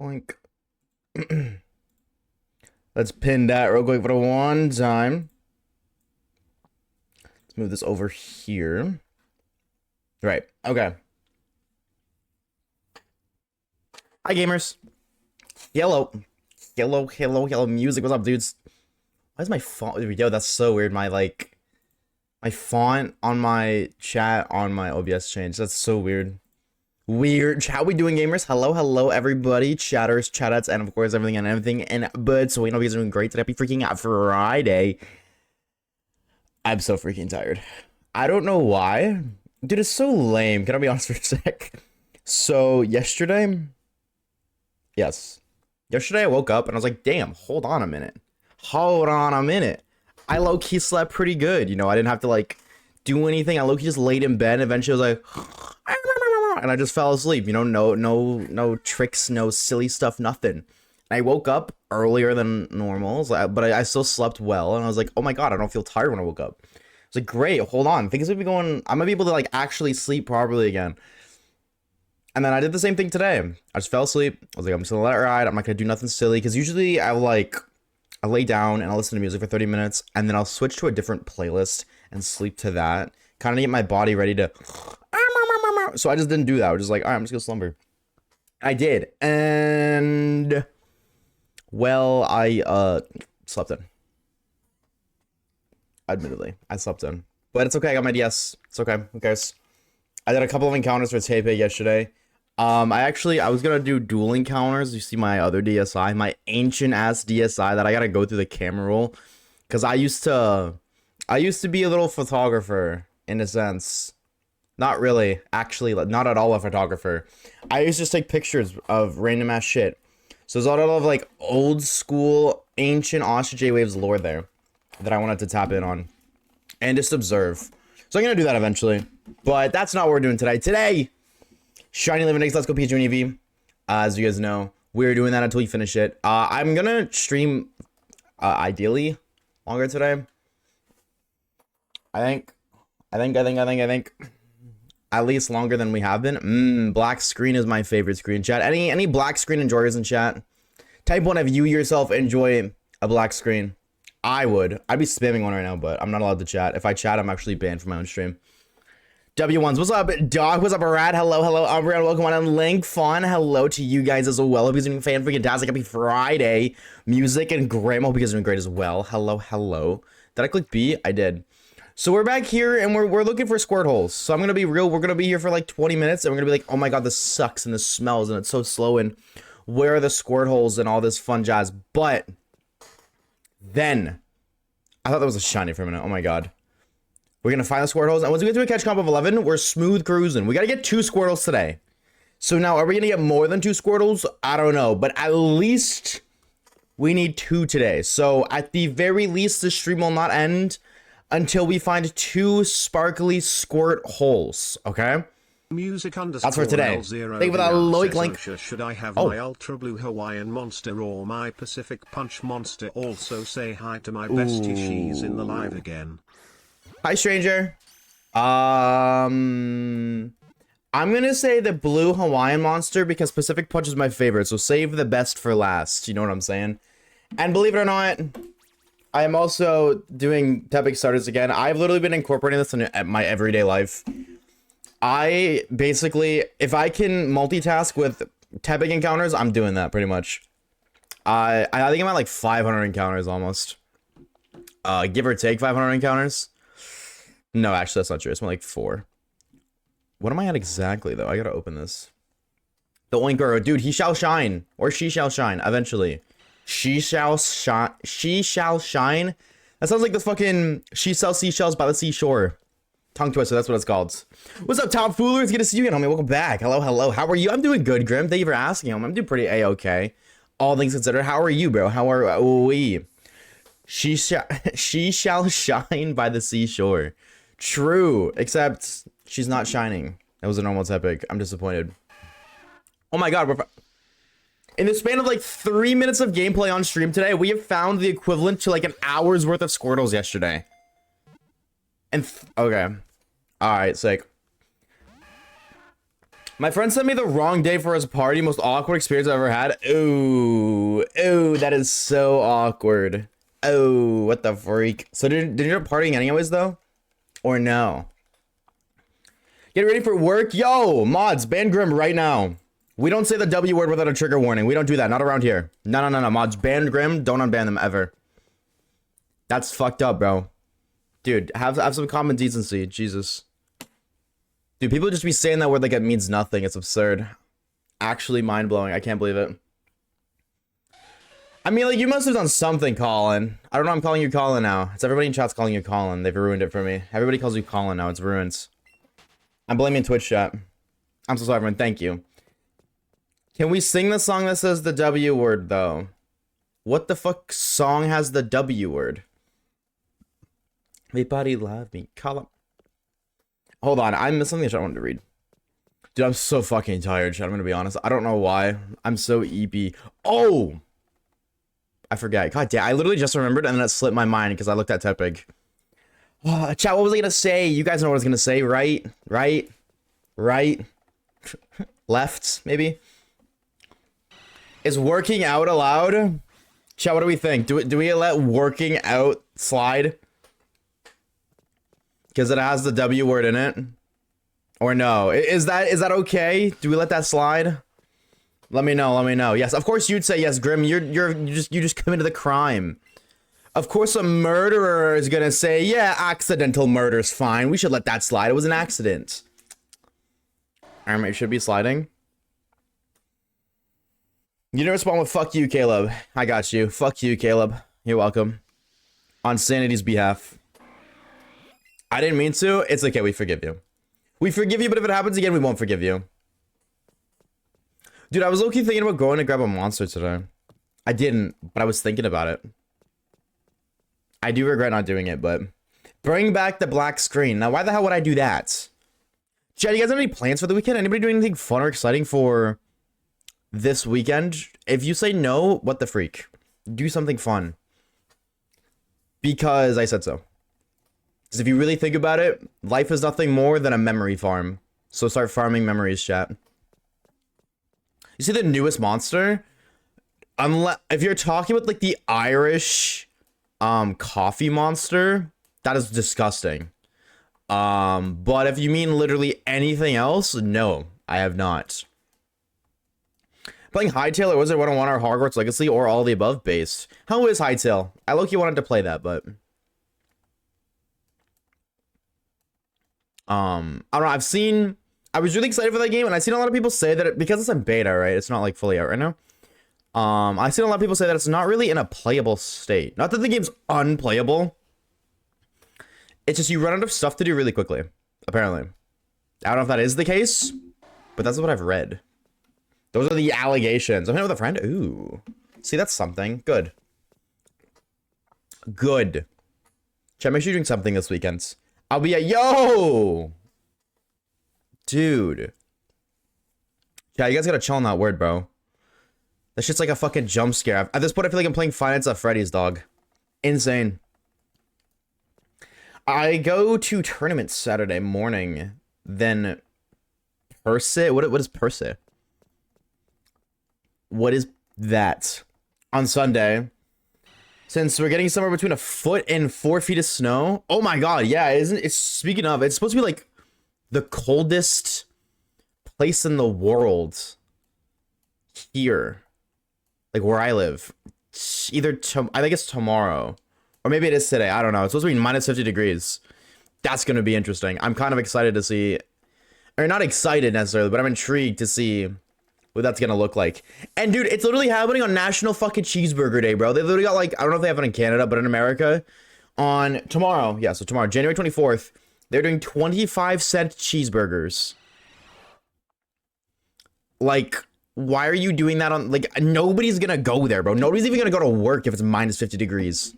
Boink. Let's pin that real quick for the one time. Let's move this over here. Right. Okay. Hi, gamers. Hello. Hello. Music. What's up, dudes? Why is my font? Yo, that's so weird. My font on my chat on my OBS changed. That's so weird. How we doing, gamers? Hello, everybody, chatters, chatats, and of course everything and everything. And but so we know you guys are doing great today. Happy freaking Friday. I'm so freaking tired. I don't know why, dude. It's so lame. Can I be honest for a sec? So yesterday I woke up and I was like, damn, hold on a minute. I low-key slept pretty good. You know, I didn't have to like do anything. I low-key just laid in bed and eventually I was like and I just fell asleep. You know, no tricks, no silly stuff, nothing. I woke up earlier than normal, but I still slept well, and I was like, oh my god, I don't feel tired when I woke up. It's like, great, hold on, things will be going. I'm gonna be able to like actually sleep properly again. And then I did the same thing today. I just fell asleep. I was like, I'm just gonna let it ride. I'm not gonna do nothing silly, because usually I lay down and I'll listen to music for 30 minutes, and then I'll switch to a different playlist and sleep to that, kind of get my body ready to. So I just didn't do that. I was just like, all right, I'm just gonna slumber. I did, and well, I slept in. Admittedly, I slept in, but it's okay. I got my DS. It's okay. Who cares? I did a couple of encounters for Taipei yesterday. I was gonna do dual encounters. You see my other DSI, my ancient ass DSI that I gotta go through the camera roll, because I used to be a little photographer in a sense. Not really, actually, not at all a photographer. I used to just take pictures of random ass shit. So there's a lot of like old school, ancient Oshawaves lore there that I wanted to tap in on and just observe. So I'm gonna do that eventually, but that's not what we're doing today. Today, Shiny Living Eggs, let's go PG and EV. As you guys know, we're doing that until we finish it. I'm gonna stream, ideally, longer today. I think. At least longer than we have been. Black screen is my favorite screen. Chat. Any black screen enjoyers in chat? Type 1 if you yourself enjoy a black screen. I would. I'd be spamming one right now, but I'm not allowed to chat. If I chat, I'm actually banned from my own stream. W1s, what's up, dog? What's up, Rad? Hello, Umbrian, welcome on, and Link Fun. Hello to you guys as well. Hope you're doing fan-freaking-tastic. Happy Friday. Music and Graham, hope you guys are doing great as well. Hello. Did I click B? I did. So we're back here, and we're looking for squirt holes. So I'm gonna be real. We're gonna be here for like 20 minutes, and we're gonna be like, oh my god, this sucks, and this smells, and it's so slow, and where are the squirt holes and all this fun jazz? But then I thought that was a shiny for a minute. Oh my god. We're gonna find the squirt holes, and once we get to a catch comp of 11, we're smooth cruising. We gotta get 2 squirtles today. So now, are we gonna get more than 2 squirtles? I don't know, but at least we need 2 today. So at the very least, the stream will not end until we find 2 sparkly squirt holes, okay? Music That's for today. Thank you for that Loic link. Should I have my Ultra Blue Hawaiian Monster or my Pacific Punch Monster? Also say hi to my bestie, she's in the live again. Hi, stranger. I'm gonna say the blue Hawaiian Monster because Pacific Punch is my favorite, so save the best for last, you know what I'm saying? And believe it or not, I am also doing Tepic starters again. I've literally been incorporating this in my everyday life. I basically, if I can multitask with Tepic encounters, I'm doing that pretty much. I think I'm at like 500 encounters almost. Give or take 500 encounters. No, actually, that's not true. It's more like 4. What am I at exactly, though? I gotta open this. The Oinkuro. Dude, he shall shine. Or she shall shine, eventually. She shall shine. She shall shine. That sounds like the fucking she sells seashells by the seashore. Tongue twister, that's what it's called. What's up, Tom Fooler? It's good to see you again, homie. Welcome back. Hello. How are you? I'm doing good, Grim. Thank you for asking. I'm doing pretty A-okay. All things considered. How are you, bro? How are we? She shall shine by the seashore. True, except she's not shining. That was a normal Tepic. I'm disappointed. Oh my god, in the span of like 3 minutes of gameplay on stream today, we have found the equivalent to like an hour's worth of Squirtles yesterday. And okay. Alright, sick. My friend sent me the wrong day for his party. Most awkward experience I've ever had. Ooh. Ooh, that is so awkward. Oh, what the freak. So did you end up partying anyways, though? Or no? Get ready for work. Yo, mods, ban Grim right now. We don't say the W word without a trigger warning. We don't do that. Not around here. No. Mods, ban Grim. Don't unban them ever. That's fucked up, bro. Dude, have some common decency. Jesus. Dude, people just be saying that word like it means nothing. It's absurd. Actually mind-blowing. I can't believe it. I mean, like, you must have done something, Colin. I don't know, I'm calling you Colin now. It's everybody in chat's calling you Colin. They've ruined it for me. Everybody calls you Colin now. It's ruined. I'm blaming Twitch chat. I'm so sorry, everyone. Thank you. Can we sing the song that says the W word, though? What the fuck song has the W word? Everybody love me. Colin. Hold on. I missed something I wanted to read. Dude, I'm so fucking tired, chat. I'm gonna be honest. I don't know why. I'm so EP. Oh! I forget. God damn, I literally just remembered and then it slipped my mind because I looked at Tepig. Oh, chat, what was I gonna say? You guys know what I was gonna say, right? Right? Left, maybe? Is working out allowed? Chat, what do we think? Do we let working out slide? Because it has the W word in it? Or no? Is that okay? Do we let that slide? Let me know. Yes, of course you'd say yes, Grim. You just committed the crime. Of course a murderer is gonna say, yeah, accidental murder's fine. We should let that slide. It was an accident. Alright, it should be sliding. You didn't respond with fuck you, Caleb. I got you. Fuck you, Caleb. You're welcome. On Sanity's behalf. I didn't mean to. It's okay, we forgive you. We forgive you, but if it happens again, we won't forgive you. Dude, I was low-key thinking about going to grab a monster today. I didn't, but I was thinking about it. I do regret not doing it, but... Bring back the black screen. Now, why the hell would I do that? Chad, you guys have any plans for the weekend? Anybody doing anything fun or exciting for this weekend? If you say no, what the freak? Do something fun. Because I said so. Because if you really think about it, life is nothing more than a memory farm. So start farming memories, chat. You see the newest monster? If you're talking about like the Irish coffee monster, that is disgusting. But if you mean literally anything else, no, I have not. Playing Hytale or Wizard 101 or Hogwarts Legacy or all the above based. How is Hytale? I low-key wanted to play that, but I don't know. I was really excited for that game, and I've seen a lot of people say that because it's in beta, right? It's not like fully out right now. I've seen a lot of people say that it's not really in a playable state. Not that the game's unplayable. It's just you run out of stuff to do really quickly, apparently. I don't know if that is the case, but that's what I've read. Those are the allegations. I'm here with a friend. Ooh. See, that's something. Good. Good. Chat, make sure you're doing something this weekend. I'll be at... Yo! Dude. Yeah, you guys gotta chill on that word, bro. That shit's like a fucking jump scare. At this point, I feel like I'm playing Finance at Freddy's, dog. Insane. I go to tournaments Saturday morning. Then... Perse? What is Perse? What is that? On Sunday. Since we're getting somewhere between a foot and 4 feet of snow. Oh my god, yeah, it's speaking of, it's supposed to be like the coldest place in the world here. Like where I live. Either I think it's tomorrow. Or maybe it is today. I don't know. It's supposed to be minus 50 degrees. That's gonna be interesting. I'm kind of excited to see, or not excited necessarily, but I'm intrigued to see what that's gonna look like. And dude, it's literally happening on National fucking Cheeseburger Day, bro. They literally got like, I don't know if they have it in Canada, but in America, on tomorrow, yeah, so tomorrow, January 24th, they're doing 25-cent cheeseburgers. Like, why are you doing that on, like, nobody's gonna go there, bro. Nobody's even gonna go to work if it's minus 50 degrees.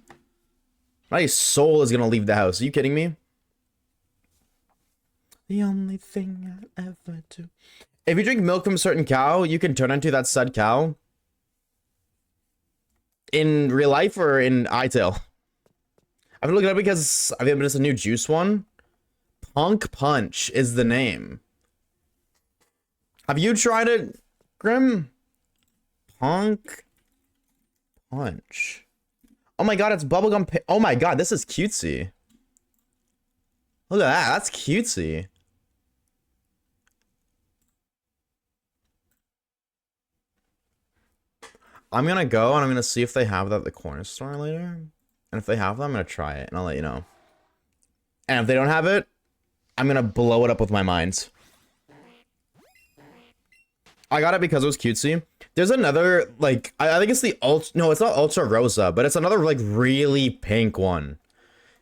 Not a soul is gonna leave the house. Are you kidding me? The only thing I ever do. If you drink milk from a certain cow, you can turn into that said cow. In real life or in iTale? I've been looking it up because I think it's a new juice one. Punk Punch is the name. Have you tried it, Grim? Punk Punch. Oh my god, it's bubblegum. Oh my god, this is cutesy. Look at that. That's cutesy. I'm gonna go and I'm gonna see if they have that at the corner store later. And if they have that, I'm gonna try it and I'll let you know. And if they don't have it, I'm gonna blow it up with my mind. I got it because it was cutesy. There's another, like, I think it's the no, it's not Ultra Rosa, but it's another, like, really pink one.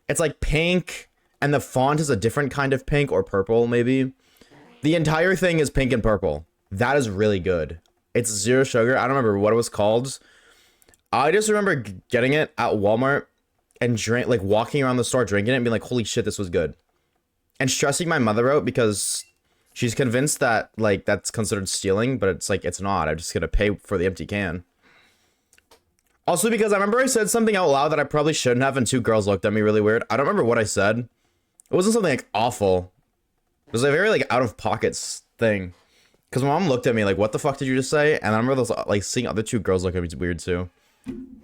It's, like, pink, and the font is a different kind of pink, or purple, maybe. The entire thing is pink and purple. That is really good. It's zero sugar. I don't remember what it was called. I just remember getting it at Walmart and like, walking around the store drinking it and being like, holy shit, this was good. And stressing my mother out because she's convinced that, like, that's considered stealing, but it's like, it's not. I'm just gonna pay for the empty can. Also, because I remember I said something out loud that I probably shouldn't have, and two girls looked at me really weird. I don't remember what I said. It wasn't something, like, awful. It was a very, like, out-of-pockets thing. Because my mom looked at me like, what the fuck did you just say? And I remember those, like, seeing other two girls look at me weird, too.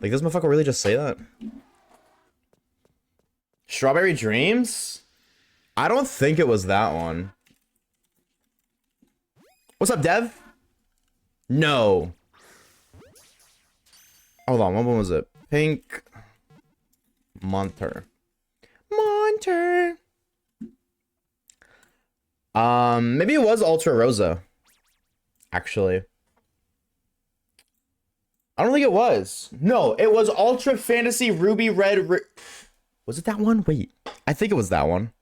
Like, this motherfucker really just say that? Strawberry Dreams? I don't think it was that one. What's up, Dev? No. Hold on, what one was it? Pink Monter. Maybe it was Ultra Rosa. Actually. I don't think it was. No, it was Ultra Fantasy Ruby Red. Was it that one? Wait, I think it was that one.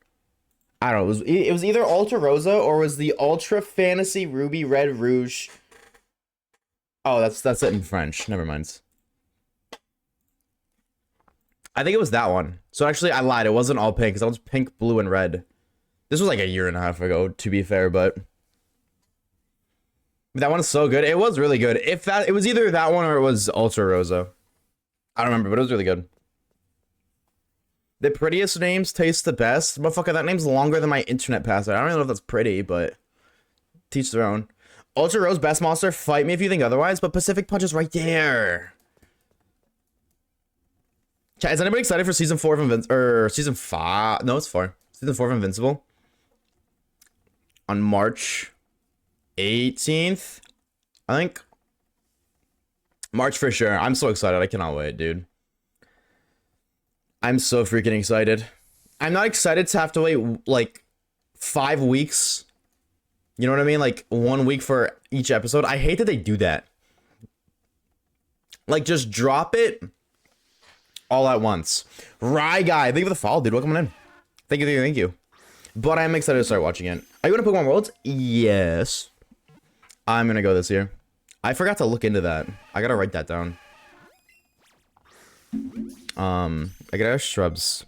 I don't know. It was either Ultra Rosa or was the Ultra Fantasy Ruby Red Rouge. Oh, that's it in French. Never mind. I think it was that one. So actually, I lied. It wasn't all pink because that was pink, blue, and red. This was like a year and a half ago, to be fair, but that one is so good. It was really good. It was either that one or it was Ultra Rosa. I don't remember, but it was really good. The prettiest names taste the best. Motherfucker, that name's longer than my internet password. I don't even know if that's pretty, but teach their own. Ultra Rose, best monster. Fight me if you think otherwise, but Pacific Punch is right there. Chat, is anybody excited for season 4 of season 5? No, it's 4. Season 4 of Invincible. On March 18th, I think. March for sure. I'm so excited. I cannot wait, dude. I'm so freaking excited. I'm not excited to have to wait, like, 5 weeks. You know what I mean? Like, 1 week for each episode. I hate that they do that. Like, just drop it all at once. Rye Guy, thank you for the follow, dude. Welcome in. Thank you, thank you. But I'm excited to start watching it. Are you going to Pokemon Worlds? Yes. I'm going to go this year. I forgot to look into that. I got to write that down. I gotta ask Shrubs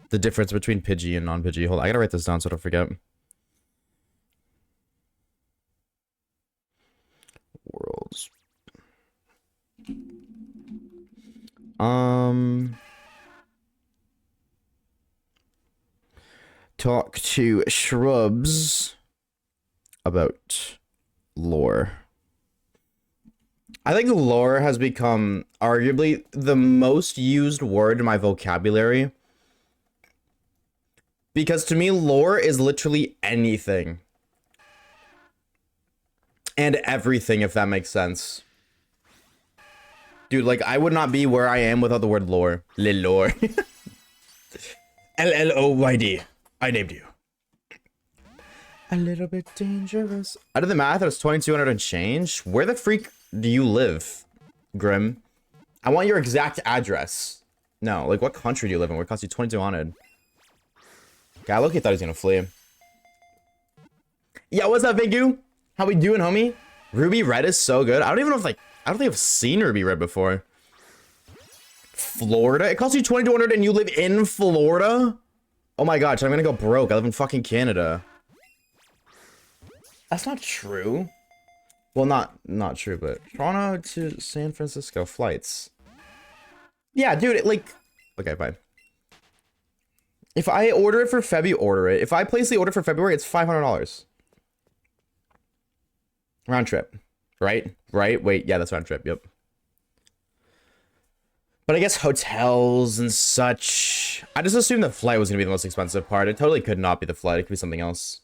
the difference between Pidgey and non-Pidgey. Hold on, I gotta write this down so I don't forget. Worlds. Talk to Shrubs about lore. I think lore has become arguably the most used word in my vocabulary. Because to me, lore is literally anything. And everything, if that makes sense. Dude, like, I would not be where I am without the word lore. Lore. L-L-O-Y-D. I named you. A little bit dangerous. I did the math, it was 2,200 and change. Where the freak do you live, Grim? I want your exact address. No, like, what country do you live in where it costs you 2,200? Okay, I look, he thought he was gonna flee. Yeah, what's up, Vingu? How we doing, homie? Ruby Red is so good. I don't even know if, like, I don't think I've seen Ruby Red before. Florida? It costs you 2,200 and you live in Florida? Oh my god, I'm gonna go broke. I live in fucking Canada. That's not true. Well, not true, but Toronto to San Francisco flights. Yeah, dude, like, okay, fine. If I order it for February, order it. If I place the order for February, it's $500. Round trip. Right? Right? Wait, yeah, that's round trip. Yep. But I guess hotels and such. I just assumed the flight was going to be the most expensive part. It totally could not be the flight. It could be something else.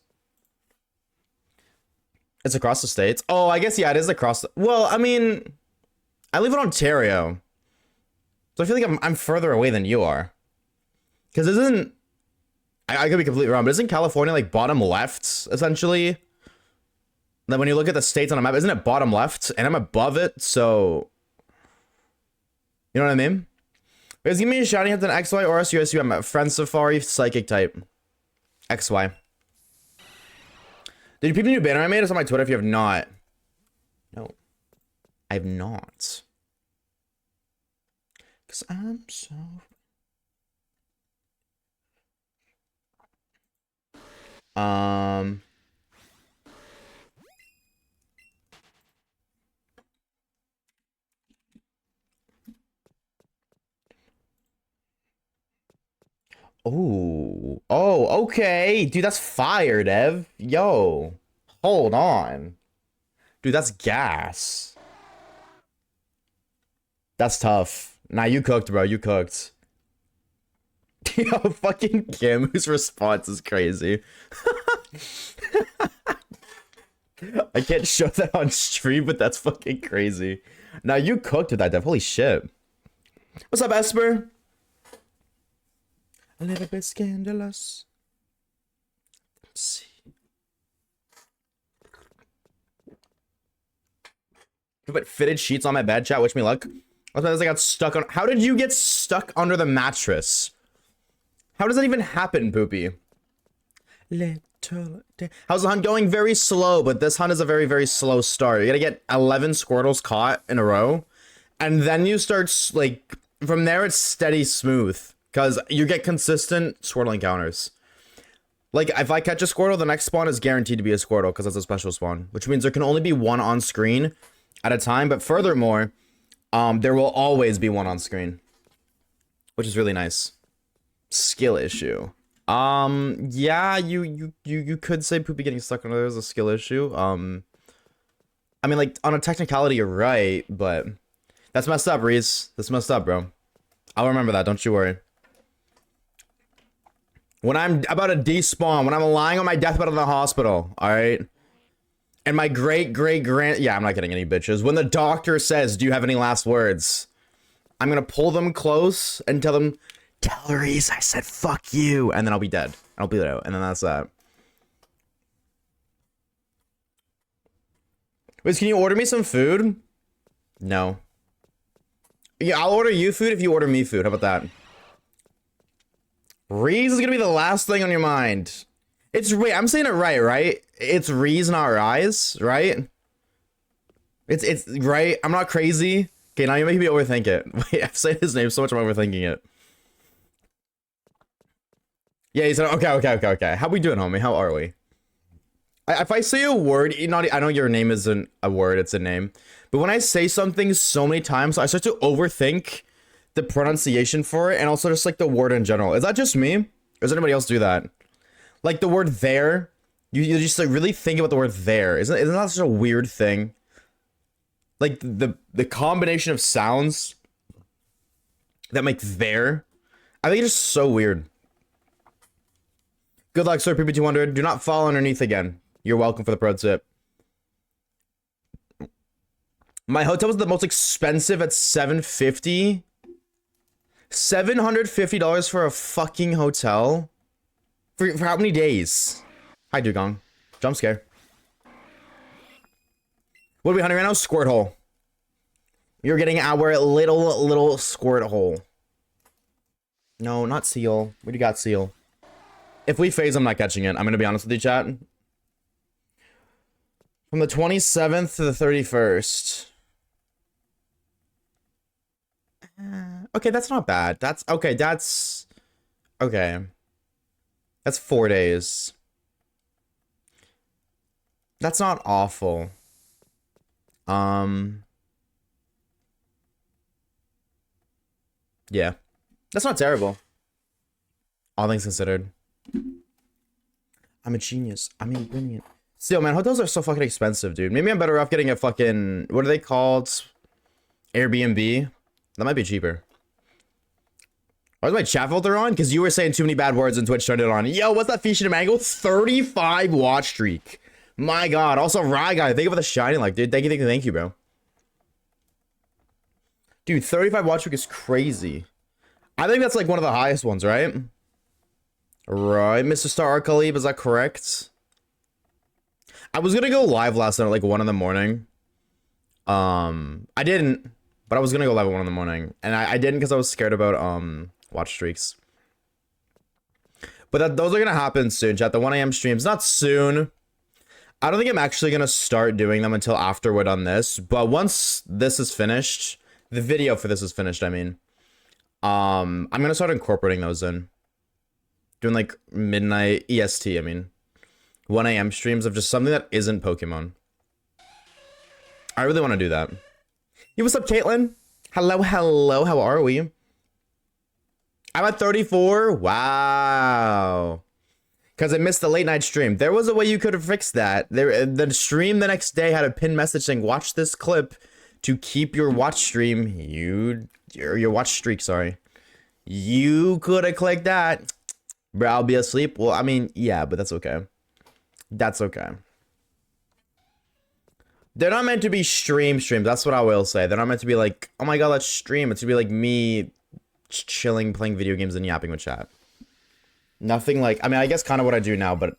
It's across the states. Oh, I guess, yeah, it is across the... Well, I mean... I live in Ontario. So I feel like I'm further away than you are. Because isn't... I could be completely wrong, but isn't California, like, bottom left, essentially? Like, when you look at the states on a map, isn't it bottom left? And I'm above it, so... You know what I mean? Guys, give me a shouting at an XY or SUSU. I'm a friend Safari psychic type. XY. Did you peep the new banner I made? It's on my Twitter if you have not. No. I have not. Because I'm so... Oh. Oh, okay. Dude, that's fire, Dev. Yo. Hold on. Dude, that's gas. That's tough. Nah, you cooked, bro. You cooked. Yo, fucking Kim, whose response is crazy. I can't show that on stream, but that's fucking crazy. Now you cooked with that, Dev. Holy shit. What's up, Esper? A little bit scandalous. Let's see. You put fitted sheets on my bed, chat. Wish me luck. I got stuck on. How did you get stuck under the mattress? How does that even happen, Poopy? How's the hunt going? Very slow, but this hunt is a very, very slow start. You gotta get 11 Squirtles caught in a row, and then you start, like, from there it's steady smooth, because you get consistent Squirtle encounters. Like, if I catch a Squirtle, the next spawn is guaranteed to be a Squirtle, because it's a special spawn, which means there can only be one on screen at a time, but furthermore, there will always be one on screen, which is really nice. Skill issue. Yeah, you could say Poopy getting stuck under there is a skill issue. I mean, like, on a technicality, you're right, but that's messed up, Reese. That's messed up, bro. I'll remember that, don't you worry. When I'm about to despawn, when I'm lying on my deathbed in the hospital, alright? And my great-great-grand... Yeah, I'm not getting any bitches. When the doctor says, do you have any last words? I'm gonna pull them close and tell them... Tell Reese I said fuck you, and then I'll be dead. I'll be out, and then that's that. Wait, can you order me some food? No. Yeah, I'll order you food if you order me food. How about that? Reese is gonna be the last thing on your mind. It's wait, I'm saying it right? It's Reese, not Rise, right? It's right. I'm not crazy. Okay, now you're making me overthink it. Wait, I've said his name so much I'm overthinking it. Yeah, he said, okay. How we doing, homie? How are we? If I say a word, I know your name isn't a word, it's a name. But when I say something so many times, I start to overthink the pronunciation for it and also just like the word in general. Is that just me? Or does anybody else do that? Like the word there, you just like really think about the word there. Isn't that such a weird thing? Like the combination of sounds that make there, I think it's just so weird. Good luck, Sir PP200. Do not fall underneath again. You're welcome for the pro tip. My hotel was the most expensive at $750. $750 for a fucking hotel? For how many days? Hi, Dugong. Jump scare. What are we hunting right now? Squirtle. You're getting our little Squirtle. No, not seal. We got seal. If we phase, I'm not catching it. I'm going to be honest with you, chat. From the 27th to the 31st. Okay, that's not bad. That's... Okay, that's... Okay. That's 4 days. That's not awful. Yeah. That's not terrible. All things considered. I'm a genius. I mean, brilliant. Still, man, hotels are so fucking expensive, dude. Maybe I'm better off getting a fucking, what are they called? Airbnb? That might be cheaper. Why is my chat filter on? Because you were saying too many bad words and Twitch turned it on. Yo, what's that Fish and Mango? 35 watch streak. My God. Also, Rye Guy, thank you for the shining like, dude. Thank you, bro. Dude, 35 watch streak is crazy. I think that's like one of the highest ones, right? Right, Mr. Star Arcalib, is that correct? I was gonna go live last night at like 1 in the morning. I didn't, but I was gonna go live at 1 in the morning. And I didn't because I was scared about watch streaks. But those are gonna happen soon, chat. The 1 a.m. streams, not soon. I don't think I'm actually gonna start doing them until after we're done this. But once this is finished, the video for this is finished, I mean, I'm gonna start incorporating those in. Doing like midnight EST, I mean. 1 a.m. streams of just something that isn't Pokemon. I really want to do that. Hey, what's up, Caitlin? Hello, hello, how are we? I'm at 34. Wow. Because I missed the late night stream. There was a way you could have fixed that. The stream the next day had a pinned message saying, watch this clip to keep your watch stream. Your watch streak, sorry. You could have clicked that. Bro, I'll be asleep. Well, I mean, yeah, but that's okay. That's okay. They're not meant to be streams. That's what I will say. They're not meant to be like, oh my God, let's stream. It's to be like me chilling, playing video games and yapping with chat. Nothing like, I mean, I guess kind of what I do now, but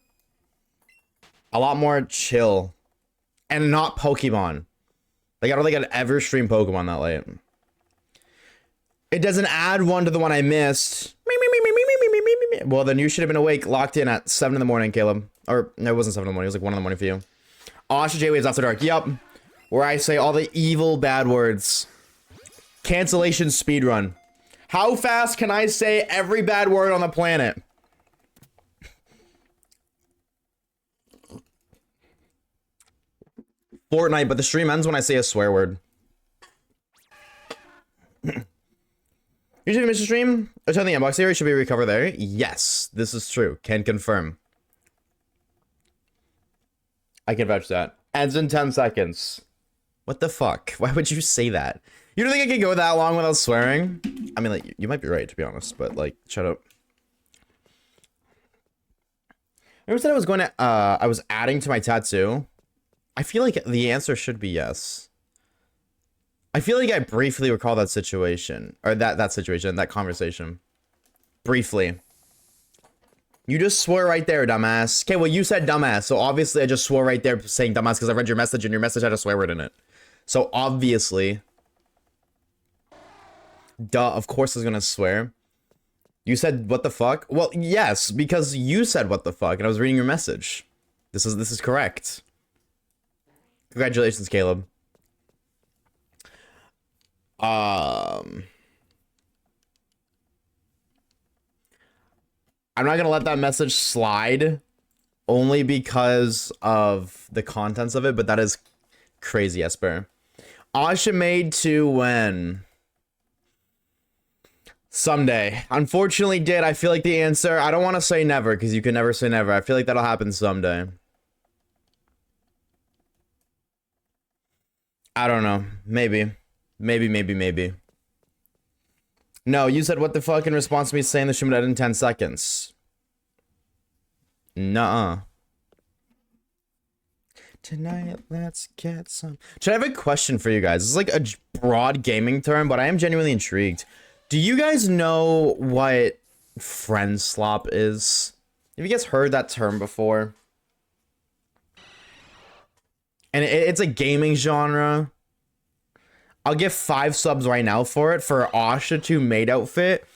a lot more chill and not Pokemon. Like, I don't think I'd ever stream Pokemon that late. It doesn't add one to the one I missed. Well, then you should have been awake, locked in at 7 in the morning, Caleb. Or, no, it wasn't 7 in the morning. It was like 1 in the morning for you. Osha J-Waves After Dark. Yup. Where I say all the evil bad words. Cancellation speedrun. How fast can I say every bad word on the planet? Fortnite, but the stream ends when I say a swear word. Usually miss a stream. It's on the inbox here. It should be recovered there. Yes, this is true. Can confirm. I can vouch that. Ends in 10 seconds. What the fuck? Why would you say that? You don't think I could go that long without swearing? I mean, like, you might be right, to be honest, but, like, shut up. Remember said I was going to, I was adding to my tattoo? I feel like the answer should be yes. I feel like I briefly recall that situation. Or that conversation. Briefly. You just swore right there, dumbass. Okay, well, you said dumbass, so obviously I just swore right there saying dumbass because I read your message and your message had a swear word in it. So obviously... Duh, of course I was gonna swear. You said what the fuck? Well, yes, because you said what the fuck and I was reading your message. This is correct. Congratulations, Caleb. I'm not gonna let that message slide only because of the contents of it, but that is crazy, Esper. Asha made to when? Someday. Unfortunately did. I feel like the answer, I don't want to say never because you can never say never. I feel like that'll happen someday. I don't know. Maybe. Maybe. No, you said what the fuck in response to me saying the stream would end in 10 seconds. Nuh-uh. Tonight, let's get some... Should I have a question for you guys? This is like a broad gaming term, but I am genuinely intrigued. Do you guys know what friend slop is? Have you guys heard that term before? And it's a gaming genre. I'll give 5 subs right now for it for Asha 2 maid outfit.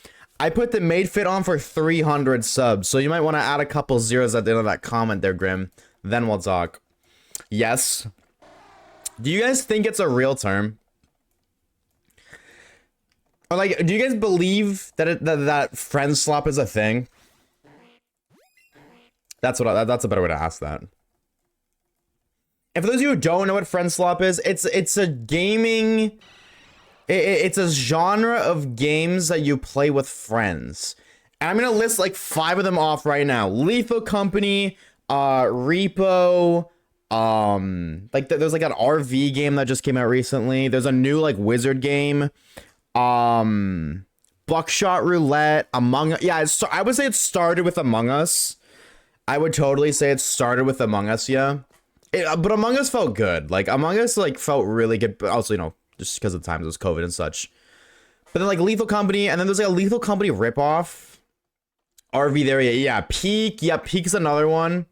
I put the maid fit on for 300 subs, so you might want to add a couple zeros at the end of that comment there, Grim. Then we'll talk. Yes. Do you guys think it's a real term? Or like, do you guys believe that that friend slop is a thing? That's a better way to ask that. And for those of you who don't know what friend slop is, it's a gaming... It's a genre of games that you play with friends. And I'm going to list like 5 of them off right now. Lethal Company, Repo, There's like an RV game that just came out recently. There's a new like wizard game. Buckshot Roulette, I would say it started with Among Us. I would totally say it started with Among Us, yeah. But Among Us felt good. Like, Among Us, like, felt really good. But also, you know, just because of the times it was COVID and such. But then, like, Lethal Company, and then there's, like, a Lethal Company ripoff. RV there, yeah. Peak, yeah, Peak's another one.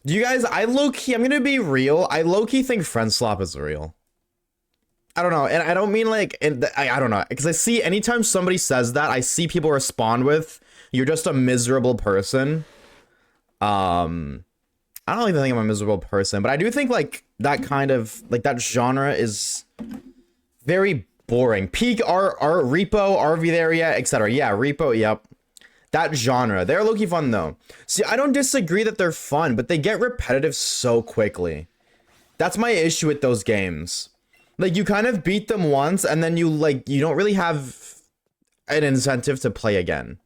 Do you guys, I'm gonna be real. I low-key think Friend Slop is real. I don't know, and I don't mean, like, I don't know. Because I see, anytime somebody says that, I see people respond with, you're just a miserable person. I don't even think I'm a miserable person, but I do think like that kind of like that genre is very boring. Peak R Repo, RV there, yeah, etc. Yeah, Repo, yep. That genre. They're low-key fun though. See, I don't disagree that they're fun, but they get repetitive so quickly. That's my issue with those games. Like, you kind of beat them once and then you don't really have an incentive to play again.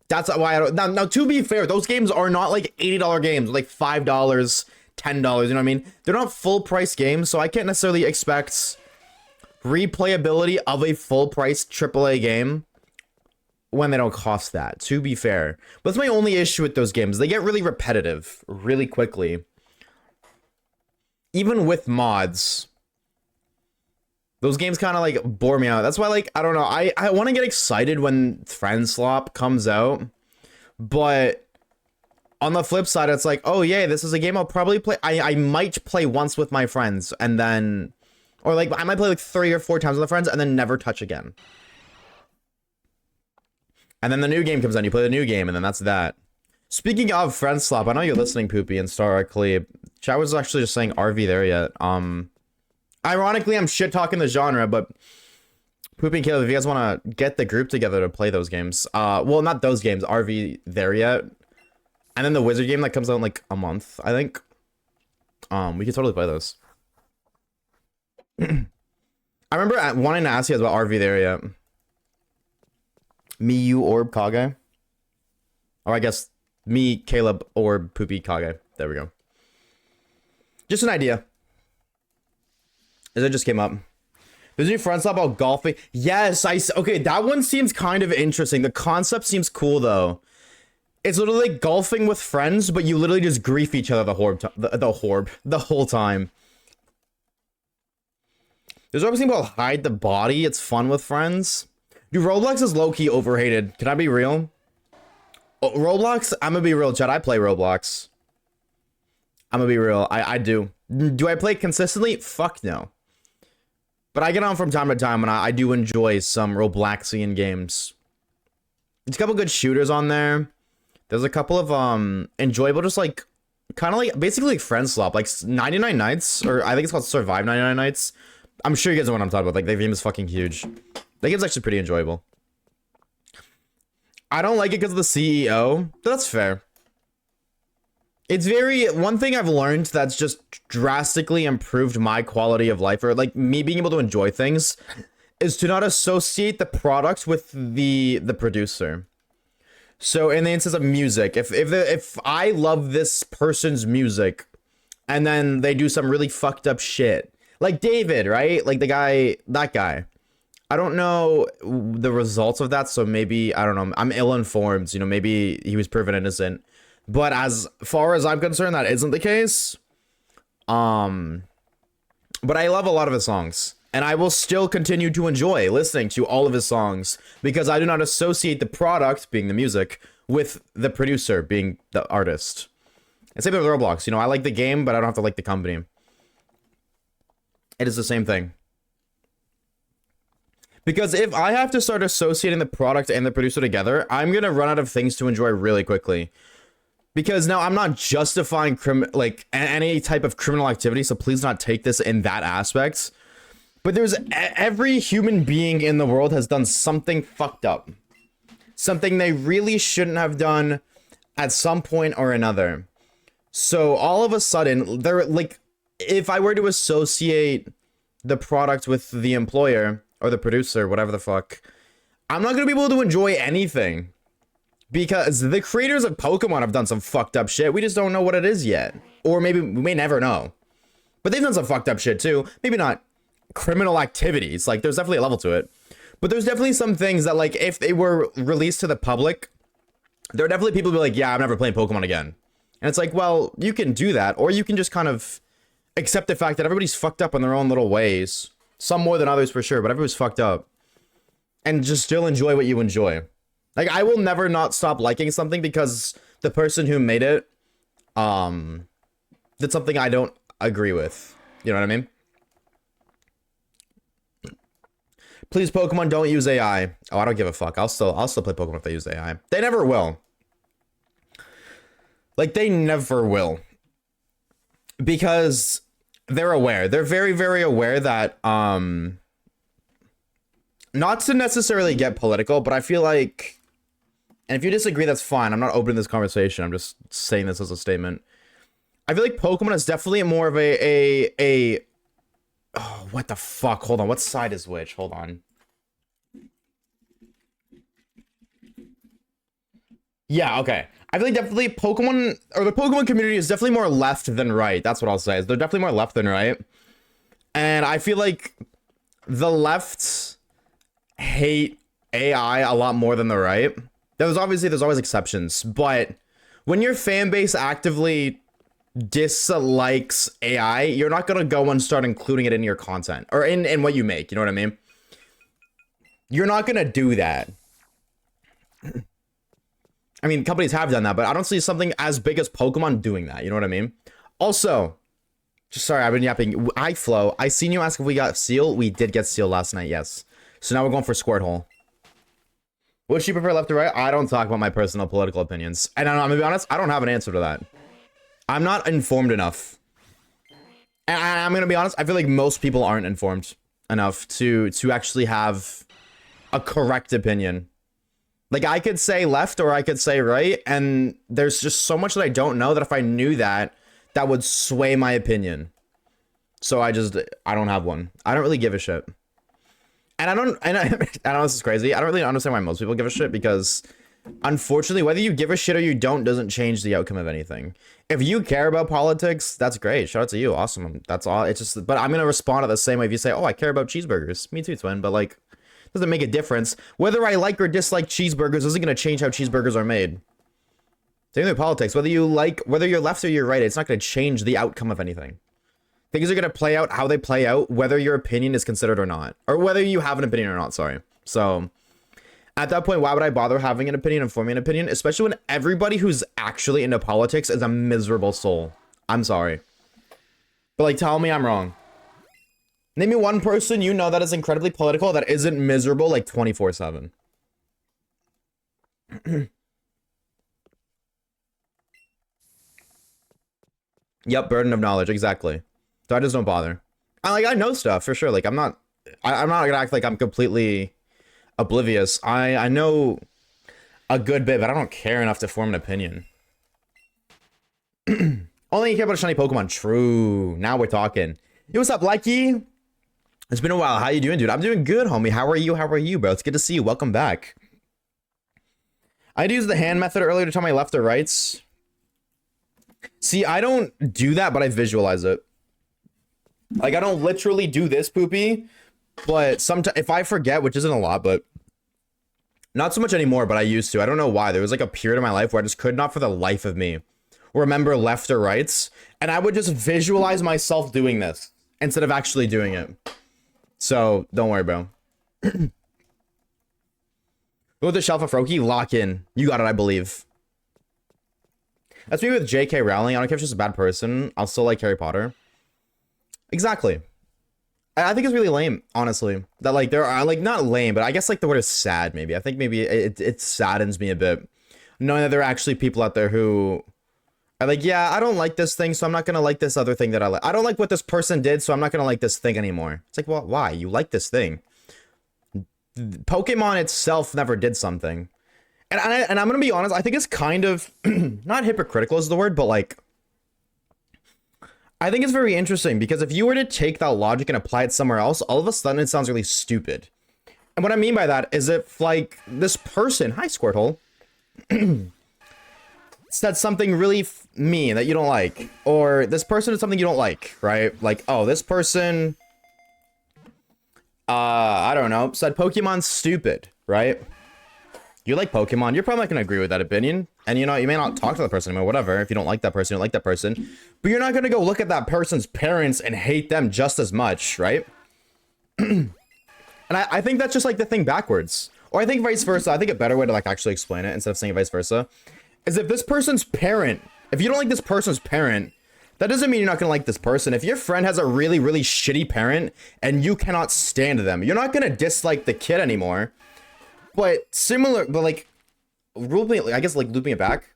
That's why I don't. Now, to be fair, those games are not like $80 games, like $5, $10. You know what I mean? They're not full price games, so I can't necessarily expect replayability of a full price AAA game when they don't cost that. To be fair, but that's my only issue with those games. They get really repetitive really quickly, even with mods. Those games kind of like bore me out. That's why, like, I don't know. I want to get excited when Friend Slop comes out. But on the flip side, it's like, oh, yeah, this is a game I'll probably play. I might play once with my friends and then, or like, I might play like 3 or 4 times with my friends and then never touch again. And then the new game comes out, you play the new game, and then that's that. Speaking of Friend Slop, I know you're listening, Poopy and Star Arclee. Chat was actually just saying RV there yet. Ironically, I'm shit talking the genre, but Poopy and Caleb, if you guys want to get the group together to play those games, well, not those games, RV there yet, and then the Wizard game that comes out in like a month, I think. We could totally play those. I remember wanting to ask you guys about RV there yet. Me, you, Orb, Kage, or I guess me, Caleb, Orb, Poopy, Kage. There we go. Just an idea. As it just came up. There's a new Friend Slop about golfing. Yes, okay, that one seems kind of interesting. The concept seems cool, though. It's literally like golfing with friends, but you literally just grief each other the whole time. There's obviously about Hide the Body. It's fun with friends. Dude, Roblox is low-key overhated. Can I be real? Oh, Roblox? I'm gonna be real, Chad. I play Roblox. I'm gonna be real. I do. Do I play consistently? Fuck no. But I get on from time to time, and I do enjoy some Robloxian games. There's a couple good shooters on there. There's a couple of enjoyable, just like kind of like basically like Friend Slop, like 99 Nights, or I think it's called Survive 99 Nights. I'm sure you guys know what I'm talking about. Like, the game is fucking huge. That game's actually pretty enjoyable. I don't like it because of the CEO. But that's fair. It's one thing I've learned that's just drastically improved my quality of life, or like me being able to enjoy things, is to not associate the product with the producer. So in the instance of music, if I love this person's music and then they do some really fucked up shit, like David, right? Like that guy. I don't know the results of that, so maybe, I don't know, I'm ill-informed, you know, maybe he was proven innocent. But as far as I'm concerned, that isn't the case. But I love a lot of his songs, and I will still continue to enjoy listening to all of his songs because I do not associate the product, being the music, with the producer, being the artist. And same with Roblox. You know, I like the game, but I don't have to like the company. It is the same thing. Because if I have to start associating the product and the producer together, I'm gonna run out of things to enjoy really quickly. Because now I'm not justifying any type of criminal activity, so please not take this in that aspect. But every human being in the world has done something fucked up. Something they really shouldn't have done at some point or another. So all of a sudden, if I were to associate the product with the employer or the producer, whatever the fuck, I'm not gonna be able to enjoy anything. Because the creators of Pokemon have done some fucked up shit. We just don't know what it is yet. Or maybe we may never know. But they've done some fucked up shit too. Maybe not criminal activities. Like, there's definitely a level to it. But there's definitely some things that, like, if they were released to the public, there are definitely people who be like, yeah, I'm never playing Pokemon again. And it's like, well, you can do that. Or you can just kind of accept the fact that everybody's fucked up in their own little ways. Some more than others for sure, but everybody's fucked up. And just still enjoy what you enjoy. Like, I will never not stop liking something because the person who made it, did something I don't agree with. You know what I mean? Please, Pokemon, don't use AI. Oh, I don't give a fuck. I'll still play Pokemon if they use AI. They never will. Like, they never will. Because they're aware. They're very, very aware that, not to necessarily get political, but I feel like, and if you disagree, that's fine. I'm not opening this conversation. I'm just saying this as a statement. I feel like Pokemon is definitely more of oh, what the fuck? Hold on. What side is which? Hold on. Yeah, okay. I feel like definitely Pokemon, or the Pokemon community is definitely more left than right. That's what I'll say. They're definitely more left than right. And I feel like the left hate AI a lot more than the right. There's always exceptions, but when your fan base actively dislikes AI, you're not gonna go and start including it in your content or in what you make. You know what I mean? You're not gonna do that. I mean, companies have done that, but I don't see something as big as Pokemon doing that. You know what I mean? Also, just sorry, I've been yapping. iFlow, I seen you ask if we got Seal. We did get Seal last night, yes. So now we're going for Squirtle. Would you prefer left or right? I don't talk about my personal political opinions. And I'm gonna be honest, I don't have an answer to that. I'm not informed enough. And I'm gonna be honest, I feel like most people aren't informed enough to actually have a correct opinion. Like, I could say left or I could say right, and there's just so much that I don't know that if I knew that, that would sway my opinion. So I don't have one. I don't really give a shit. And I know this is crazy. I don't really understand why most people give a shit, because unfortunately, whether you give a shit or you don't doesn't change the outcome of anything. If you care about politics, that's great. Shout out to you. Awesome. That's all. It's just, but I'm going to respond to the same way if you say, oh, I care about cheeseburgers. Me too, twin. But like, doesn't make a difference. Whether I like or dislike cheeseburgers isn't going to change how cheeseburgers are made. Same with politics. Whether you're left or you're right, it's not going to change the outcome of anything. Things are going to play out how they play out, whether your opinion is considered or not. Or whether you have an opinion or not, sorry. So, at that point, why would I bother having an opinion and forming an opinion? Especially when everybody who's actually into politics is a miserable soul. I'm sorry. But, like, tell me I'm wrong. Name me one person you know that is incredibly political that isn't miserable, like, 24/7. Yep, burden of knowledge, exactly. So I just don't bother. I know stuff for sure. Like, I'm not gonna act like I'm completely oblivious. I know a good bit, but I don't care enough to form an opinion. Only you care about a shiny Pokemon. True. Now we're talking. Yo, what's up, Likey? It's been a while. How you doing, dude? I'm doing good, homie. How are you? How are you, bro? It's good to see you. Welcome back. I had to use the hand method earlier to tell my left or rights. See, I don't do that, but I visualize it. Like, I don't literally do this, Poopy, but sometimes if I forget, which isn't a lot, but not so much anymore, but I used to. I don't know why. There was like a period in my life where I just could not for the life of me remember left or rights, and I would just visualize myself doing this instead of actually doing it. So don't worry, bro. Go with the shelf of Froakie, lock in. You got it, I believe. That's me with J.K. Rowling. I don't care if she's a bad person. I'll still like Harry Potter. Exactly. I think it's really lame, honestly. That, like, there are, like, not lame, but I guess, like, the word is sad, maybe. I think maybe it saddens me a bit, knowing that there are actually people out there who are like, yeah, I don't like this thing, so I'm not gonna like this other thing that I like. I don't like what this person did, so I'm not gonna like this thing anymore. It's like, well, why? You like this thing. Pokemon itself never did something. And I'm gonna be honest, I think it's kind of, not hypocritical is the word, but, like, I think it's very interesting, because if you were to take that logic and apply it somewhere else, all of a sudden it sounds really stupid. And what I mean by that is if, like, this person, hi Squirtle, said something really mean that you don't like, or this person did something you don't like, right? Like, oh, this person, I don't know, said Pokemon's stupid, right? You like Pokemon, you're probably not gonna agree with that opinion, and you know, you may not talk to that person anymore, whatever. If you don't like that person, you don't like that person, but you're not gonna go look at that person's parents and hate them just as much, right? And I think that's just like the thing backwards. Or I think vice versa. I think a better way to like actually explain it instead of saying vice versa is if this person's parent, if you don't like this person's parent, that doesn't mean you're not gonna like this person. If your friend has a really, really shitty parent and you cannot stand them, you're not gonna dislike the kid anymore. But like, I guess like looping it back.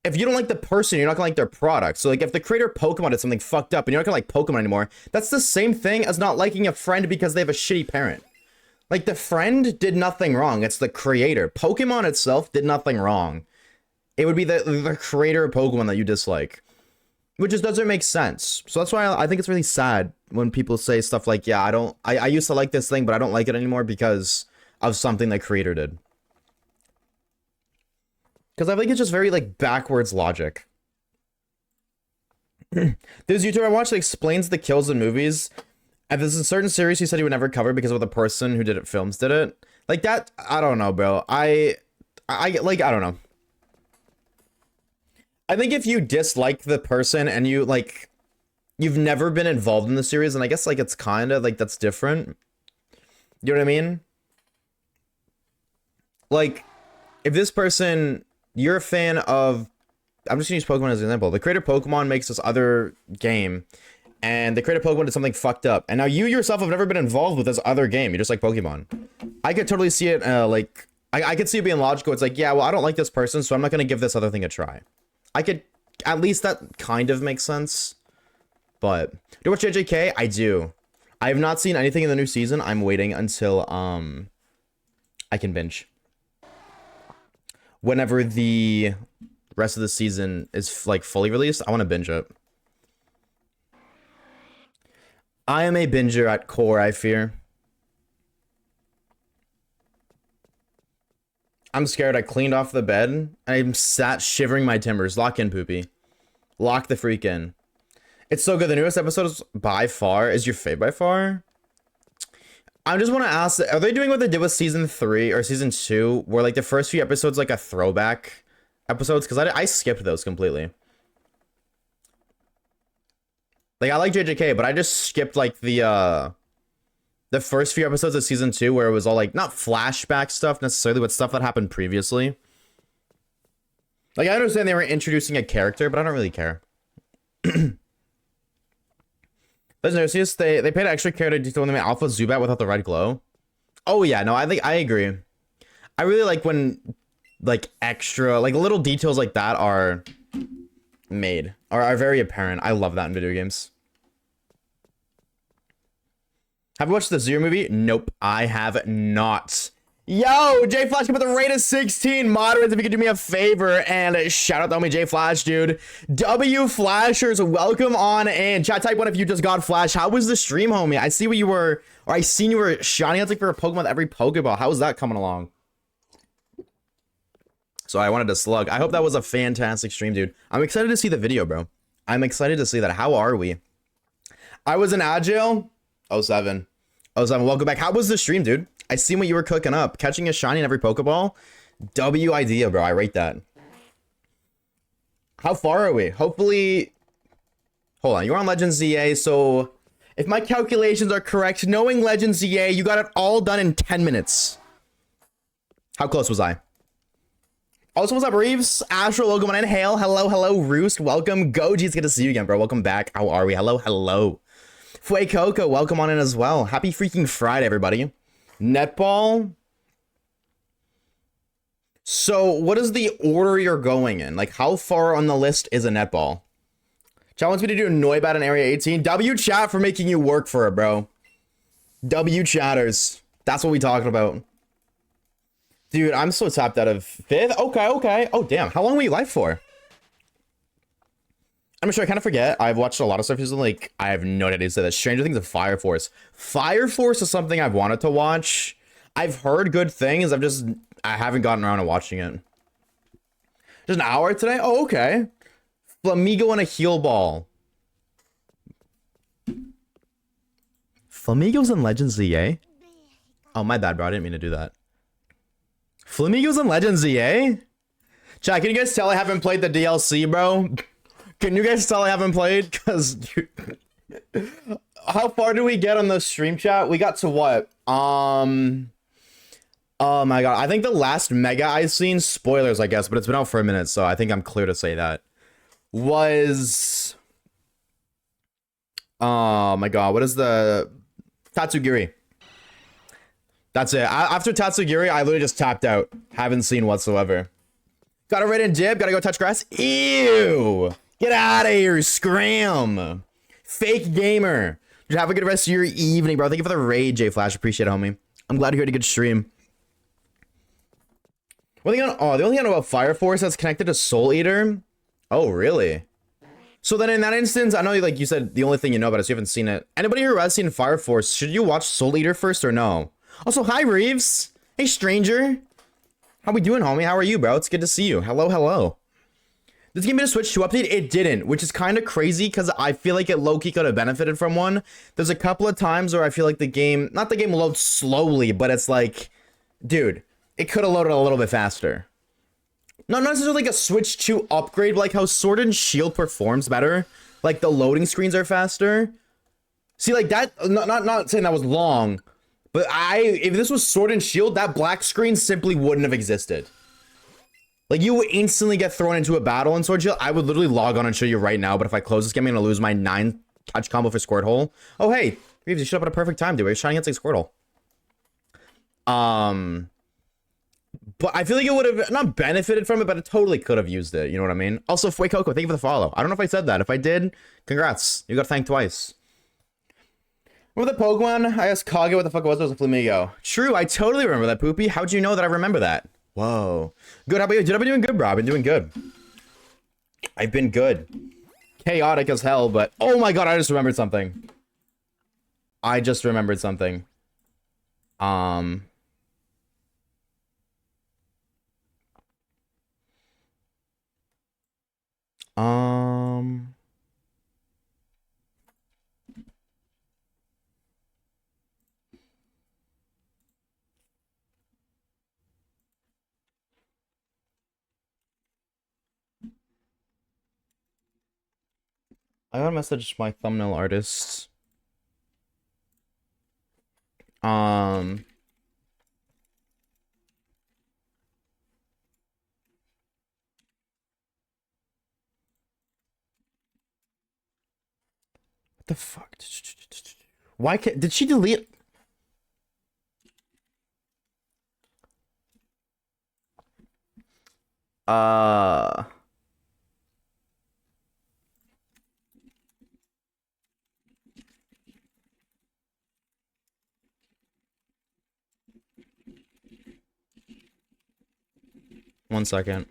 If you don't like the person, you're not gonna like their product. So like if the creator of Pokemon did something fucked up and you're not gonna like Pokemon anymore, that's the same thing as not liking a friend because they have a shitty parent. Like the friend did nothing wrong. It's the creator. Pokemon itself did nothing wrong. It would be the creator of Pokemon that you dislike. Which just doesn't make sense. So that's why I think it's really sad when people say stuff like, yeah, I used to like this thing, but I don't like it anymore because of something the creator did. Because I think it's just very, like, backwards logic. There's a YouTuber I watched that explains the kills in movies. And there's a certain series he said he would never cover because of the person who did it films did it. Like, that, I don't know, bro. I don't know. I think if you dislike the person and you, like, you've never been involved in the series, and I guess, like, it's kind of, like, that's different. You know what I mean? Like, if this person, you're a fan of, I'm just gonna use Pokemon as an example. The creator of Pokemon makes this other game, and the creator of Pokemon did something fucked up, and now you yourself have never been involved with this other game. You just like Pokemon. I could totally see it, like, I could see it being logical. It's like, yeah, well, I don't like this person, so I'm not gonna give this other thing a try. I could, at least that kind of makes sense. But, do you watch JJK? I do. I have not seen anything in the new season. I'm waiting until, I can binge. Whenever the rest of the season is, like, fully released, I want to binge it. I am a binger at core, I fear. I'm scared. I cleaned off the bed. I'm sat shivering my timbers. Lock in, Poopy. Lock the freak in. It's so good. The newest episode is by far. Is your fave by far? I just want to ask, are they doing what they did with season 3 or season 2, where like the first few episodes like a throwback episodes? Because I skipped those completely. Like I like JJK, but I just skipped like the first few episodes of season 2 where it was all like not flashback stuff necessarily, but stuff that happened previously. Like I understand they were introducing a character, but I don't really care. Let's notice they paid an extra care to do when they made Alpha Zubat without the red glow. Oh yeah, no, I think I agree. I really like when like extra like little details like that are made or are very apparent. I love that in video games. Have you watched the Zero movie? Nope, I have not. Yo, J Flash, come with the rate of 16. Moderators, if you could do me a favor and shout out to homie J Flash, dude. W Flashers, welcome on in. Chat type 1 if you just got Flash. How was the stream, homie? I see what you were, or I seen you were shining out like for a Pokemon with every Pokeball. How was that coming along? So I wanted to slug. I hope that was a fantastic stream, dude. I'm excited to see the video, bro. I'm excited to see that. How are we? I was in Agile. 07. Welcome back. How was the stream, dude? I seen what you were cooking up. Catching a shiny in every Pokeball. W idea, bro. I rate that. How far are we? Hopefully... Hold on. You're on Legends ZA, so... If my calculations are correct, knowing Legends ZA, you got it all done in 10 minutes. How close was I? Also, what's up, Reeves? Astro, welcome on in. Hail. Hello, Roost. Welcome. Goji, it's good to see you again, bro. Welcome back. How are we? Hello. Fue Coco, welcome on in as well. Happy freaking Friday, everybody. Netball. So, what is the order you're going in? Like, how far on the list is a netball? Chat wants me to do Noibat in Area 18. W chat for making you work for it, bro. W chatters. That's what we talking about. Dude, I'm so tapped out of 5th. Okay. Oh, damn. How long were you live for? I'm sure I kind of forget. I've watched a lot of stuff recently. Like, I have no idea to say that. Stranger Things of Fire Force. Fire Force is something I've wanted to watch. I've heard good things. I haven't gotten around to watching it. Just an hour today? Oh, okay. Flamigo and a heal ball. Flamigos and Legends ZA? Oh, my bad, bro. I didn't mean to do that. Flamigos and Legends ZA? Chat, can you guys tell I haven't played the DLC, bro? Can you guys tell I haven't played? Because... How far did we get on the stream chat? We got to what? Oh my god. I think the last mega I've seen, spoilers, I guess, but it's been out for a minute, so I think I'm clear to say that. Was... Oh my god. What is the... Tatsugiri. That's it. After Tatsugiri, I literally just tapped out. Haven't seen whatsoever. Got a red and dib. Gotta go touch grass. Ew. Get out of here. Scram. Fake gamer. Just have a good rest of your evening, bro. Thank you for the raid, J Flash. Appreciate it, homie. I'm glad you had a good stream. The only thing I know about Fire Force that's connected to Soul Eater. Oh, really? So then in that instance, I know like you said the only thing you know about it, so you haven't seen it. Anybody who has seen Fire Force, should you watch Soul Eater first or no? Also, hi Reeves. Hey stranger. How we doing, homie? How are you, bro? It's good to see you. Hello, hello. This game made a Switch 2 update? It didn't, which is kind of crazy because I feel like it low-key could have benefited from one. There's a couple of times where I feel like the game loads slowly, but it's like, dude, it could have loaded a little bit faster. Not necessarily like a Switch 2 upgrade, but like how Sword and Shield performs better. Like the loading screens are faster. See, like that, not saying that was long, but if this was Sword and Shield, that black screen simply wouldn't have existed. Like you would instantly get thrown into a battle in Sword and Shield. I would literally log on and show you right now, but if I close this game, I'm gonna lose my 9 touch combo for Squirtle. Oh, hey, Reeves, you showed up at a perfect time, dude. You're shining against like Squirtle. But I feel like it would have not benefited from it, but it totally could have used it. You know what I mean? Also, Fue Coco, thank you for the follow. I don't know if I said that. If I did, congrats. You got thanked twice. Remember the Pokemon? I asked Kage what the fuck it was a Flamigo. True, I totally remember that, Poopy. How'd you know that I remember that? Whoa. Good, how about you? Dude, I've been doing good, bro. I've been doing good. I've been good. Chaotic as hell, but... Oh my god, I just remembered something. I just remembered something. I got a message my thumbnail artist. What the fuck? Why can't... Did she delete... One second.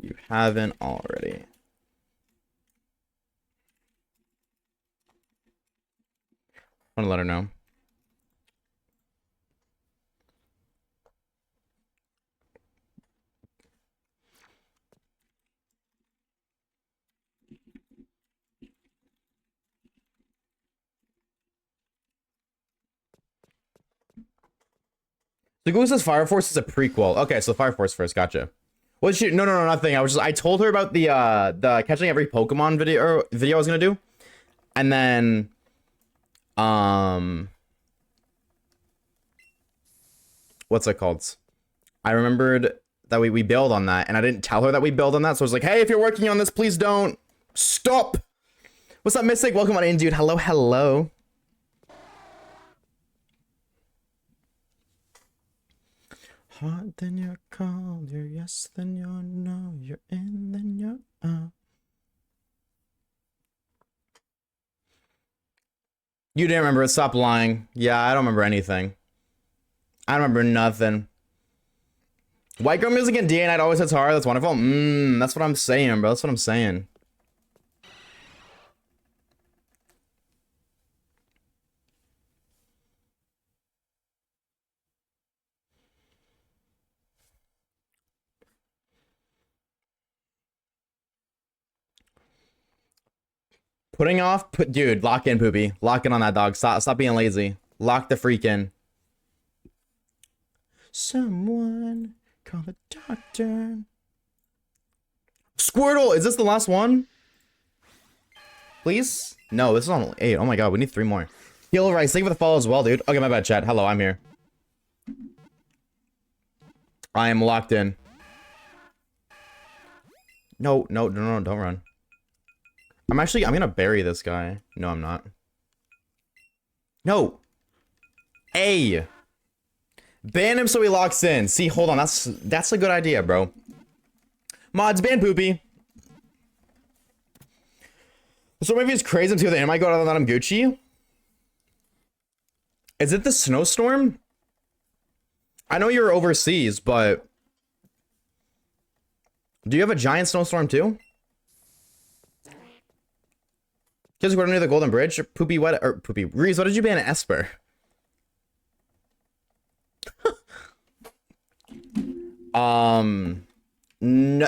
You haven't already. I want to let her know. The Google says Fire Force is a prequel. Okay, so Fire Force first, gotcha. What she? No, nothing. I told her about the catching every Pokemon video I was gonna do, and then what's it called? I remembered that we bailed on that, and I didn't tell her that we bailed on that, so I was like, hey, if you're working on this, please don't stop. What's up, Mystic? Welcome on in, dude. Hello, hello. Hot, then you're cold, you're yes, then you're no, you're in, then you're out. You didn't remember it, stop lying. Yeah, I don't remember anything. I don't remember nothing. White girl music and day and night always hits hard, that's wonderful. That's what I'm saying, bro, that's what I'm saying. Putting off, dude, lock in, Poopy. Lock in on that dog. Stop being lazy. Lock the freak in. Someone call a doctor. Squirtle, is this the last one? Please? No, this is on 8. Oh my god, we need 3 more. Heal Rice, thank you for the follow as well, dude. Okay, my bad, chat. Hello, I'm here. I am locked in. No, don't run. I'm gonna bury this guy. No, I'm not. No. A. Ban him so he locks in. See, hold on. That's a good idea, bro. Mods, ban Poopy. So maybe it's crazy to the anime go out on him Gucci. Is it the snowstorm? I know you're overseas, but do you have a giant snowstorm too? Kids going near the Golden Bridge. Poopy what? Or Poopy Reese? What did you ban Esper? No,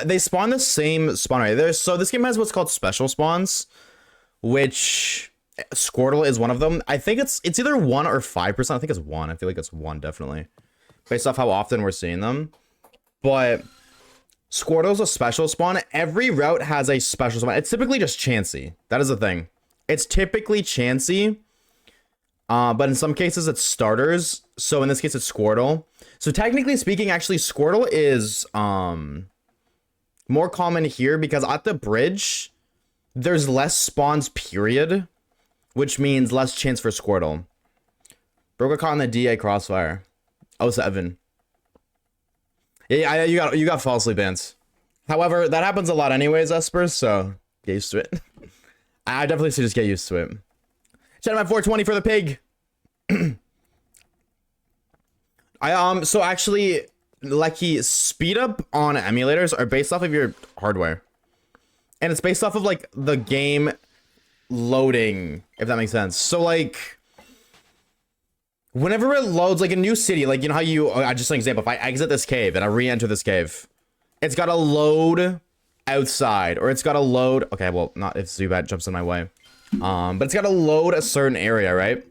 they spawn the same spawn right there. So this game has what's called special spawns, which Squirtle is one of them. I think it's either 1 or 5%. I think it's 1. I feel like it's 1 definitely, based off how often we're seeing them. But Squirtle's a special spawn. Every route has a special spawn. It's typically just chancy. That is the thing. It's typically chancy. But in some cases it's starters. So in this case it's Squirtle. So technically speaking, actually Squirtle is more common here because at the bridge there's less spawns, period, which means less chance for Squirtle. Bro got caught in the DA crossfire. 07. Yeah, you got falsely banned. However, that happens a lot anyways, Esper, so get used to it. I definitely say just get used to it. Shout out my 420 for the pig. So actually, Lucky, speed up on emulators are based off of your hardware. And it's based off of like the game loading, if that makes sense. So like whenever it loads like a new city, like you know how you just an example, if I exit this cave and I re-enter this cave, it's got to load outside, or it's got to load, okay, well, not if Zubat jumps in my way. But it's got to load a certain area, right?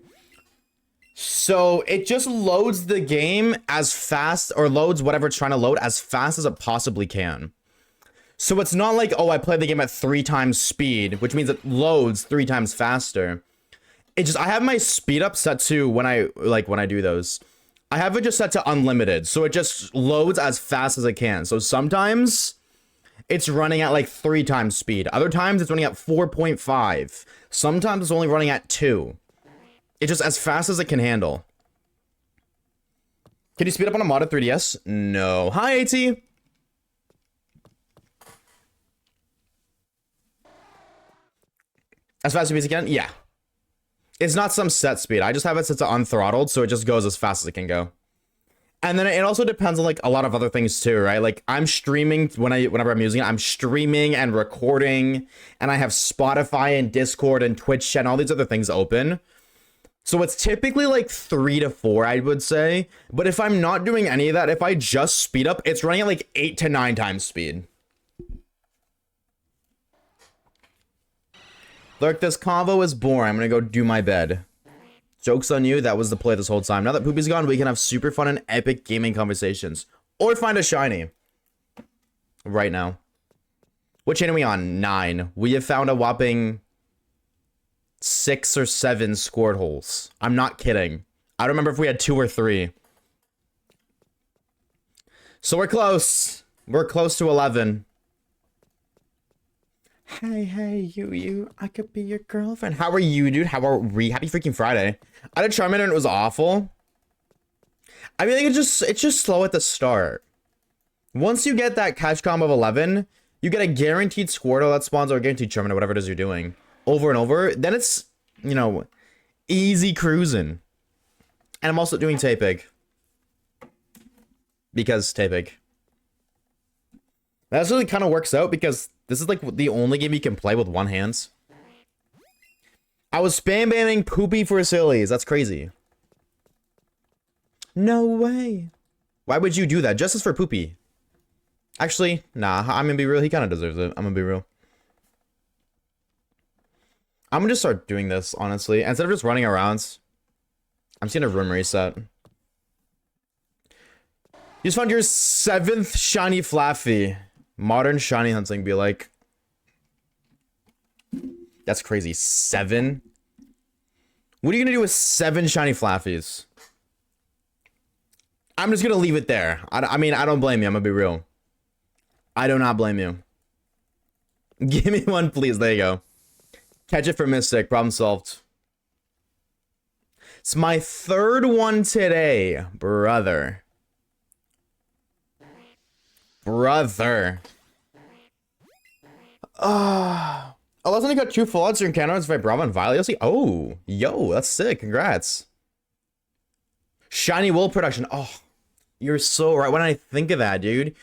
So it just loads the game as fast, or loads whatever it's trying to load as fast as it possibly can. So it's not like, oh, I played the game at 3 times speed, which means it loads 3 times faster. It just, I have my speed up set to when I do those. I have it just set to unlimited. So it just loads as fast as it can. So sometimes it's running at like 3 times speed. Other times it's running at 4.5. Sometimes it's only running at 2. It's just as fast as it can handle. Can you speed up on a modded 3DS? No. Hi, AT. As fast as it can? Yeah. It's not some set speed. I just have it set to unthrottled, so it just goes as fast as it can go. And then it also depends on like a lot of other things too, right? Like I'm streaming whenever I'm using it, I'm streaming and recording, and I have Spotify and Discord and Twitch chat and all these other things open. So it's typically like 3 to 4, I would say. But if I'm not doing any of that, if I just speed up, it's running at like 8 to 9 times speed. Lurk, this convo is boring. I'm gonna go do my bed. Joke's on you, that was the play this whole time. Now that Poopy's gone, we can have super fun and epic gaming conversations. Or find a shiny. Right now. What chain are we on? 9. We have found a whopping 6 or 7 Squirtles. I'm not kidding. I don't remember if we had 2 or 3. So we're close. We're close to 11. Hey, you, I could be your girlfriend. How are you, dude? How are we? Happy freaking Friday. I did Charmander and it was awful. I mean, like, it's just slow at the start. Once you get that catch combo of 11, you get a guaranteed Squirtle that spawns, or a guaranteed Charmander, whatever it is you're doing, over and over. Then it's, you know, easy cruising. And I'm also doing Tapig. Because Tapig. That really kind of works out because this is like the only game you can play with one hand. I was spam banning Poopy for sillies. That's crazy. No way. Why would you do that? Justice for Poopy. Actually, nah, I'm gonna be real. He kind of deserves it. I'm gonna be real. I'm gonna just start doing this, honestly. Instead of just running around, I'm just gonna room reset. You just found your 7th shiny Flaffy. Modern shiny hunting be like. That's crazy. 7? What are you gonna do with 7 shiny Flaffies? I'm just gonna leave it there. I mean, I don't blame you. I'm gonna be real. I do not blame you. Give me one, please. There you go. Catch it for Mystic. Problem solved. It's my 3rd one today, brother. Brother. Oh, let's only got 2 full outs in Canada. It's by Bravo and Violet. You'll see. Oh, yo, that's sick. Congrats. Shiny wool production. Oh, you're so right. When I think of that, dude,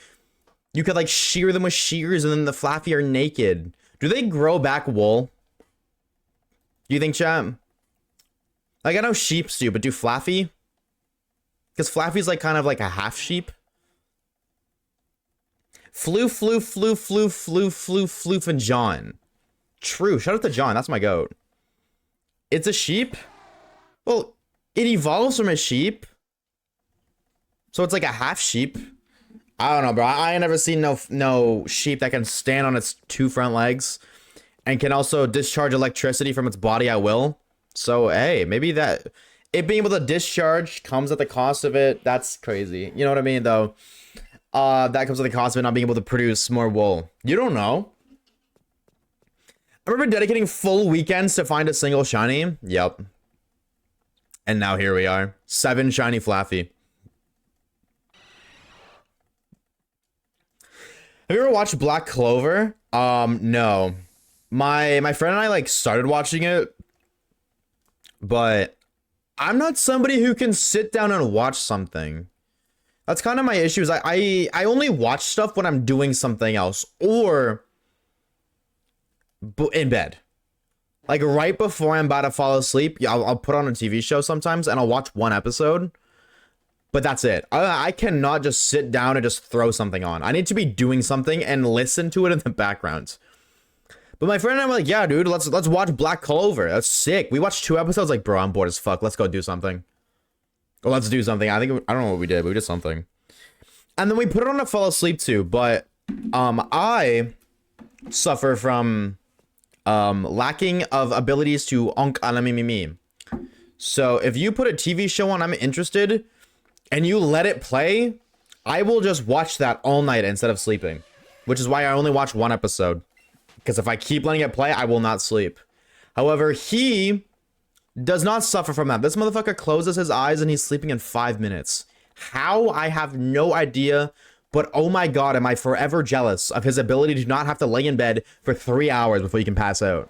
you could like shear them with shears and then the Flaffy are naked. Do they grow back wool? Do you think, chat? Like, I know sheeps do, but do Flaffy? Because Flaffy's like kind of like a half sheep. Floof, and John. True. Shout out to John. That's my goat. It's a sheep? Well, it evolves from a sheep. So it's like a half sheep. I don't know, bro. I ain't never seen no sheep that can stand on its 2 front legs and can also discharge electricity from its body at will. So, hey, maybe that it being able to discharge comes at the cost of it. That's crazy. You know what I mean, though? That comes at the cost of it not being able to produce more wool. You don't know. I remember dedicating full weekends to find a single shiny. Yep. And now here we are. 7 shiny Flaffy. Have you ever watched Black Clover? No. My friend and I like started watching it, but I'm not somebody who can sit down and watch something. That's kind of my issue. Is I only watch stuff when I'm doing something else or in bed. Like right before I'm about to fall asleep, yeah, I'll put on a TV show sometimes and I'll watch 1 episode. But that's it. I cannot just sit down and just throw something on. I need to be doing something and listen to it in the background. But my friend and I were like, yeah, dude, let's watch Black Clover. That's sick. We watched 2 episodes. Like, bro, I'm bored as fuck. Let's go do something. Well, let's do something. I don't know what we did, but we did something. And then we put it on to fall asleep too. But I suffer from lacking of abilities to onk anamimimi. So if you put a TV show on I'm interested and you let it play, I will just watch that all night instead of sleeping. Which is why I only watch 1 episode. Because if I keep letting it play, I will not sleep. However, he does not suffer from that. This motherfucker closes his eyes and he's sleeping in 5 minutes. How? I have no idea. But oh my god, am I forever jealous of his ability to not have to lay in bed for 3 hours before he can pass out.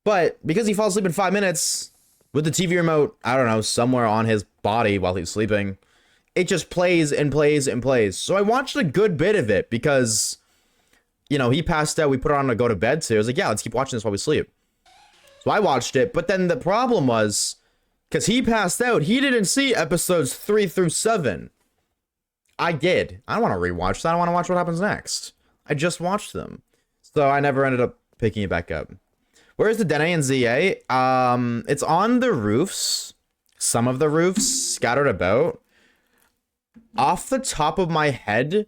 But because he falls asleep in 5 minutes with the TV remote, I don't know, somewhere on his body while he's sleeping, it just plays and plays and plays. So I watched a good bit of it because, you know, he passed out. We put it on to go to bed. So I was like, yeah, let's keep watching this while we sleep. So I watched it. But then the problem was, because he passed out, he didn't see episodes 3 through 7. I did. I don't want to rewatch that. I want to watch what happens next. I just watched them. So I never ended up picking it back up. Where's the Dene and ZA? It's on the roofs. Some of the roofs scattered about. Off the top of my head,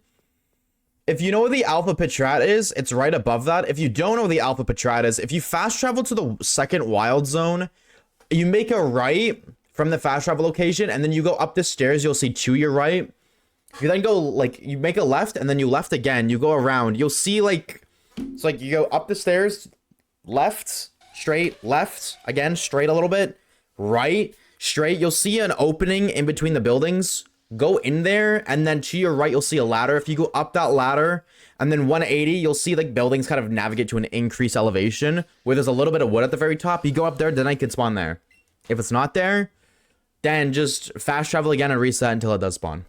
if you know where the Alpha Petrat is, it's right above that. If you don't know where the Alpha Petrat is, if you fast travel to the 2nd wild zone, you make a right from the fast travel location, and then you go up the stairs, you'll see to your right. You then go, like, you make a left, and then you left again. You go around. You'll see, like, it's like you go up the stairs, left, straight, left, again, straight a little bit, right, straight. You'll see an opening in between the buildings. Go in there, and then to your right, you'll see a ladder. If you go up that ladder, and then 180, you'll see, like, buildings kind of navigate to an increased elevation, where there's a little bit of wood at the very top. You go up there, then I can spawn there. If it's not there, then just fast travel again and reset until it does spawn.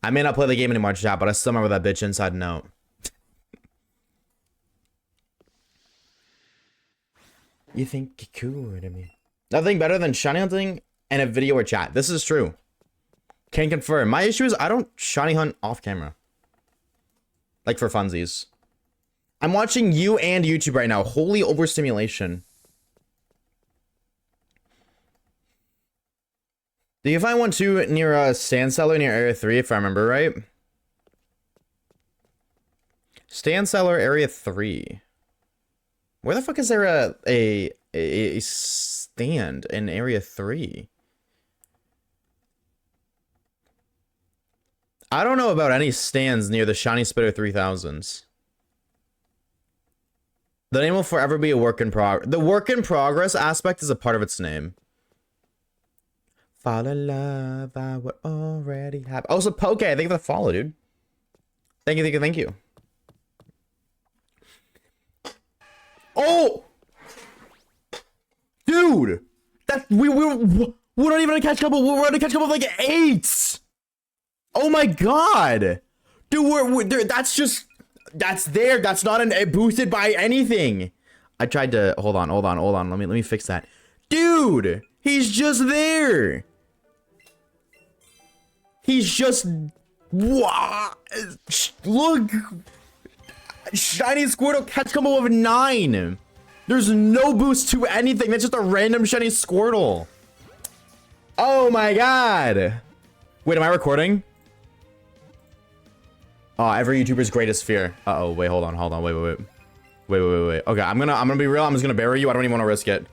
I may not play the game anymore, chat, but I still remember that bitch inside and out. You think cool to me? Nothing better than shiny hunting in a video or chat. This is true. Can confirm. My issue is I don't shiny hunt off camera. Like for funsies. I'm watching you and YouTube right now. Holy overstimulation. Do you find one too near a stand cellar near area 3 if I remember right? Stand cellar area 3. Where the fuck is there a stand in area 3? I don't know about any stands near the Shiny Spitter 3000s. The name will forever be a work in progress. The work in progress aspect is a part of its name. Fall in love, I would already have. Oh, so Poke, thank you for the follow, dude. Thank you, thank you, thank you. Oh! Dude! That we're not even gonna catch up, we're gonna catch up with like 8! Oh my god! Dude, we're that's there, that's not boosted by anything. I tried to, hold on, let me fix that. Dude! He's just there! He's just, what? Look! Shiny Squirtle catch combo of 9. There's no boost to anything. That's just a random shiny Squirtle. Oh my god. Wait, am I recording? Oh, every YouTuber's greatest fear. Uh-oh, wait, hold on, wait. Wait. Okay, I'm gonna be real. I'm just gonna bury you. I don't even want to risk it.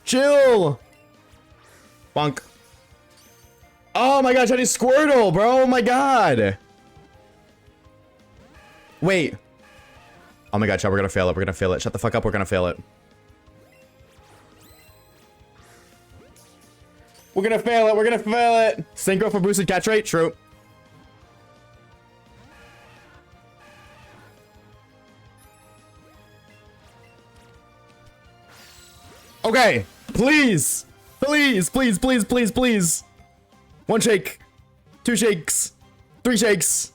Chill. Bonk. Oh my god, shiny Squirtle, bro. Oh my god. Wait. Oh my god, chat, we're gonna fail it. We're gonna fail it. Shut the fuck up, we're gonna fail it. We're gonna fail it. Synchro for boosted catch rate? True. Okay. Please. Please. 1 shake. 2 shakes. 3 shakes.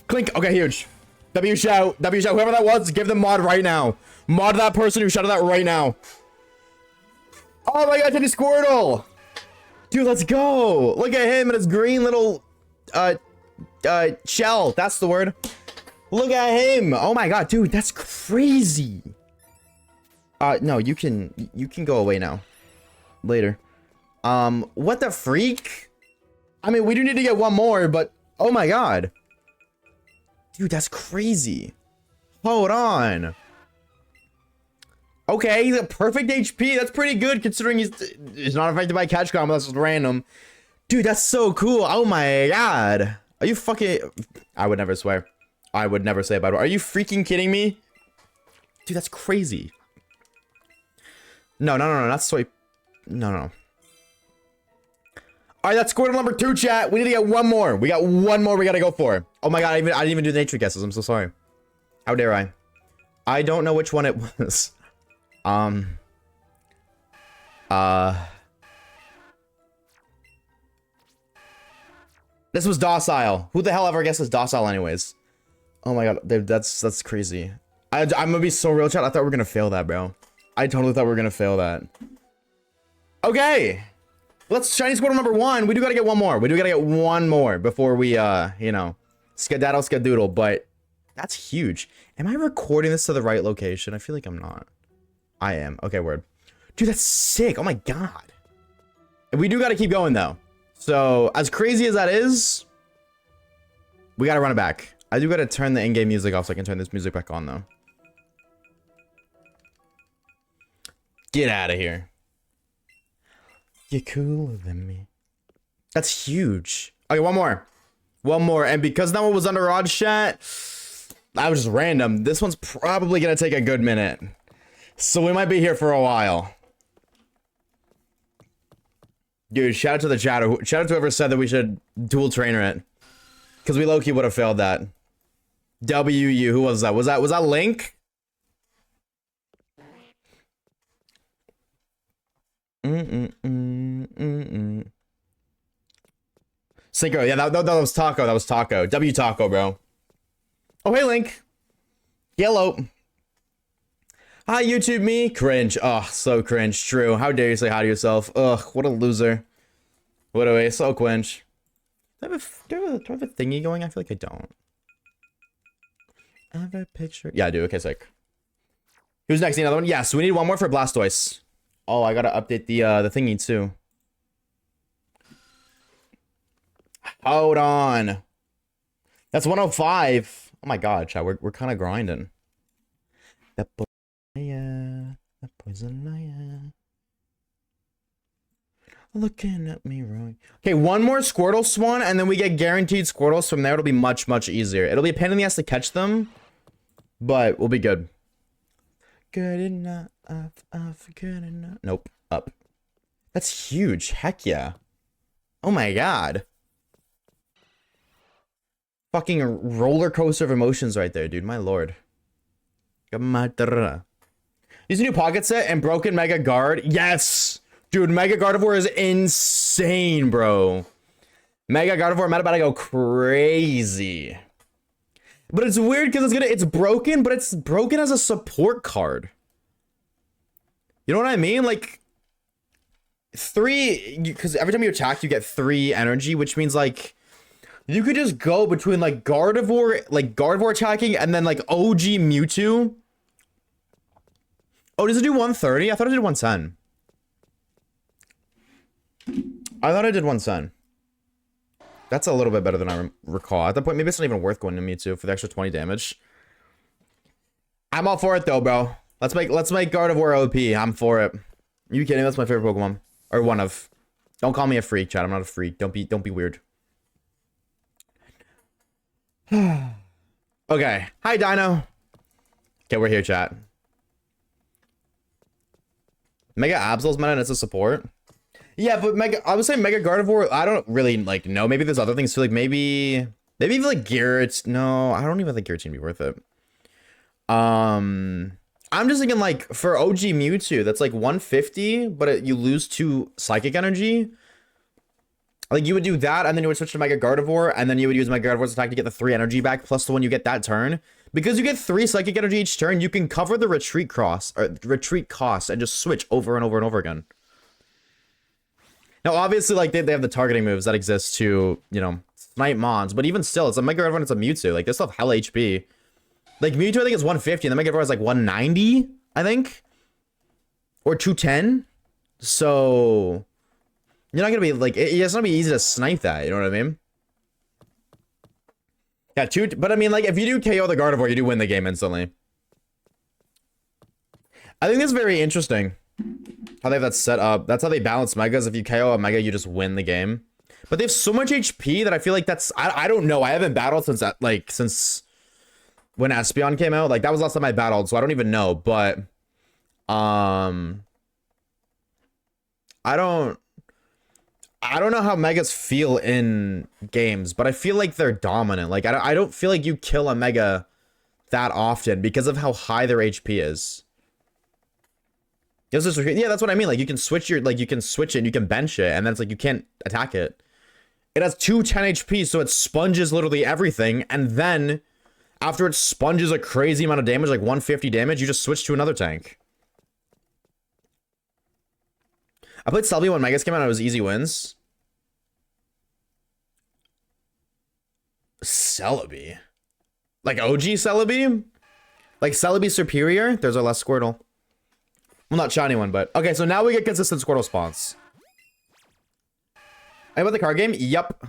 Clink. Okay, huge. W shout. Whoever that was, give them mod right now. Mod that person who shouted that right now. Oh my god, Teddy Squirtle. Dude, let's go. Look at him and his green little, shell. That's the word. Look at him. Oh my god, dude, that's crazy. No, you can go away now. Later. What the freak? I mean, we do need to get one more, but oh my god. Dude, that's crazy. Hold on. Okay, he's a perfect HP. That's pretty good considering he's not affected by catch combo. That's just random. Dude, that's so cool. Oh my god. Are you fucking... I would never swear. I would never say a bad word. Are you freaking kidding me? Dude, that's crazy. No. That's sweet. No. Alright, that's Squirtle number 2, chat. We need to get one more. We got one more we gotta go for. Oh my god, I didn't even do the nature guesses. I'm so sorry. How dare I? I don't know which one it was. This was docile. Who the hell ever guesses docile anyways? Oh my god, dude, that's crazy. I'm gonna be so real, chat. I thought we were gonna fail that, bro. I totally thought we were gonna fail that. Okay. Let's Shiny Squirtle number 1. We do gotta get one more. We do gotta get one more before we, you know, skedaddle skadoodle, but that's huge. Am I recording this to the right location? I feel like I'm not. I am. Okay, word. Dude, that's sick. Oh my god. We do gotta keep going, though. So, as crazy as that is, we gotta run it back. I do gotta turn the in-game music off so I can turn this music back on, though. Get out of here. You're cooler than me. That's huge. Okay, one more. And because that one was under odds chat, that was just random. This one's probably gonna take a good minute. So we might be here for a while. Dude, shout out to the chatter. Shout out to whoever said that we should dual trainer it. Because we low-key would have failed that. WU, who was that? Was that Link? Synchro, yeah, that was Taco. That was Taco. W Taco, bro. Oh, hey, Link. Yellow. Hi, YouTube me. Cringe. Oh, so cringe. True. How dare you say hi to yourself? Ugh, what a loser. What a way. So cringe. Do I have a thingy going? I feel like I don't. ever picture? Yeah, I do. Okay, sick. Who's next? Need another one? Yes, we need one more for Blastoise. Oh, I gotta update the thingy too. Hold on. That's 105. Oh my god, chat. We're kind of grinding. That boy's a liar. That boy's a liar. Looking at me wrong. Okay, one more Squirtle Swan, and then we get guaranteed Squirtles. From there, it'll be much, much easier. It'll be a pain in the ass to catch them, but we'll be good. Good enough, good enough. Nope, up. That's huge. Heck yeah. Oh my god. Fucking roller coaster of emotions right there, dude. My lord. These new pocket set and broken Mega Guard. Yes! Dude, Mega Gardevoir is insane, bro. Mega Gardevoir, I'm about to go crazy. But it's weird because it's broken, but it's broken as a support card. You know what I mean? Like, 3, because every time you attack, you get 3 energy, which means, like, you could just go between, like, Gardevoir attacking and then, like, OG Mewtwo. Oh, does it do 130? I thought it did 110. I thought I did 110. That's a little bit better than I recall. At that point, maybe it's not even worth going to Mewtwo for the extra 20 damage. I'm all for it though, bro. Let's make Gardevoir OP. I'm for it. Are you kidding? That's my favorite Pokemon. Or one of. Don't call me a freak, chat. I'm not a freak. Don't be weird. Okay. Hi, Dino. Okay, we're here, chat. Mega Absol's meta and it's a support. Yeah, but I would say Mega Gardevoir, I don't really, like, know. Maybe there's other things too, like, maybe even, like, Garrett. No, I don't even think Garrett's gonna be worth it. I'm just thinking, like, for OG Mewtwo, that's, like, 150, but you lose 2 Psychic Energy. Like, you would do that, and then you would switch to Mega Gardevoir, and then you would use Mega Gardevoir's attack to get the 3 energy back, plus the one you get that turn. Because you get 3 Psychic Energy each turn, you can cover the retreat cost, and just switch over and over and over again. Now, obviously, like, they have the targeting moves that exist to, you know, snipe Mons, but even still, it's a Mega Gardevoir, it's a Mewtwo. Like, they still have hella HP. Like, Mewtwo, I think, is 150, and the Mega Gardevoir is, like, 190, I think? Or 210? So, you're not gonna be, like, it's not gonna be easy to snipe that, you know what I mean? Yeah, but I mean, like, if you do KO the Gardevoir, you do win the game instantly. I think that's very interesting. How they have that set up. That's how they balance Megas. If you KO a Mega, you just win the game. But they have so much HP that I feel like that's... I don't know. I haven't battled since when Espeon came out. Like, that was the last time I battled, so I don't even know. But, I don't know how Megas feel in games, but I feel like they're dominant. Like, I don't feel like you kill a Mega that often because of how high their HP is. Yeah, that's what I mean. Like, you can switch it and you can bench it, and then it's like you can't attack it. It has 210 HP, so it sponges literally everything, and then after it sponges a crazy amount of damage, like 150 damage, you just switch to another tank. I played Celebi when Megas came out, and it was easy wins. Celebi? Like OG Celebi? Like Celebi Superior? There's our last Squirtle. Well, not shiny one, but... Okay, so now we get consistent Squirtle spawns. Hey, about the card game? Yup.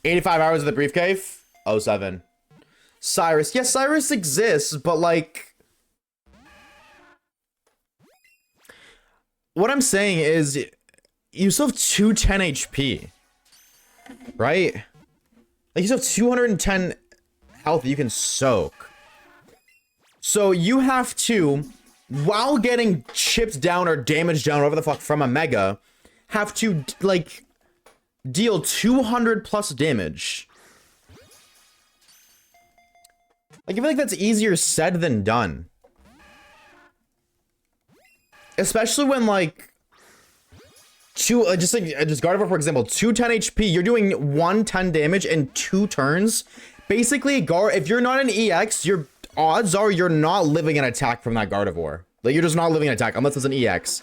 85 hours of the briefcase? 07. Cyrus. Yes, Cyrus exists, but, like... What I'm saying is... You still have 210 HP. Right? Like, you still have 210 health you can soak. So, you have to... while getting chipped down or damaged down, whatever the fuck, from a Mega, have to, like, deal 200 plus damage. Like, I feel like that's easier said than done. Especially when, like, just Gardevoir, for example, 210 HP, you're doing 110 damage in 2 turns. Basically, if you're not an EX, your odds are you're not living an attack from that Gardevoir. Like, you're just not living an attack unless it's an EX.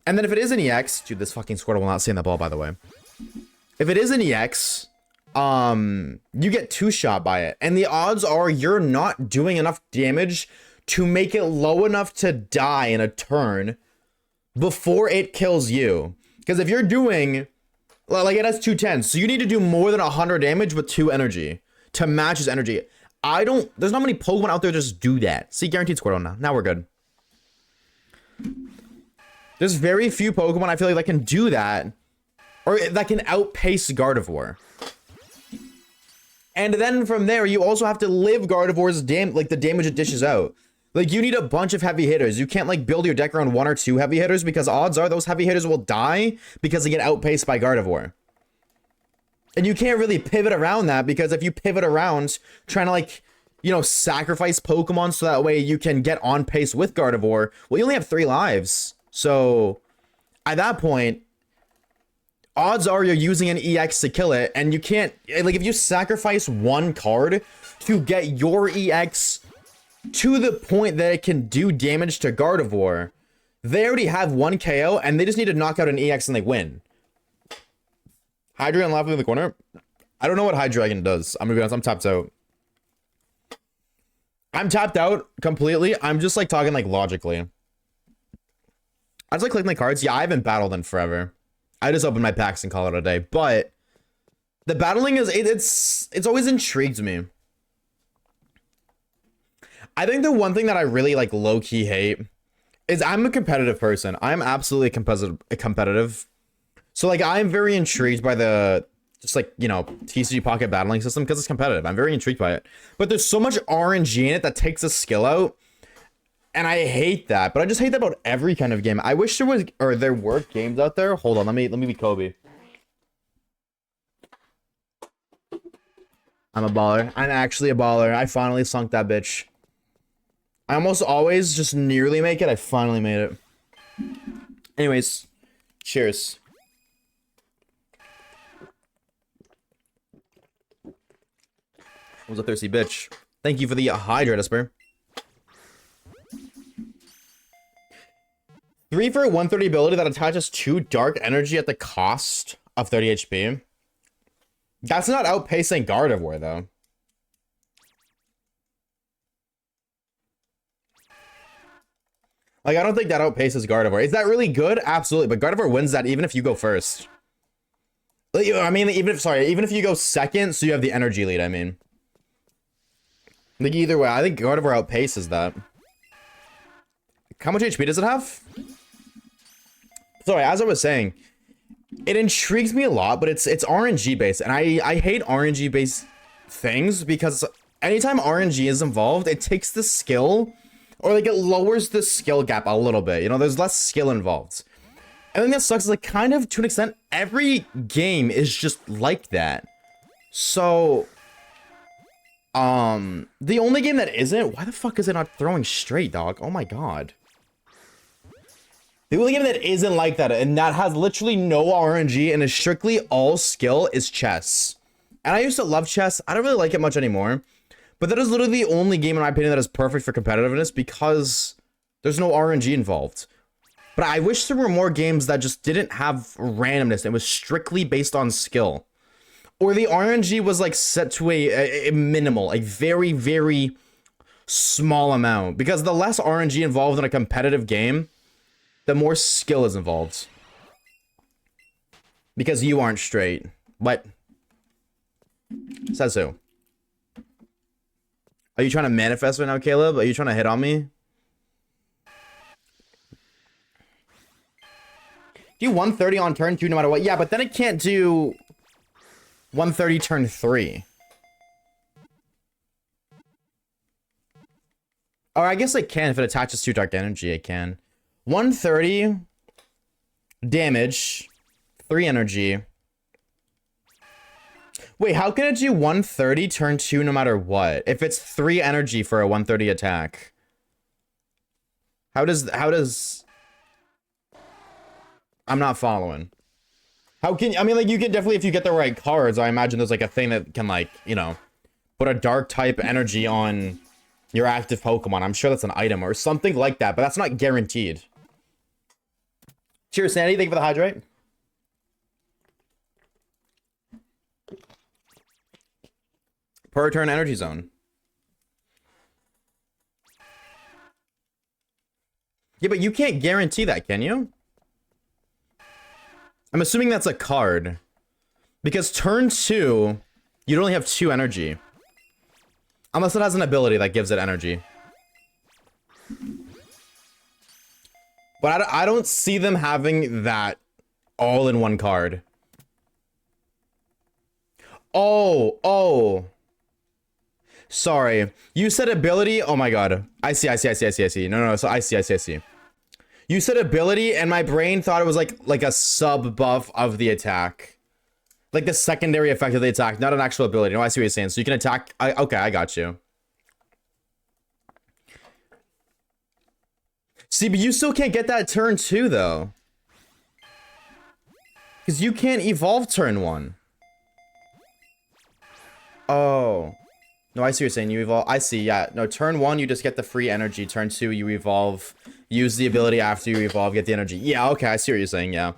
And then if it is an EX, dude, this fucking Squirtle will not stay in the ball, by the way. If it is an EX, you get two-shot by it. And the odds are you're not doing enough damage to make it low enough to die in a turn before it kills you. Because if you're doing, like it has 210, so you need to do more than 100 damage with 2 energy to match his energy. There's not many Pokemon out there that just do that. See, guaranteed Squirtle now. Now we're good. There's very few Pokemon I feel like that can do that, or that can outpace Gardevoir. And then from there, you also have to live Gardevoir's the damage it dishes out. Like, you need a bunch of heavy hitters. You can't, like, build your deck around 1 or 2 heavy hitters, because odds are those heavy hitters will die because they get outpaced by Gardevoir. And you can't really pivot around that, because if you pivot around trying to, like, you know, sacrifice Pokemon so that way you can get on pace with Gardevoir, well, you only have 3 lives. So, at that point, odds are you're using an EX to kill it, and you can't, like, if you sacrifice 1 card to get your EX to the point that it can do damage to Gardevoir, they already have 1 KO, and they just need to knock out an EX and they win. Hydreigon laughing in the corner. I don't know what Hydreigon does. I'm gonna be honest, I'm tapped out. I'm tapped out completely. I'm just, like, talking, like, logically. I just, like, click my cards. Yeah, I haven't battled in forever. I just opened my packs and call it a day. But the battling is, it's always intrigued me. I think the one thing that I really, like, low-key hate is I'm a competitive person. I'm absolutely competitive. So, like, I'm very intrigued by the, just, like, you know, TCG Pocket battling system because it's competitive. I'm very intrigued by it. But there's so much RNG in it that takes the skill out. And I hate that. But I just hate that about every kind of game. I wish there was, or there were games out there. Hold on, let me be Kobe. I'm a baller. I'm actually a baller. I finally sunk that bitch. I almost always just nearly make it. I finally made it. Anyways, cheers. Was a thirsty bitch. Thank you for the hydrate, Esper. 3 for a 130 ability that attaches 2 dark energy at the cost of 30 HP. That's not outpacing Gardevoir, though. Like, I don't think that outpaces Gardevoir. Is that really good? Absolutely, but Gardevoir wins that even if you go first. I mean, even if you go second, so you have the energy lead, I mean. Like, either way, I think Gardevoir outpaces that. How much HP does it have? Sorry, as I was saying, it intrigues me a lot, but it's RNG based, and I hate RNG based things because anytime RNG is involved, it takes the skill, or like it lowers the skill gap a little bit. You know, there's less skill involved. And then that sucks. Like, kind of to an extent, every game is just like that. So, the only game that isn't, why the fuck is it not throwing straight, dog? Oh my god. The only game that isn't like that, and that has literally no RNG and is strictly all skill, is chess. And I used to love chess. I don't really like it much anymore. But that is literally the only game, in my opinion, that is perfect for competitiveness because there's no RNG involved. But I wish there were more games that just didn't have randomness. It was strictly based on skill. Or the RNG was, like, set to a minimal, a very, very small amount. Because the less RNG involved in a competitive game, the more skill is involved. Because you aren't straight. What? Says who? Are you trying to manifest right now, Caleb? Are you trying to hit on me? Do 130 on turn 2 no matter what. Yeah, but then it can't do 130 turn 3. Or I guess it can if it attaches to dark energy, it can. 130 damage, 3 energy. Wait, how can it do 130 turn 2 no matter what? If it's 3 energy for a 130 attack. How does I'm not following. How can, I mean, like, you can definitely, if you get the right cards, I imagine there's, like, a thing that can, like, you know, put a dark type energy on your active Pokemon. I'm sure that's an item or something like that, but that's not guaranteed. Cheers, Sandy. Thank you for the hydrate. per turn energy zone. Yeah, but you can't guarantee that, can you? I'm assuming that's a card. Because turn 2, you'd only have 2 energy. Unless it has an ability that gives it energy. But I don't see them having that all in one card. Oh. Sorry. You said ability? Oh my god. I see. No. So I see. You said ability, and my brain thought it was like a sub buff of the attack. Like the secondary effect of the attack, not an actual ability. No, I see what you're saying. So you can attack. Okay, I got you. See, but you still can't get that turn 2, though. Because you can't evolve turn 1. Oh. No, I see what you're saying. You evolve. I see, yeah. No, turn 1, you just get the free energy. Turn 2, you evolve. Use the ability after you evolve, get the energy. Yeah, okay, I see what you're saying, yeah.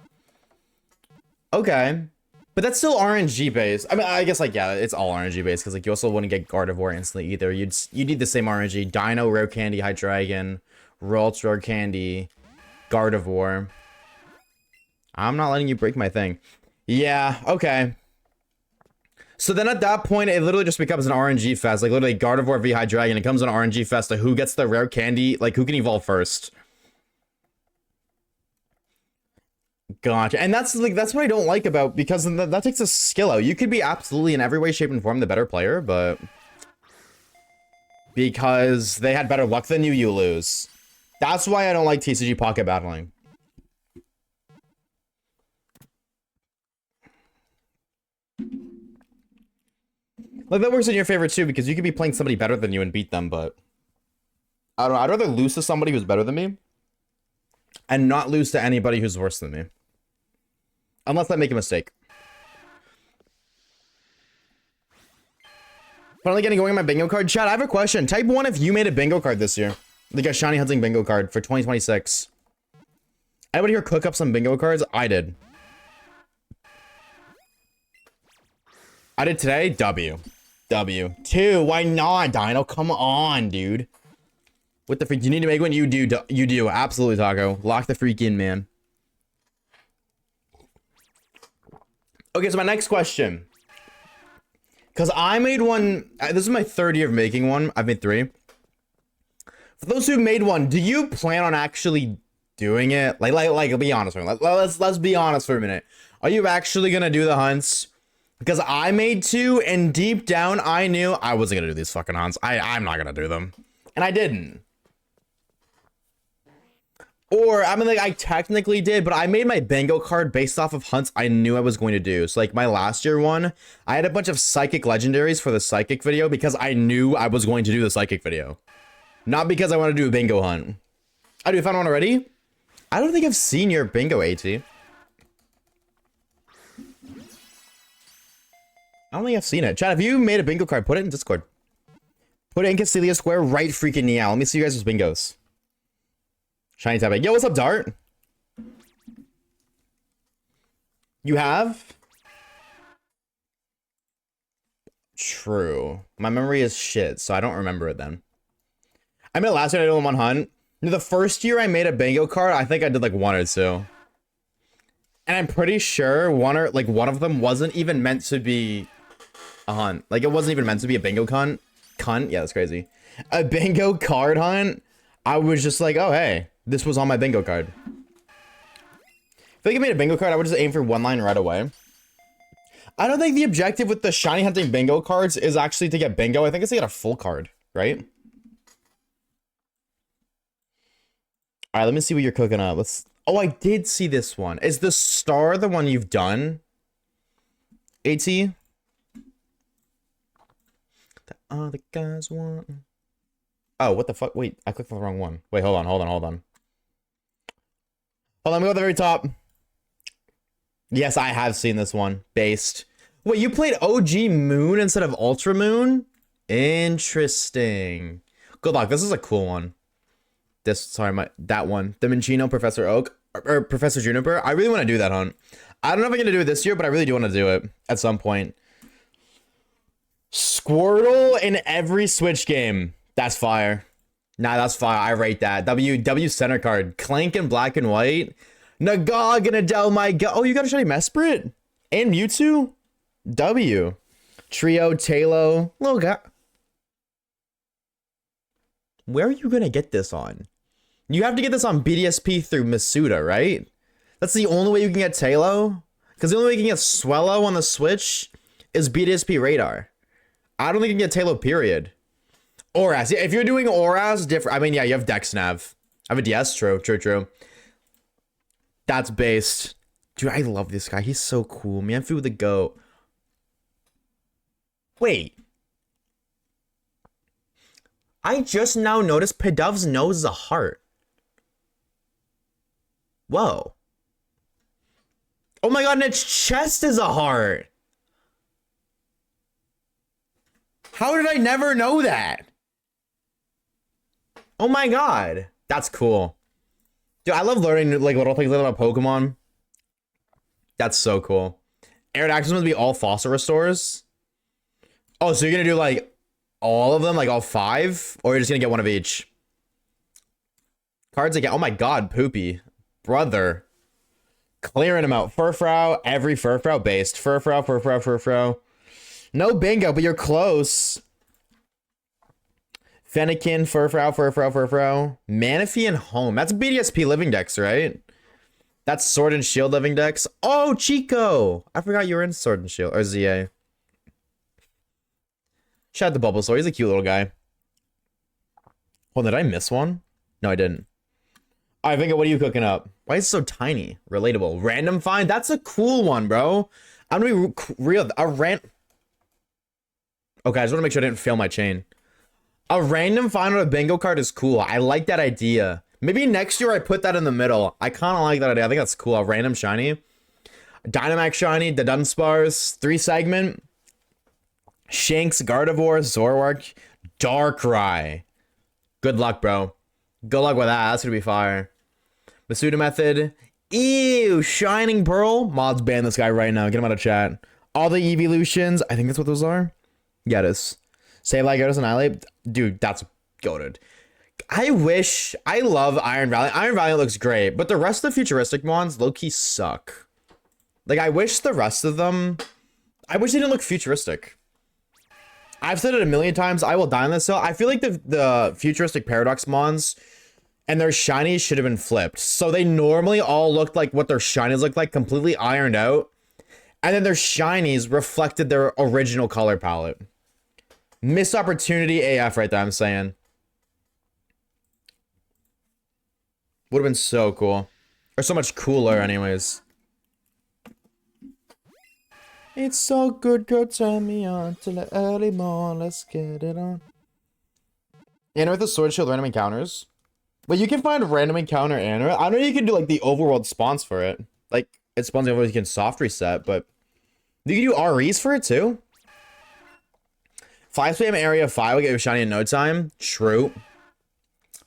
Okay. But that's still RNG based. I mean, I guess, like, yeah, it's all RNG based, because, like, you also wouldn't get Gardevoir instantly either. You'd need the same RNG. Dino, Rare Candy, Hydreigon, Ralts, Rare Candy, Gardevoir. I'm not letting you break my thing. Yeah, okay. So then at that point, it literally just becomes an RNG fest. Like, literally, Gardevoir v Hydreigon. It comes an RNG fest to who gets the Rare Candy, like, who can evolve first. Gotcha. And that's what I don't like about, because that takes a skill out. You could be absolutely in every way, shape, and form the better player, but because they had better luck than you, you lose. That's why I don't like TCG pocket battling. Like, that works in your favor too, because you could be playing somebody better than you and beat them, but I don't know. I'd rather lose to somebody who's better than me and not lose to anybody who's worse than me. Unless I make a mistake. Finally getting going on my bingo card. Chat, I have a question. Type 1 if you made a bingo card this year. Like a shiny hunting bingo card for 2026. Anybody here cook up some bingo cards? I did. I did today. W. 2. Why not, Dino? Come on, dude. What the freak? You need to make one? You do. You do. Absolutely, Taco. Lock the freak in, man. Okay, so my next question. Because I made one. This is my 3rd year of making one. I've made 3. For those who made one, do you plan on actually doing it? Like, be honest for a minute. Let's be honest for a minute. Are you actually gonna do the hunts? Because I made 2, and deep down, I knew I wasn't gonna do these fucking hunts. I'm not gonna do them. And I didn't. Or, I mean, like, I technically did, but I made my bingo card based off of hunts I knew I was going to do. So, like, my last year one, I had a bunch of psychic legendaries for the psychic video because I knew I was going to do the psychic video. Not because I want to do a bingo hunt. Oh, do you found one already? I don't think I've seen your bingo, AT. I don't think I've seen it. Chat, if you made a bingo card, put it in Discord. Put it in Castelia Square right freaking now. Let me see you guys' bingos. Shiny tapping. Yo, what's up, Dart? You have? True. My memory is shit, so I don't remember it then. I made it last year, I did one hunt. The first year I made a bingo card, I think I did like 1 or 2. And I'm pretty sure one of them wasn't even meant to be a hunt. Like, it wasn't even meant to be a bingo cunt. Yeah, that's crazy. A bingo card hunt. I was just like, oh, hey, this was on my bingo card. If I made a bingo card, I would just aim for 1 line right away. I don't think the objective with the shiny hunting bingo cards is actually to get bingo. I think it's to get a full card, right? All right, let me see what you're cooking up. Oh, I did see this one. Is the star the one you've done? AT? The other guys want... Oh, what the fuck? Wait, I clicked on the wrong one. Wait, hold on. Hold on, let me go to the very top. Yes, I have seen this one. Based. Wait, you played OG Moon instead of Ultra Moon? Interesting. Good luck. This is a cool one. That one. The Minccino, Professor Oak, or Professor Juniper. I really want to do that hunt. I don't know if I'm going to do it this year, but I really do want to do it at some point. Squirtle in every Switch game. That's fire. Nah, that's fire. I rate that. W center card. Clank in black and white. Nagog and Adele, my god. Oh, you got a shiny Mesprit? And Mewtwo? W. Trio, Talo. Little guy. Where are you gonna get this on? You have to get this on BDSP through Masuda, right? That's the only way you can get Talo? Because the only way you can get Swellow on the Switch is BDSP Radar. I don't think you can get Talo, period. Oras. If you're doing Oras, different. I mean, yeah, you have Dexnav. I have a DS. True. That's based. Dude, I love this guy. He's so cool. Manfu the GOAT. Wait. I just now noticed Pidov's nose is a heart. Whoa. Oh my god, and its chest is a heart. How did I never know that? Oh my god. That's cool. Dude, I love learning like little things about Pokemon. That's so cool. Aerodactyls must be all fossil restores. Oh, so you're gonna do like all of them, like all 5? Or you're just gonna get one of each? Cards again. Oh my god, Poopy. Brother. Clearing them out. Furfrou, every Furfrou based. Furfrou. No bingo, but you're close. Fennekin, Furfrou. Manaphy and Home. That's BDSP Living Dex, right? That's Sword and Shield Living Dex. Oh, Chico! I forgot you were in Sword and Shield. Or ZA. Shout out to Bulbasaur. He's a cute little guy. Oh, did I miss one? No, I didn't. Alright, Vinga, what are you cooking up? Why is it so tiny? Relatable. Random find? That's a cool one, bro. I'm gonna be real. Okay, I just want to make sure I didn't fail my chain. A random find on a bingo card is cool. I like that idea. Maybe next year I put that in the middle. I kind of like that idea. I think that's cool. A random shiny. Dynamax shiny, the Dunsparce, 3-segment. Shanks, Gardevoir, Zoroark, Darkrai. Good luck, bro. Good luck with that. That's gonna be fire. Masuda method. Ew, Shining Pearl. Mods ban this guy right now. Get him out of chat. All the evolutions. I think that's what those are. Yeah, it is. Save like Gyarados, Annihilate. Dude, that's goated. I love Iron Valley. Iron Valley looks great, but the rest of the futuristic ones low-key suck. Like, I wish the rest of them... I wish they didn't look futuristic. I've said it a million times. I will die on this hill. I feel like the futuristic Paradox Mons and their shinies should have been flipped. So they normally all looked like what their shinies look like, completely ironed out. And then their shinies reflected their original color palette. Missed opportunity AF right there, I'm saying. Would have been so cool. Or so much cooler anyways. It's so good, girl, turn me on till the early morning, let's get it on. And with the Sword Shield random encounters. But you can find random encounter and I know you can do like the overworld spawns for it. Like, it spawns over you can soft reset, but you can do REs for it too. 5 spam area 5 will get you shiny in no time. True.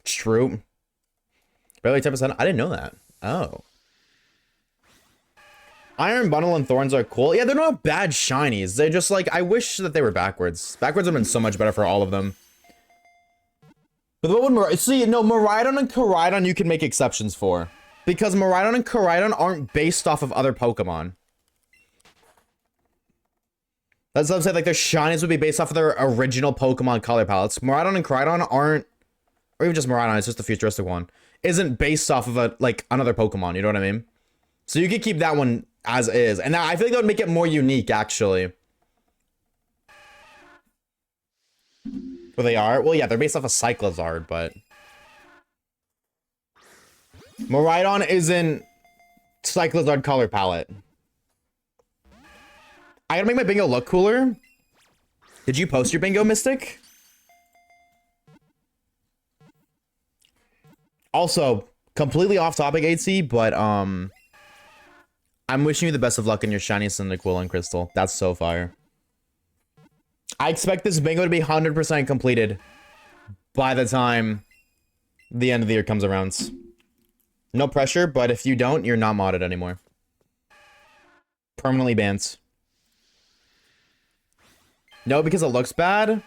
Barely 10%. I didn't know that. Oh. Iron Bundle and Thorns are cool. Yeah, they're not bad shinies. They're just like, I wish that they were backwards. Backwards would have been so much better for all of them. But what would see, no, Miraidon and Koraidon you can make exceptions for. Because Miraidon and Koraidon aren't based off of other Pokemon. That's what I'm saying, like their shinies would be based off of their original Pokemon color palettes. Miraidon and Koraidon aren't, or even just Miraidon, it's just a futuristic one, isn't based off of a, like, another Pokemon, you know what I mean? So you could keep that one as is. And I feel like that would make it more unique, actually. Well, they are? Well, yeah, they're based off of Cyclizard, but... Miraidon isn't Cyclizard color palette. I gotta make my bingo look cooler. Did you post your bingo, Mystic? Also, completely off topic, 8C, but, I'm wishing you the best of luck in your shiny Cyndaquil and Crystal. That's so fire. I expect this bingo to be 100% completed by the time the end of the year comes around. No pressure, but if you don't, you're not modded anymore. Permanently banned. No, because it looks bad.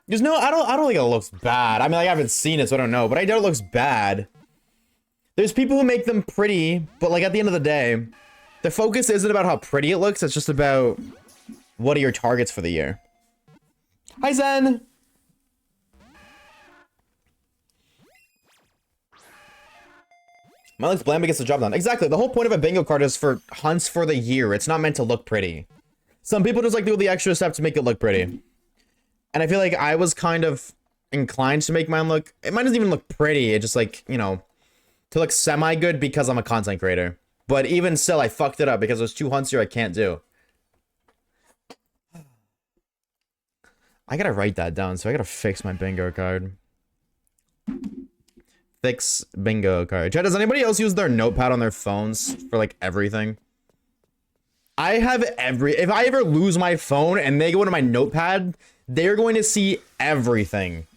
There's no, I don't think it looks bad. I mean, like, I haven't seen it, so I don't know, but I doubt it looks bad. There's people who make them pretty, but like at the end of the day, the focus isn't about how pretty it looks. It's just about what are your targets for the year. Hi, Zen. Mine looks bland but gets the job done. Exactly. The whole point of a bingo card is for hunts for the year. It's not meant to look pretty. Some people just like do the extra step to make it look pretty. And I feel like I was kind of inclined to make mine look... Mine doesn't even look pretty. It just like, you know, to look semi-good because I'm a content creator. But even still, I fucked it up because there's 2 hunts here I can't do. I gotta write that down, so I gotta fix my bingo card. Fix bingo card. Chat, does anybody else use their notepad on their phones for like everything? I have if I ever lose my phone and they go into my notepad, they're going to see everything.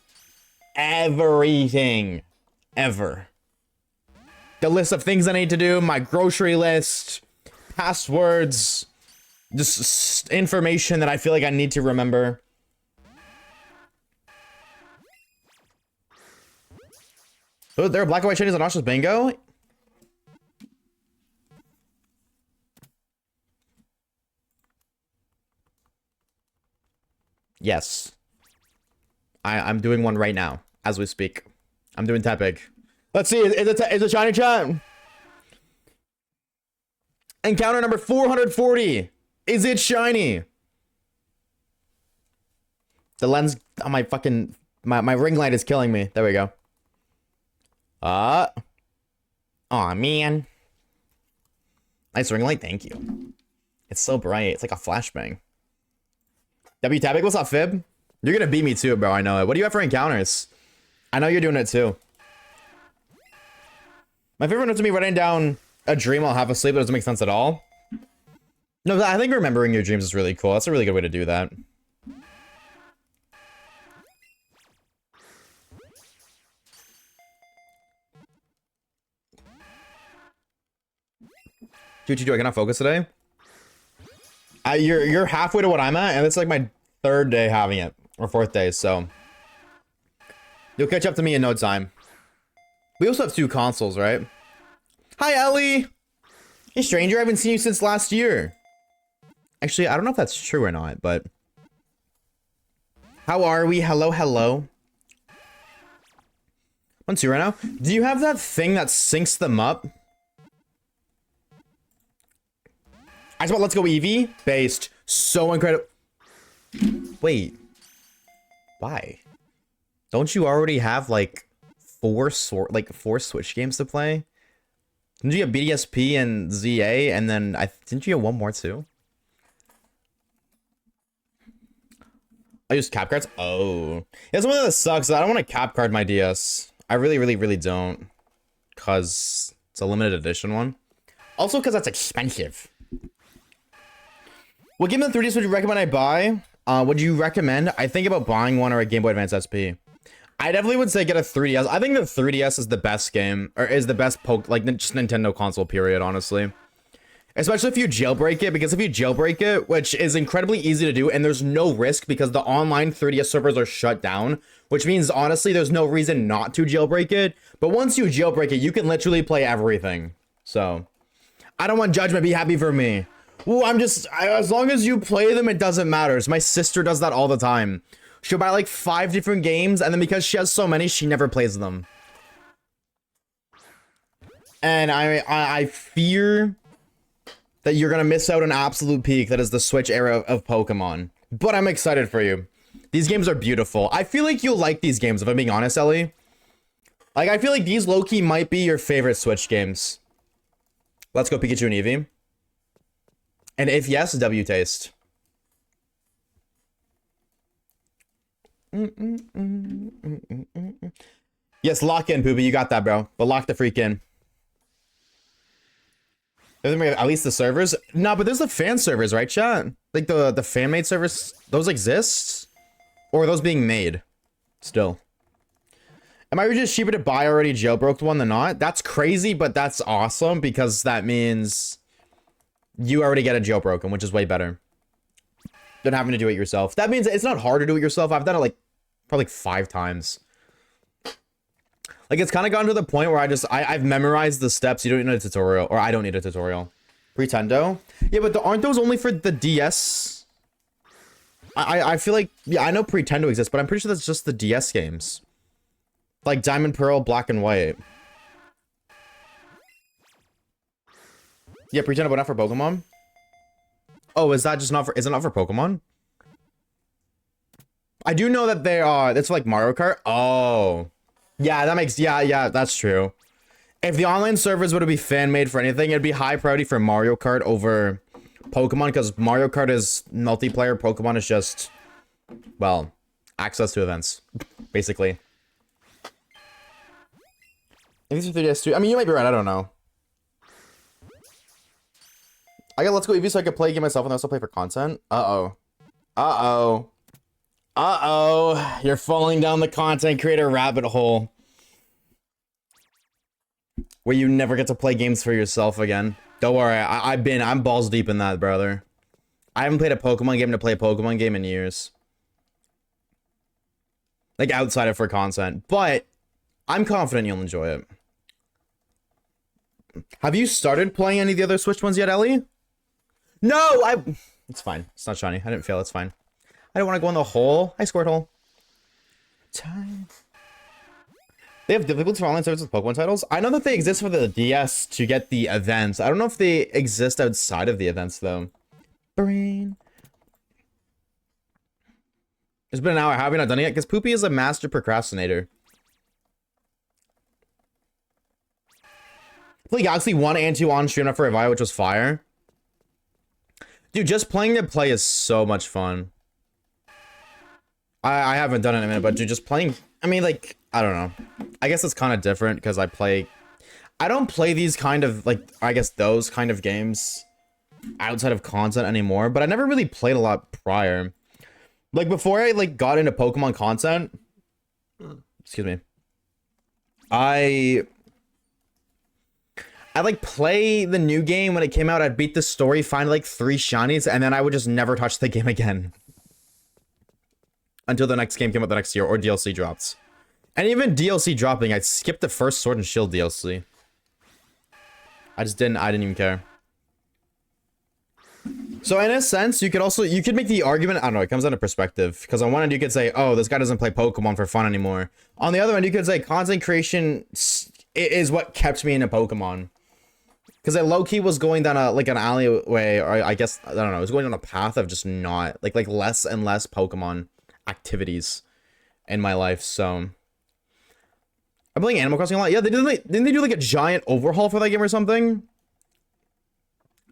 Everything. Ever. The list of things I need to do, my grocery list, passwords, just information that I feel like I need to remember. Oh, there are black and white shinies on Osha's bingo? Yes. I'm doing one right now, as we speak. I'm doing Tepig. Let's see, is it shiny, chat? Encounter number 440. Is it shiny? The lens on my fucking... My ring light is killing me. There we go. Aw, man. Nice ring light, thank you. It's so bright. It's like a flashbang. W Tabik, what's up, Fib? You're gonna beat me too, bro. I know it. What do you have for encounters? I know you're doing it too. My favorite note to me writing down a dream while half asleep that doesn't make sense at all. No, I think remembering your dreams is really cool. That's a really good way to do that. What you do? I cannot focus today. You're halfway to what I'm at, and it's like my 3rd day having it, or 4th day. So you'll catch up to me in no time. We also have 2 consoles, right? Hi, Ellie. Hey, stranger. I haven't seen you since last year. Actually, I don't know if that's true or not, but how are we? Hello, hello. 1-2 right now. Do you have that thing that syncs them up? I just want Let's Go Eevee based. So incredible. Wait. Why? Don't you already have like 4 Switch games to play? Didn't you have BDSP and ZA and then didn't you have one more too? I use cap cards. Oh. Yeah, something that sucks. I don't want to cap card my DS. I really don't. Cause it's a limited edition one. Also because that's expensive. What game of the 3DS would you recommend I buy? Would you recommend? I think about buying one or a Game Boy Advance SP. I definitely would say get a 3DS. I think the 3DS is the best game, or is the best just Nintendo console, period, honestly. Especially if you jailbreak it, because if you jailbreak it, which is incredibly easy to do, and there's no risk because the online 3DS servers are shut down, which means, honestly, there's no reason not to jailbreak it. But once you jailbreak it, you can literally play everything. So, I don't want judgment, be happy for me. Well, as long as you play them, it doesn't matter. My sister does that all the time. She'll buy like 5 different games, and then because she has so many, she never plays them. And I fear that you're gonna miss out on absolute peak that is the Switch era of Pokemon. But I'm excited for you. These games are beautiful. I feel like you'll like these games, if I'm being honest, Ellie. Like, I feel like these low-key might be your favorite Switch games. Let's Go Pikachu and Eevee. And if yes, W taste. Yes, lock in, Poopy. You got that, bro. But lock the freak in. At least the servers. No, but there's the fan servers, right, chat? Like the fan-made servers. Those exist? Or are those being made? Still. Am I just cheaper to buy already jailbroke one than not? That's crazy, but that's awesome because that means you already get a jailbroken, which is way better. than having to do it yourself. That means it's not hard to do it yourself. I've done it like probably like 5 times. Like it's kind of gotten to the point where I've memorized the steps. You don't need a tutorial, or I don't need a tutorial. Pretendo. Yeah, but aren't those only for the DS? I feel like, yeah, I know Pretendo exists, but I'm pretty sure that's just the DS games. Like Diamond Pearl, Black and White. Yeah, Pretendo, but not for Pokemon. Oh, is that just not for, is it not for Pokemon? I do know that they are, it's like Mario Kart. Oh. Yeah, that makes, yeah, that's true. If the online servers were to be fan-made for anything, it'd be high priority for Mario Kart over Pokemon, because Mario Kart is multiplayer, Pokemon is just, well, access to events, basically. I think these are 3DS too. I mean, you might be right, I don't know. I got Let's Go Eevee so I could play a game myself and also play for content. Uh-oh. Uh-oh. Uh-oh. You're falling down the content creator rabbit hole. Where you never get to play games for yourself again. Don't worry, I'm balls deep in that, brother. I haven't played a Pokemon game to play a Pokemon game in years. Like, outside of for content. But, I'm confident you'll enjoy it. Have you started playing any of the other Switch ones yet, Ellie? No, it's fine. It's not shiny. I didn't fail. It's fine. I don't want to go in the hole. Hi, Squirtle. Time. They have difficulties for online services with Pokemon titles. I know that they exist for the DS to get the events. I don't know if they exist outside of the events, though. Brain. It's been an hour. Have you not done it yet? Because Poopy is a master procrastinator. I played Galaxy 1 and 2 on stream for Revive, which was fire. Dude, just playing to play is so much fun. I haven't done it in a minute, but dude, just playing... I mean, like, I don't know. I guess it's kind of different because I don't play these kind of, like, I guess those kind of games outside of content anymore, but I never really played a lot prior. Like, before I, like, got into Pokemon content... Excuse me. I like play the new game when it came out. I'd beat the story, find like 3 shinies, and then I would just never touch the game again until the next game came out the next year or DLC drops. And even DLC dropping, I'd skip the first Sword and Shield DLC. I didn't even care. So in a sense, you could make the argument, I don't know, it comes down to perspective. Because on one end you could say, oh, this guy doesn't play Pokemon for fun anymore. On the other end, you could say content creation is what kept me into Pokemon. Because I low-key was going down an alleyway, or I guess, I don't know, it was going down a path of just not, like less and less Pokemon activities in my life, so. I'm playing Animal Crossing a lot. Yeah, didn't they do like a giant overhaul for that game or something?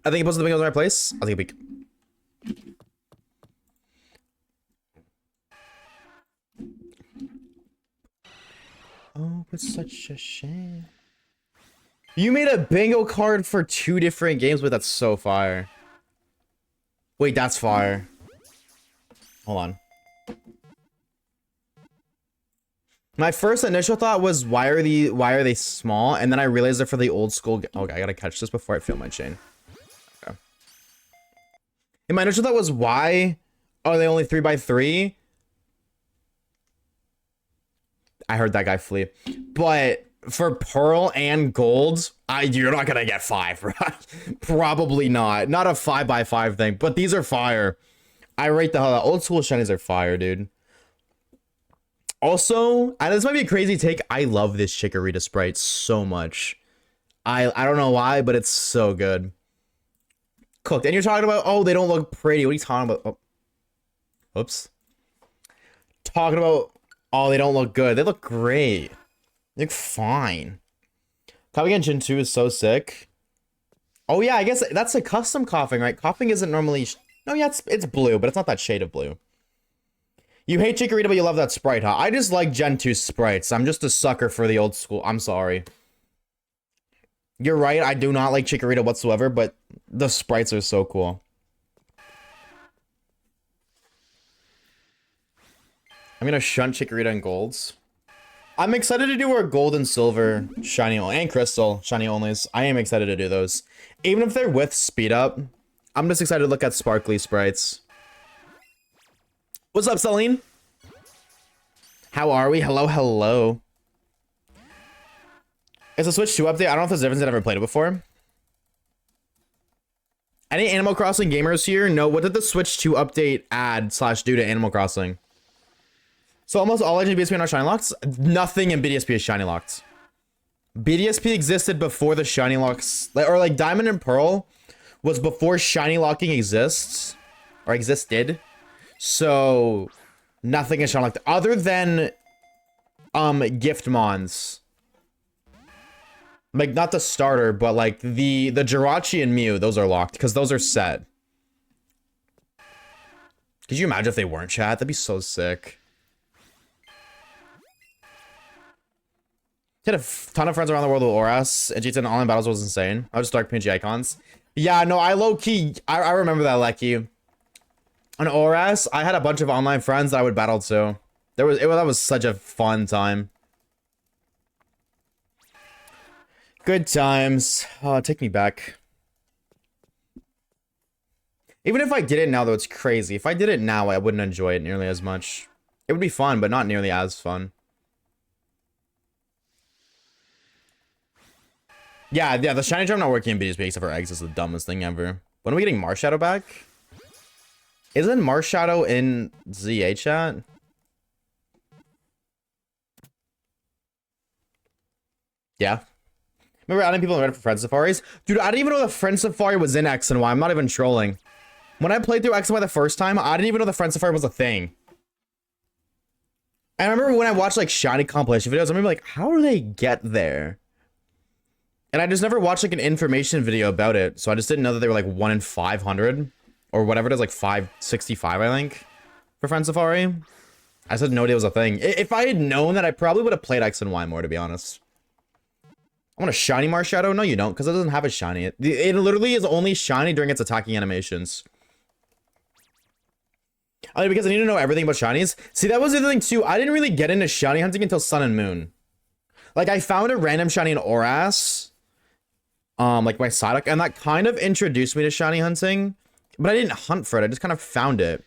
I think it posted the thing in the right place. I'll take a peek. Oh, it's such a shame. You made a bingo card for 2 different games, but that's so fire. Wait, that's fire. Hold on. My first initial thought was, why are they small? And then I realized they're for the old school. Okay, I gotta catch this before I fail my chain. Okay. And my initial thought was, why are they only 3x3? I heard that guy flee. But for Pearl and Gold, you're not gonna get 5, right? Probably not. Not a 5x5 thing, but these are fire. I rate the hell out. Old school shinies are fire, dude. Also, and this might be a crazy take, I love this Chikorita sprite so much. I don't know why, but it's so good. Cooked. And you're talking about, oh, they don't look pretty. What are you talking about? Oh. Oops. Talking about, oh, they don't look good. They look great. They look fine. Coughing in Gen 2 is so sick. Oh yeah, I guess that's a custom coughing, right? Coughing isn't normally... No, yeah, it's blue, but it's not that shade of blue. You hate Chikorita, but you love that sprite, huh? I just like Gen 2 sprites. I'm just a sucker for the old school. I'm sorry. You're right, I do not like Chikorita whatsoever, but the sprites are so cool. I'm gonna shunt Chikorita and Golds. I'm excited to do our Gold and Silver shiny and Crystal shiny onlys. I am excited to do those. Even if they're with speed up, I'm just excited to look at sparkly sprites. What's up, Celine? How are we? Hello, hello. It's a Switch 2 update. I don't know if there's a difference. I've never played it before. Any Animal Crossing gamers here? No, what did the Switch 2 update add / do to Animal Crossing? So almost all Legend BSP are not shiny locked? Nothing in BDSP is shiny locked. BDSP existed before the shiny locks, or like Diamond and Pearl was before shiny locking exists, or existed. So nothing is shiny locked other than gift mons. Like not the starter, but like the Jirachi and Mew, those are locked because those are set. Could you imagine if they weren't, chat? That'd be so sick. Had a ton of friends around the world with Oras, and GTA and online battles was insane. I was just dark PNG icons. Yeah, no, I low-key, I remember that, Lecky. On Oras, I had a bunch of online friends that I would battle to. That was such a fun time. Good times. Oh, take me back. Even if I did it now, though, it's crazy. If I did it now, I wouldn't enjoy it nearly as much. It would be fun, but not nearly as fun. Yeah, the shiny charm not working in BDSP except for eggs is the dumbest thing ever. When are we getting Marshadow back? Isn't Marshadow in ZA chat? Yeah. Remember adding people in Reddit for Friend Safaris? Dude, I didn't even know the Friend Safari was in X and Y. I'm not even trolling. When I played through X and Y the first time, I didn't even know the Friend Safari was a thing. And I remember when I watched like shiny compilation videos, I remember like, how do they get there? And I just never watched like an information video about it. So I just didn't know that they were like 1 in 500 or whatever it is, like 565, I think, for Friend Safari. I just had no idea it was a thing. If I had known that, I probably would have played X and Y more, to be honest. I want a shiny Marshadow? No, you don't, because it doesn't have a shiny. It literally is only shiny during its attacking animations. Oh, because I need to know everything about shinies. See, that was the other thing too. I didn't really get into shiny hunting until Sun and Moon. Like, I found a random shiny in Oras. Like my Psyduck, and that kind of introduced me to shiny hunting, but I didn't hunt for it. I just kind of found it.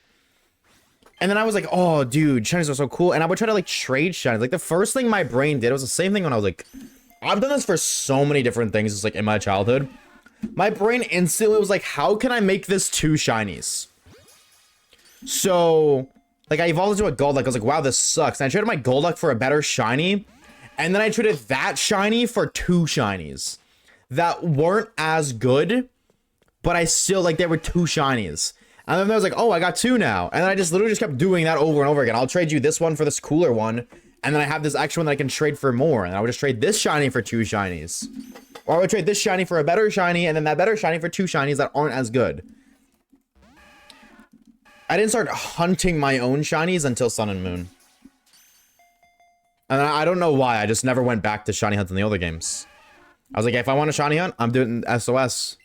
And then I was like, oh, dude, shinies are so cool. And I would try to like trade shinies. Like the first thing my brain did was the same thing when I was like, I've done this for so many different things. It's like in my childhood. My brain instantly was like, how can I make this 2 shinies? So like I evolved into a Golduck. I was like, wow, this sucks. And I traded my Golduck for a better shiny. And then I traded that shiny for 2 shinies that weren't as good, but I still, like, they were 2 shinies. And then I was like, oh, I got 2 now. And then I just literally just kept doing that over and over again. I'll trade you this one for this cooler one, and then I have this extra one that I can trade for more. And I would just trade this shiny for 2 shinies. Or I would trade this shiny for a better shiny, and then that better shiny for 2 shinies that aren't as good. I didn't start hunting my own shinies until Sun and Moon. And I don't know why, I just never went back to shiny hunts in the other games. I was like, if I want a shiny hunt, I'm doing SOS.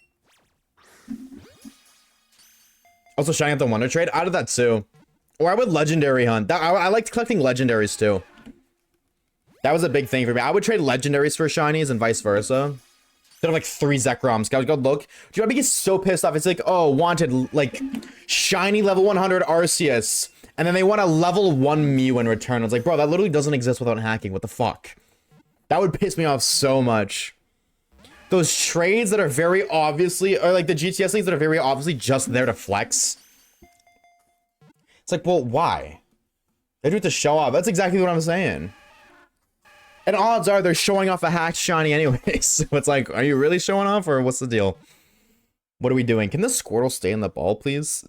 Also, shiny hunt the Wonder Trade. I did that too. Or I would legendary hunt. I liked collecting legendaries too. That was a big thing for me. I would trade legendaries for shinies and vice versa. Instead of like 3 Zekroms. I would go look. Do you know, I get so pissed off. It's like, oh, wanted like shiny level 100 Arceus. And then they want a level 1 Mew in return. I was like, bro, that literally doesn't exist without hacking. What the fuck? That would piss me off so much. Those trades that are very obviously, or like the GTS things that are very obviously just there to flex. It's like, well, why? They do it to show off. That's exactly what I'm saying. And odds are they're showing off a hacked shiny anyways. So it's like, are you really showing off or what's the deal? What are we doing? Can this Squirtle stay in the ball, please?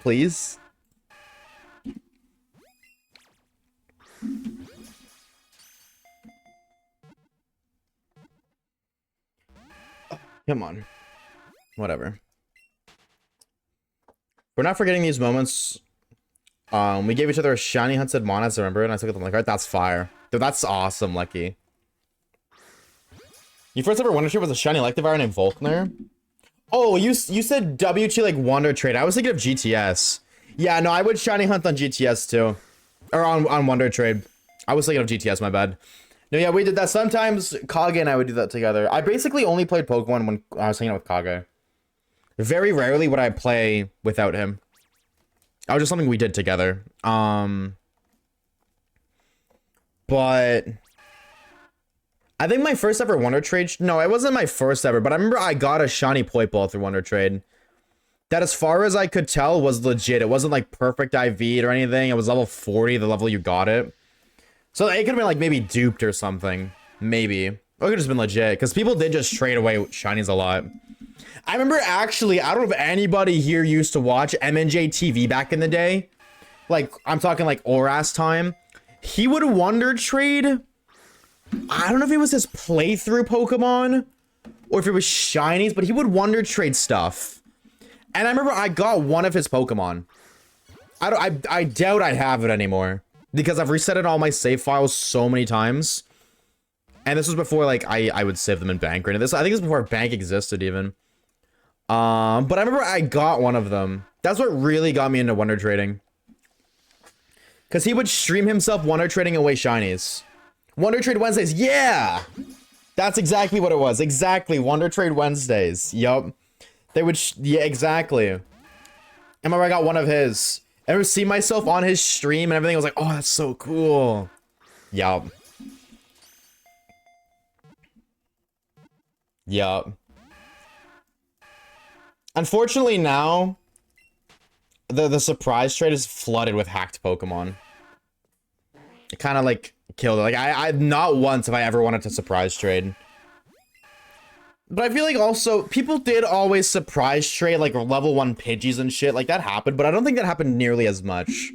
Please? Come on. Whatever. We're not forgetting these moments. We gave each other a shiny hunted Monas, remember? And I took it, I'm like, alright, that's fire. Dude, that's awesome, Lucky. You first ever Wonder Trade was a shiny Electivire named Volkner? Oh, you said WT like Wonder Trade. I was thinking of GTS. Yeah, no, I would shiny hunt on GTS too. Or on Wonder Trade. I was thinking of GTS, my bad. No, yeah, we did that. Sometimes Kage and I would do that together. I basically only played Pokemon when I was hanging out with Kage. Very rarely would I play without him. That was just something we did together. But I think my first ever Wonder Trade, no, it wasn't my first ever, but I remember I got a shiny Poipole through Wonder Trade. That, as far as I could tell, was legit. It wasn't like perfect IV'd or anything. It was level 40, the level you got it. So it could have been like maybe duped or something. Maybe. Or it could have just been legit, because people did just trade away shinies a lot. I remember, actually, I don't know if anybody here used to watch MNJ TV back in the day. Like, I'm talking like Oras time. He would Wonder Trade. I don't know if it was his playthrough Pokemon or if it was shinies, but he would Wonder Trade stuff. And I remember I got one of his Pokemon. I doubt I have it anymore, because I've resetted all my save files so many times. And this was before, like, I would save them in bank right now. This, I think this was before bank existed even. But I remember I got one of them. That's what really got me into Wonder Trading. Because he would stream himself Wonder Trading away shinies. Wonder Trade Wednesdays, yeah! That's exactly what it was. Exactly, Wonder Trade Wednesdays. Yup. They would, yeah, exactly. I remember I got one of his. I ever see myself on his stream and everything. I was like, oh, that's so cool. Yup. Yup. Unfortunately now, the surprise trade is flooded with hacked Pokemon. It kind of like killed it. Like I not once have I ever wanted to surprise trade. But I feel like also people did always surprise trade like level 1 Pidgeys and shit. Like that happened, but I don't think that happened nearly as much.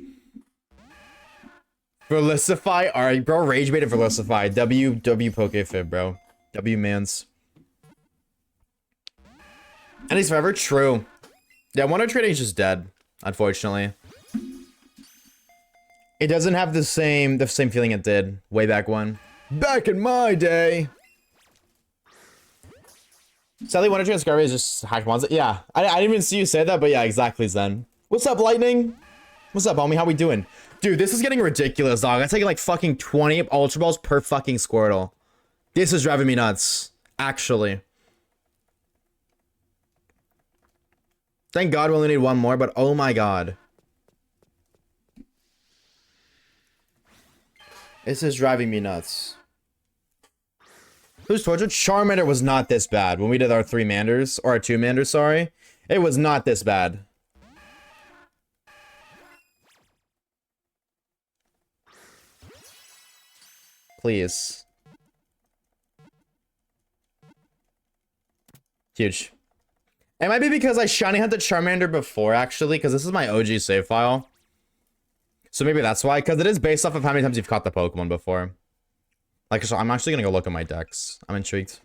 Felicify, alright, bro, rage baited Felicify. W Pokefib, bro. W mans. And he's forever true. Yeah, Wonder Trading is just dead, unfortunately. It doesn't have the same feeling it did way back when. Back in my day. Sadly, Wonder Trade Scarby is just hacked monster. Yeah, I didn't even see you say that, but yeah, exactly, Zen. What's up, Lightning? What's up, homie? How we doing? Dude, this is getting ridiculous, dog. I'm taking like fucking 20 Ultra Balls per fucking Squirtle. This is driving me nuts, actually. Thank God we only need one more, but oh my God. This is driving me nuts. Who's tortured? Charmander was not this bad when we did our 3 Manders, or our 2 Manders, sorry. It was not this bad. Please. Huge. It might be because I shiny hunted Charmander before, actually, because this is my OG save file. So maybe that's why, because it is based off of how many times you've caught the Pokemon before. Like, so I'm actually gonna go look at my decks. I'm intrigued.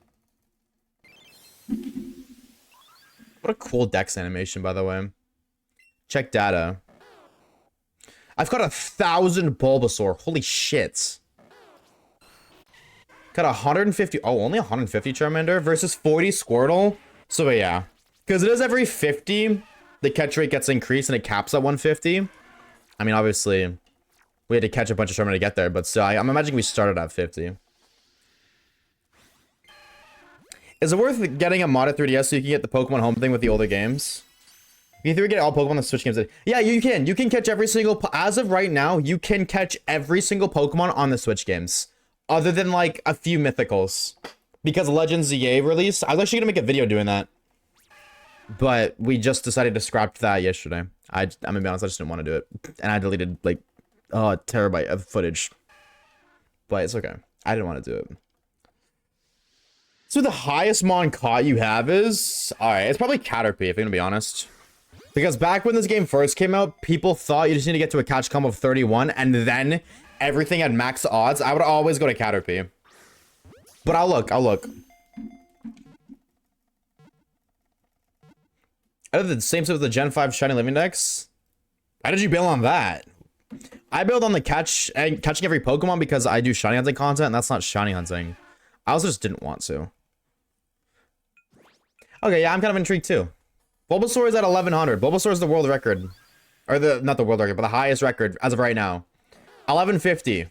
What a cool dex animation, by the way. Check data. I've got 1,000 Bulbasaur. Holy shit. Got 150. Oh, only 150 Charmander versus 40 Squirtle. So yeah, because it is every 50, the catch rate gets increased and it caps at 150. I mean, obviously, we had to catch a bunch of Charmander to get there, but still, I'm imagining we started at 50. Is it worth getting a modded 3DS so you can get the Pokemon Home thing with the older games? You can get all Pokemon on the Switch games. Yeah, you can. You can catch every single... As of right now, you can catch every single Pokemon on the Switch games. Other than, like, a few Mythicals. Because Legends EA released. I was actually going to make a video doing that. But we just decided to scrap that yesterday. I'm going to be honest, I just didn't want to do it. And I deleted, like, a terabyte of footage. But it's okay. I didn't want to do it. So the highest Mon caught you have is... Alright, it's probably Caterpie, if I'm going to be honest. Because back when this game first came out, people thought you just need to get to a catch combo of 31, and then everything had max odds. I would always go to Caterpie. But I'll look. I did the same stuff with the Gen 5 Shiny Living Dex. How did you bail on that? I bailed on the catching every Pokemon because I do shiny hunting content, and that's not shiny hunting. I also just didn't want to. Okay, yeah, I'm kind of intrigued too. Bulbasaur is at 1100. Bulbasaur is the world record. Or not the world record, but the highest record as of right now. 1150.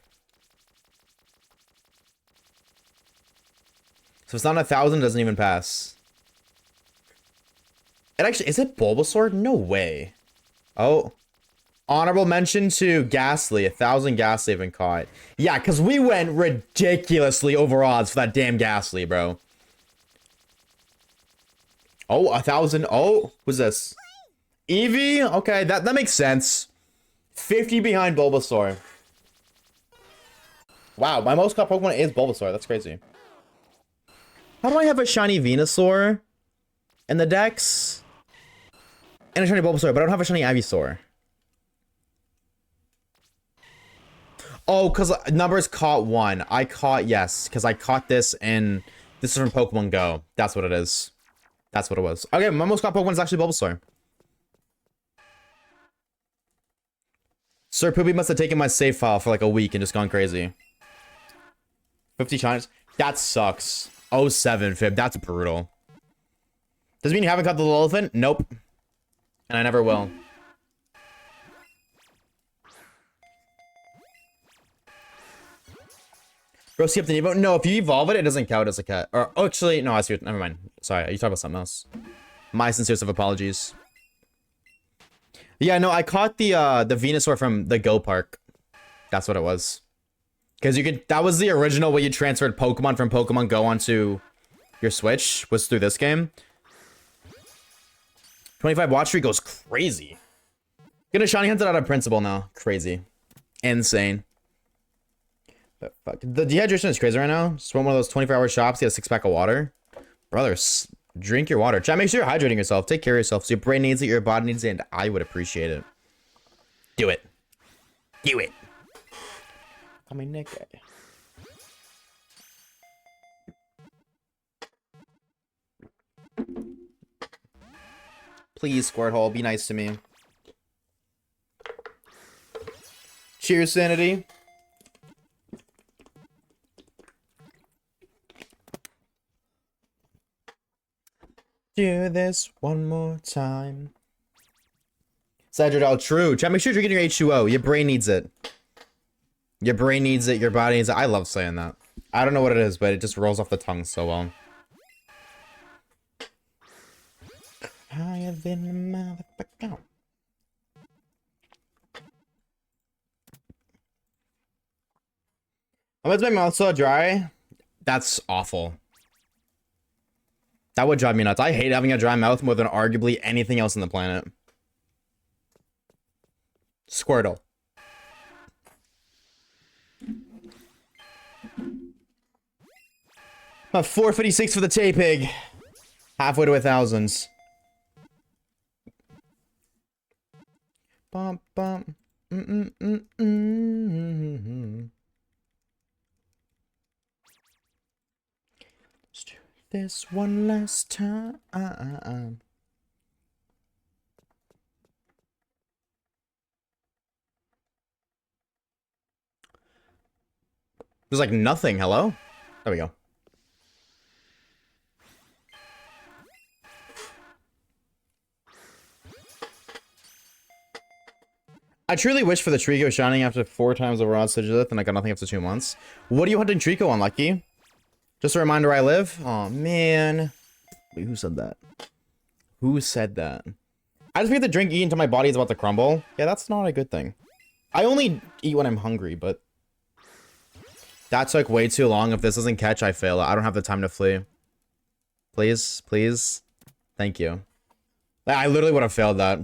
So it's not 1,000, it doesn't even pass. It actually, is it Bulbasaur? No way. Oh. Honorable mention to Ghastly. 1,000 Ghastly have been caught. Yeah, because we went ridiculously over odds for that damn Ghastly, bro. Oh, 1,000. Oh, who's this? Eevee? Okay, that makes sense. 50 behind Bulbasaur. Wow, my most caught Pokemon is Bulbasaur. That's crazy. How do I have a shiny Venusaur in the dex? And a shiny Bulbasaur, but I don't have a shiny Ivysaur. Oh, because numbers caught one. I caught, yes, because I caught this in... This is from Pokemon Go. That's what it is. That's what it was. Okay, my most caught Pokemon is actually Bulbasaur. Sir Poopy must have taken my save file for like a week and just gone crazy. 50 shinies? That sucks. 07, Fib. That's brutal. Does it mean you haven't caught the little elephant? Nope. And I never will. Bro, skip the Evo. No, if you evolve it, it doesn't count as a cat. Or, oh, actually, no, I see. Never mind. Sorry, you talking about something else. My sincerest of apologies. Yeah, no, I caught the Venusaur from the Go Park. That's what it was. Because you could, that was the original way you transferred Pokemon from Pokemon Go onto your Switch, was through this game. 25 watch streak goes crazy. Gonna shiny hunt it out of principle now. Crazy. Insane. But fuck. The dehydration is crazy right now. Just went one of those 24-hour shops, get a 6-pack of water. Brothers, drink your water. Chat, make sure you're hydrating yourself. Take care of yourself. So your brain needs it, your body needs it, and I would appreciate it. Do it. Do it. I mean, Nick. Please, Squirtle, be nice to me. Cheers, Sanity. Do this one more time. Cedric, true. Chat, make sure you're getting your H2O. Your brain needs it. Your brain needs it. Your body needs it. I love saying that. I don't know what it is, but it just rolls off the tongue so well. Higher than a motherfucker. I'm gonna make my mouth so dry. That's awful. That would drive me nuts. I hate having a dry mouth more than arguably anything else on the planet. Squirtle. A 456 for the Tay-Pig. Halfway to 1,000s. Bum, bum. Let's do this one last time. There's like nothing. Hello? There we go. I truly wish for the Trico shining after 4 times over odds to Judith, and I got nothing after 2 months. What are you hunting Trico on, Lucky? Just a reminder where I live? Oh man. Wait, who said that? Who said that? I just get the drink eat until my body is about to crumble. Yeah, that's not a good thing. I only eat when I'm hungry, but that took way too long. If this doesn't catch, I fail. I don't have the time to flee. Please, please. Thank you. I literally would have failed that.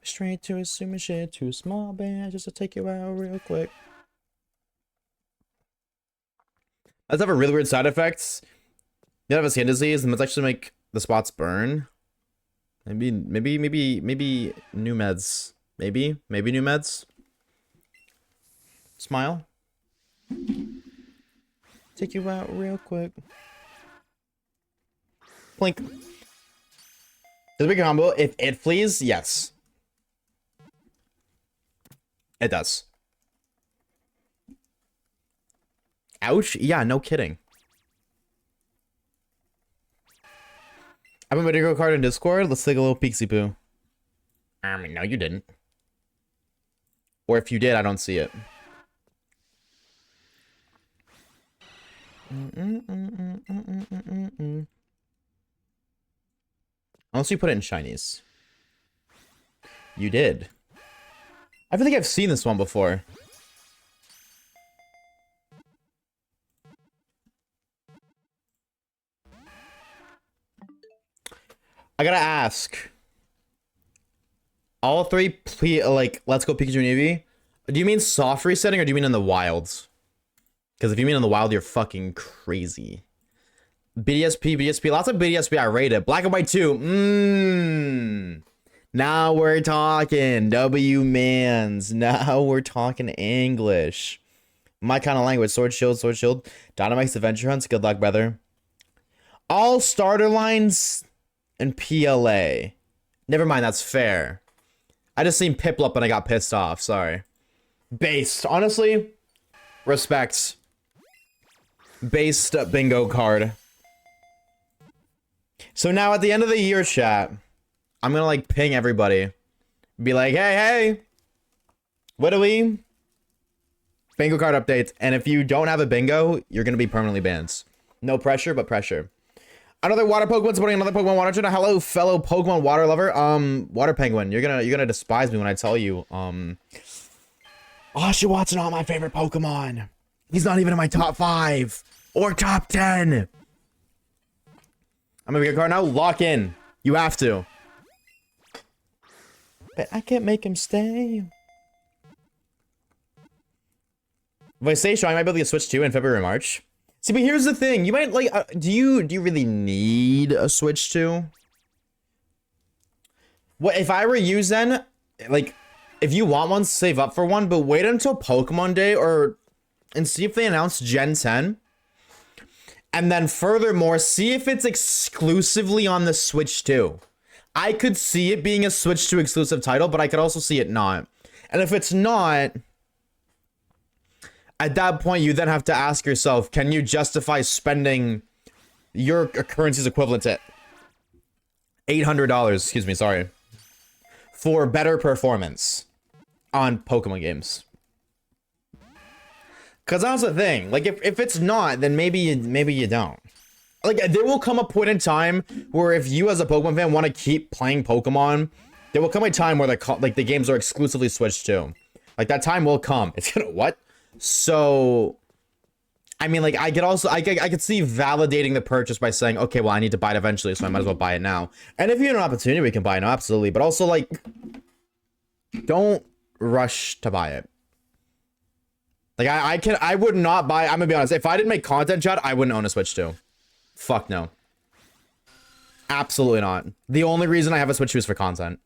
Straight to a sumo shit, too small band just to take you out real quick. Does have a really weird side effects. You have a skin disease, and it's actually make the spots burn. Maybe new meds. Maybe new meds. Smile. Take you out real quick. Blink. Does it make a combo? If it flees, yes. It does. Ouch? Yeah, no kidding. I have a video card in Discord. Let's take a little peeksy poo. I mean, no, you didn't. Or if you did, I don't see it. Unless you put it in shinies. You did. I feel like I've seen this one before. I gotta ask. All three, like, Let's Go Pikachu and Eevee. Do you mean soft resetting or do you mean in the wilds? Because if you mean in the wild, you're fucking crazy. BDSP, lots of BDSP. I rate it. Black and White 2. Now we're talking. W-mans. Now we're talking English. My kind of language. Sword Shield, Sword Shield. Dynamax Adventure Hunts. Good luck, brother. All starter lines and PLA. Never mind, that's fair. I just seen Piplup and I got pissed off. Sorry. Based. Honestly, respect. Based bingo card. So now at the end of the year, chat, I'm gonna like ping everybody. Be like, hey, what do we? Bingo card updates. And if you don't have a bingo, you're gonna be permanently banned. No pressure, but pressure. Another water Pokemon supporting another Pokemon water trainer. Hello, fellow Pokemon water lover. Water Penguin. You're gonna despise me when I tell you. Oshawaves not my favorite Pokemon. He's not even in my top 5 or top 10. I'm gonna get a card now. Lock in. You have to. But I can't make him stay. If I say so, I might be able to get Switch 2 in February or March. See, but here's the thing. You might like. Do you really need a Switch 2? What if I were you, Zen? Like, if you want one, save up for one, but wait until Pokemon Day and see if they announce Gen 10. And then furthermore, see if it's exclusively on the Switch 2. I could see it being a Switch 2 exclusive title, but I could also see it not. And if it's not, at that point, you then have to ask yourself, can you justify spending your currency's equivalent to $800, excuse me, sorry, for better performance on Pokemon games? Because that's the thing. Like, if it's not, then maybe you don't. Like, there will come a point in time where if you as a Pokemon fan want to keep playing Pokemon, there will come a time where the games are exclusively Switch 2. Like, that time will come. It's gonna, what? So, I mean, like, I could see validating the purchase by saying, okay, well, I need to buy it eventually, so I might as well buy it now. And if you have an opportunity, we can buy it now, absolutely. But also, like, don't rush to buy it. Like, I would not buy, I'm gonna be honest, if I didn't make content, chat, I wouldn't own a Switch 2. Fuck no. Absolutely not. The only reason I have a Switch 2 is for content.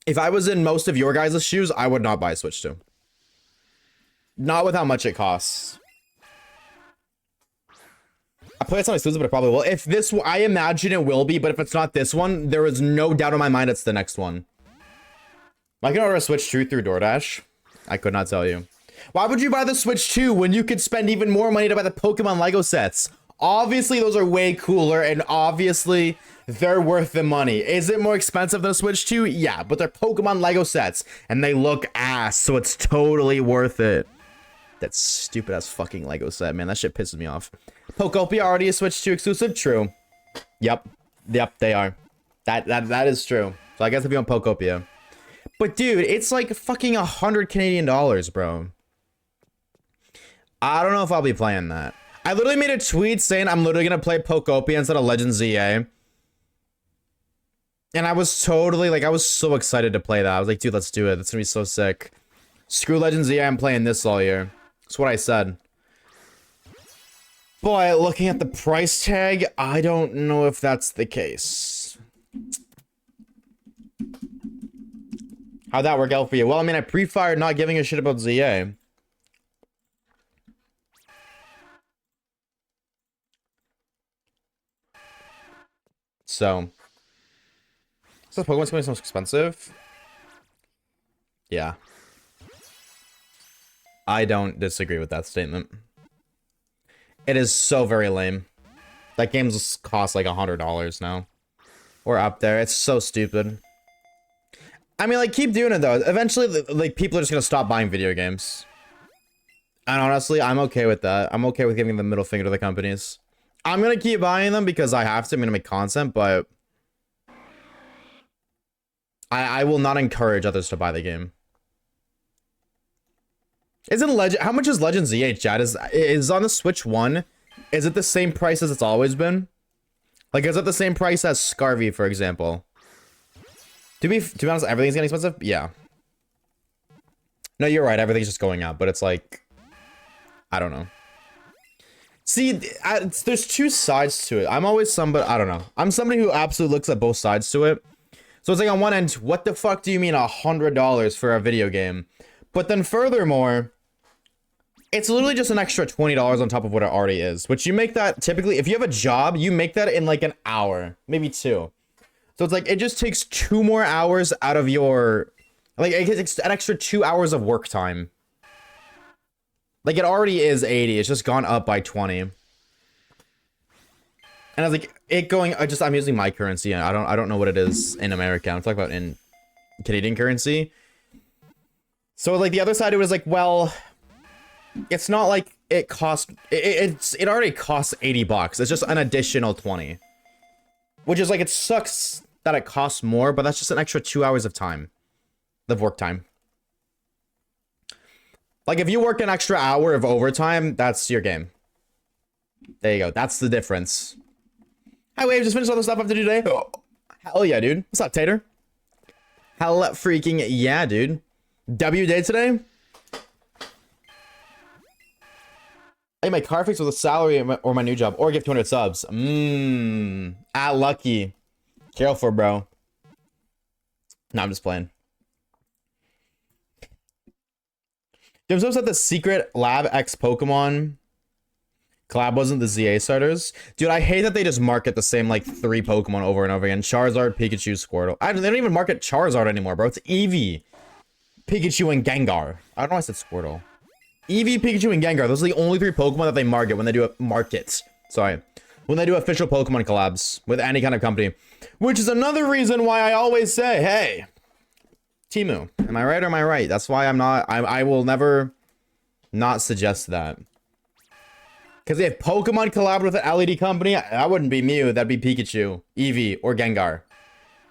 If I was in most of your guys' shoes, I would not buy a Switch 2. Not with how much it costs. I play it's not exclusive, but it probably will. If this, I imagine it will be, but if it's not this one, there is no doubt in my mind it's the next one. I can order a Switch 2 through DoorDash. I could not tell you. Why would you buy the Switch 2 when you could spend even more money to buy the Pokemon Lego sets? Obviously, those are way cooler, and obviously, they're worth the money. Is it more expensive than a Switch 2? Yeah, but they're Pokemon Lego sets, and they look ass, so it's totally worth it. That stupid ass fucking Lego set, man. That shit pisses me off. Pokopia already a Switch 2 exclusive? True. Yep, they are. That is true. So I guess if you want Pokopia. But dude, it's like fucking 100 Canadian dollars, bro. I don't know if I'll be playing that. I literally made a tweet saying I'm literally gonna play Pokopia instead of Legends ZA. And I was totally like, I was so excited to play that. I was like, dude, let's do it. That's gonna be so sick. Screw Legends ZA, I'm playing this all year. That's what I said. Boy, looking at the price tag, I don't know if that's the case. How'd that work out for you? Well, I mean, I pre-fired not giving a shit about ZA. So Pokemon's gonna be so expensive? Yeah. I don't disagree with that statement. It is so very lame. That game's cost like $100 now. We're up there. It's so stupid. I mean, like, keep doing it though. Eventually, like, people are just gonna stop buying video games. And honestly, I'm okay with that. I'm okay with giving the middle finger to the companies. I'm gonna keep buying them because I have to. I'm gonna make content, but I will not encourage others to buy the game. Isn't Legend? How much is Legends EH, chat? Is on the Switch 1? Is it the same price as it's always been? Like, is it the same price as Scarvy, for example? To be honest, everything's getting expensive. Yeah. No, you're right. Everything's just going up, but it's like, I don't know. See, there's two sides to it. I'm always somebody, I don't know. I'm somebody who absolutely looks at both sides to it. So it's like on one end, what the fuck do you mean $100 for a video game? But then furthermore, it's literally just an extra $20 on top of what it already is. Which you make that typically, if you have a job, you make that in like an hour, maybe 2. So it's like, it just takes 2 more hours out of your, like it takes an extra 2 hours of work time. Like, it already is 80. It's just gone up by 20. And I was like, it going, I'm using my currency. I don't know what it is in America. I'm talking about in Canadian currency. So, like, the other side, it was like, well, it's not like it cost, it already costs $80. It's just an additional 20. Which is like, it sucks that it costs more, but that's just an extra 2 hours of time. Of work time. Like, if you work an extra hour of overtime, that's your game. There you go. That's the difference. Hi, Wave. Just finished all the stuff I have to do today. Oh, hell yeah, dude. What's up, Tater? Hell freaking yeah, dude. W day today? Hey, my car fixed with a salary or my new job. Or give 200 subs. Lucky. Careful, bro. No, I'm just playing. I'm so upset the Secret Lab X Pokemon collab wasn't the ZA starters. Dude, I hate that they just market the same, like, 3 Pokemon over and over again. Charizard, Pikachu, Squirtle. They don't even market Charizard anymore, bro. It's Eevee, Pikachu, and Gengar. I don't know why I said Squirtle. Eevee, Pikachu, and Gengar. Those are the only 3 Pokemon that they market when they do a market. Sorry. When they do official Pokemon collabs with any kind of company. Which is another reason why I always say, hey, Timu, am I right or am I right? That's why I will never not suggest that. Because if Pokemon collabed with an LED company, that wouldn't be Mew, that'd be Pikachu, Eevee, or Gengar.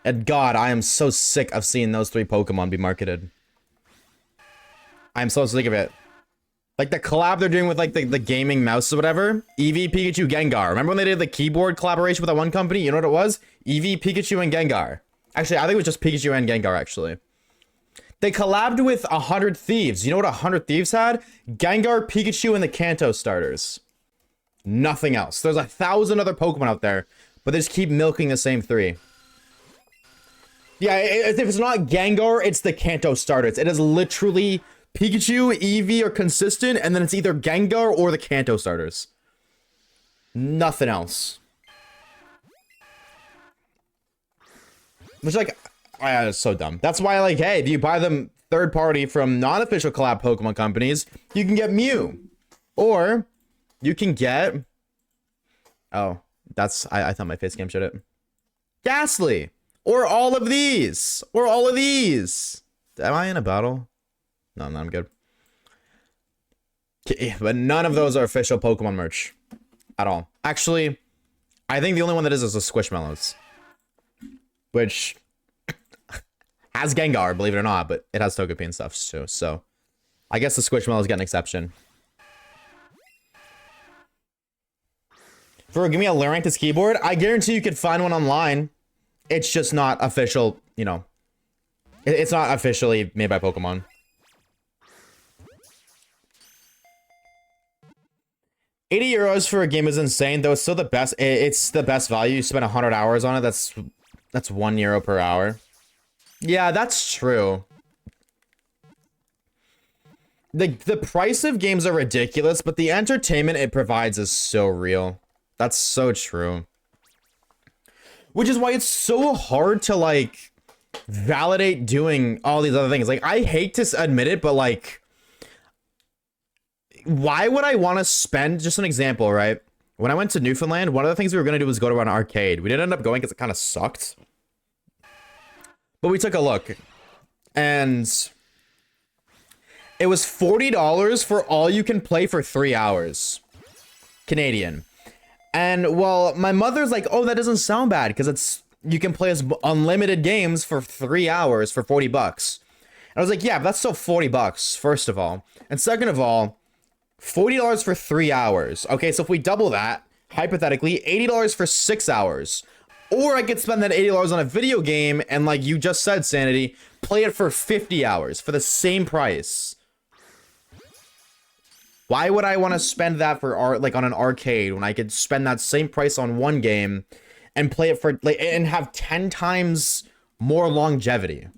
And God, I am so sick of seeing those 3 Pokemon be marketed. I'm so sick of it. Like the collab they're doing with like the gaming mouse or whatever. Eevee, Pikachu, Gengar. Remember when they did the keyboard collaboration with that one company? You know what it was? Eevee, Pikachu, and Gengar. Actually, I think it was just Pikachu and Gengar, actually. They collabed with 100 Thieves. You know what 100 Thieves had? Gengar, Pikachu, and the Kanto starters. Nothing else. There's 1,000 other Pokemon out there, but they just keep milking the same 3. Yeah, if it's not Gengar, it's the Kanto starters. It is literally Pikachu, Eevee are consistent, and then it's either Gengar or the Kanto starters. Nothing else. Which, like, it's so dumb. That's why, like, hey, if you buy them third party from non-official collab Pokemon companies, you can get Mew. Or you can get... Oh, that's... I thought my face cam showed it. Ghastly. Or all of these. Or all of these. Am I in a battle? No, I'm good. But none of those are official Pokemon merch. At all. Actually, I think the only one that is the Squishmallows. Which... has Gengar, believe it or not, but it has Togepi and stuff too, so I guess the Squishmallows get an exception. For give me a Lurantis keyboard, I guarantee you could find one online. It's just not official, you know. It's not officially made by Pokemon. €80 for a game is insane, though it's still the best. It's the best value. You spend 100 hours on it. That's €1 per hour. Yeah, that's true. The price of games are ridiculous, but the entertainment it provides is so real. That's so true. Which is why it's so hard to, like, validate doing all these other things. Like, I hate to admit it, but, like, why would I want to spend, just an example, right? When I went to Newfoundland, one of the things we were going to do was go to an arcade. We didn't end up going because it kind of sucked. But we took a look, and it was $40 for all you can play for 3 hours. Canadian. And, well, my mother's like, oh, that doesn't sound bad, because it's you can play as unlimited games for 3 hours for 40 bucks. And I was like, yeah, but that's still 40 bucks, first of all. And second of all, $40 for 3 hours. Okay, so if we double that, hypothetically, $80 for 6 hours. Or I could spend that $80 on a video game and, like you just said, Sanity, play it for 50 hours for the same price. Why would I want to spend that for on an arcade when I could spend that same price on one game and play it for like and have 10 times more longevity?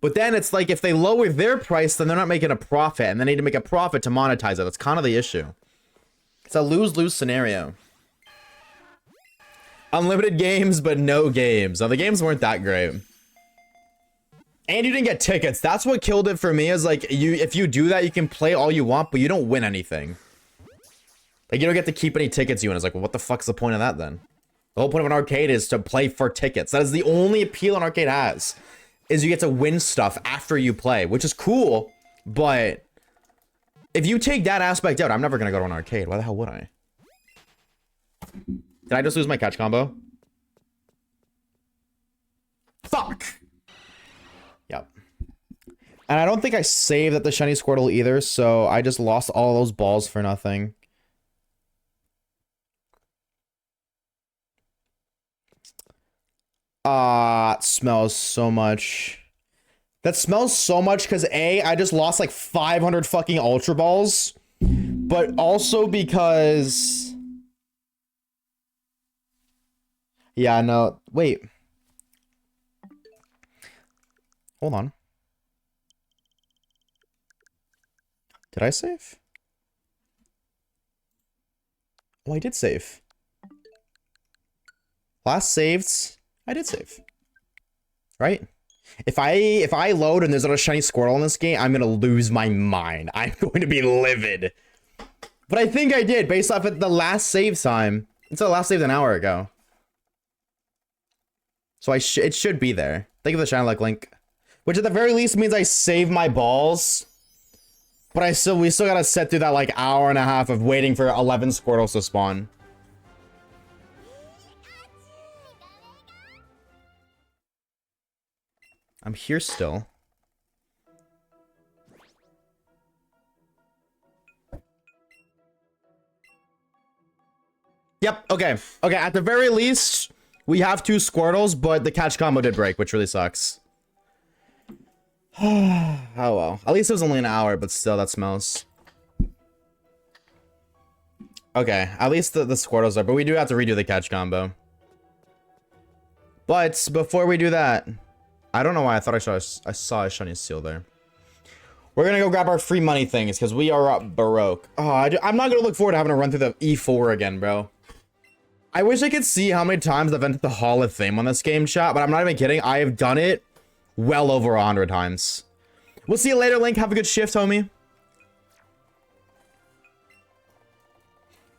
But then it's like if they lower their price, then they're not making a profit, and they need to make a profit to monetize it. That's kind of the issue. It's a lose-lose scenario. Unlimited games, but no games. Now, the games weren't that great. And you didn't get tickets. That's what killed it for me, is like, if you do that, you can play all you want, but you don't win anything. Like, you don't get to keep any tickets you win. It's like, well, what the fuck's the point of that, then? The whole point of an arcade is to play for tickets. That is the only appeal an arcade has, is you get to win stuff after you play, which is cool, but if you take that aspect out, I'm never gonna go to an arcade. Why the hell would I? Did I just lose my catch combo? Fuck! Yep. And I don't think I saved at the shiny Squirtle either, so I just lost all those balls for nothing. It smells so much. That smells so much because A, I just lost like 500 fucking Ultra Balls, but also because... Yeah, no, wait. Hold on. Did I save? Oh, I did save. Last saved, I did save. Right? If I load and there's not a shiny Squirtle in this game, I'm gonna lose my mind. I'm going to be livid. But I think I did, based off of the last save time. It's the last saved an hour ago. So it should be there. Think of the shiny luck link. Which at the very least means I save my balls. But we still gotta sit through that like hour and a half of waiting for 11 Squirtles to spawn. I'm here still. Yep, okay. Okay, at the very least, we have 2 Squirtles, but the catch combo did break, which really sucks. Oh well. At least it was only an hour, but still, that smells. Okay, at least the Squirtles are, but we do have to redo the catch combo. But before we do that, I don't know why I thought I saw a shiny seal there. We're gonna go grab our free money things because we are baroque. Oh, I'm not gonna look forward to having to run through the E4 again, bro. I wish I could see how many times I've entered the Hall of Fame on this game, chat, but I'm not even kidding. I have done it well over 100 times. We'll see you later, Link. Have a good shift, homie.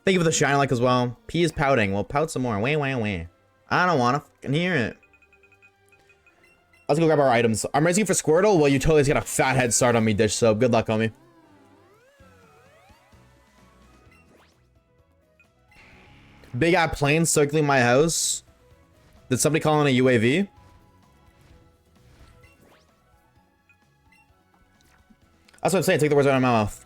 Thank you for the shine like as well. P is pouting. Well, pout some more. Wah, wah, wah. I don't want to fucking hear it. Let's go grab our items. I'm racing for Squirtle. Well, you totally got a fat head start on me, Dish Soap. Good luck, homie. Big ass plane circling my house. Did somebody call in a UAV? That's what I'm saying. Take the words out of my mouth.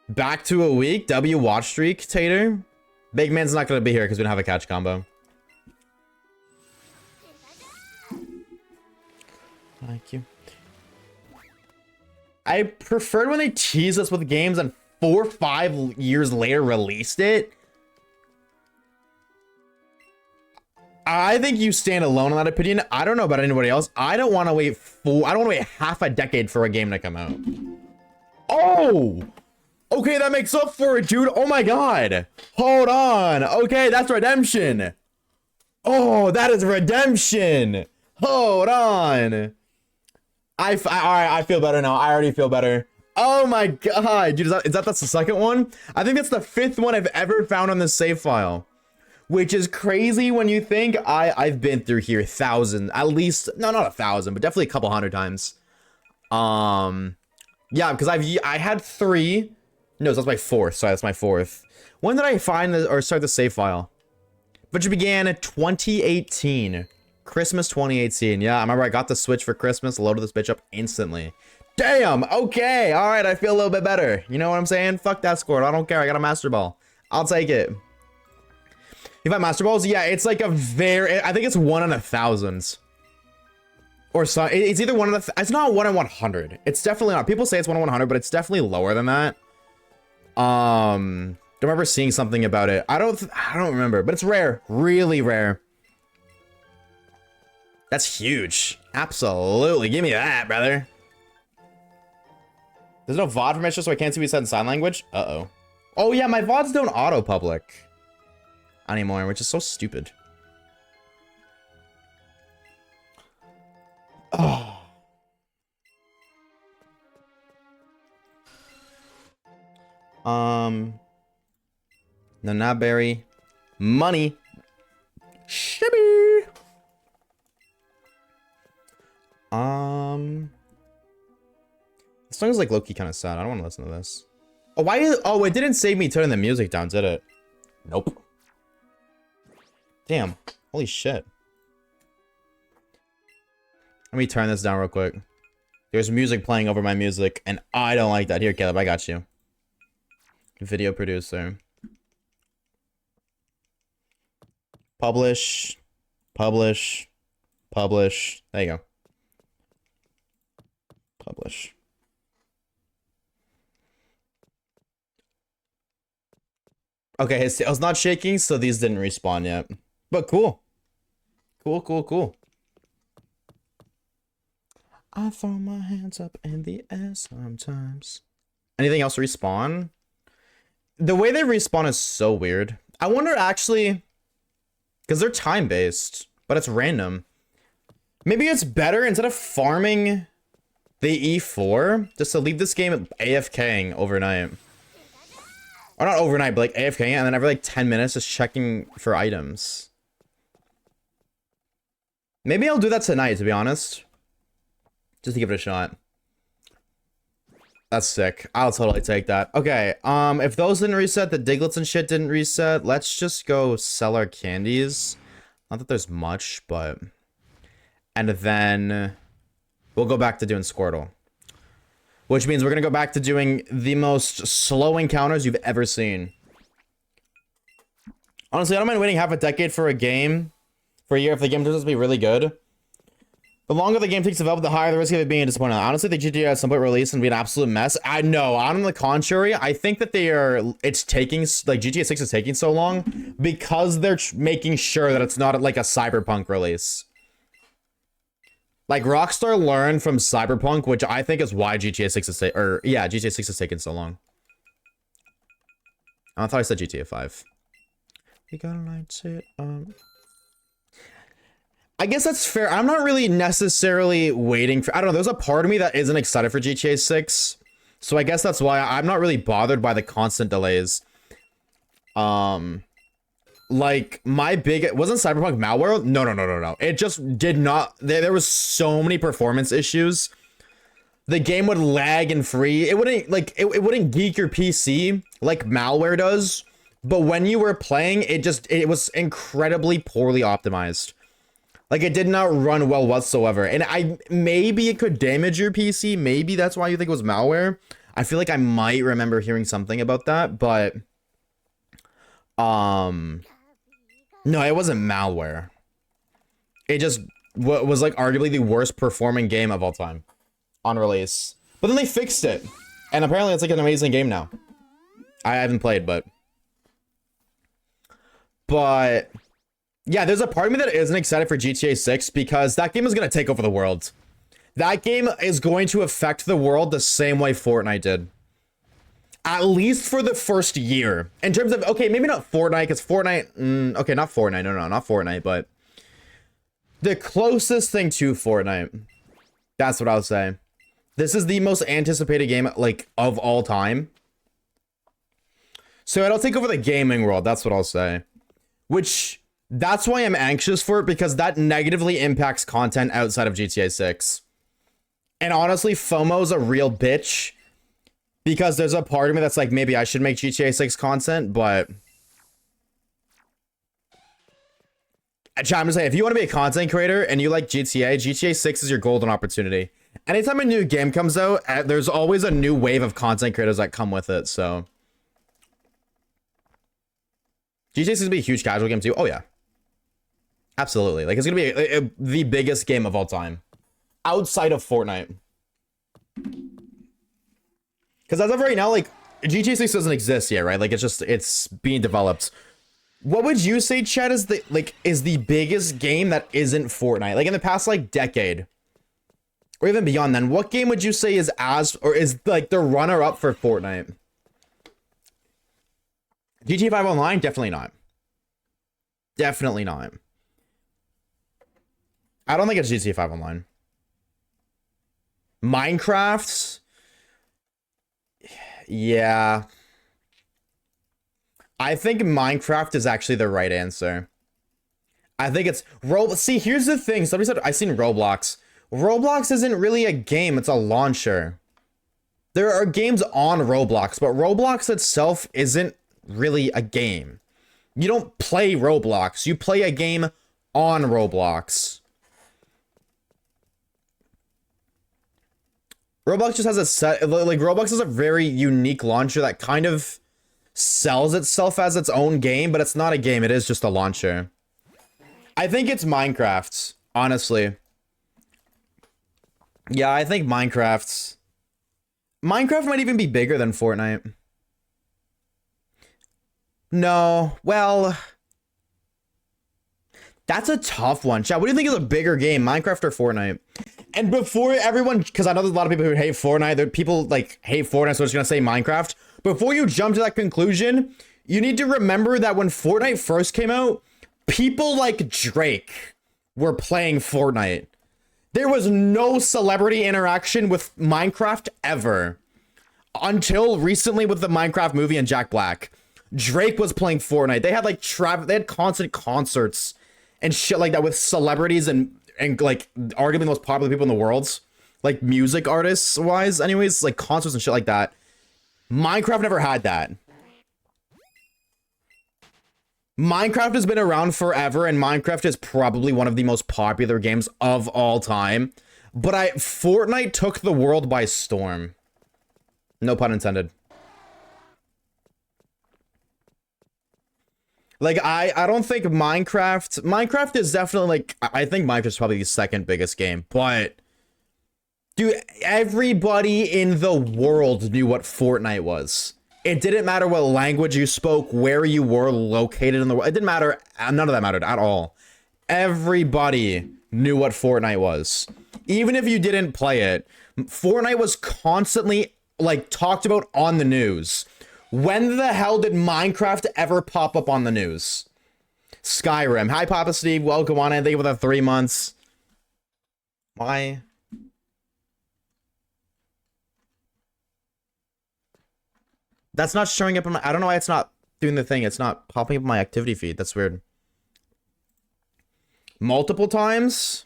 Back to a week. W watch streak, Tater. Big man's not going to be here because we don't have a catch combo. Thank you. I preferred when they teased us with games and 4 or 5 years later released it. I think you stand alone on that opinion. I don't know about anybody else. I don't want to wait half a decade for a game to come out. Oh! Okay, that makes up for it, dude. Oh my god. Hold on. Okay, that's redemption. Oh, that is redemption. Hold on. All right, I feel better now. I already feel better. Oh my god, dude, that's the second one? I think that's the 5th one I've ever found on this save file. Which is crazy when you think I've been through here 1,000, at least, no, not 1,000, but definitely a couple hundred times. Yeah, because I had 3. No, that's my 4th. Sorry, that's my 4th. When did I find or start the save file? which began in 2018. Christmas 2018. Yeah, I remember I got the Switch for Christmas, loaded this bitch up instantly. Damn, okay, all right, I feel a little bit better. You know what I'm saying? Fuck that Squirtle, I don't care, I got a Master Ball. I'll take it. You have Master Balls? Yeah, it's like a very, I think it's 1 in 1,000. Or so, it's either 1 in it's not 1 in 100. It's definitely not. People say it's 1 in 100, but it's definitely lower than that. I remember seeing something about it. I don't remember, but it's rare, really rare. That's huge. Absolutely, give me that, brother. There's no VOD permission, so I can't see what you said in sign language. Uh-oh. Oh yeah, my VODs don't auto-public anymore, which is so stupid. Oh. No, not berry. Money. Shibby. This song is like low-key kind of sad. I don't want to listen to this. Oh, why is, oh, it didn't save me turning the music down, did it? Nope. Damn. Holy shit. Let me turn this down real quick. There's music playing over my music, and I don't like that. Here, Caleb, I got you. Video producer. Publish. Publish. Publish. There you go. Publish. Okay, his tail's not shaking, so these didn't respawn yet. But cool. Cool, cool, cool. I throw my hands up in the air sometimes. Anything else respawn? The way they respawn is so weird. I wonder actually, because they're time-based, but it's random. Maybe it's better instead of farming the E4, just to leave this game AFKing overnight. Or not overnight, but like AFKing, and then every like 10 minutes just checking for items. Maybe I'll do that tonight, to be honest. Just to give it a shot. That's sick. I'll totally take that. Okay, if those didn't reset, the Diglets and shit didn't reset, let's just go sell our candies. Not that there's much, but... And then... we'll go back to doing Squirtle. Which means we're gonna go back to doing the most slow encounters you've ever seen. Honestly, I don't mind waiting half a decade for a game. For a year if the game turns out to be really good. The longer the game takes to develop, the higher the risk of it being disappointing. Honestly, the GTA at some point release and be an absolute mess. I know. On the contrary, I think that it's taking, like GTA 6 is taking so long because they're making sure that it's not like a Cyberpunk release. Like Rockstar learned from Cyberpunk, which I think is why GTA 6 is GTA 6 is taking so long. I thought I said GTA 5. You gotta light it up. I guess that's fair. I'm not really necessarily waiting for... I don't know. There's a part of me that isn't excited for GTA 6. So I guess that's why I'm not really bothered by the constant delays. Like, my big... Wasn't Cyberpunk malware? No. It just did not... There was so many performance issues. The game would lag and freeze. It wouldn't, like... It wouldn't geek your PC like malware does. But when you were playing, it was incredibly poorly optimized. Like, it did not run well whatsoever. And maybe it could damage your PC. Maybe that's why you think it was malware. I feel like I might remember hearing something about that, but... No, it wasn't malware. It just was, like, arguably the worst performing game of all time. On release. But then they fixed it. And apparently it's, like, an amazing game now. I haven't played, but... yeah, there's a part of me that isn't excited for GTA 6 because that game is going to take over the world. That game is going to affect the world the same way Fortnite did. At least for the first year. In terms of, okay, maybe not Fortnite, because Fortnite... okay, not Fortnite. No, not Fortnite, but... the closest thing to Fortnite. That's what I would say. This is the most anticipated game, like, of all time. So it'll take over the gaming world, that's what I'll say. Which... that's why I'm anxious for it, because that negatively impacts content outside of GTA 6. And honestly, FOMO's a real bitch. Because there's a part of me that's like, maybe I should make GTA 6 content, but... Chat, I'm gonna say, if you want to be a content creator and you like GTA 6 is your golden opportunity. Anytime a new game comes out, there's always a new wave of content creators that come with it, so. GTA 6 is gonna be a huge casual game too. Oh yeah. Absolutely. Like, it's gonna be the biggest game of all time. Outside of Fortnite. Because as of right now, like, GTA 6 doesn't exist yet, right? Like, it's being developed. What would you say, Chet, is the biggest game that isn't Fortnite? Like, in the past, like, decade, or even beyond then, what game would you say is like the runner-up for Fortnite? GTA 5 Online? Definitely not. Definitely not. I don't think it's GTA 5 Online. Minecraft? Yeah. I think Minecraft is actually the right answer. I think it's See, here's the thing. Somebody said, I've seen Roblox. Roblox isn't really a game, it's a launcher. There are games on Roblox, but Roblox itself isn't really a game. You don't play Roblox, you play a game on Roblox. Roblox just has a set, like, Roblox is a very unique launcher that kind of sells itself as its own game, but it's not a game, it is just a launcher. I think it's Minecraft, honestly. Yeah, I think Minecraft might even be bigger than Fortnite. No, well, that's a tough one. Chat, what do you think is a bigger game, Minecraft or Fortnite? And before everyone, because I know there's a lot of people who hate Fortnite, there people like hate Fortnite, so I'm just gonna say Minecraft. Before you jump to that conclusion, you need to remember that when Fortnite first came out, people like Drake were playing Fortnite. There was no celebrity interaction with Minecraft ever. Until recently with the Minecraft movie and Jack Black. Drake was playing Fortnite. They had like they had constant concerts and shit like that with celebrities and like arguably the most popular people in the world. Like music artists wise, anyways, like concerts and shit like that. Minecraft never had that. Minecraft has been around forever, and Minecraft is probably one of the most popular games of all time. But Fortnite took the world by storm. No pun intended. Like, I don't think Minecraft is definitely, like, I think Minecraft is probably the second biggest game, but dude, everybody in the world knew what Fortnite was. It didn't matter what language you spoke, where you were located in the world. It didn't matter. None of that mattered at all. Everybody knew what Fortnite was. Even if you didn't play it, Fortnite was constantly, like, talked about on the news. When the hell did Minecraft ever pop up on the news? Skyrim. Hi, Papa Steve. Welcome on in. Thank you for the 3 months. Why? That's not showing up in my... I don't know why it's not doing the thing. It's not popping up in my activity feed. That's weird. Multiple times?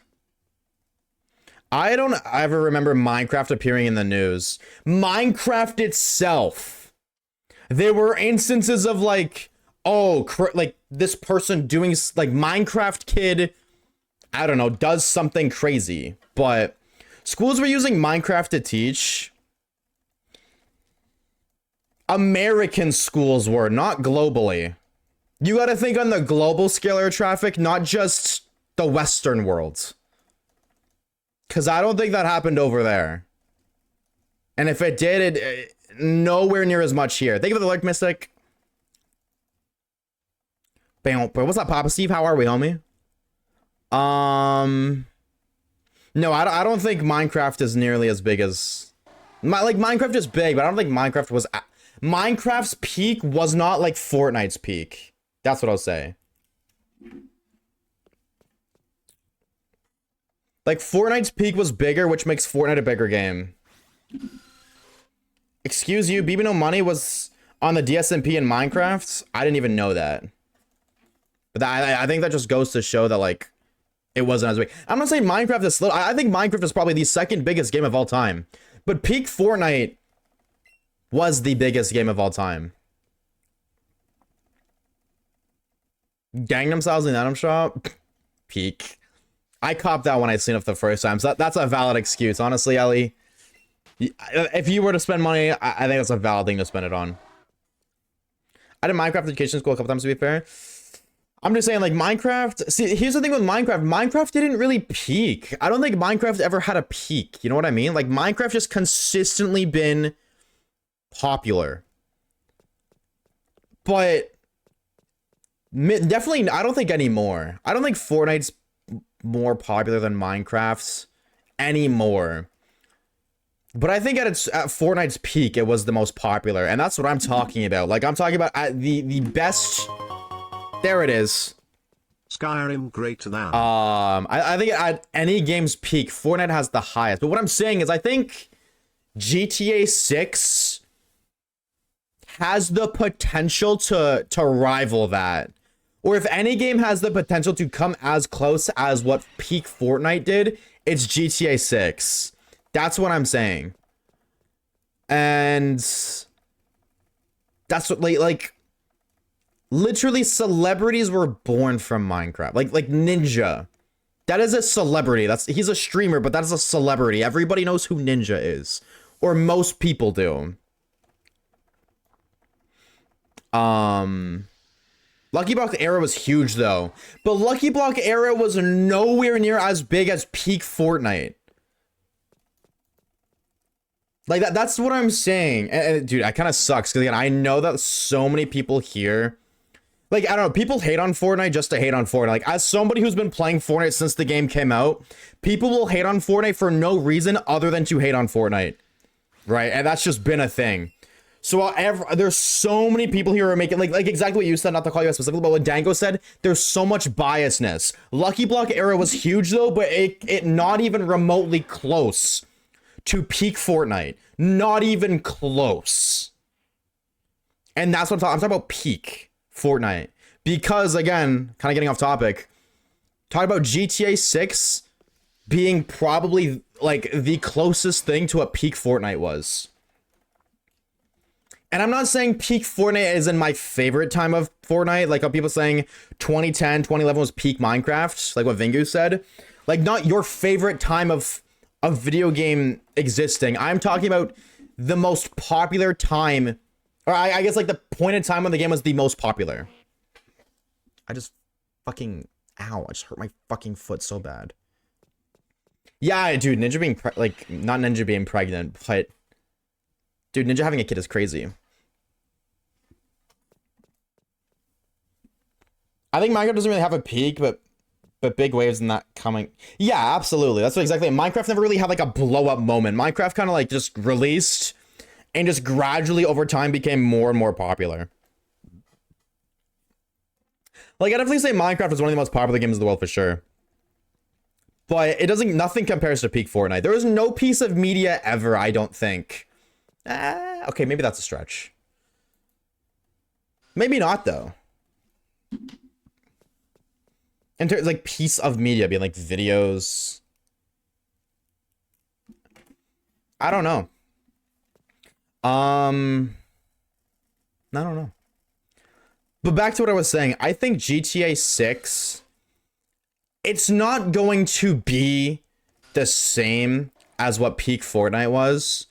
I don't ever remember Minecraft appearing in the news. Minecraft itself. There were instances of like, oh, like this person doing, like, Minecraft kid, I don't know, does something crazy. But schools were using Minecraft to teach. American schools were, not globally. You gotta think on the global scale of traffic, not just the Western world. Because I don't think that happened over there. And if it did, it nowhere near as much here. Thank you for the like, Mystic. Bam, what's up, Papa Steve? How are we, homie? No, I don't think Minecraft is nearly as big as... Like, Minecraft is big, but I don't think Minecraft was... Minecraft's peak was not like Fortnite's peak. That's what I'll say. Like, Fortnite's peak was bigger, which makes Fortnite a bigger game. Excuse you, BB No Money was on the DSMP in Minecraft? I didn't even know that. But I think that just goes to show that, like, it wasn't as big. I'm not saying Minecraft is slow. I think Minecraft is probably the second biggest game of all time. But peak Fortnite was the biggest game of all time. Gangnam Style's in the item shop? peak. I copped that when I seen it for the first time. So that's a valid excuse. Honestly, Ellie, if you were to spend money, I think that's a valid thing to spend it on. I did Minecraft Education School a couple times, to be fair. I'm just saying, like, Minecraft... See, here's the thing with Minecraft. Minecraft didn't really peak. I don't think Minecraft ever had a peak. You know what I mean? Like, Minecraft just consistently been popular. But... definitely, I don't think anymore. I don't think Fortnite's more popular than Minecraft's anymore. But I think at Fortnite's peak, it was the most popular. And that's what I'm talking about. Like, I'm talking about at the best... There it is. Skyrim greater than. I think at any game's peak, Fortnite has the highest. But what I'm saying is I think GTA 6 has the potential to rival that. Or if any game has the potential to come as close as what peak Fortnite did, it's GTA 6. That's what I'm saying. And that's what, like literally celebrities were born from Minecraft. Like Ninja. That is a celebrity. He's a streamer, but that is a celebrity. Everybody knows who Ninja is. Or most people do. Lucky Block era was huge though. But Lucky Block era was nowhere near as big as peak Fortnite. Like that's what I'm saying. And dude, that kind of sucks because again, I know that so many people here, like, I don't know, people hate on Fortnite just to hate on Fortnite. Like, as somebody who's been playing Fortnite since the game came out, people will hate on Fortnite for no reason other than to hate on Fortnite. Right? And that's just been a thing. So there's so many people here who are making, like exactly what you said, not to call you out specifically, but what Dango said, there's so much biasness. Lucky Block era was huge though, but it not even remotely close to peak Fortnite. Not even close. And that's what I'm talking about, peak Fortnite. Because again, kind of getting off topic, talking about GTA 6 being probably like the closest thing to what peak Fortnite was. And I'm not saying peak Fortnite is in my favorite time of Fortnite, like how people saying 2010, 2011 was peak Minecraft, like what Vingu said. Like, not your favorite time of a video game existing. I'm talking about the most popular time, or I guess like the point in time when the game was the most popular. I just fucking, ow, I just hurt my fucking foot so bad. Yeah, dude, Ninja being, not Ninja being pregnant, but dude, Ninja having a kid is crazy. I think Minecraft doesn't really have a peak, but big waves and that coming. Yeah, absolutely. That's what exactly. Minecraft never really had like a blow up moment. Minecraft kind of like just released and just gradually over time became more and more popular. Like, I definitely say Minecraft is one of the most popular games in the world for sure. But it doesn't, nothing compares to peak Fortnite. There is no piece of media ever, I don't think. Okay, maybe that's a stretch. Maybe not though. In terms like piece of media being like videos. I don't know. I don't know. But back to what I was saying, I think GTA 6, it's not going to be the same as what peak Fortnite was,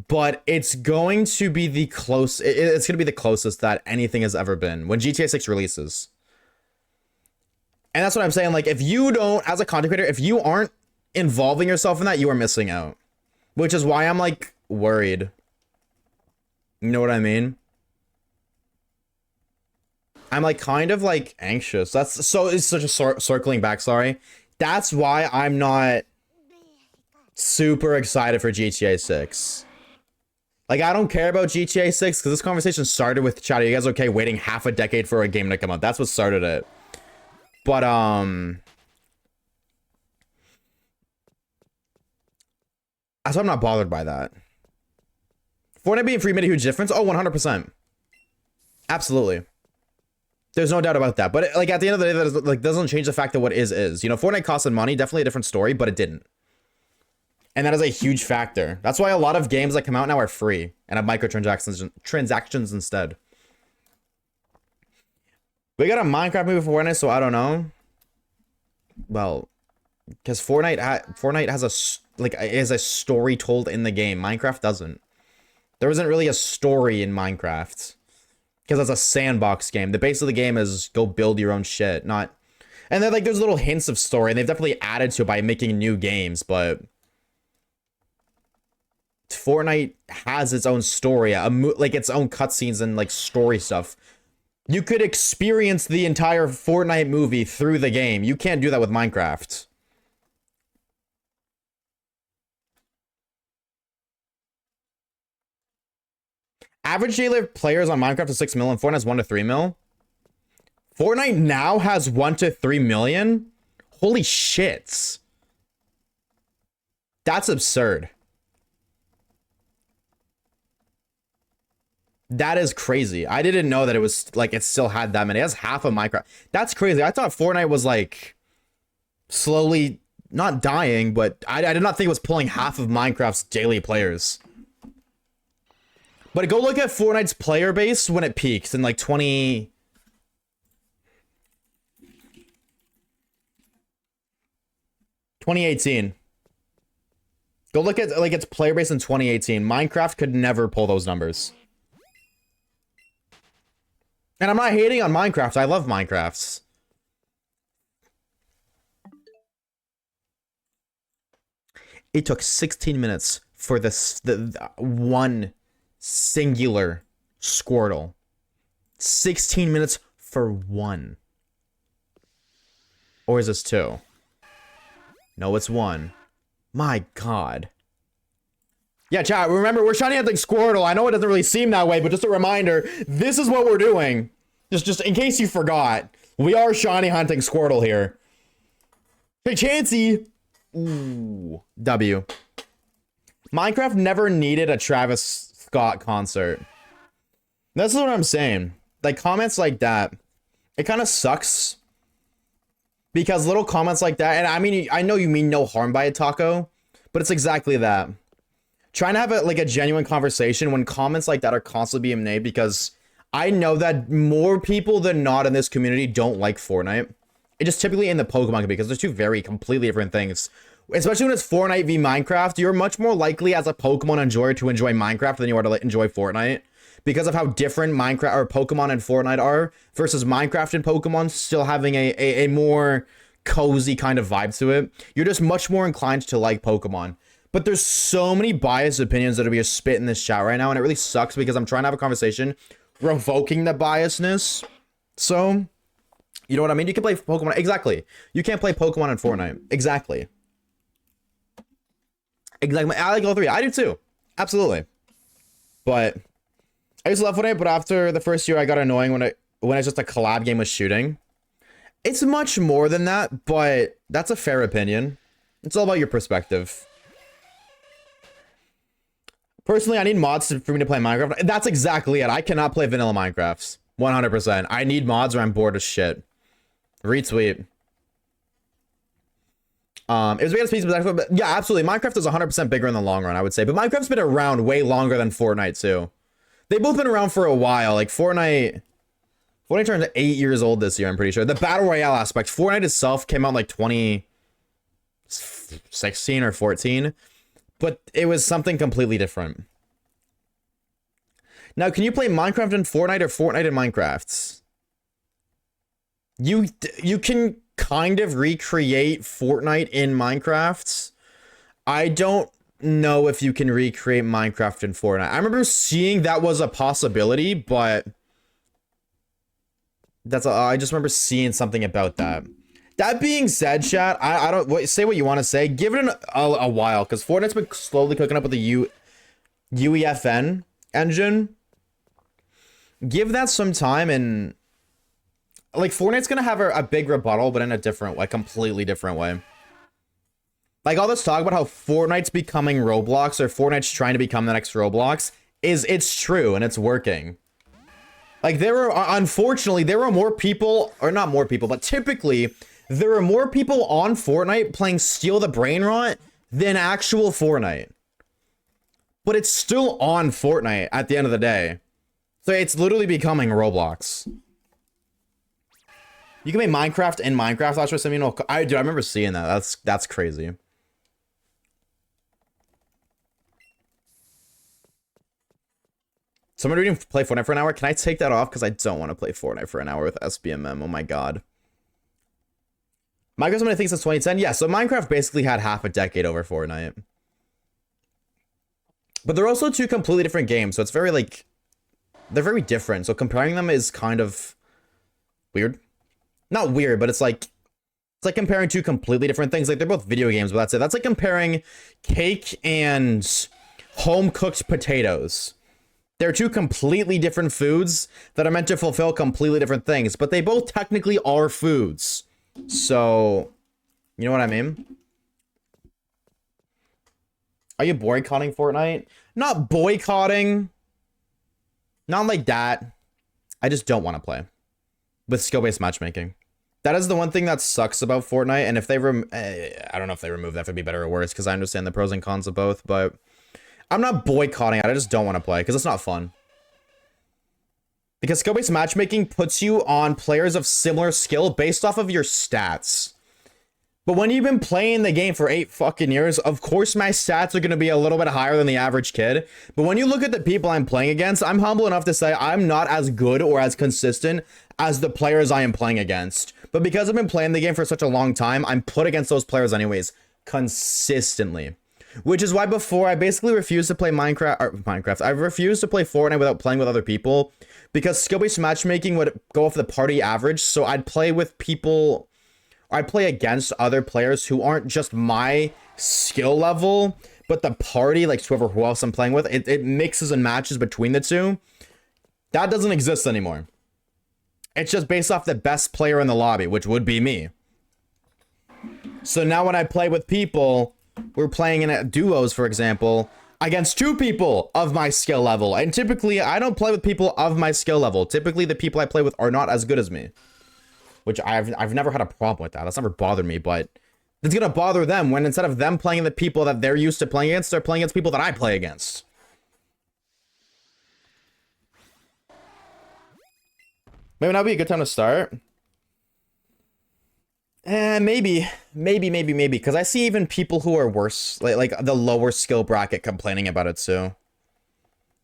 but it's going to be the it's going to be the closest that anything has ever been when GTA 6 releases. And that's what I'm saying. Like, if you don't, as a content creator, if you aren't involving yourself in that, you are missing out. Which is why I'm, like, worried. You know what I mean? I'm, like, kind of, like, anxious. It's such a circling back, sorry. That's why I'm not super excited for GTA 6. Like, I don't care about GTA 6 because this conversation started with, chat, are you guys okay waiting half a decade for a game to come out? That's what started it. But, so I'm not bothered by that. Fortnite being free made a huge difference. Oh, 100%. Absolutely. There's no doubt about that. But like at the end of the day, that is, like, doesn't change the fact that what is. You know, Fortnite costed money, definitely a different story, but it didn't. And that is a huge factor. That's why a lot of games that come out now are free and have transactions instead. We got a Minecraft movie for Fortnite, so I don't know. Well, because Fortnite has is a story told in the game. Minecraft doesn't. There isn't really a story in Minecraft because it's a sandbox game. The base of the game is go build your own shit, not. And then like there's little hints of story, and they've definitely added to it by making new games, but Fortnite has its own story, like its own cutscenes and like story stuff. You could experience the entire Fortnite movie through the game. You can't do that with Minecraft. Average daily players on Minecraft is 6 million. Fortnite has 1 to 3 mil. Fortnite now has 1 to 3 million. Holy shit. That's absurd. That is crazy. I didn't know that it was like it still had that many. It has half of Minecraft. That's crazy. I thought Fortnite was like slowly not dying, but I did not think it was pulling half of Minecraft's daily players. But go look at Fortnite's player base when it peaks in like 2018. Go look at like its player base in 2018. Minecraft could never pull those numbers. And I'm not hating on Minecraft. I love Minecrafts. It took 16 minutes for the one singular Squirtle. 16 minutes for one. Or is this 2? No, it's 1. My God. Yeah, chat, remember, we're shiny hunting Squirtle. I know it doesn't really seem that way, but just a reminder, this is what we're doing. Just in case you forgot, we are shiny hunting Squirtle here. Hey, Chansey. Ooh, W. Minecraft never needed a Travis Scott concert. That's what I'm saying. Like, comments like that, it kind of sucks. Because little comments like that, and I mean, I know you mean no harm by it, Taco, but it's exactly that. Trying to have a genuine conversation when comments like that are constantly being made, because I know that more people than not in this community don't like Fortnite. It just typically in the Pokemon community, because they're two very completely different things. Especially when it's Fortnite v Minecraft, you're much more likely as a Pokemon enjoyer to enjoy Minecraft than you are to enjoy Fortnite. Because of how different Minecraft or Pokemon and Fortnite are, versus Minecraft and Pokemon still having a more cozy kind of vibe to it. You're just much more inclined to like Pokemon. But there's so many biased opinions that are being spit in this chat right now, and it really sucks because I'm trying to have a conversation revoking the biasness. So, you know what I mean? You can play Pokemon. Exactly. You can't play Pokemon and Fortnite. Exactly. Exactly. I like all three. I do too. Absolutely. But I used to love Fortnite, but after the first year, I got annoying when it's just a collab game with shooting. It's much more than that, but that's a fair opinion. It's all about your perspective. Personally, I need mods for me to play Minecraft. That's exactly it. I cannot play vanilla Minecrafts. 100%. I need mods or I'm bored as shit. Retweet. It was a piece of, but yeah, absolutely. Minecraft is 100% bigger in the long run, I would say. But Minecraft's been around way longer than Fortnite, too. They've both been around for a while. Like, Fortnite turned 8 years old this year, I'm pretty sure. The Battle Royale aspect, Fortnite itself came out in like 2016 or 14. But it was something completely different. Now, can you play Minecraft and Fortnite or Fortnite and Minecraft? You can kind of recreate Fortnite in Minecraft. I don't know if you can recreate Minecraft in Fortnite. I remember seeing that was a possibility, but I just remember seeing something about that. That being said, chat, I don't say what you want to say. Give it a while, because Fortnite's been slowly cooking up with the UEFN engine. Give that some time, and like Fortnite's gonna have a big rebuttal, but in a different way, completely different way. Like all this talk about how Fortnite's becoming Roblox, or Fortnite's trying to become the next Roblox, it's true and it's working. Like unfortunately, there were more people, or not more people, but typically there are more people on Fortnite playing Steal the Brain Rot than actual Fortnite. But it's still on Fortnite at the end of the day. So it's literally becoming Roblox. You can make Minecraft in Minecraft. That's what I mean. I remember seeing that. That's crazy. Someone reading play Fortnite for an hour. Can I take that off? Because I don't want to play Fortnite for an hour with SBMM. Oh my god. Minecraft's been a thing since 2010. Yeah, so Minecraft basically had half a decade over Fortnite. But they're also two completely different games, so it's very like they're very different. So comparing them is kind of weird. Not weird, but it's like comparing two completely different things. Like they're both video games, but that's it. That's like comparing cake and home cooked potatoes. They're two completely different foods that are meant to fulfill completely different things, but they both technically are foods. So, you know what I mean? Are you boycotting Fortnite? Not boycotting. Not like that. I just don't want to play with skill-based matchmaking. That is the one thing that sucks about Fortnite, and if they I don't know if they remove that, if it'd be better or worse, because I understand the pros and cons of both, but I'm not boycotting it. I just don't want to play because it's not fun. Because skill-based matchmaking puts you on players of similar skill based off of your stats. But when you've been playing the game for 8 fucking years, of course my stats are going to be a little bit higher than the average kid. But when you look at the people I'm playing against, I'm humble enough to say I'm not as good or as consistent as the players I am playing against. But because I've been playing the game for such a long time, I'm put against those players anyways, consistently. Which is why before I basically refused to play Minecraft. I refused to play Fortnite without playing with other people because skill-based matchmaking would go off the party average. So I'd play with people, I'd play against other players who aren't just my skill level, but the party, like who else I'm playing with. It mixes and matches between the two. That doesn't exist anymore. It's just based off the best player in the lobby, which would be me. So now when I play with people, we're playing in duos, for example, against 2 people of my skill level. And typically, I don't play with people of my skill level. Typically, the people I play with are not as good as me. Which I've never had a problem with that. That's never bothered me, but it's going to bother them when instead of them playing the people that they're used to playing against, they're playing against people that I play against. Maybe now would be a good time to start. Maybe, because I see even people who are worse, like the lower skill bracket complaining about it too.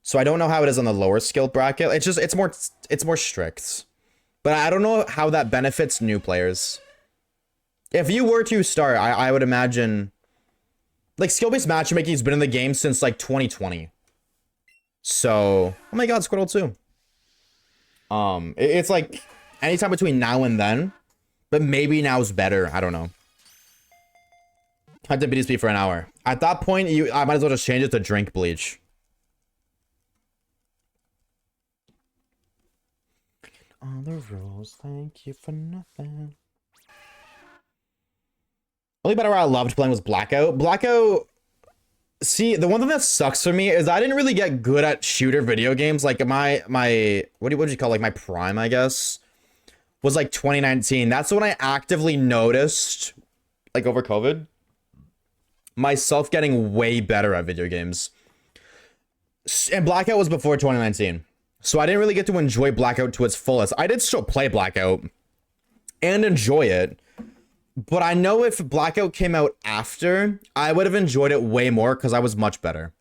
So I don't know how it is on the lower skill bracket. It's more strict. But I don't know how that benefits new players. If you were to start, I would imagine, like skill-based matchmaking has been in the game since like 2020. So, oh my god, Squirtle too. It's like anytime between now and then. But maybe now's better. I don't know. Hunt the BDSP for an hour. At that point, I might as well just change it to drink bleach. All the rules, thank you for nothing. Only battle I loved playing was Blackout. Blackout. See, the one thing that sucks for me is I didn't really get good at shooter video games. Like my what do you call it? Like my prime, I guess, was like 2019. That's when I actively noticed, like over COVID, myself getting way better at video games. And Blackout was before 2019. So I didn't really get to enjoy Blackout to its fullest. I did still play Blackout and enjoy it. But I know if Blackout came out after, I would have enjoyed it way more because I was much better.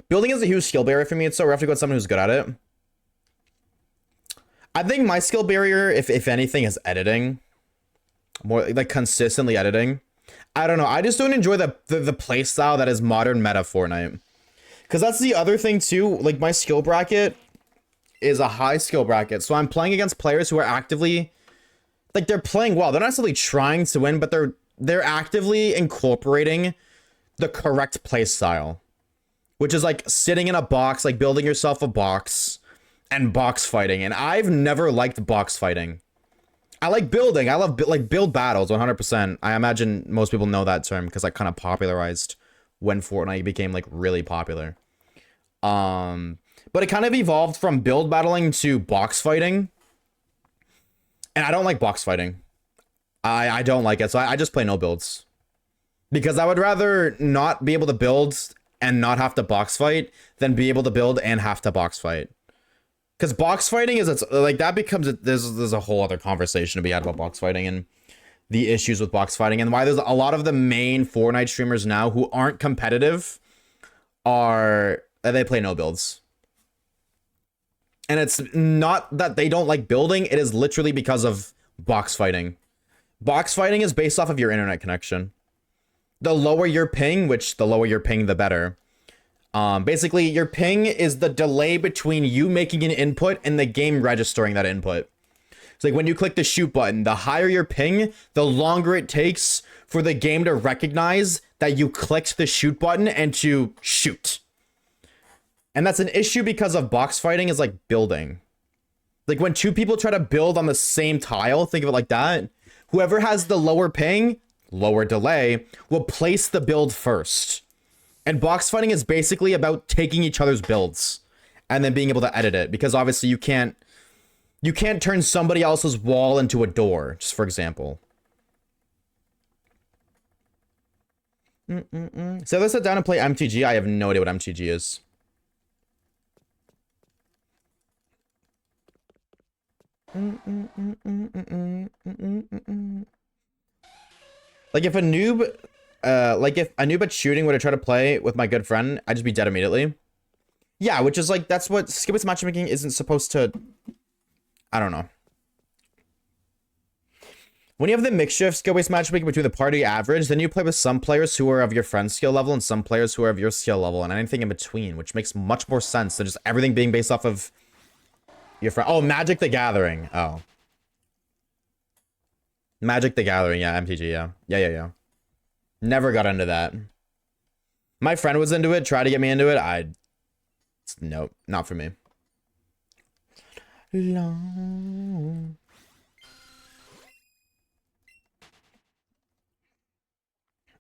Building is a huge skill barrier for me. It's so rough to go with someone who's good at it. I think my skill barrier, if anything, is editing. More like consistently editing. I don't know. I just don't enjoy the playstyle that is modern meta Fortnite. Because that's the other thing too. Like my skill bracket is a high skill bracket. So I'm playing against players who are actively, like they're playing well. They're not necessarily trying to win, but they're actively incorporating the correct playstyle. Which is like sitting in a box, like building yourself a box and box fighting. And I've never liked box fighting. I like building. I love like build battles 100%. I imagine most people know that term because I kind of popularized when Fortnite became like really popular. But it kind of evolved from build battling to box fighting. And I don't like box fighting. I don't like it. So I just play no builds. Because I would rather not be able to build and not have to box fight than be able to build and have to box fight. Because box fighting is, it's like, that becomes, there's a whole other conversation to be had about box fighting and the issues with box fighting, and why there's a lot of the main Fortnite streamers now who aren't competitive are, they play no builds. And it's not that they don't like building, it is literally because of box fighting. Box fighting is based off of your internet connection. The lower your ping, which the lower your ping, the better. Basically, your ping is the delay between you making an input and the game registering that input. It's like when you click the shoot button, the higher your ping, the longer it takes for the game to recognize that you clicked the shoot button and to shoot. And that's an issue because of box fighting is like building. Like when two people try to build on the same tile, think of it like that. Whoever has the lower ping, lower delay, will place the build first. And box fighting is basically about taking each other's builds and then being able to edit it, because obviously you can't turn somebody else's wall into a door, just for example. So let's sit down and play MTG. I have no idea what MTG is. Like if a noob, if a noob at shooting were to try to play with my good friend, I'd just be dead immediately. Yeah, which is like, that's what skill-based matchmaking isn't supposed to, I don't know. When you have the mixture of skill-based matchmaking between the party average, then you play with some players who are of your friend's skill level and some players who are of your skill level and anything in between, which makes much more sense than just everything being based off of your friend. Oh, Magic the Gathering. Oh. Magic the Gathering, yeah, MTG, yeah. Yeah. Never got into that. My friend was into it, tried to get me into it. Nope, not for me. Long.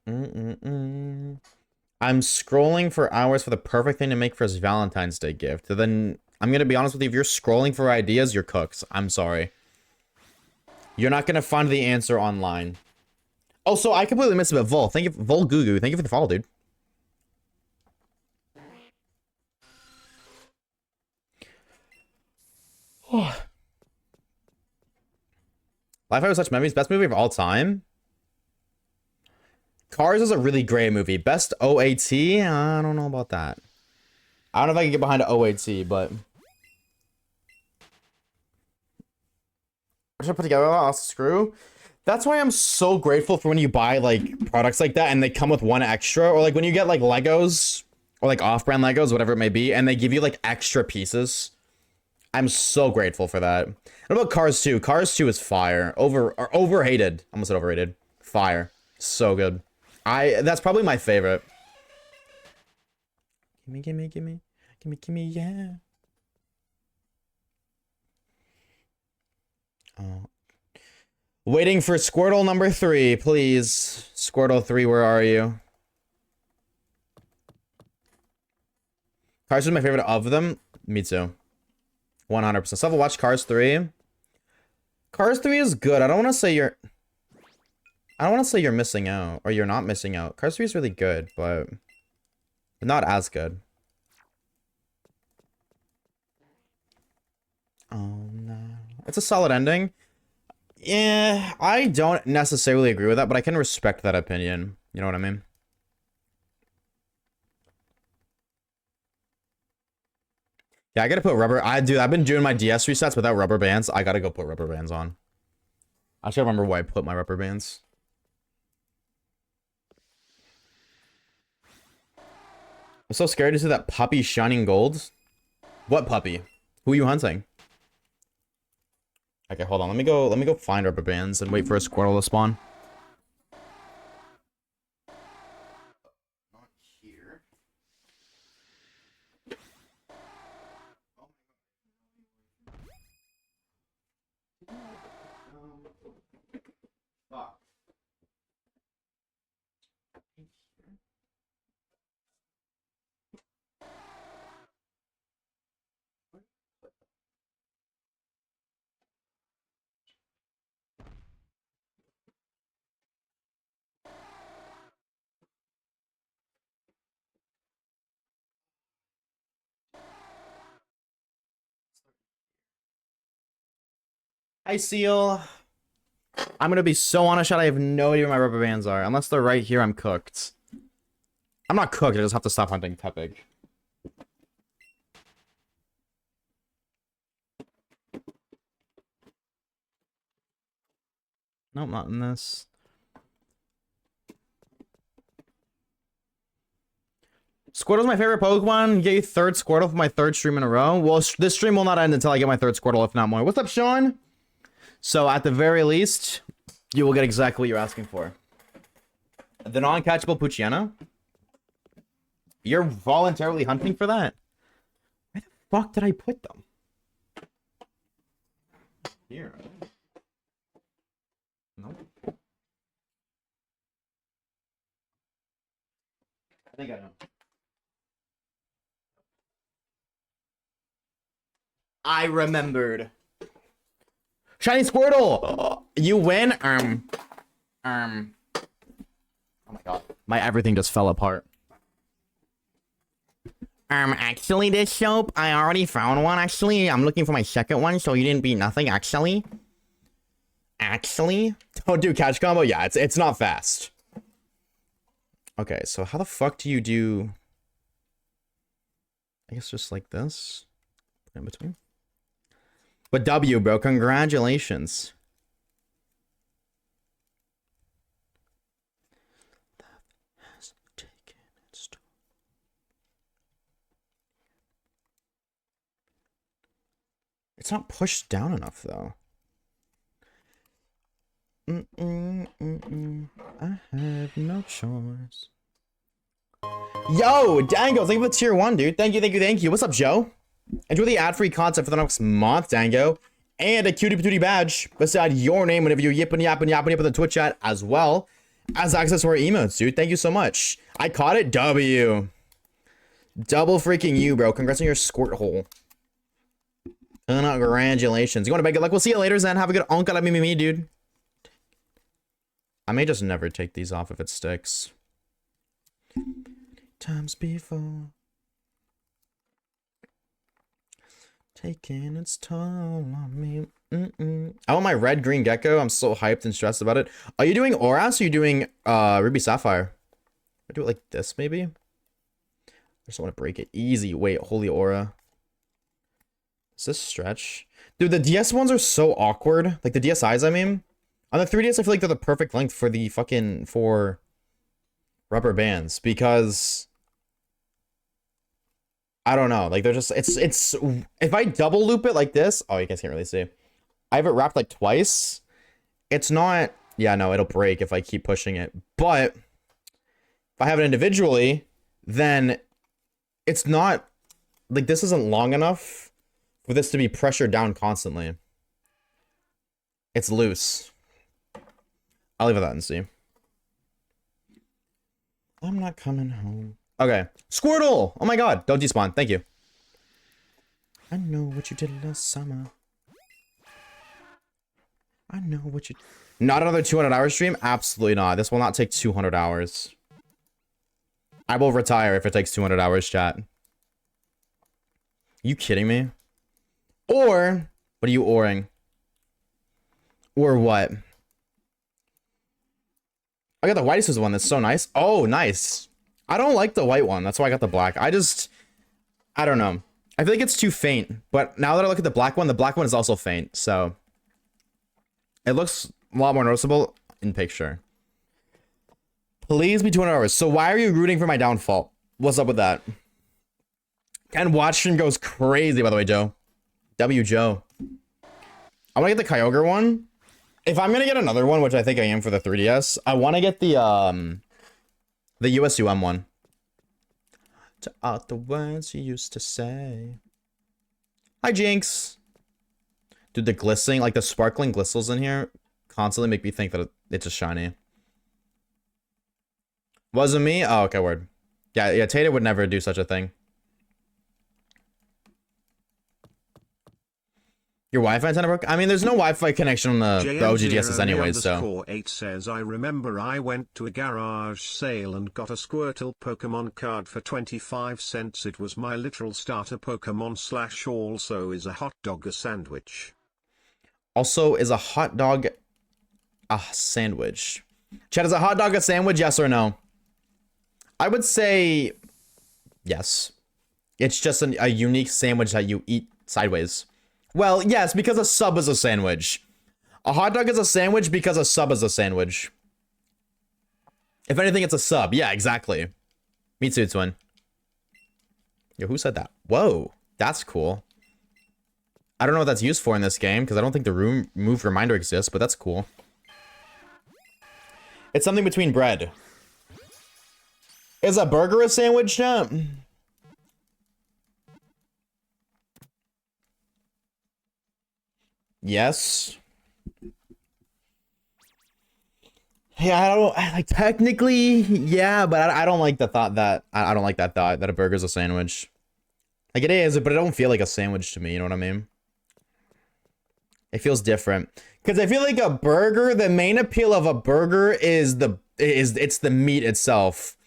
I'm scrolling for hours for the perfect thing to make for his Valentine's Day gift. Then I'm gonna be honest with you, if you're scrolling for ideas, you're cooked. I'm sorry. You're not gonna find the answer online. Also, I completely missed about Vol. Thank you, Vol Gugu. Thank you for the follow, dude. Oh. Life I Was Such Memories, best movie of all time. Cars is a really great movie. Best OAT? I don't know about that. I don't know if I can get behind an OAT, but I should put together a screw. That's why I'm so grateful for when you buy like products like that and they come with one extra, or like when you get like Legos or like off-brand Legos, whatever it may be, and they give you like extra pieces. I'm so grateful for that. What about Cars 2? Cars 2 is fire. Overhated. Almost said overrated. Fire. So good. That's probably my favorite. Gimme, yeah. Oh. Waiting for Squirtle number 3, please. Squirtle 3, where are you? Cars is my favorite of them. Me too. 100%. Still haven't watched Cars 3. Cars 3 is good. I don't want to say you're missing out, or you're not missing out. Cars 3 is really good, but not as good. Oh no. It's a solid ending. Yeah, I don't necessarily agree with that, but I can respect that opinion. You know what I mean? Yeah, I gotta put rubber. I've been doing my DS resets without rubber bands. I gotta go put rubber bands on. I should remember why I put my rubber bands. I'm so scared to see that puppy shining gold. What puppy? Who are you hunting? Okay, hold on. Let me go find rubber bands and wait for a Squirtle to spawn. Not here. Fuck. Hi, Seal. I'm gonna be so honest, chat. I have no idea where my rubber bands are. Unless they're right here, I'm cooked. I'm not cooked. I just have to stop hunting Tepig. Nope, not in this. Squirtle's my favorite Pokemon. Get you third Squirtle for my third stream in a row. Well, this stream will not end until I get my third Squirtle, if not more. What's up, Sean? So, at the very least, you will get exactly what you're asking for. The non-catchable Poochyena? You're voluntarily hunting for that? Where the fuck did I put them? Here. Nope. I think I know. I remembered. Shiny Squirtle! You win? Oh my god. My everything just fell apart. Actually, this soap, I already found one, actually. I'm looking for my second one, so you didn't beat nothing, actually. Actually? Don't do catch combo? Yeah, it's not fast. Okay, so how the fuck do you do... I guess just like this? In between? But W, bro, congratulations. It's not pushed down enough, though. I have no choice. Yo, Dango, thank you for tier 1, dude. Thank you. What's up, Joe? Enjoy the ad-free content for the next month, Dango. And a cutie patootie badge beside your name whenever you yippin' yappin' in the Twitch chat, as well as access to our emotes, dude. Thank you so much. I caught it. W. Double freaking you, bro. Congrats on your squirt hole. Congratulations. You want to beg good luck? We'll see you later, Zen. Have a good uncle. Me, dude. I may just never take these off if it sticks. Times before. Taking its toll on me. I want my red-green gecko. I'm so hyped and stressed about it. Are you doing Oras or are you doing Ruby Sapphire? I do it like this, maybe? I just don't want to break it. Easy. Wait, holy aura. Does this stretch? Dude, the DS ones are so awkward. Like the DSIs, I mean. On the 3DS, I feel like they're the perfect length for the fucking... for rubber bands. Because... I don't know. Like, they're just... It's... If I double loop it like this... Oh, you guys can't really see. I have it wrapped like twice. It's not... Yeah, no, it'll break if I keep pushing it. But... if I have it individually, then... it's not... like, this isn't long enough for this to be pressured down constantly. It's loose. I'll leave it that and see. I'm not coming home. Okay. Squirtle! Oh my god. Don't despawn. Thank you. I know what you did last summer. I know what you... Not another 200-hour stream? Absolutely not. This will not take 200 hours. I will retire if it takes 200 hours, chat. You kidding me? Or... what are you oring? Or what? I got the whitest one. That's so nice. Oh, nice. I don't like the white one. That's why I got the black. I don't know. I feel like it's too faint. But now that I look at the black one is also faint. So it looks a lot more noticeable in picture. Please be 200 hours. So why are you rooting for my downfall? What's up with that? And watch stream goes crazy, by the way, Joe. W Joe. I want to get the Kyogre one. If I'm gonna get another one, which I think I am for the 3DS, I want to get the USUM one. To all the words you used to say. Hi, Jinx. Dude, the glistening, like the sparkling glistles in here, constantly make me think that it's a shiny. Wasn't me? Oh, okay, word. Yeah, Tata would never do such a thing. Your Wi-Fi antenna broke? I mean, there's no Wi-Fi connection on the OGDSs anyways, so... 8 says, I remember I went to a garage sale and got a Squirtle Pokemon card for 25 cents. It was my literal starter Pokemon / also is a hot dog a sandwich. Also, is a hot dog a sandwich? Chat, is a hot dog a sandwich? Yes or no? I would say yes. It's just a unique sandwich that you eat sideways. Well, yes, because a sub is a sandwich. A hot dog is a sandwich because a sub is a sandwich. If anything, it's a sub. Yeah, exactly. Me too, twin. Yo, who said that? Whoa, that's cool. I don't know what that's used for in this game, because I don't think the move reminder exists, but that's cool. It's something between bread. Is a burger a sandwich, chat? Yes. Yeah, I don't like technically, yeah, but I don't like the thought that I don't like that thought that a burger's a sandwich. Like it is, but it don't feel like a sandwich to me, you know what I mean? It feels different. Cause I feel like a burger, the main appeal of a burger is it's the meat itself.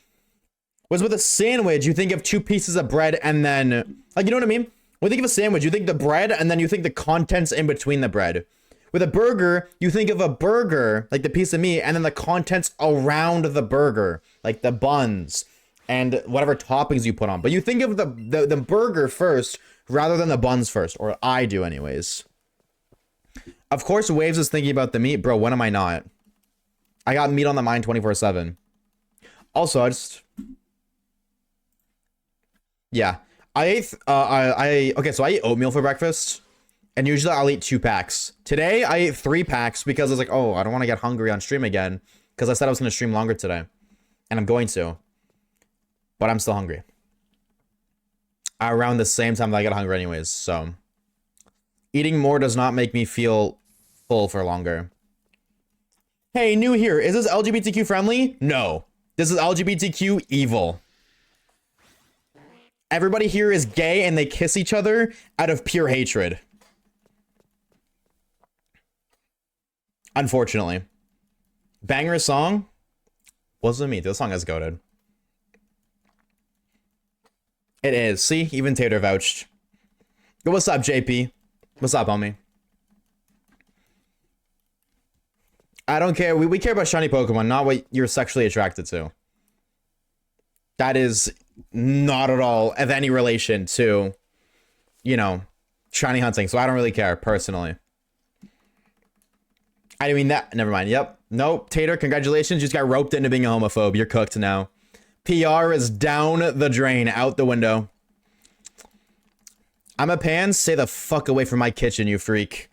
Whereas with a sandwich, you think of two pieces of bread and then like you know what I mean? When you think of a sandwich, you think the bread and then you think the contents in between the bread. With a burger, you think of a burger, like the piece of meat, and then the contents around the burger, like the buns and whatever toppings you put on. But you think of the burger first rather than the buns first, or I do anyways. Of course, Waves is thinking about the meat. Bro, when am I not? I got meat on the mind 24/7. Also, yeah. I ate, okay, so I eat oatmeal for breakfast. And usually I'll eat 2 packs. Today, I ate 3 packs because I was like, oh, I don't want to get hungry on stream again. Because I said I was going to stream longer today. And I'm going to. But I'm still hungry. Around the same time that I get hungry anyways, so. Eating more does not make me feel full for longer. Hey, new here. Is this LGBTQ friendly? No. This is LGBTQ evil. Everybody here is gay and they kiss each other out of pure hatred. Unfortunately. Banger song? Wasn't me. The song is goated. It is. See? Even Tater vouched. Yo, what's up, JP? What's up, homie? I don't care. We care about shiny Pokemon, not what you're sexually attracted to. That is not at all of any relation to, you know, shiny hunting. So I don't really care, personally. I mean that. Never mind. Yep. Nope. Tater, congratulations. You just got roped into being a homophobe. You're cooked now. PR is down the drain, out the window. I'm a pan. Stay the fuck away from my kitchen, you freak.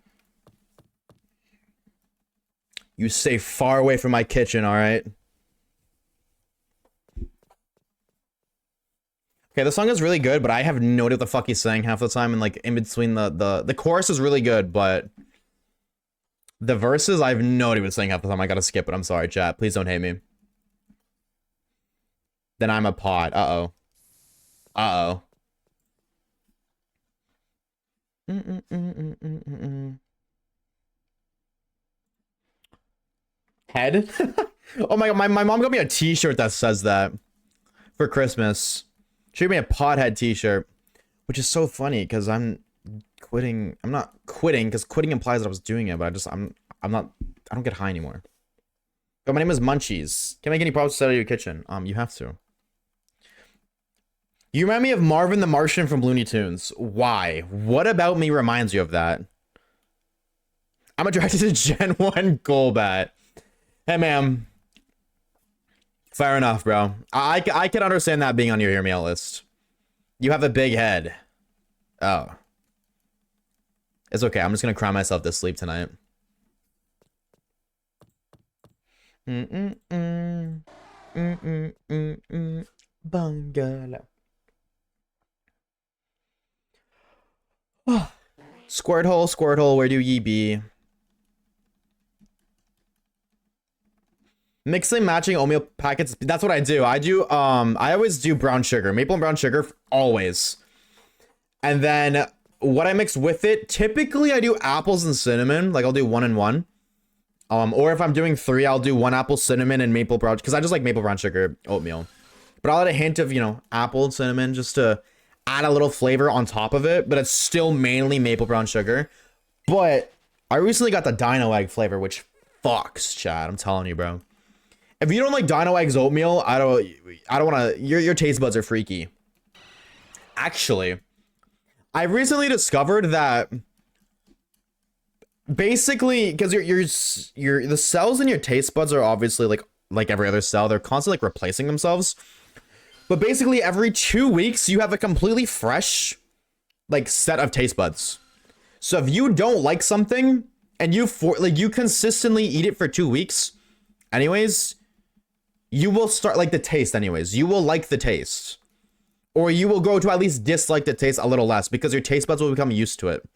You stay far away from my kitchen, all right? Okay, the song is really good, but I have no idea what the fuck he's saying half the time, and like in between the chorus is really good, but the verses I have no idea what it's saying half the time. I gotta skip it. I'm sorry, chat. Please don't hate me. Then I'm a pod. Uh-oh. Uh-oh. Head? Oh my god, my mom got me a t-shirt that says that for Christmas. She gave me a podhead t-shirt, which is so funny because I'm quitting. I'm not quitting because quitting implies that I was doing it, but I'm not, I don't get high anymore. But my name is Munchies. Can't make any problems out of your kitchen. You have to. You remind me of Marvin the Martian from Looney Tunes. Why? What about me reminds you of that? I'm attracted to Gen 1 Golbat. Hey, ma'am. Fair enough, bro. I can understand that being on your hear me out list. You have a big head. Oh. It's okay. I'm just gonna cry myself to sleep tonight. Bungalow. Squirtle, Squirtle, where do ye be? Mixing, matching oatmeal packets. That's what I do. I always do brown sugar. Maple and brown sugar, always. And then what I mix with it, typically I do apples and cinnamon. Like I'll do 1 and 1. Or if I'm doing 3, I'll do 1 apple, cinnamon, and maple brown, because I just like maple brown sugar oatmeal. But I'll add a hint of, you know, apple and cinnamon just to add a little flavor on top of it. But it's still mainly maple brown sugar. But I recently got the Dino Egg flavor, which fucks, Chad. I'm telling you, bro. If you don't like Dino Eggs oatmeal, I don't want to. Your taste buds are freaky. Actually, I recently discovered that basically, because the cells in your taste buds are obviously like every other cell, they're constantly like replacing themselves. But basically, every 2 weeks, you have a completely fresh like set of taste buds. So if you don't like something and you consistently eat it for 2 weeks, anyways, you will start like the taste anyways. You will like the taste. Or you will go to at least dislike the taste a little less because your taste buds will become used to it.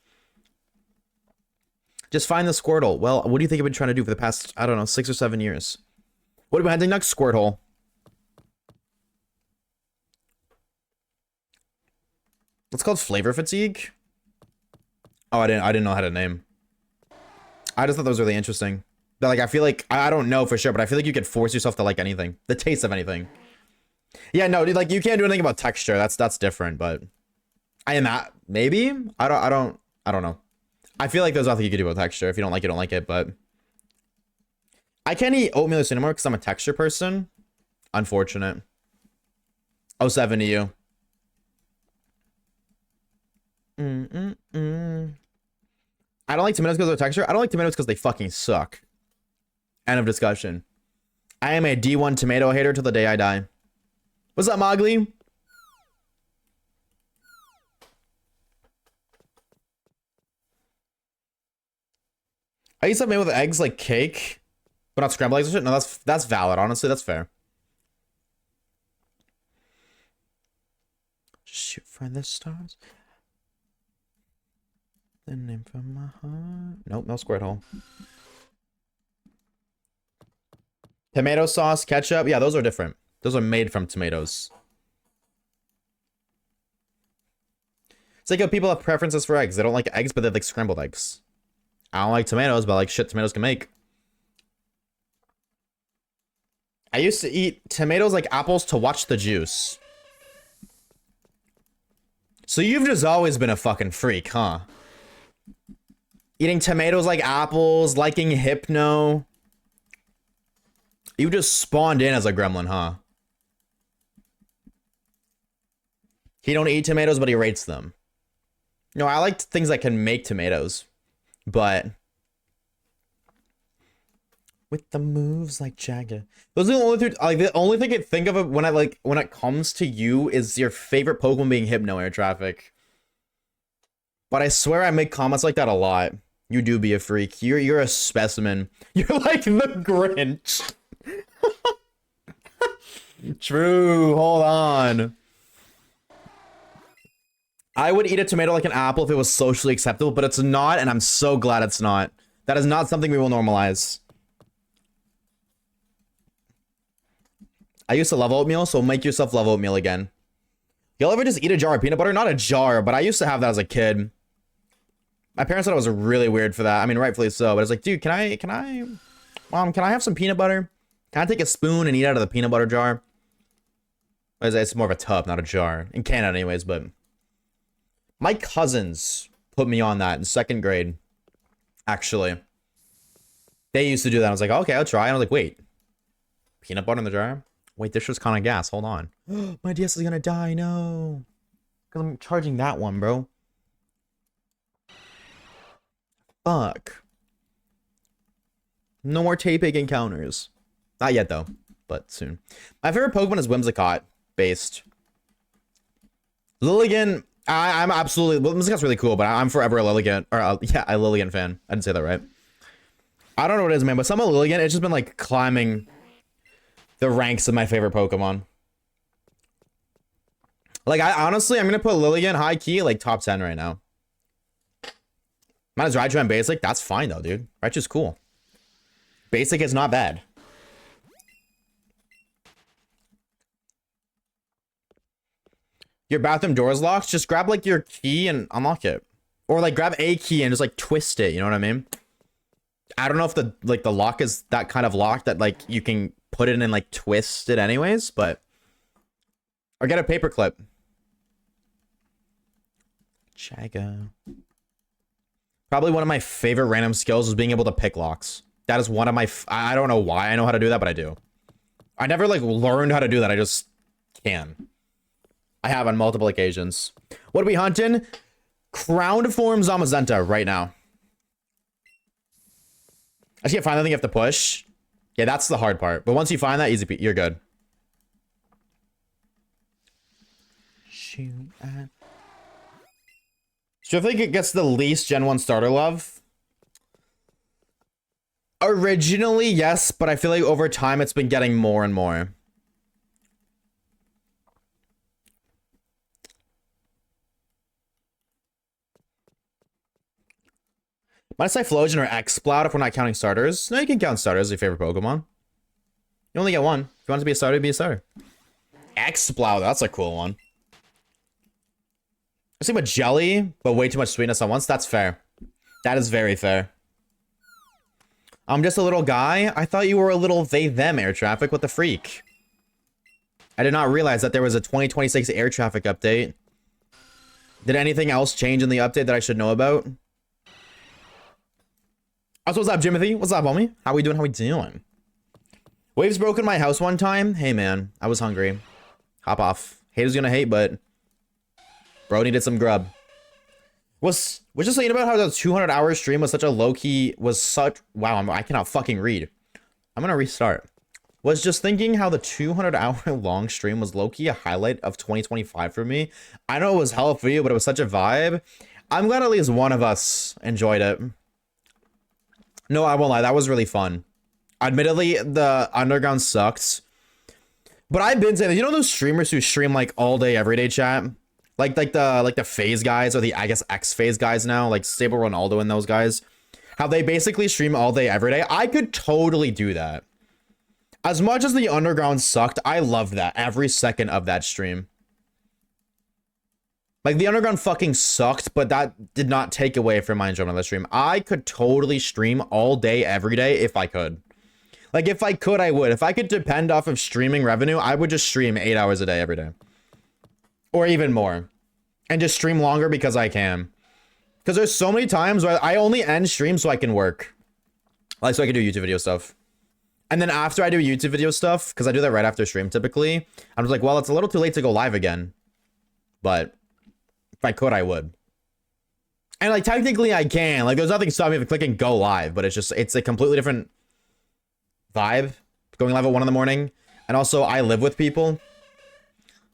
Just find the Squirtle. Well, what do you think I've been trying to do for the past, I don't know, 6 or 7 years? What are we hunting next? Squirtle. It's called Flavor Fatigue. Oh, I didn't know how to name. I just thought that was really interesting. But like, I feel like, I don't know for sure, but I feel like you could force yourself to like anything. The taste of anything. Yeah, no, dude, like you can't do anything about texture. That's different, but I am at maybe. I don't know. I feel like there's nothing you can do about texture. If you don't like it, don't like it, but I can't eat oatmeal anymore because I'm a texture person. Unfortunate. 07 to you. I don't like tomatoes because of the texture. I don't like tomatoes because they fucking suck. End of discussion. I am a D1 tomato hater till the day I die. What's up, Mowgli? I eat stuff made with eggs like cake, but not scrambled eggs and shit. No, that's valid. Honestly, that's fair. Just shoot for the stars. The name from my heart. Nope, no Squirtle. Tomato sauce, ketchup. Yeah, those are different. Those are made from tomatoes. It's like how people have preferences for eggs. They don't like eggs, but they like scrambled eggs. I don't like tomatoes, but I like shit tomatoes can make. I used to eat tomatoes like apples to watch the juice. So you've just always been a fucking freak, huh? Eating tomatoes like apples, liking Hypno. You just spawned in as a gremlin, huh? He don't eat tomatoes, but he rates them. No, I like things that can make tomatoes, but with the moves like Jagger. Those are the only three, like the only thing I think of it when it comes to you is your favorite Pokemon being Hypno Air Traffic. But I swear I make comments like that a lot. You do be a freak. You're a specimen. You're like the Grinch. True. Hold on. I would eat a tomato like an apple if it was socially acceptable, but it's not, and I'm so glad it's not. That is not something we will normalize. I used to love oatmeal, so make yourself love oatmeal again. You'll ever just eat a jar of peanut butter? Not a jar, but I used to have that as a kid. My parents thought I was really weird for that. I mean, rightfully so, but it's like, dude, Mom, can I have some peanut butter? Can I take a spoon and eat out of the peanut butter jar? It's more of a tub, not a jar. In Canada anyways, but my cousins put me on that in 2nd grade. Actually. They used to do that. I was like, okay, I'll try. And I was like, wait. Peanut butter in the jar? Wait, this was kind of gas. Hold on. My DS is gonna die. No. Because I'm charging that one, bro. Fuck. No more tape egg encounters. Not yet, though. But soon. My favorite Pokemon is Whimsicott based. Lilligant. I'm absolutely... Well, Whimsicott's really cool, but I'm forever a Lilligant... Or, yeah, a Lilligant fan. I didn't say that right. I don't know what it is, man, but some of Lilligant, it's just been, like, climbing the ranks of my favorite Pokemon. Like, I'm gonna put Lilligant high-key, like, top 10 right now. Mine is Raichu and Basic. That's fine, though, dude. Raichu's cool. Basic is not bad. Your bathroom door is locked? Just grab, like, your key and unlock it. Or, like, grab a key and just, like, twist it. You know what I mean? I don't know if the lock is that kind of lock that, like, you can put it in and, like, twist it anyways, but... Or get a paper clip. Chaga. Probably one of my favorite random skills is being able to pick locks. That is one of my... I don't know why I know how to do that, but I do. I never, like, learned how to do that. I just can. I have on multiple occasions. What are we hunting? Crowned form Zamazenta right now. I just can't find anything you have to push. Yeah, that's the hard part. But once you find that, easy, you're good. Shoot at... So I think it gets the least Gen 1 starter love. Originally, yes, but I feel like over time it's been getting more and more. Minus Typhlosion or Exploud if we're not counting starters. No, you can count starters as your favorite Pokemon. You only get one. If you want to be a starter, be a starter. Exploud, that's a cool one. I see with jelly, but way too much sweetness at once. That's fair. That is very fair. I'm just a little guy. I thought you were a little they-them air traffic. What the freak? I did not realize that there was a 2026 air traffic update. Did anything else change in the update that I should know about? Also, what's up, Jimothy? What's up, homie? How we doing? How we doing? Waves broke in my house one time. Hey, man. I was hungry. Hop off. Haters gonna hate, but... Bro needed some grub. Was just saying about how the 200-hour stream was such a low-key... Wow, I cannot fucking read. I'm gonna restart. Was just thinking how the 200-hour long stream was low-key a highlight of 2025 for me. I know it was hell for you, but it was such a vibe. I'm glad at least one of us enjoyed it. No, I won't lie. That was really fun. Admittedly, the underground sucked. But I've been saying, you know those streamers who stream like all day, every day chat? Like the phase guys, or the, I guess, X phase guys now, like Stable Ronaldo and those guys. How they basically stream all day, every day. I could totally do that. As much as the underground sucked, I loved that. Every second of that stream. Like, the underground fucking sucked, but that did not take away from my enjoyment of the stream. I could totally stream all day, every day, if I could. Like, if I could, I would. If I could depend off of streaming revenue, I would just stream 8 hours a day, every day. Or even more. And just stream longer because I can. Because there's so many times where I only end stream so I can work. Like, so I can do YouTube video stuff. And then after I do YouTube video stuff, because I do that right after stream typically, I'm just like, well, it's a little too late to go live again. But if I could, I would. And like, technically I can. Like, there's nothing stopping me from clicking go live, but it's a completely different vibe. Going live at 1 in the morning. And also, I live with people.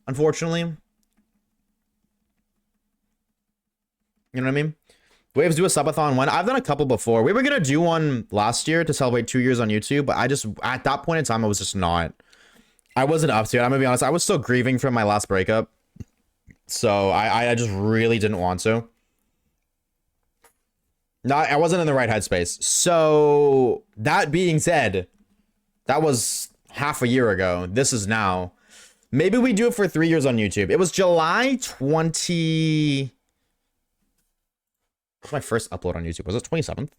Unfortunately. You know what I mean? Waves do a subathon one. I've done a couple before. We were going to do one last year to celebrate 2 years on YouTube, but at that point in time, I was just not. I wasn't up to it. I'm going to be honest. I was still grieving from my last breakup. So I just really didn't want to. No, I wasn't in the right headspace. So that being said, that was half a year ago. This is now. Maybe we do it for 3 years on YouTube. It was July 20... What's my first upload on YouTube? Was it 27th?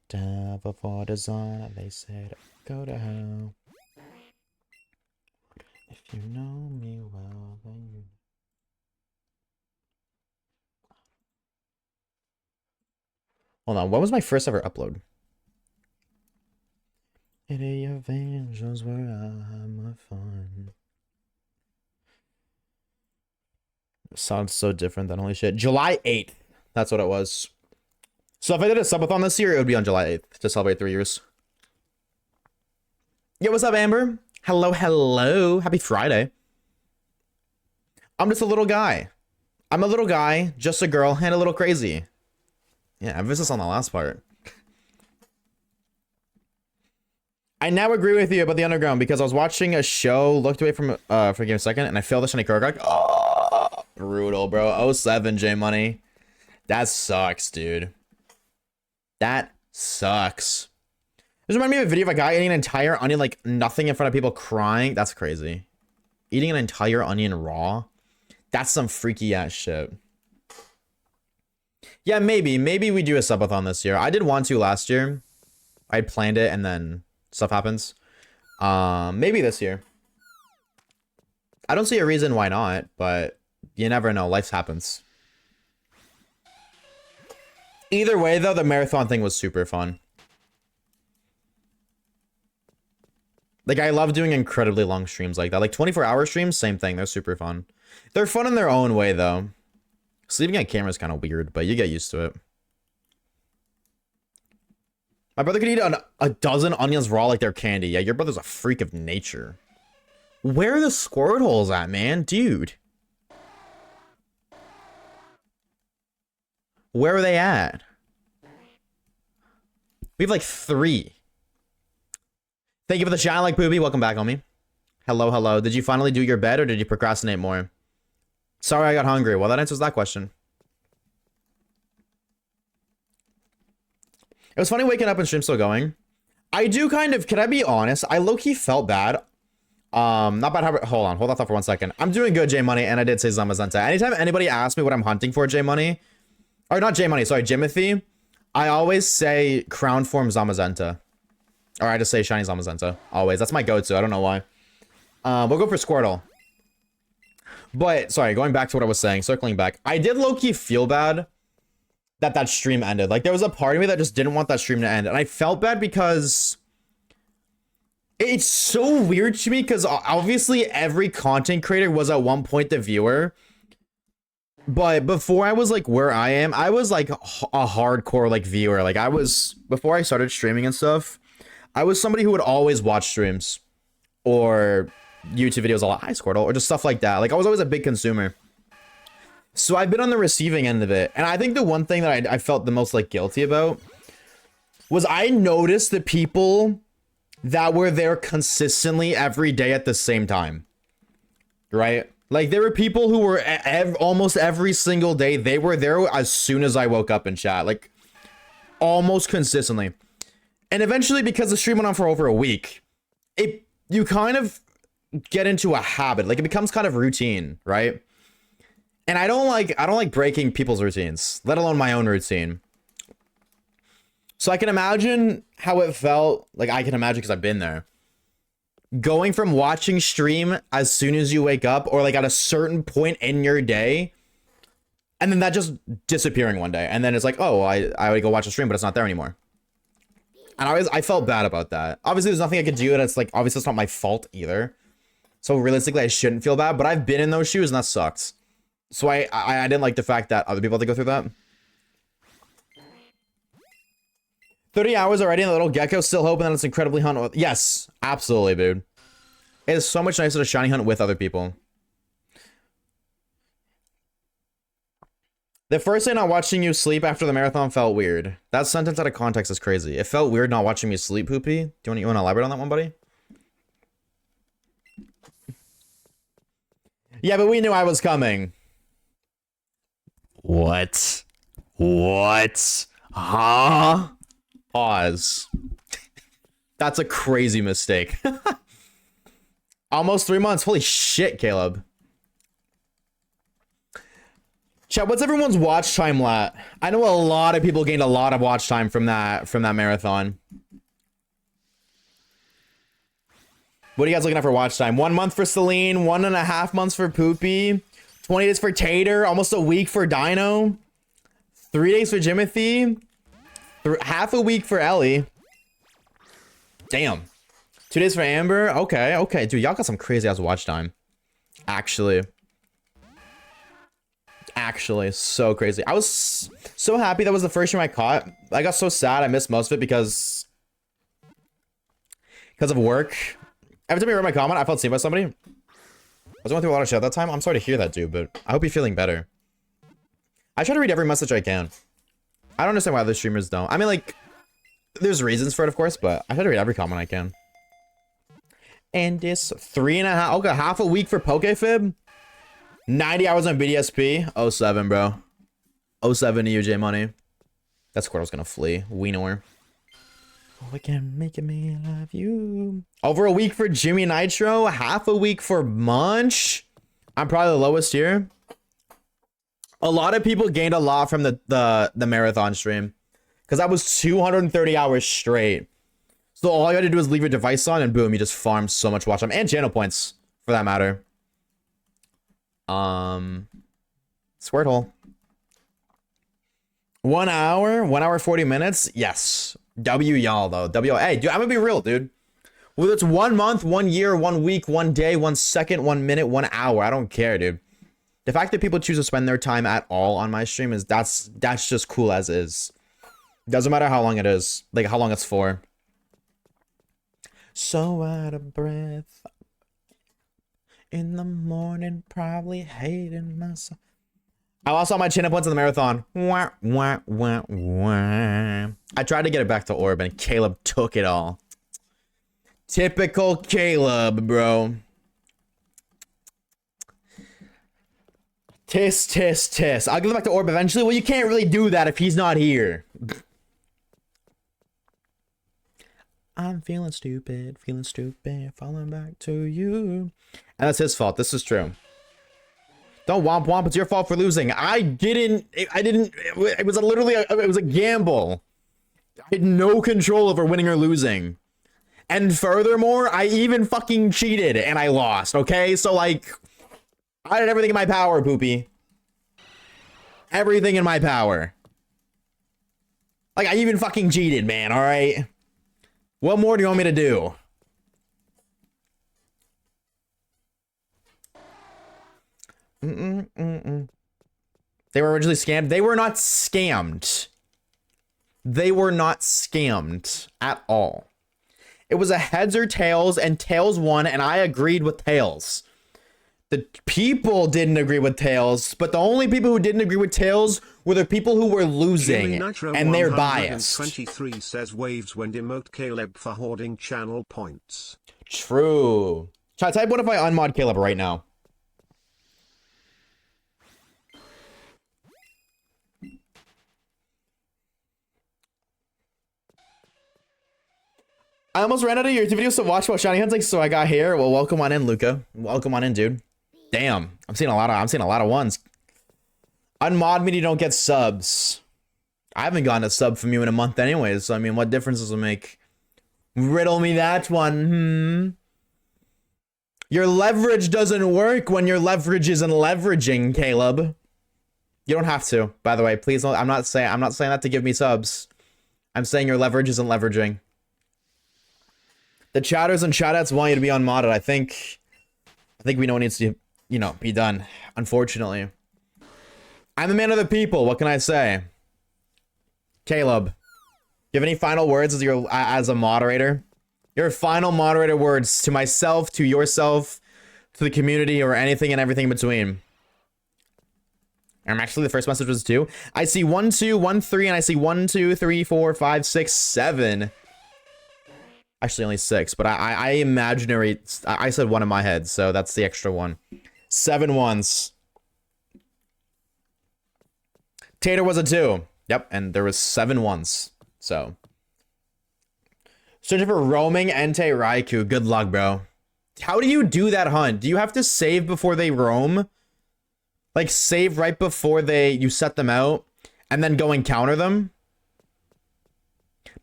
Devil for design, they said, go to hell. If you know me well, then you... Hold on, what was my first ever upload? City of Angels, where I'm fun. It sounds so different than holy shit. July 8th. That's what it was. So if I did a subathon this year, it would be on July 8th to celebrate 3 years. Yo, what's up, Amber? Hello, hello. Happy Friday. I'm just a little guy. I'm a little guy, just a girl, and a little crazy. Yeah, emphasis on the last part. I now agree with you about the underground because I was watching a show, looked away from for a second, and I failed the shiny Kurgak. Oh, brutal, bro. Oh 07 J Money. That sucks, dude. That sucks. This reminds me of a video of a guy eating an entire onion, like nothing in front of people, crying. That's crazy. Eating an entire onion raw? That's some freaky ass shit. Yeah, maybe we do a subathon this year. I did want to last year. I planned it and then stuff happens. Maybe this year. I don't see a reason why not, but you never know. Life happens. Either way, though, the marathon thing was super fun. Like, I love doing incredibly long streams like that. Like, 24-hour streams, same thing. They're super fun. They're fun in their own way, though. Sleeping on camera is kind of weird, but you get used to it. My brother could eat a dozen onions raw like they're candy. Yeah, your brother's a freak of nature. Where are the Squirtles at, man? Dude. Where are they at? We have like 3. Thank you for the shine like poopy. Welcome back, homie. Hello, hello. Did you finally do your bed or did you procrastinate more? Sorry, I got hungry. Well, that answers that question. It was funny waking up and stream still going. I do kind of, can I be honest? I low-key felt bad. Not bad. Hold on. Hold that thought for 1 second. I'm doing good, J Money, and I did say Zamazenta. Anytime anybody asks me what I'm hunting for, J Money, or not J Money, sorry, Jimothy, I always say crown form Zamazenta. Or I just say shiny Zamazenta. Always. That's my go-to. I don't know why. We'll go for Squirtle. But, sorry, going back to what I was saying, circling back. I did low-key feel bad that stream ended. Like, there was a part of me that just didn't want that stream to end. And I felt bad because it's so weird to me because obviously every content creator was at one point the viewer. But before I was like where I am, I was like a hardcore like viewer. Like I was, before I started streaming and stuff, I was somebody who would always watch streams or YouTube videos a lot. Hi, Squirtle, or just stuff like that. Like I was always a big consumer. So I've been on the receiving end of it. And I think the one thing that I felt the most like guilty about was I noticed the people that were there consistently every day at the same time. Right? Like there were people who were almost every single day. They were there as soon as I woke up in chat. Like almost consistently. And eventually, because the stream went on for over a week, you kind of get into a habit. Like it becomes kind of routine, right? And I don't like breaking people's routines, let alone my own routine. So I can imagine how it felt. Like I can imagine because I've been there. Going from watching stream as soon as you wake up or like at a certain point in your day, and then that just disappearing one day. And then it's like, oh, I would go watch a stream, but it's not there anymore. And I felt bad about that. Obviously, there's nothing I could do, and it's like, obviously, it's not my fault either. So realistically, I shouldn't feel bad, but I've been in those shoes, and that sucks. So I didn't like the fact that other people had to go through that. 30 hours already, and the little gecko still hoping that it's incredibly hunt. Yes, absolutely, dude. It is so much nicer to shiny hunt with other people. The first day not watching you sleep after the marathon felt weird. That sentence out of context is crazy. It felt weird not watching me sleep, Poopy. You want to elaborate on that one, buddy? Yeah, but we knew I was coming. What? What? Huh? Pause. That's a crazy mistake. Almost 3 months. Holy shit, Caleb. Chat, what's everyone's watch time lat? I know a lot of people gained a lot of watch time from that marathon. What are you guys looking at for watch time? 1 month for Celine, 1.5 months for Poopy, 20 days for Tater, almost a week for Dino, 3 days for Jimothy, half a week for Ellie. Damn. 2 days for Amber. Okay, okay. Dude, y'all got some crazy ass watch time. Actually, so crazy. I was so happy that was the first stream I caught. I got so sad I missed most of it because of work. Every time I read my comment, I felt seen by somebody. I was going through a lot of shit at that time. I'm sorry to hear that, dude, but I hope you're feeling better. I try to read every message I can. I don't understand why other streamers don't. I mean, like, there's reasons for it, of course, but I try to read every comment I can. And this 3.5, okay, half a week for Pokefib. 90 hours on BDSP. 07, bro. 07 to UJ money. That Squirtle's gonna flee. We know her. Oh, again, making me love you. Over a week for Jimmy Nitro. Half a week for Munch. I'm probably the lowest here. A lot of people gained a lot from the marathon stream. Because that was 230 hours straight. So all you gotta do is leave your device on and boom, you just farm so much watch time and channel points for that matter. Squirtle. 1 hour, 40 minutes. Yes. W y'all though. Hey, dude, I'm gonna be real, dude. Whether it's 1 month, 1 year, 1 week, 1 day, 1 second, 1 minute, 1 hour, I don't care, dude. The fact that people choose to spend their time at all on my stream is that's just cool as is. Doesn't matter how long it is, like how long it's for. So out of breath in the morning, probably hating myself. I lost all my channel points in the marathon. Wah, wah, wah, wah. I tried to get it back to orb and Caleb took it all. Typical Caleb, bro. Tisk, tisk, tisk. I'll give it back to orb eventually. Well, you can't really do that if he's not here. I'm feeling stupid, falling back to you. And that's his fault. This is true. Don't womp womp. It's your fault for losing. I didn't. It was it was a gamble. I had no control over winning or losing. And furthermore, I even fucking cheated and I lost. Okay, so like, I did everything in my power, Poopy. Everything in my power. Like, I even fucking cheated, man. All right. What more do you want me to do? They were originally scammed. They were not scammed. They were not scammed at all. It was a heads or tails, and tails won, and I agreed with tails. The people didn't agree with tails, but the only people who didn't agree with tails were the people who were losing, and they're biased. 23 says waves when demote Caleb for hoarding channel points. True. Try type what if I unmod Caleb right now? I almost ran out of your videos to watch while shiny hunting, so I got here. Well, welcome on in, Luca. Welcome on in, dude. Damn, I'm seeing a lot of ones. Unmod me, you don't get subs. I haven't gotten a sub from you in a month anyways, so I mean, what difference does it make? Riddle me that one, Your leverage doesn't work when your leverage isn't leveraging, Caleb. You don't have to, by the way. Please don't. I'm not saying that to give me subs. I'm saying your leverage isn't leveraging. The chatters and chatouts want you to be unmodded. I think we know what needs to, you know, be done. Unfortunately, I'm the man of the people. What can I say? Caleb, you have any final words as a moderator? Your final moderator words to myself, to yourself, to the community, or anything and everything in between. Actually, the first message was 2. I see 1, 2, 1, 3, and I see 1, 2, 3, 4, 5, 6, 7. Actually, only 6, but I said 1 in my head, so that's the extra 1. 7 ones. Tater was a 2. Yep, and there was 7 ones. So. Searching for roaming Entei Raikou. Good luck, bro. How do you do that hunt? Do you have to save before they roam? Like, save right before you set them out, and then go and counter them?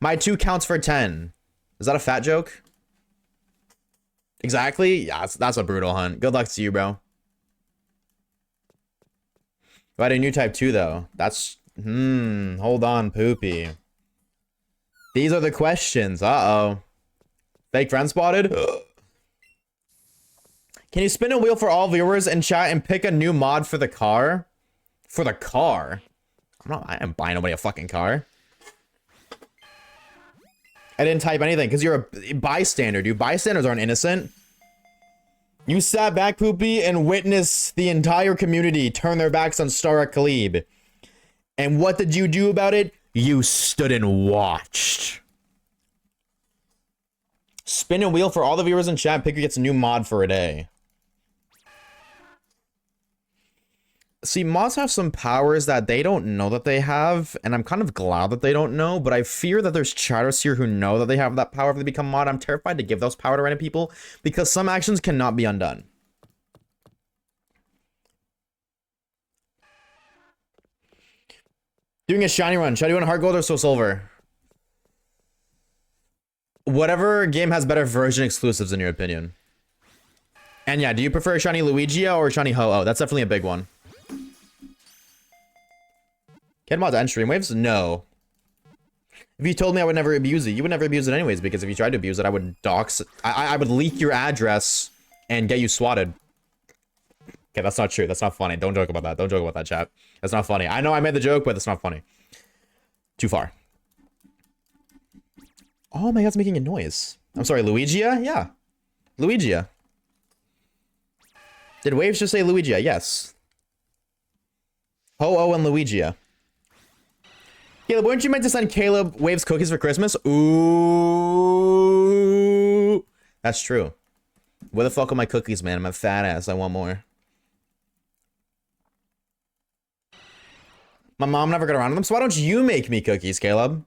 My 2 counts for 10. Is that a fat joke? Exactly? Yeah, that's a brutal hunt. Good luck to you, bro. If I had a new type 2, though. That's... hold on, Poopy. These are the questions. Uh-oh. Fake friend spotted? Can you spin a wheel for all viewers in chat and pick a new mod for the car? For the car? I am buying nobody a fucking car. I didn't type anything because you're a bystander, dude. Bystanders aren't innocent. You sat back, Poopy, and witnessed the entire community turn their backs on Starak Khalib. And what did you do about it? You stood and watched. Spin a wheel for all the viewers in chat. Picker gets a new mod for a day. See, mods have some powers that they don't know that they have, and I'm kind of glad that they don't know, but I fear that there's chatters here who know that they have that power if they become mod. I'm terrified to give those power to random people, because some actions cannot be undone. Doing a shiny run. Should I do it on hard gold or soul silver? Whatever game has better version exclusives in your opinion. And yeah, do you prefer shiny Luigia or shiny Ho-Oh? That's definitely a big one. Kid mods and stream waves? No. If you told me I would never abuse it, you would never abuse it anyways, because if you tried to abuse it, I would dox... I would leak your address and get you swatted. Okay, that's not true. That's not funny. Don't joke about that. Don't joke about that, chat. That's not funny. I know I made the joke, but it's not funny. Too far. Oh my god, it's making a noise. I'm sorry, Luigia? Yeah. Luigia. Did Waves just say Luigia? Yes. Ho-Oh and Luigia. Caleb, weren't you meant to send Caleb Waves cookies for Christmas? Ooh. That's true. Where the fuck are my cookies, man? I'm a fat ass. I want more. My mom never got around to them, so why don't you make me cookies, Caleb?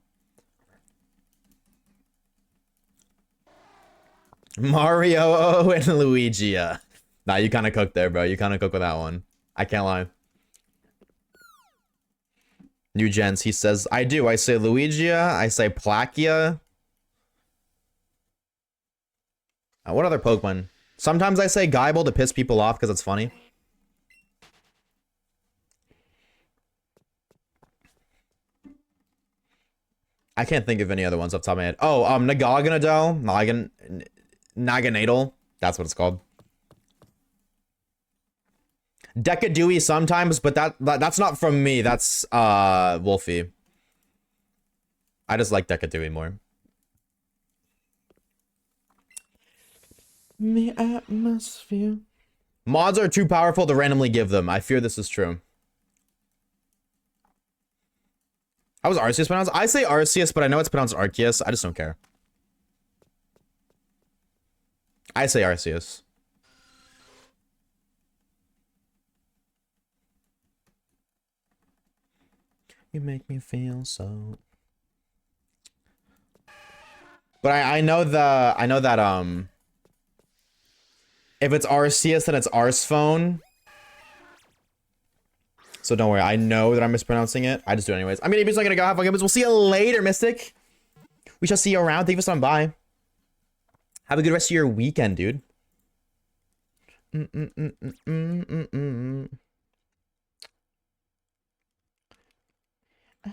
Mario and Luigia. Nah, you kind of cooked there, bro. You kind of cooked with that one. I can't lie. New gens, he says, I do. I say Luigia. I say Plakia. What other Pokemon? Sometimes I say Guyble to piss people off because it's funny. I can't think of any other ones off the top of my head. Oh, Nagaganadel. Naganadel. That's what it's called. Decadewey sometimes, but that's not from me. That's Wolfie. I just like Decadewey more. The atmosphere. Mods are too powerful to randomly give them. I fear this is true. How was Arceus pronounced? I say Arceus, but I know it's pronounced Arceus. I just don't care. I say Arceus. You make me feel so. But I know that if it's Arceus, then it's Arsephone. So don't worry, I know that I'm mispronouncing it. I just do it anyways. I mean, if he's not gonna go have fun games, we'll see you later, Mystic. We shall see you around. Thank you for stopping by. Have a good rest of your weekend, dude.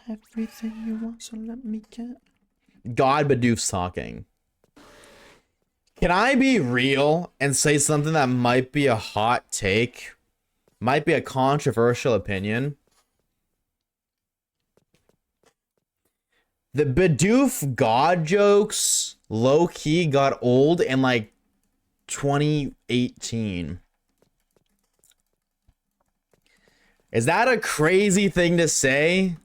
Everything you want, so let me get. God Badoof's talking. Can I be real and say something that might be a hot take? Might be a controversial opinion. The Bidoof God jokes low-key got old in like 2018. Is that a crazy thing to say?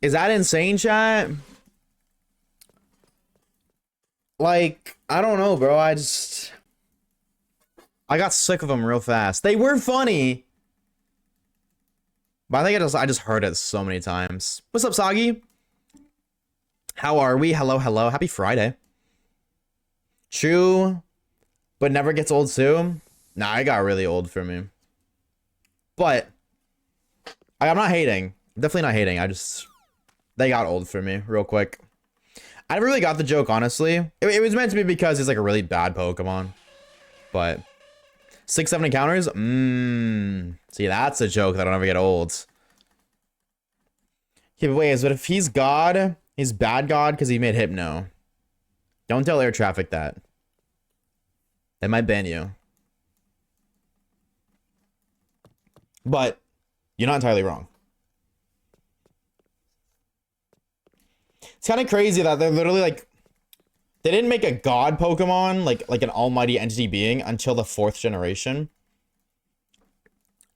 Is that insane, chat? Like, I don't know, bro. I got sick of them real fast. They were funny, but I think I just heard it so many times. What's up, Soggy? How are we? Hello, hello. Happy Friday. True, but never gets old soon. Nah, I got really old for me. But I'm not hating. I'm definitely not hating. They got old for me real quick. I never really got the joke, honestly. It was meant to be because he's like a really bad Pokemon. But 6-7 encounters? See, that's a joke that'll never get old. Okay, but wait, but if he's God, he's bad God because he made Hypno. Don't tell air traffic that. They might ban you. But you're not entirely wrong. It's kind of crazy that they're literally like, they didn't make a god Pokemon, like an almighty entity being, until the 4th generation.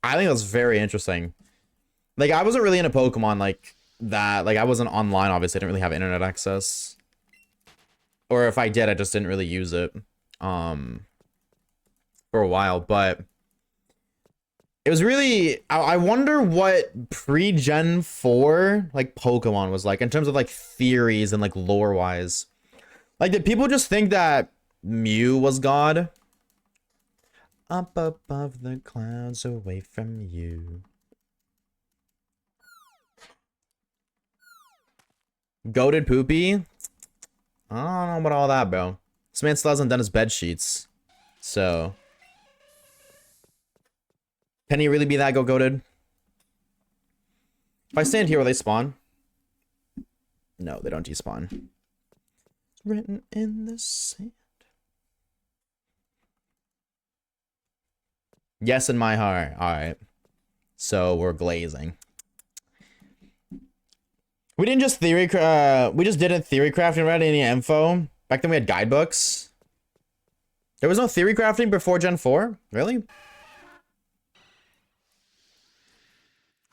I think that's very interesting. Like, I wasn't really into Pokemon like that. Like, I wasn't online, obviously. I didn't really have internet access. Or if I did, I just didn't really use it for a while. But it was really, I wonder what pre-Gen 4 like Pokemon was like in terms of like theories and like lore wise. Like, did people just think that Mew was God? Up above the clouds, away from you. Goated poopy? I don't know about all that, bro. This man still hasn't done his bed sheets. So. Can he really be that goated? If I stand here, will they spawn? No, they don't despawn. Written in the sand. Yes, in my heart. Alright. So we're glazing. We didn't just we just didn't theory crafting without any info. Back then we had guidebooks. There was no theory crafting before Gen 4? Really?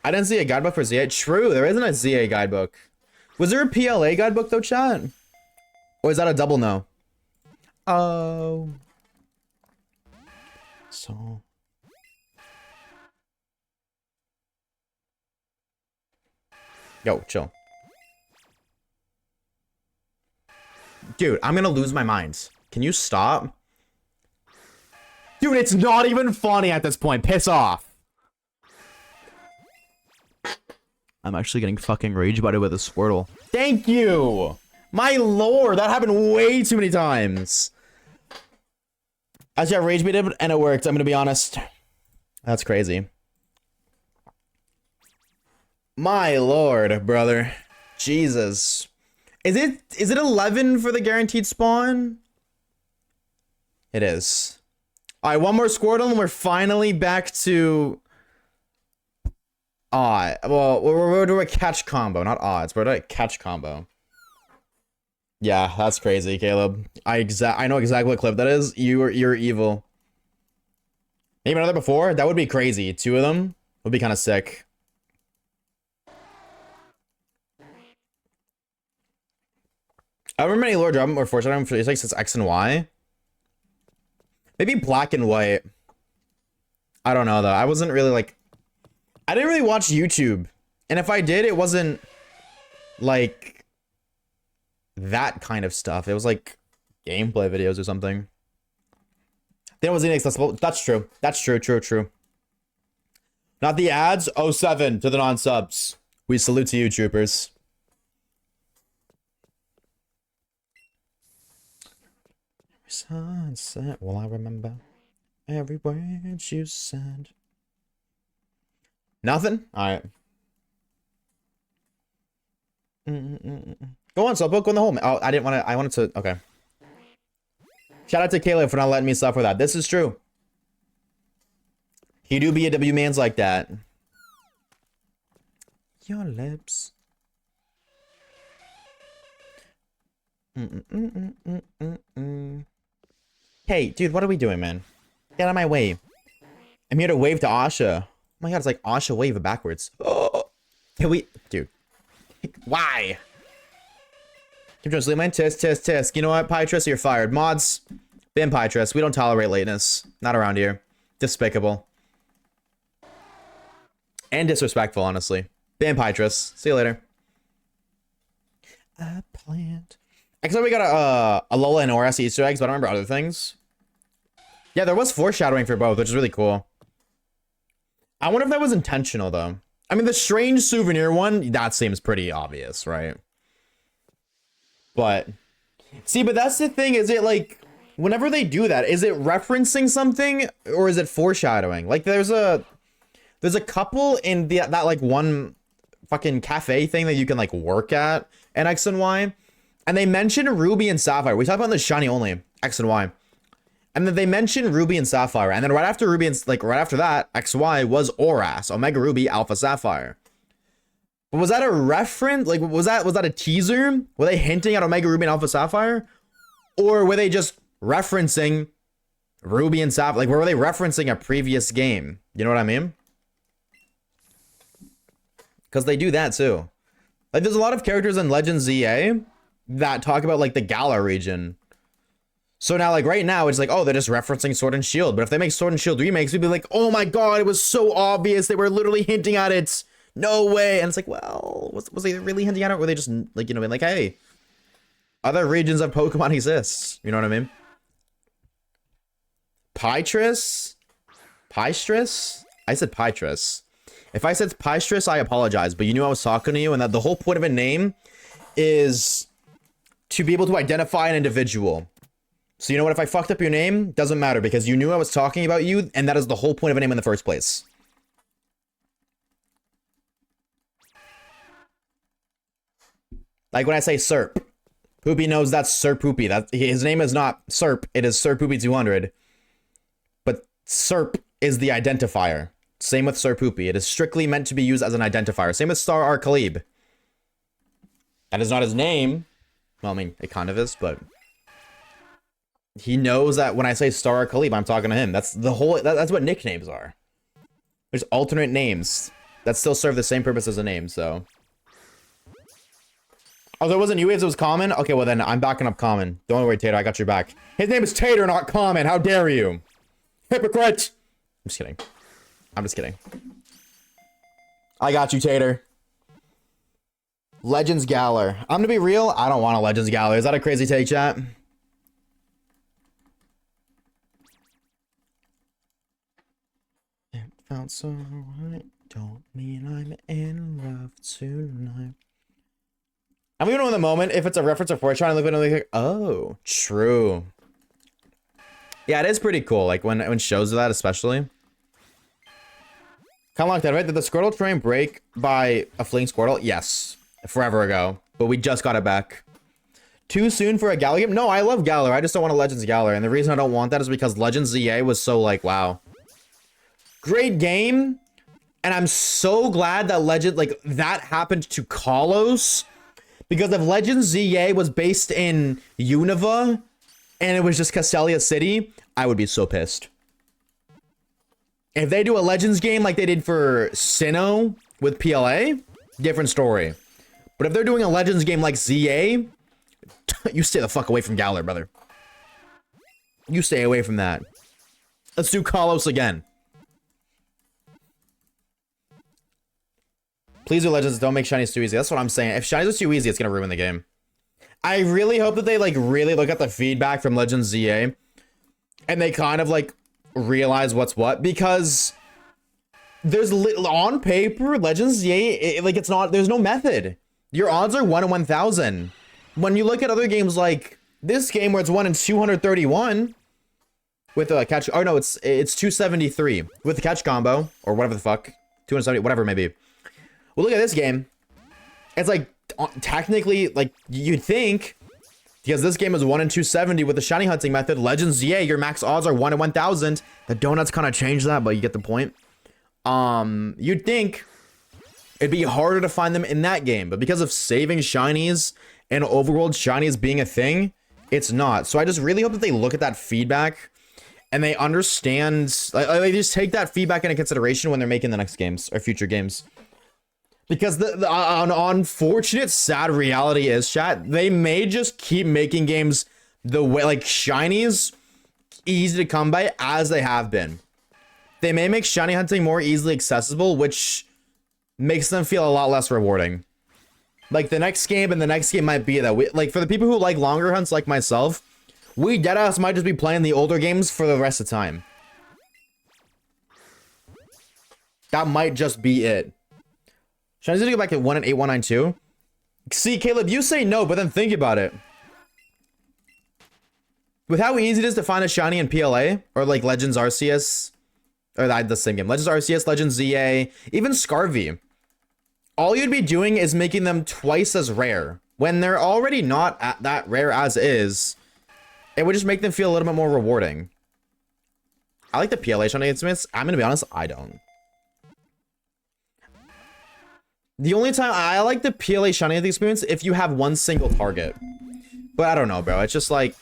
I didn't see a guidebook for ZA. True, there isn't a ZA guidebook. Was there a PLA guidebook though, chat? Or is that a double no? Oh. So. Yo, chill. Dude, I'm gonna lose my mind. Can you stop? Dude, it's not even funny at this point. Piss off. I'm actually getting fucking rage about it with a Squirtle. Thank you! My lord, that happened way too many times. I just got rage baited and it worked, I'm gonna be honest. That's crazy. My lord, brother. Jesus. Is it 11 for the guaranteed spawn? It is. Alright, one more Squirtle and we're finally back to... well, we're doing a catch combo, not odds. We're doing a catch combo. Yeah, that's crazy, Caleb. I know exactly what clip that is. You're evil. Maybe another before? That would be crazy. 2 of them would be kind of sick. I remember any lore drop or foreshadowing for it's like since X and Y. Maybe black and white. I don't know though. I wasn't really like. I didn't really watch YouTube, and if I did, it wasn't like that kind of stuff. It was like gameplay videos or something. Then it was inaccessible. That's true. That's true. True. Not the ads. 07 to the non-subs. We salute to you, troopers. Sunset. Will I remember every word you said? Nothing? Alright. Go on, Slowpoke, go in the hole. Oh, I didn't want to. I wanted to. Okay. Shout out to Caleb for not letting me suffer that. This is true. He do be a W mans like that. Your lips. Hey, dude, what are we doing, man? Get out of my way. I'm here to wave to Asha. Oh my god, it's like Asha wave backwards. Oh, can we, dude? Why? Keep trying to sleep, man. Tisk. You know what, Pytrus, you're fired. Mods, ban Pytrus. We don't tolerate lateness. Not around here. Despicable. And disrespectful, honestly. Ban Pytrus. See you later. A plant. Except we got a Lola and ORS Easter eggs, but I don't remember other things. Yeah, there was foreshadowing for both, which is really cool. I wonder if that was intentional, though. I mean, the strange souvenir one, that seems pretty obvious, right? But, see, but that's the thing, is it like, whenever they do that, is it referencing something, or is it foreshadowing? Like, there's a couple in that like, one fucking cafe thing that you can, like, work at in X and Y, and they mention Ruby and Sapphire. We talked about the shiny only, X and Y. And then they mentioned Ruby and Sapphire. And then right after Ruby and, like, right after that, XY was ORAS, Omega Ruby, Alpha Sapphire. But was that a reference? Like, was that a teaser? Were they hinting at Omega Ruby and Alpha Sapphire? Or were they just referencing Ruby and Sapphire? Like, were they referencing a previous game? You know what I mean? Because they do that too. Like, there's a lot of characters in Legends ZA that talk about, like, the Gala region. So now, like, right now, it's like, oh, they're just referencing Sword and Shield. But if they make Sword and Shield remakes, we'd be like, oh my god, it was so obvious. They were literally hinting at it. No way. And it's like, well, was they really hinting at it? Or were they just, like, you know, being like, hey, other regions of Pokemon exist. You know what I mean? Pystress? I said Pystress. If I said Pystress, I apologize. But you knew I was talking to you, and that the whole point of a name is to be able to identify an individual. So you know what? If I fucked up your name, doesn't matter because you knew I was talking about you, and that is the whole point of a name in the first place. Like when I say Serp, Poopy knows that's Sir Poopy. That his name is not Serp, it is Sir Poopy 200. But Serp is the identifier. Same with Sir Poopy. It is strictly meant to be used as an identifier. Same with Star Arkalib. That is not his name. Well, I mean, it kind of is, but he knows that when I say Star Arkalib, I'm talking to him. That's the whole. That's what nicknames are. There's alternate names that still serve the same purpose as a name. So. Oh, there wasn't U-Waves, it was Common? Okay, well then, I'm backing up Common. Don't worry, Tater, I got your back. His name is Tater, not Common. How dare you? Hypocrite! I'm just kidding. I'm just kidding. I got you, Tater. Legends Galler. I'm gonna be real, I don't want a Legends Galler. Is that a crazy take, chat? It felt so right. Don't mean I'm in love tonight. I'm even know in the moment if it's a reference or Fortune, I look at it like, oh, true. Yeah, it is pretty cool. Like when shows do that, especially. Kind of like that, right? Did the Squirtle train break by a fleeing Squirtle? Yes, forever ago. But we just got it back. Too soon for a Galar game? No, I love Galar. I just don't want a Legends Galar. And the reason I don't want that is because Legends ZA was so like, wow. Great game. And I'm so glad that that happened to Kalos. Because if Legends ZA was based in Unova and it was just Castelia City, I would be so pissed. If they do a Legends game like they did for Sinnoh with PLA, different story. But if they're doing a Legends game like ZA, you stay the fuck away from Galar, brother. You stay away from that. Let's do Kalos again. Please do Legends, don't make Shinies too easy. That's what I'm saying. If Shinies are too easy, it's gonna ruin the game. I really hope that they like really look at the feedback from Legends ZA and they kind of like realize what's what, because there's on paper Legends ZA, like it's not, there's no method. Your odds are 1 in 1,000. When you look at other games like this game where it's 1 in 231 with a catch, oh no, it's 273 with the catch combo or whatever the fuck, 270, whatever it may be. Well, look at this game. It's like, technically, like, you'd think, because this game is 1 in 270 with the shiny hunting method, Legends ZA, your max odds are 1 in 1,000. The donuts kind of change that, but you get the point. You'd think it'd be harder to find them in that game, but because of saving shinies and overworld shinies being a thing, it's not. So I just really hope that they look at that feedback and they understand, like, they just take that feedback into consideration when they're making the next games or future games. Because the unfortunate, sad reality is, chat, they may just keep making games the way, like, shinies easy to come by as they have been. They may make shiny hunting more easily accessible, which makes them feel a lot less rewarding. Like, the next game and the next game might be that. Like, for the people who like longer hunts like myself, we deadass might just be playing the older games for the rest of the time. That might just be it. Should I just go back to 1 in 8192? See, Caleb, you say no, but then think about it. With how easy it is to find a shiny in PLA, or like Legends Arceus, or the same game, Legends Arceus, Legends ZA, even Scarvy, all you'd be doing is making them twice as rare. When they're already not that rare as is, it would just make them feel a little bit more rewarding. I like the PLA shiny instruments. I'm gonna be honest, I don't. The only time I like the PLA shiny experience if you have one single target. But I don't know, bro. It's just like,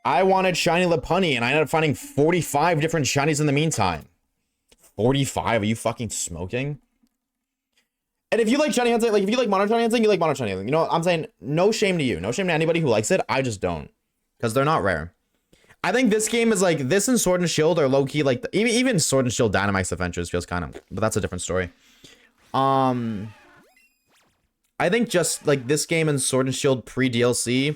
I wanted shiny Lopunny and I ended up finding 45 different shinies in the meantime. 45? Are you fucking smoking? And if you like shiny hunting, like if you like mono shiny hunting, you like mono shiny hunting. You know what I'm saying? No shame to you. No shame to anybody who likes it. I just don't. Because they're not rare. I think this game is like, this and Sword and Shield are low-key like, even Sword and Shield Dynamax Adventures feels kind of, but that's a different story. I think just like this game and Sword and Shield pre-DLC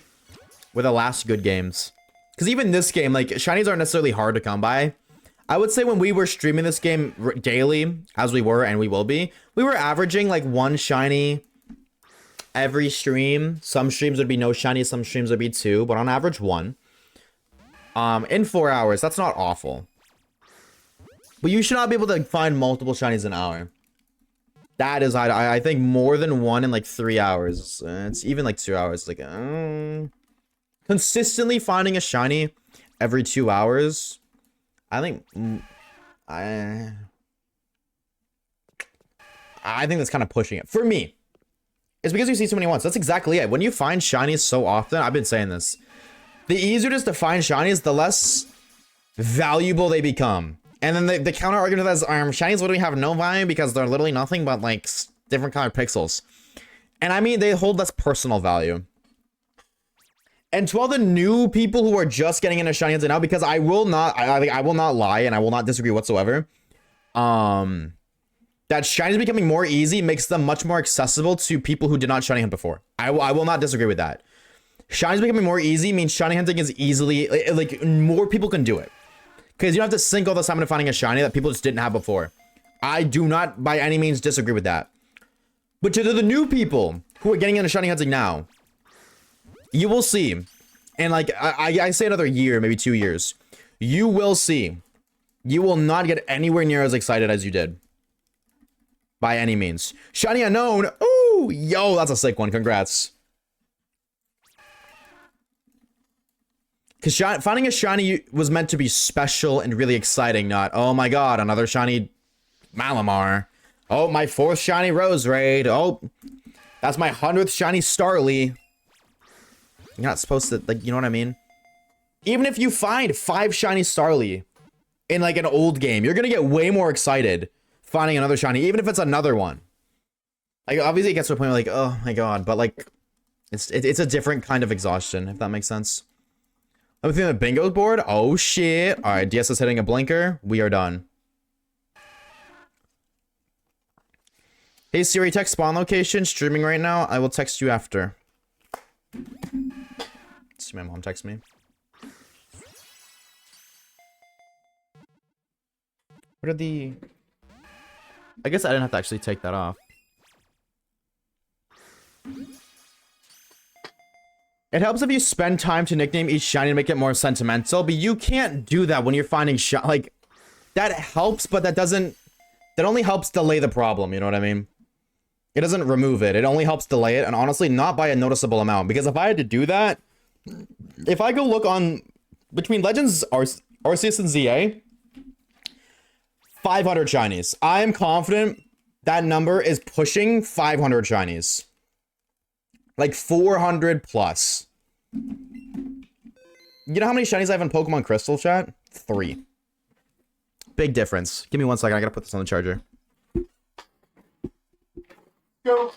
were the last good games. Because even this game, like, shinies aren't necessarily hard to come by. I would say when we were streaming this game daily, as we were and we will be, we were averaging like one shiny every stream. Some streams would be no shiny, some streams would be 2, but on average 1. In 4 hours, that's not awful. But you should not be able to find multiple shinies an hour. That is, I think, more than 1 in like 3 hours. It's even like 2 hours. Like, consistently finding a shiny every 2 hours. I think, I think that's kind of pushing it for me. It's because you see so many once. That's exactly it. When you find shinies so often, I've been saying this. The easier it is to find shinies, the less valuable they become. And then the counter argument to that is, shinies literally have no value because they're literally nothing but like different colored pixels. And I mean, they hold less personal value. And to all the new people who are just getting into shiny hunting now, because I will not, I will not lie and I will not disagree whatsoever. That shinies becoming more easy makes them much more accessible to people who did not shiny hunt before. I will not disagree with that. Shinies becoming more easy means shiny hunting is easily, like more people can do it. Because you don't have to sink all the time into finding a shiny that people just didn't have before. I do not by any means disagree with that. But to the new people who are getting into shiny hunting now, you will see, and like I say another year, maybe 2 years, you will see, you will not get anywhere near as excited as you did. By any means. Shiny unknown. Ooh, yo, that's a sick one. Congrats. Because finding a shiny was meant to be special and really exciting, not, oh my god, another shiny Malamar. Oh, my 4th shiny Rose Raid. Oh, that's my 100th shiny Starly. You're not supposed to, like, you know what I mean? Even if you find 5 shiny Starly in, like, an old game, you're gonna get way more excited finding another shiny, even if it's another one. Like, obviously it gets to a point where, like, oh my god, but, like, it's a different kind of exhaustion, if that makes sense. I'm thinking the bingo's board. Oh, shit. All right, DS is hitting a blinker. We are done. Hey, Siri, text spawn location. Streaming right now. I will text you after. Let's see, my mom text me. What are the... I guess I didn't have to actually take that off. It helps if you spend time to nickname each shiny to make it more sentimental, but you can't do that when you're finding like, that helps, but that only helps delay the problem, you know what I mean? It doesn't remove it, it only helps delay it, and honestly, not by a noticeable amount, because if I had to do that, if I go look on, between Legends, Arceus, and ZA, 500 shinies. I am confident that number is pushing 500 shinies. Like 400 plus. You know how many shinies I have in Pokemon Crystal, chat? 3. Big difference. Give me 1 second. I gotta put this on the charger. Go.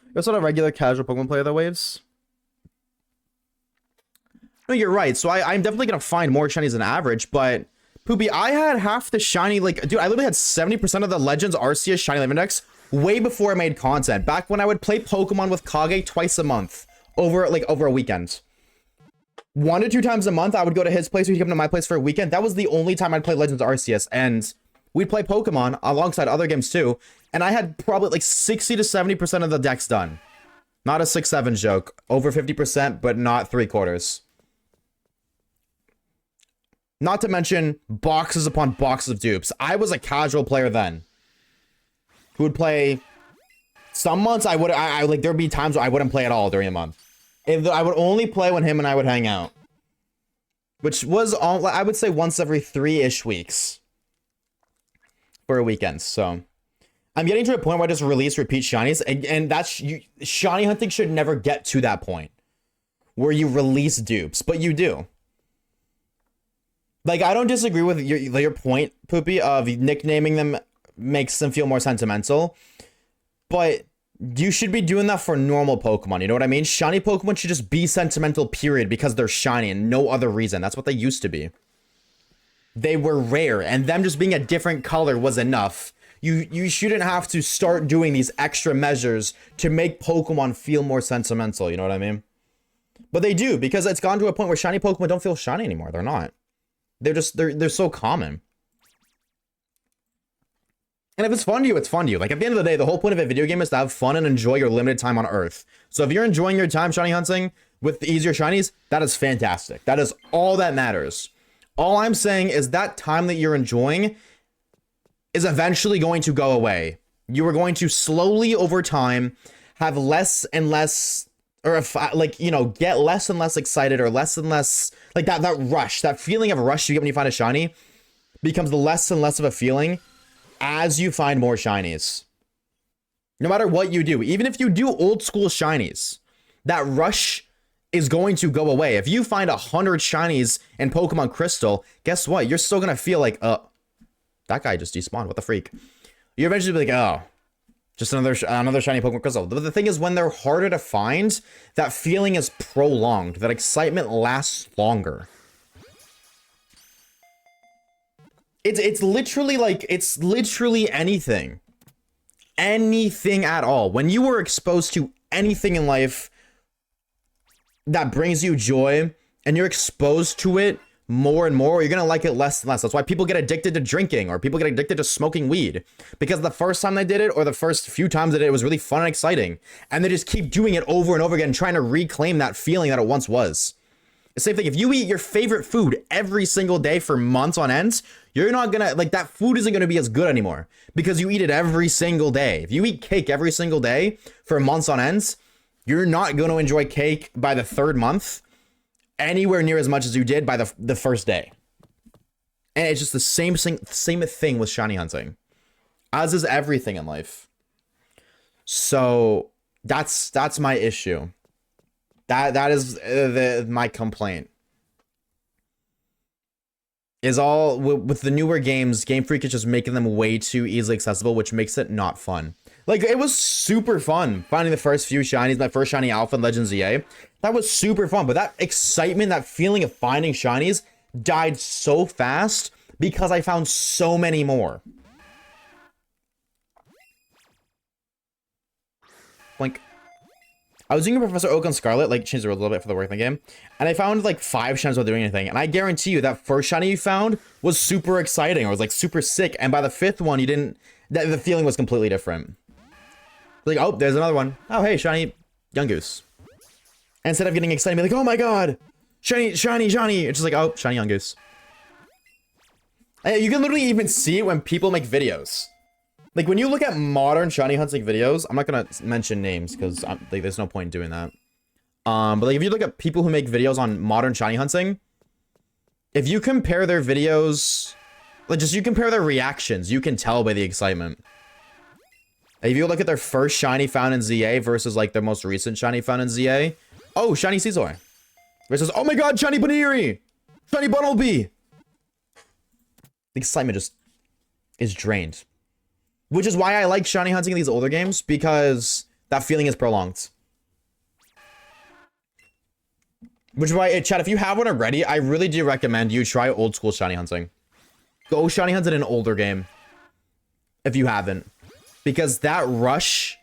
You're also a regular casual Pokemon player, though, Waves? No, you're right. So I'm definitely gonna find more shinies than average, but Poopy, I had half the shiny, like, dude, I literally had 70% of the Legends Arceus shiny life index way before I made content. Back when I would play Pokemon with Kage twice a month over a weekend. 1 to 2 times a month, I would go to his place, or he'd come to my place for a weekend. That was the only time I'd play Legends Arceus, and we'd play Pokemon alongside other games too, and I had probably like 60 to 70% of the decks done. Not a 6-7 joke. Over 50%, but not 3/4. Not to mention boxes upon boxes of dupes. I was a casual player then, who would play. Some months I like, there'd be times where I wouldn't play at all during a month. If I would only play when him and I would hang out, which was all, I would say, once every 3-ish weeks for a weekend. So I'm getting to a point where I just release repeat shinies, and that's shiny hunting should never get to that point where you release dupes, but you do. Like, I don't disagree with your point, Poopy, of nicknaming them makes them feel more sentimental, but you should be doing that for normal Pokemon, you know what I mean? Shiny Pokemon should just be sentimental, period, because they're shiny and no other reason. That's what they used to be. They were rare, and them just being a different color was enough. You shouldn't have to start doing these extra measures to make Pokemon feel more sentimental, you know what I mean? But they do, because it's gone to a point where shiny Pokemon don't feel shiny anymore. They're not. they're so common. And if it's fun to you, it's fun to you. Like, at the end of the day, the whole point of a video game is to have fun and enjoy your limited time on Earth. So if you're enjoying your time shiny hunting with the easier shinies, that is fantastic. That is all that matters. All I'm saying is that time that you're enjoying is eventually going to go away. You are going to slowly, over time, have less and less, or if, like, you know, get less and less excited, or less and less, like that rush, that feeling of rush you get when you find a shiny becomes less and less of a feeling as you find more shinies. No matter what you do, even if you do old school shinies, that rush is going to go away. If you find 100 shinies in Pokemon Crystal, guess what? You're still gonna feel like, that guy just despawned. What the freak? You eventually be like, oh, just another shiny Pokemon Crystal. But the thing is, when they're harder to find, that feeling is prolonged. That excitement lasts longer. It's literally like, it's literally anything. Anything at all. When you are exposed to anything in life that brings you joy, and you're exposed to it more and more, you're gonna like it less and less. That's why people get addicted to drinking, or people get addicted to smoking weed, because the first time they did it, or the first few times they did it, was really fun and exciting, and they just keep doing it over and over again, trying to reclaim that feeling that it once was. The same thing, if you eat your favorite food every single day for months on end, you're not gonna, like, that food isn't gonna be as good anymore, because you eat it every single day. If you eat cake every single day for months on end, you're not gonna enjoy cake by the third month anywhere near as much as you did by the first day. And it's just the same thing with shiny hunting, as is everything in life. So that's my issue. That is my complaint. Is all with the newer games, Game Freak is just making them way too easily accessible, which makes it not fun. Like, it was super fun finding the first few shinies, my first shiny alpha in Legends EA. That was super fun, but that excitement, that feeling of finding shinies died so fast because I found so many more. Blink. I was doing Professor Oak on Scarlet, like, changed the rules a little bit for the work in the game, and I found like 5 shinies without doing anything, and I guarantee you that first shiny you found was super exciting, or was like super sick, and by the 5th one you didn't, the feeling was completely different. Like, oh, there's another one. Oh, hey, shiny Yungoos. And instead of getting excited, be like, oh my god, shiny, it's just like, oh, shiny Yungoos. And you can literally even see it when people make videos. Like, when you look at modern shiny hunting videos, I'm not gonna mention names because like, there's no point in doing that. But like, if you look at people who make videos on modern shiny hunting, if you compare their videos, like, just you compare their reactions, you can tell by the excitement. If you look at their first shiny found in ZA versus like their most recent shiny found in ZA, oh, shiny Caesar. Versus, oh my god, shiny Baniri! Shiny Bunnelby! The excitement just is drained. Which is why I like shiny hunting in these older games, because that feeling is prolonged. Which is why, chat, if you have one already, I really do recommend you try old school shiny hunting. Go shiny hunt in an older game, if you haven't. Because that rush,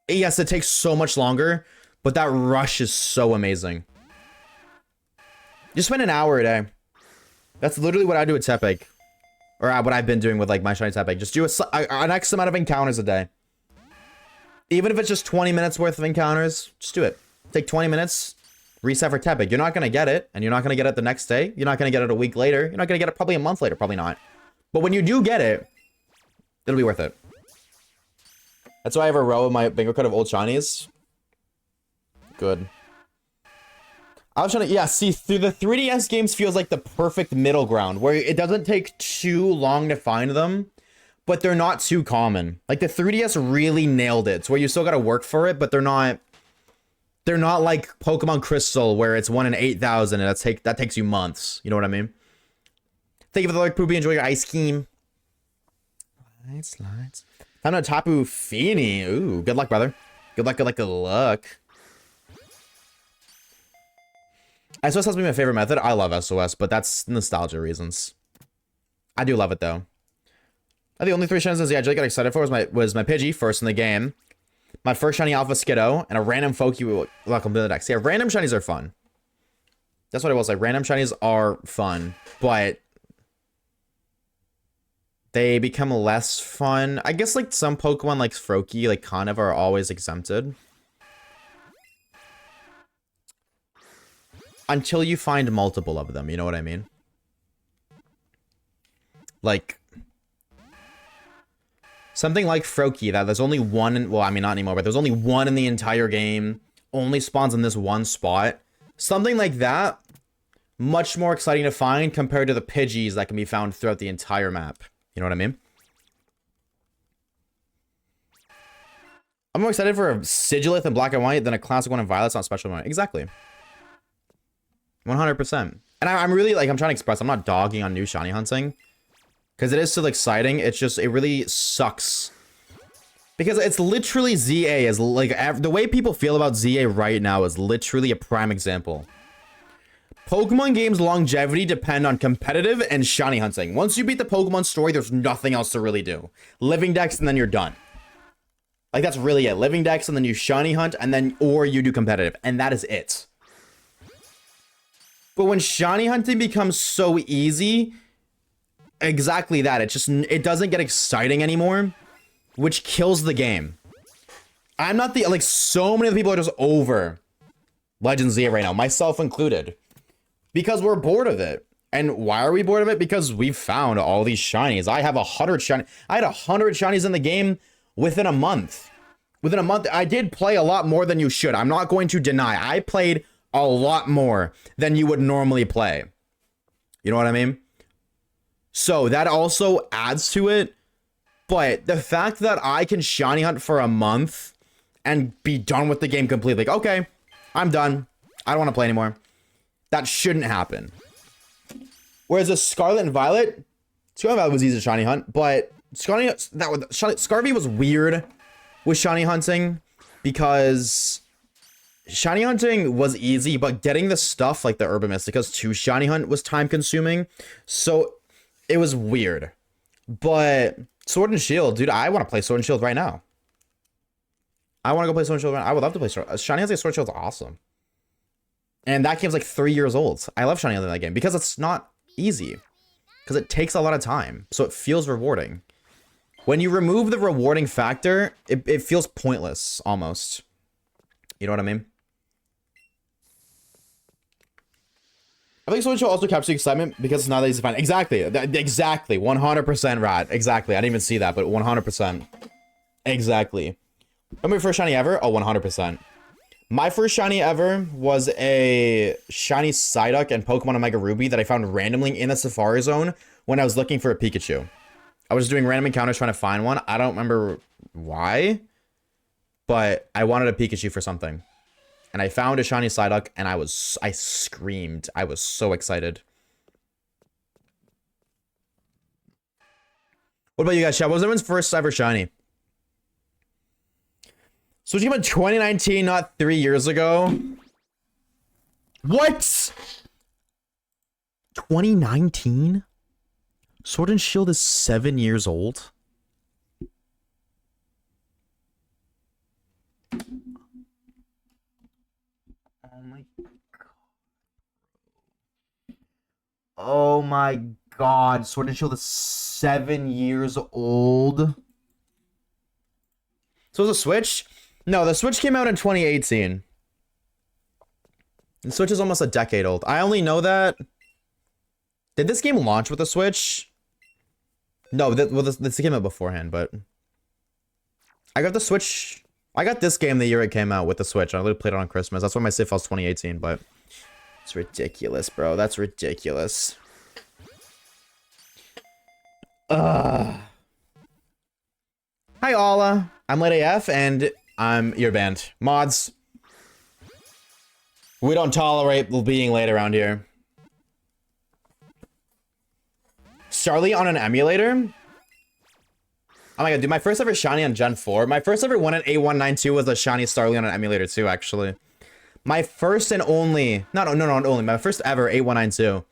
yes, it takes so much longer, but that rush is so amazing. Just spend an hour a day. That's literally what I do at Tepig. Or what I've been doing with like my shiny Tepig. Just do an X amount of encounters a day. Even if it's just 20 minutes worth of encounters, just do it. Take 20 minutes, reset for Tepig. You're not going to get it, and you're not going to get it the next day. You're not going to get it a week later. You're not going to get it probably a month later. Probably not. But when you do get it, it'll be worth it. That's why I have a row of my bingo card of old shinies. Good. I was trying to, yeah, see, through the 3DS games feels like the perfect middle ground, where it doesn't take too long to find them, but they're not too common. Like, the 3DS really nailed it. It's where you still gotta work for it, but they're not like Pokemon Crystal, where it's 1 in 8,000, and that takes you months. You know what I mean? Thank you for the like, Poopy. Enjoy your ice cream. Slides. Time to Tapu Fini. Ooh, good luck, brother. Good luck, good luck, good luck. SOS has been my favorite method. I love SOS, but that's nostalgia reasons. I do love it, though. The only 3 shinies I actually got excited for was my Pidgey, first in the game. My first shiny Alpha Skiddo, and a random Foki. Welcome to the deck. Yeah, random shinies are fun. That's what I will say. Random shinies are fun, but they become less fun. I guess like some Pokemon like Froakie like kind of are always exempted. Until you find multiple of them, you know what I mean? Like something like Froakie that there's only one in, well, I mean not anymore, but there's only one in the entire game, only spawns in this one spot. Something like that, much more exciting to find compared to the Pidgeys that can be found throughout the entire map. You know what I mean? I'm more excited for a Sigilith in black and white than a classic one in violet's not special one. Exactly. 100%. And I'm really like, I'm trying to express, I'm not dogging on new shiny hunting. Because it is still exciting. It's just, it really sucks. Because it's literally ZA is like, the way people feel about ZA right now is literally a prime example. Pokemon games' longevity depend on competitive and shiny hunting. Once you beat the Pokemon story, there's nothing else to really do. Living Dex and then you're done. Like that's really it. Living Dex and then you shiny hunt and then, or you do competitive. And that is it. But when shiny hunting becomes so easy, exactly that. It doesn't get exciting anymore, which kills the game. I'm not the, like so many of the people are just over Legends Z right now, myself included. Because we're bored of it. And why are we bored of it? Because we've found all these shinies. I have 100 shinies. I had 100 shinies in the game within a month. Within a month, I did play a lot more than you should. I'm not going to deny. I played a lot more than you would normally play. You know what I mean? So that also adds to it. But the fact that I can shiny hunt for a month and be done with the game completely. Like, okay, I'm done. I don't want to play anymore. That shouldn't happen. Whereas a Scarlet and Violet was easy to shiny hunt, but Scarvy was weird with shiny hunting because shiny hunting was easy, but getting the stuff like the Urban Mysticas to shiny hunt was time consuming. So it was weird. But Sword and Shield, dude, I want to play Sword and Shield right now. I want to go play Sword and Shield right now. I would love to play shiny hunting. Sword and Shield is awesome. And that game's like 3 years old. I love shiny hunting that game because it's not easy. Because it takes a lot of time. So it feels rewarding. When you remove the rewarding factor, it feels pointless almost. You know what I mean? I think Sword and Shield also captures the excitement because it's not that easy to find. Exactly. Exactly. 100% rad. Exactly. I didn't even see that, but 100%. Exactly. Remember your first shiny ever? Oh, 100%. My first shiny ever was a shiny Psyduck and Pokemon Omega Ruby that I found randomly in a Safari Zone when I was looking for a Pikachu. I was doing random encounters trying to find one. I don't remember why, but I wanted a Pikachu for something. And I found a shiny Psyduck and I screamed. I was so excited. What about you guys, Chad? What was everyone's first ever shiny? So she came in 2019, not 3 years ago. What? 2019? Sword and Shield is 7 years old. Oh my god. Oh my god. Sword and Shield is 7 years old. So the Switch? No, the Switch came out in 2018. The Switch is almost a decade old. I only know that. Did this game launch with the Switch? No, this came out beforehand, but I got the Switch. I got this game the year it came out with the Switch. I literally played it on Christmas. That's why my save file's 2018, but it's ridiculous, bro. That's ridiculous. Hi, Alla. I'm Late AF, and I'm your band. Mods. We don't tolerate being late around here. Starly on an emulator? Oh my god, dude, my first ever shiny on Gen 4. My first ever one at A192 was a shiny Starly on an emulator too, actually. My first and only, not only, my first ever A192.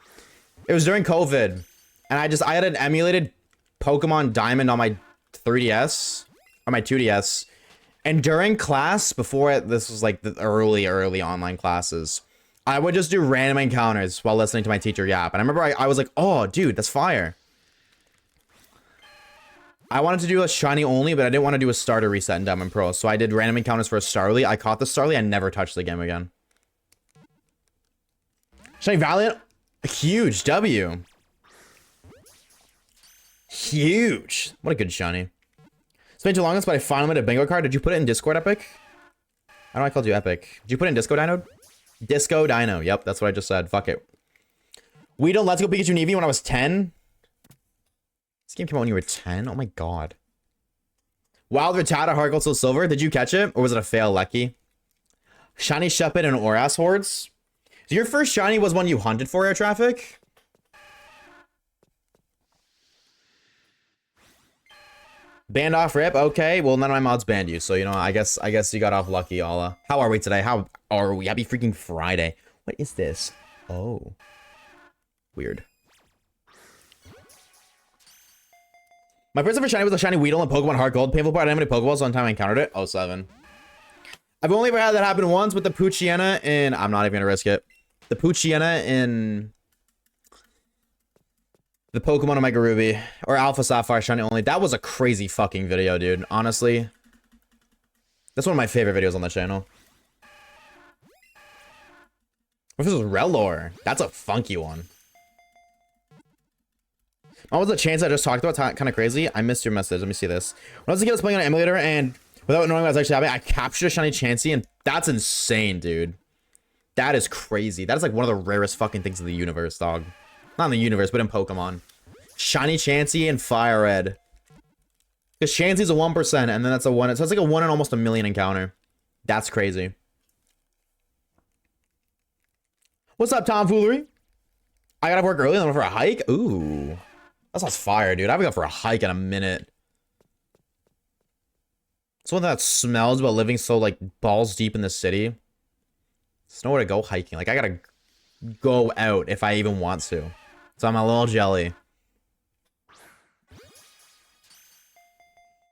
It was during COVID. And I had an emulated Pokemon Diamond on my 3DS, or my 2DS. And during class, this was like the early online classes, I would just do random encounters while listening to my teacher yap. And I remember I was like, oh, dude, that's fire. I wanted to do a shiny only, but I didn't want to do a starter reset in Diamond Pro. So I did random encounters for a Starly. I caught the Starly. I never touched the game again. Shiny Valiant. A huge W. Huge. What a good shiny. It's been too long, but I finally made a bingo card. Did you put it in Discord, Epic? I know I called you Epic. Did you put it in Disco Dino? Disco Dino. Yep, that's what I just said. Fuck it. We don't Let's Go Pikachu and Eevee when I was 10. This game came out when you were 10? Oh my god. Wild Rattata, Heart Gold, Soul Silver. Did you catch it? Or was it a fail, Lecky? Shiny Shuppet and Oras Hordes. So your first shiny was one you hunted for air traffic? Banned off rip. Okay, well none of my mods banned you, so you know, I guess you got off lucky, Alla. How are we today? How are we? Happy freaking Friday. What is this? Oh. Weird. My first ever shiny was a shiny Weedle in Pokemon Heart Gold. Painful part, I didn't have any Pokeballs, so one time I encountered it. Oh, 07. I've only ever had that happen once with the Poochyena and I'm not even gonna risk it. The Poochyena in the Pokemon Omega Ruby or Alpha Sapphire shiny only. That was a crazy fucking video, dude. Honestly. That's one of my favorite videos on the channel. What if this was Relor? That's a funky one. What was the chance I just talked about? Kind of crazy. I missed your message. Let me see this. When I was a kid, I was playing on an emulator, and without knowing what was actually happening, I captured a shiny Chansey, and that's insane, dude. That is crazy. That is like one of the rarest fucking things in the universe, dog. Not in the universe, but in Pokemon. Shiny Chansey and Fire Red. Because Chansey's a 1%, and then that's a 1. So it's like a 1 in almost a million encounter. That's crazy. What's up, Tomfoolery? I gotta work early, then I'm for a hike? Ooh. That sounds fire, dude. I haven't gone for a hike in a minute. It's one that smells about living so, like, balls deep in the city. There's nowhere to go hiking. Like, I gotta go out if I even want to. So I'm a little jelly.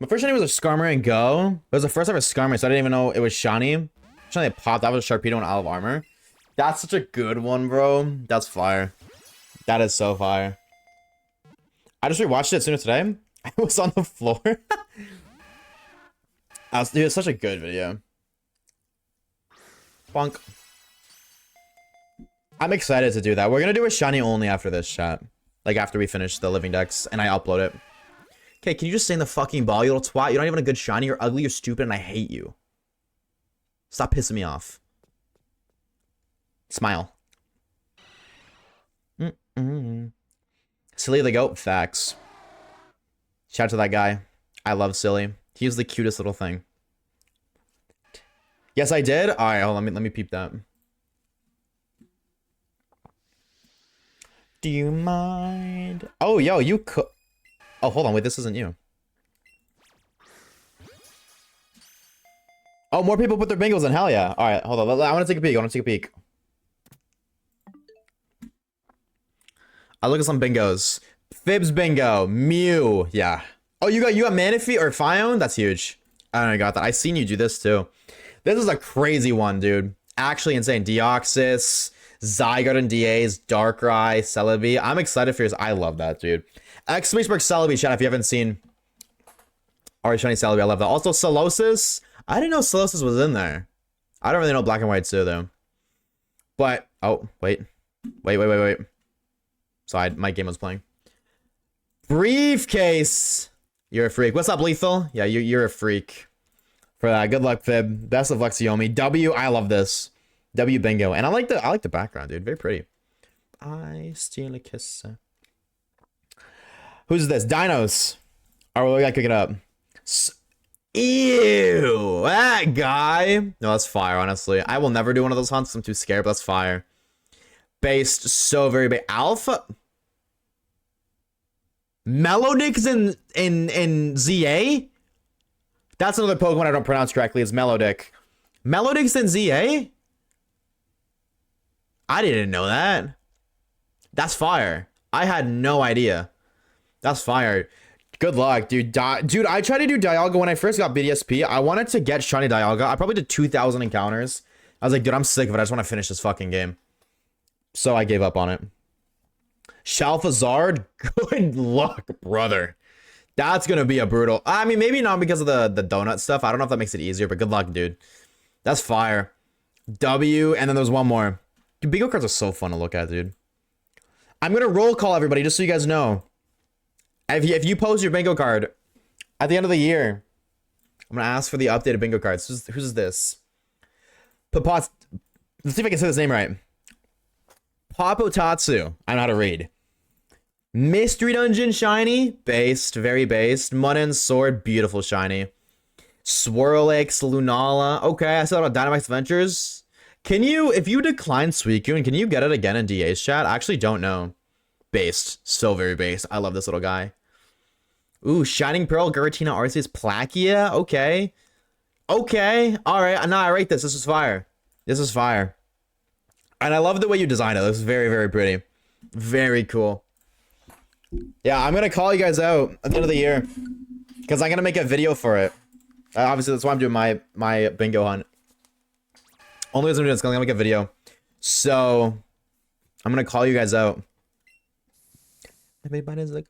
My first shiny was a Skarmory and Go. It was the first ever Skarmory, so I didn't even know it was shiny. Shiny that popped out with a Sharpedo and Out of Armor. That's such a good one, bro. That's fire. That is so fire. I just rewatched it sooner today. I was on the floor. Dude, it's such a good video. Bonk. I'm excited to do that. We're gonna do a shiny only after this, chat. Like after we finish the living decks and I upload it. Okay, can you just stay in the fucking ball, you little twat? You're not even a good shiny. You're ugly, you're stupid, and I hate you. Stop pissing me off. Smile. Silly the goat. Facts. Shout out to that guy. I love Silly. He's the cutest little thing. Yes, I did. All right, hold on, let me peep that. Do you mind? Oh, yo, you could. Oh, hold on. Wait, this isn't you. Oh, more people put their bingos in. Hell yeah. All right, hold on. I want to take a peek. I want to take a peek. I'll look at some bingos. Fibs bingo. Mew. Yeah. Oh, you got Manaphy or Phione? That's huge. I don't know, I got that. I seen you do this too. This is a crazy one, dude. Actually insane. Deoxys, Zygarde and DAs, Darkrai, Celebi. I'm excited for yours. I love that, dude. Exclamation mark Celebi, chat, if you haven't seen. Alright, shiny Celebi. I love that. Also, Solosis. I didn't know Solosis was in there. I don't really know Black and White too, though. But, oh, wait. Wait. So my game was playing. Briefcase. You're a freak. What's up, Lethal? Yeah, you're a freak. For that, good luck, Fib. Best of luck, Xiaomi. W, I love this. W bingo, and I like the background, dude. Very pretty. I steal a kiss. Who's this? Dinos. All right, we gotta kick it up. Ew, that guy. No, that's fire. Honestly, I will never do one of those hunts. I'm too scared, but that's fire. Based so very big. Alpha. Melodix in ZA? That's another Pokemon I don't pronounce correctly. It's Melodic. Melodix in ZA? I didn't know that. That's fire. I had no idea. That's fire. Good luck, dude. Dude, I tried to do Dialga when I first got BDSP. I wanted to get shiny Dialga. I probably did 2,000 encounters. I was like, dude, I'm sick of it. I just want to finish this fucking game. So I gave up on it. Shalfazard, good luck, brother. That's gonna be a brutal. I mean, maybe not because of the donut stuff. I don't know if that makes it easier, but good luck, dude. That's fire. W, and then there's one more. Dude, bingo cards are so fun to look at, dude. I'm gonna roll call everybody just so you guys know. If you post your bingo card at the end of the year, I'm gonna ask for the updated bingo cards. Who's this? Let's see if I can say this name right. Papotatsu. I know how to read. Mystery Dungeon shiny. Based. Very based. Munin Sword. Beautiful shiny. Swirlix. Lunala. Okay, I said about Dynamax Adventures. Can you, if you decline Suicune, can you get it again in DA's chat? I actually don't know. Based. So very based. I love this little guy. Ooh, Shining Pearl, Giratina, Arceus, Plakia. Okay. Okay. Alright. Nah, I rate this. This is fire. This is fire. And I love the way you designed it. It looks very, very pretty. Very cool. Yeah, I'm going to call you guys out at the end of the year. Because I'm going to make a video for it. Obviously, that's why I'm doing my bingo hunt. Only reason I'm doing this is because I'm going to make a video. So, I'm going to call you guys out. Everybody's like,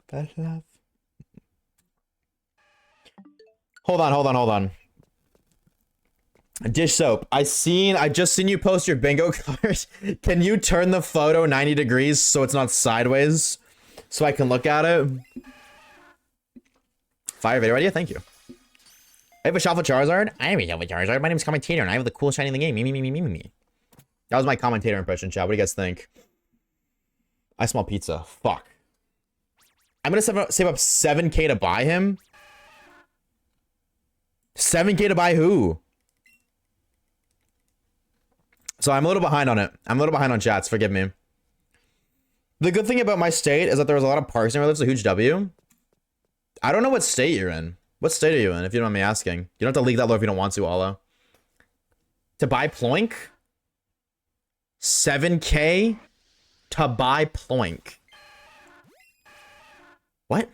hold on. Dish Soap, I just seen you post your bingo card. Can you turn the photo 90 degrees so it's not sideways? So I can look at it? Fire video idea, thank you. I have a Shuffle Charizard. I have a Shuffle Charizard. My name is Commentator and I have the coolest shiny in the game. Me. That was my commentator impression, chat. What do you guys think? I smell pizza. Fuck. I'm gonna save up 7K to buy him. 7K to buy who? So I'm a little behind on it. I'm a little behind on chats. Forgive me. The good thing about my state is that there was a lot of parks near where lives. A huge W. I don't know what state you're in. What state are you in, if you don't mind me asking? You don't have to leak that lore if you don't want to, Olo. To buy Ploink? 7K to buy Ploink. What?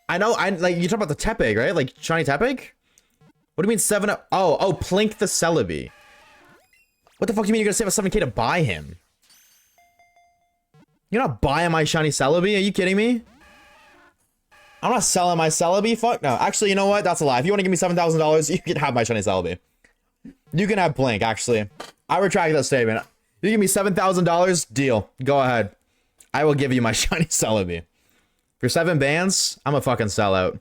I know, like, you talk about the Tepig, right? Like, shiny Tepig? What do you mean 7 up? Oh, Plink the Celebi. What the fuck do you mean you're gonna save us 7K to buy him? You're not buying my shiny Celebi? Are you kidding me? I'm not selling my Celebi. Fuck no. Actually, you know what? That's a lie. If you want to give me $7,000, you can have my shiny Celebi. You can have Blink, actually. I retract that statement. You give me $7,000, deal. Go ahead. I will give you my shiny Celebi. For 7 bands, I'm a fucking sellout.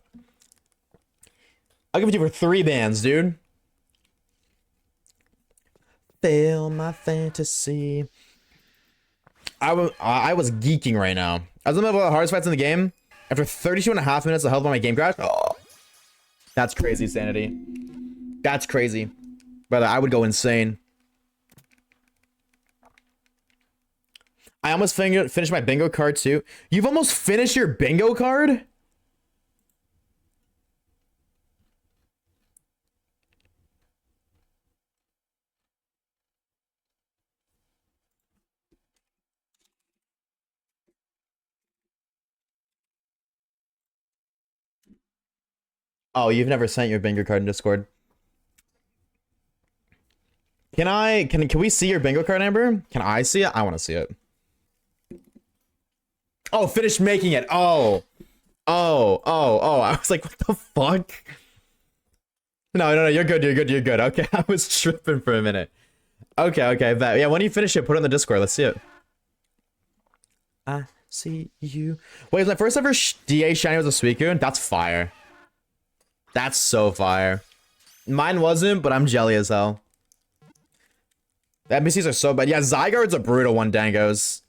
I'll give it to you for 3 bands, dude. Fail my fantasy. I was geeking right now. I was in the middle of the hardest fights in the game. After 32.5 minutes of health on my game crash. Oh, that's crazy, Sanity. That's crazy. Brother, I would go insane. I almost finished my bingo card too. You've almost finished your bingo card? Oh, you've never sent your bingo card in Discord. Can we see your bingo card, Amber? Can I see it? I want to see it. Oh, finished making it. Oh. I was like, what the fuck? No, you're good. Okay, I was tripping for a minute. Okay, bet. Yeah, when you finish it, put it in the Discord. Let's see it. I see you. Wait, my first ever DA shiny was a Suicune? That's fire. That's so fire. Mine wasn't, but I'm jelly as hell. The NPCs are so bad. Yeah, Zygarde's a brutal one, Dangos.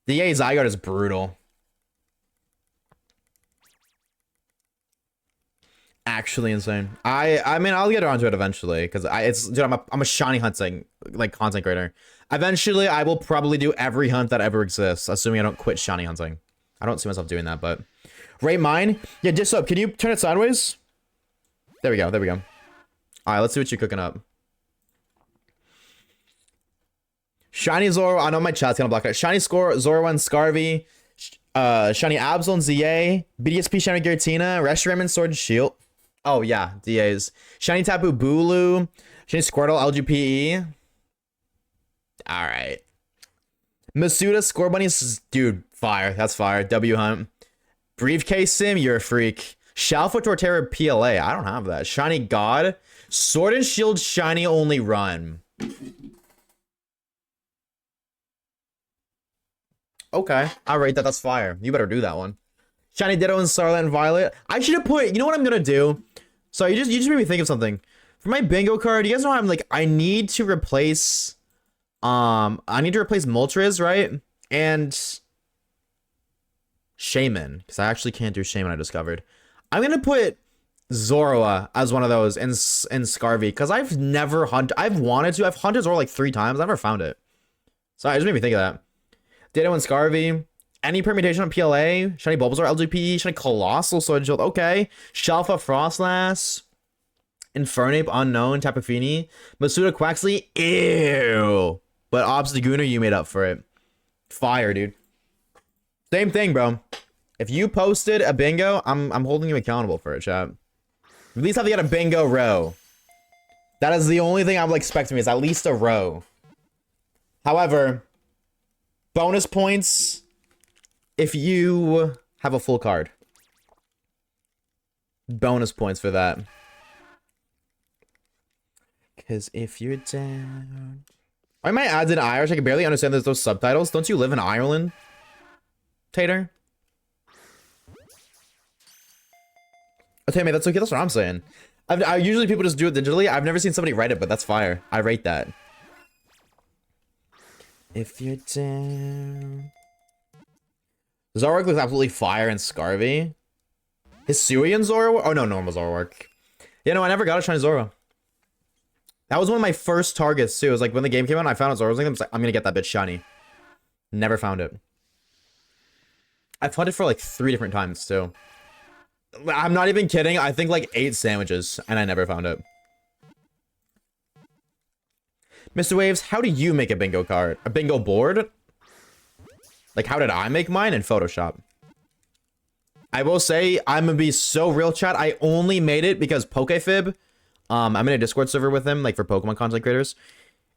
DA Zygarde is brutal. Actually insane. I mean, I'll get around to it eventually, because dude, I'm a shiny hunting like content creator. Eventually, I will probably do every hunt that ever exists, assuming I don't quit shiny hunting. I don't see myself doing that, but rate mine. Yeah, Dish Up. Can you turn it sideways? There we go. All right, let's see what you're cooking up. Shiny Zoro. I know my chat's gonna block it. Shiny Zoro and Scarvy. Shiny Absol and ZA. BDSP Shiny Giratina. Reshiram and Sword and Shield. Oh yeah, DAs. Shiny Tapu Bulu. Shiny Squirtle LGPE. Alright. Masuda Score Bunny. Dude, fire. That's fire. W Hunt. Briefcase sim, you're a freak. Shalfa Torterra PLA, I don't have that. Shiny God. Sword and Shield shiny only run. Okay, I rate that. That's fire. You better do that one. Shiny Ditto and Starlight and Violet. I should have put. You know what I'm gonna do? So you just made me think of something. For my bingo card, you guys know I'm like I need to replace. I need to replace Moltres, right? And Shaman, because I actually can't do Shaman. I discovered. I'm gonna put Zoroa as one of those in Scarvy because I've never hunted. I've wanted to. I've hunted Zoroa like 3 times. I've never found it. So I just made me think of that. Ditto and Scarvy. Any permutation on PLA. Shiny Bulbasaur LGP. Shiny Colossal Sword and Shield. Okay. Shalfa Frostlass. Infernape Unknown. Tapu Fini. Masuda Quaxley. Ew. But Obstagoon, you made up for it. Fire, dude. Same thing, bro. If you posted a bingo, I'm holding you accountable for it, chat. At least have to get a bingo row. That is the only thing I would expect from me, is at least a row. However, bonus points if you have a full card. Bonus points for that. Because if you're down... Why am I ads in Irish? I can barely understand those subtitles. Don't you live in Ireland, Tater? Okay, man, that's okay. That's what I'm saying. I usually people just do it digitally. I've never seen somebody write it, but that's fire. I rate that. If you're down... Zoroark looks absolutely fire in Scarvy. Hisuian Zoroark? Oh, no, normal Zoroark. Yeah, no, I never got a shiny Zoro. That was one of my first targets, too. It was like when the game came out and I found out Zoroark. I was like, I'm gonna get that bitch shiny. Never found it. I've hunted for like 3 different times, too. I'm not even kidding. I think like 8 sandwiches, and I never found it. Mr. Waves, how do you make a bingo card? A bingo board? Like, how did I make mine in Photoshop? I will say, I'm gonna be so real, chat. I only made it because Pokefib, I'm in a Discord server with him, like, for Pokemon content creators.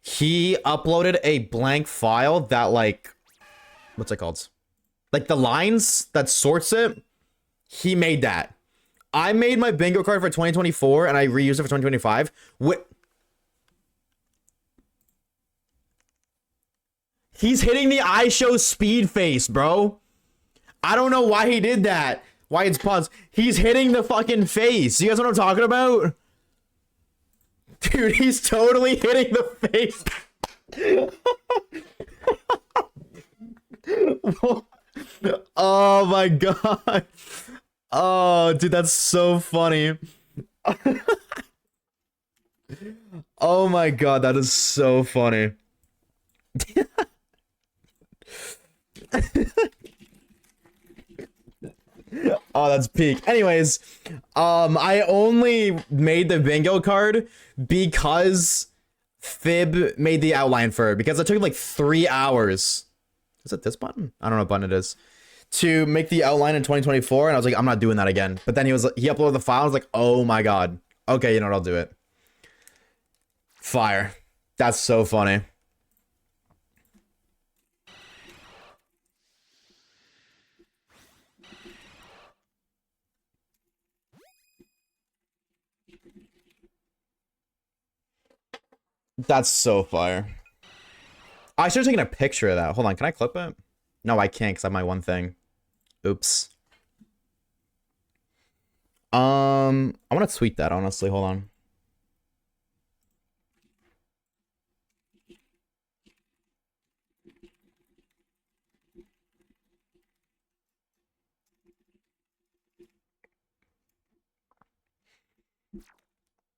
He uploaded a blank file that, like, what's it called? Like, the lines that sorts it, he made that. I made my bingo card for 2024, and I reused it for 2025. He's hitting the iShow speed face, bro. I don't know why he did that. Why it's paused. He's hitting the fucking face. You guys know what I'm talking about? Dude, he's totally hitting the face. Oh my god. Oh, dude, that's so funny. Oh my god, that is so funny. Oh, that's peak. Anyways, I only made the bingo card because Fib made the outline for it, because it took him like 3 hours. Is it this button? I don't know what button it is. To make the outline in 2024, and I was like, I'm not doing that again. But then he uploaded the file, I was like, oh my god. Okay, you know what, I'll do it. Fire. That's so funny. That's so fire. I should have taken a picture of that. Hold on, can I clip it? No, I can't because I have my one thing. Oops. I want to tweet that, honestly. Hold on.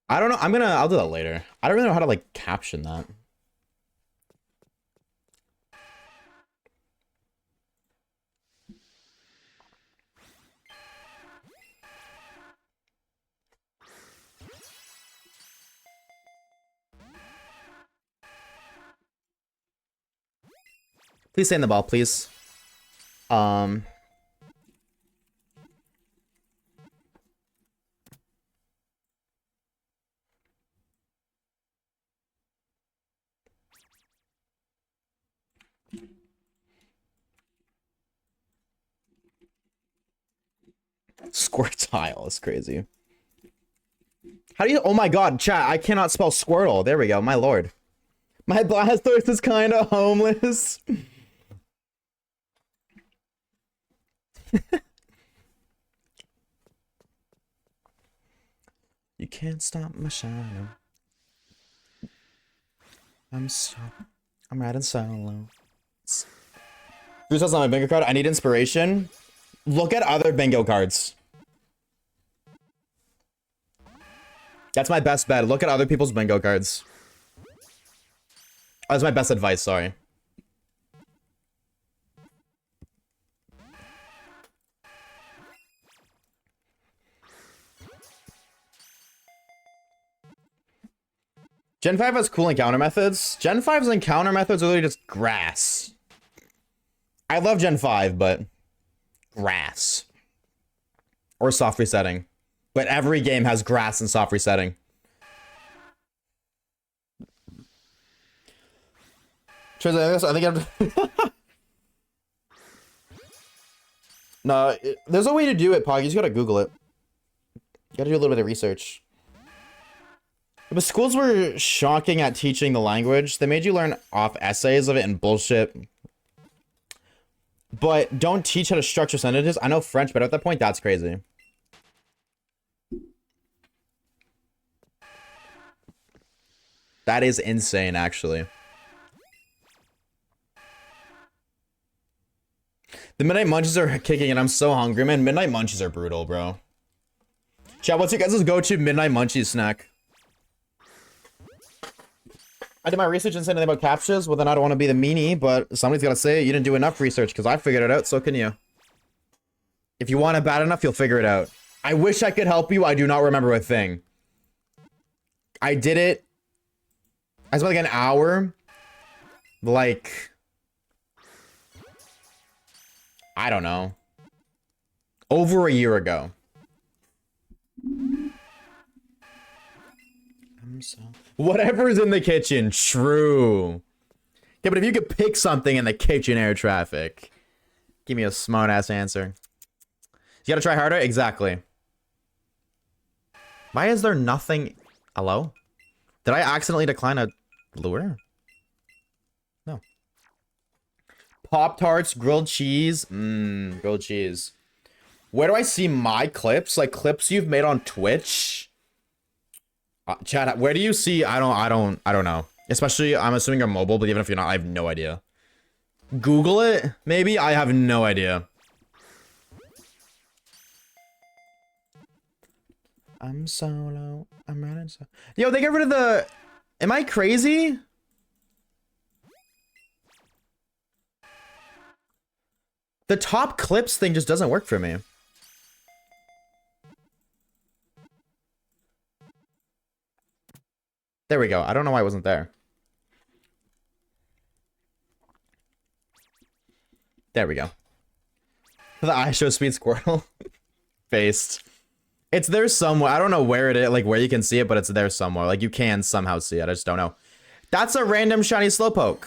I don't know. I'll do that later. I don't really know how to like caption that. Please stay in the ball, please. Squirtile is crazy. How do you... Oh my god, chat, I cannot spell Squirtle. There we go, my lord. My Blastoise is kind of homeless. You can't stop my shine. I'm riding solo. Who's else on my bingo card? I need inspiration. Look at other bingo cards. That's my best bet. Look at other people's bingo cards. That's my best advice, sorry. Gen 5 has cool encounter methods. Gen 5's encounter methods are literally just grass. I love Gen 5, but grass. Or soft resetting. But every game has grass and soft resetting. I think no, there's a way to do it, Pog. You just gotta Google it. You gotta do a little bit of research. But schools were shocking at teaching the language. They made you learn off essays of it and bullshit. But don't teach how to structure sentences. I know French, but at that point, that's crazy. That is insane, actually. The Midnight Munchies are kicking and I'm so hungry, man. Midnight Munchies are brutal, bro. Chat, what's your guys' go-to Midnight Munchies snack? I did my research and said anything about captchas. Well, then I don't want to be the meanie, but somebody's got to say it. You didn't do enough research because I figured it out, so can you. If you want it bad enough, you'll figure it out. I wish I could help you. I do not remember a thing. I did it. I spent like an hour. Like... I don't know. Over a year ago. Whatever's in the kitchen, true. Yeah, but if you could pick something in the kitchen air traffic, give me a smart ass answer. You gotta try harder? Exactly. Why is there nothing? Hello? Did I accidentally decline a lure? No. Pop-Tarts, grilled cheese. Grilled cheese. Where do I see my clips? Like clips you've made on Twitch? Chat, where do you see? I don't know. Especially, I'm assuming you're mobile, but even if you're not, I have no idea. Google it? Maybe? I have no idea. I'm solo. I'm running solo. Yo, they get rid of the... Am I crazy? The top clips thing just doesn't work for me. There we go. I don't know why I wasn't there. There we go. The iShow Speed Squirtle. Based. It's there somewhere. I don't know where it is, like where you can see it, but it's there somewhere. Like you can somehow see it. I just don't know. That's a random shiny Slowpoke.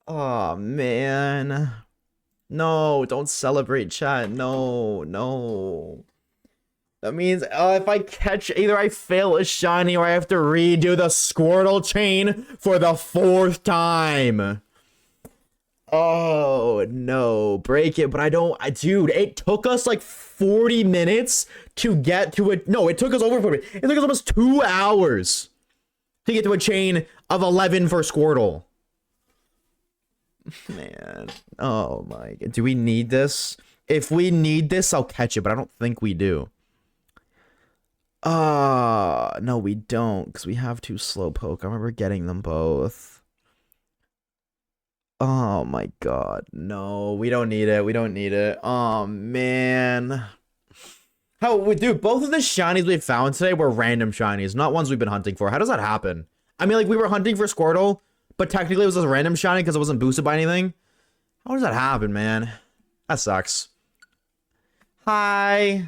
Oh, man. No, don't celebrate, chat. No, no. That means if I catch, either I fail a shiny or I have to redo the Squirtle chain for the 4th time. Oh, no. Break it, but I don't... dude, it took us like 40 minutes to get to it. No, it took us over 40 minutes. It took us almost 2 hours to get to a chain of 11 for Squirtle. Man, oh my god, do we need this? If we need this, I'll catch it, but I don't think we do. No, we don't, because we have 2 Slowpoke. I remember getting them both. Oh my god, no, we don't need it. We don't need it. Oh man. How, dude, both of the shinies we found today were random shinies, not ones we've been hunting for. How does that happen? I mean, like, we were hunting for Squirtle, but technically it was a random shiny because it wasn't boosted by anything. How does that happen, man? That sucks. Hi.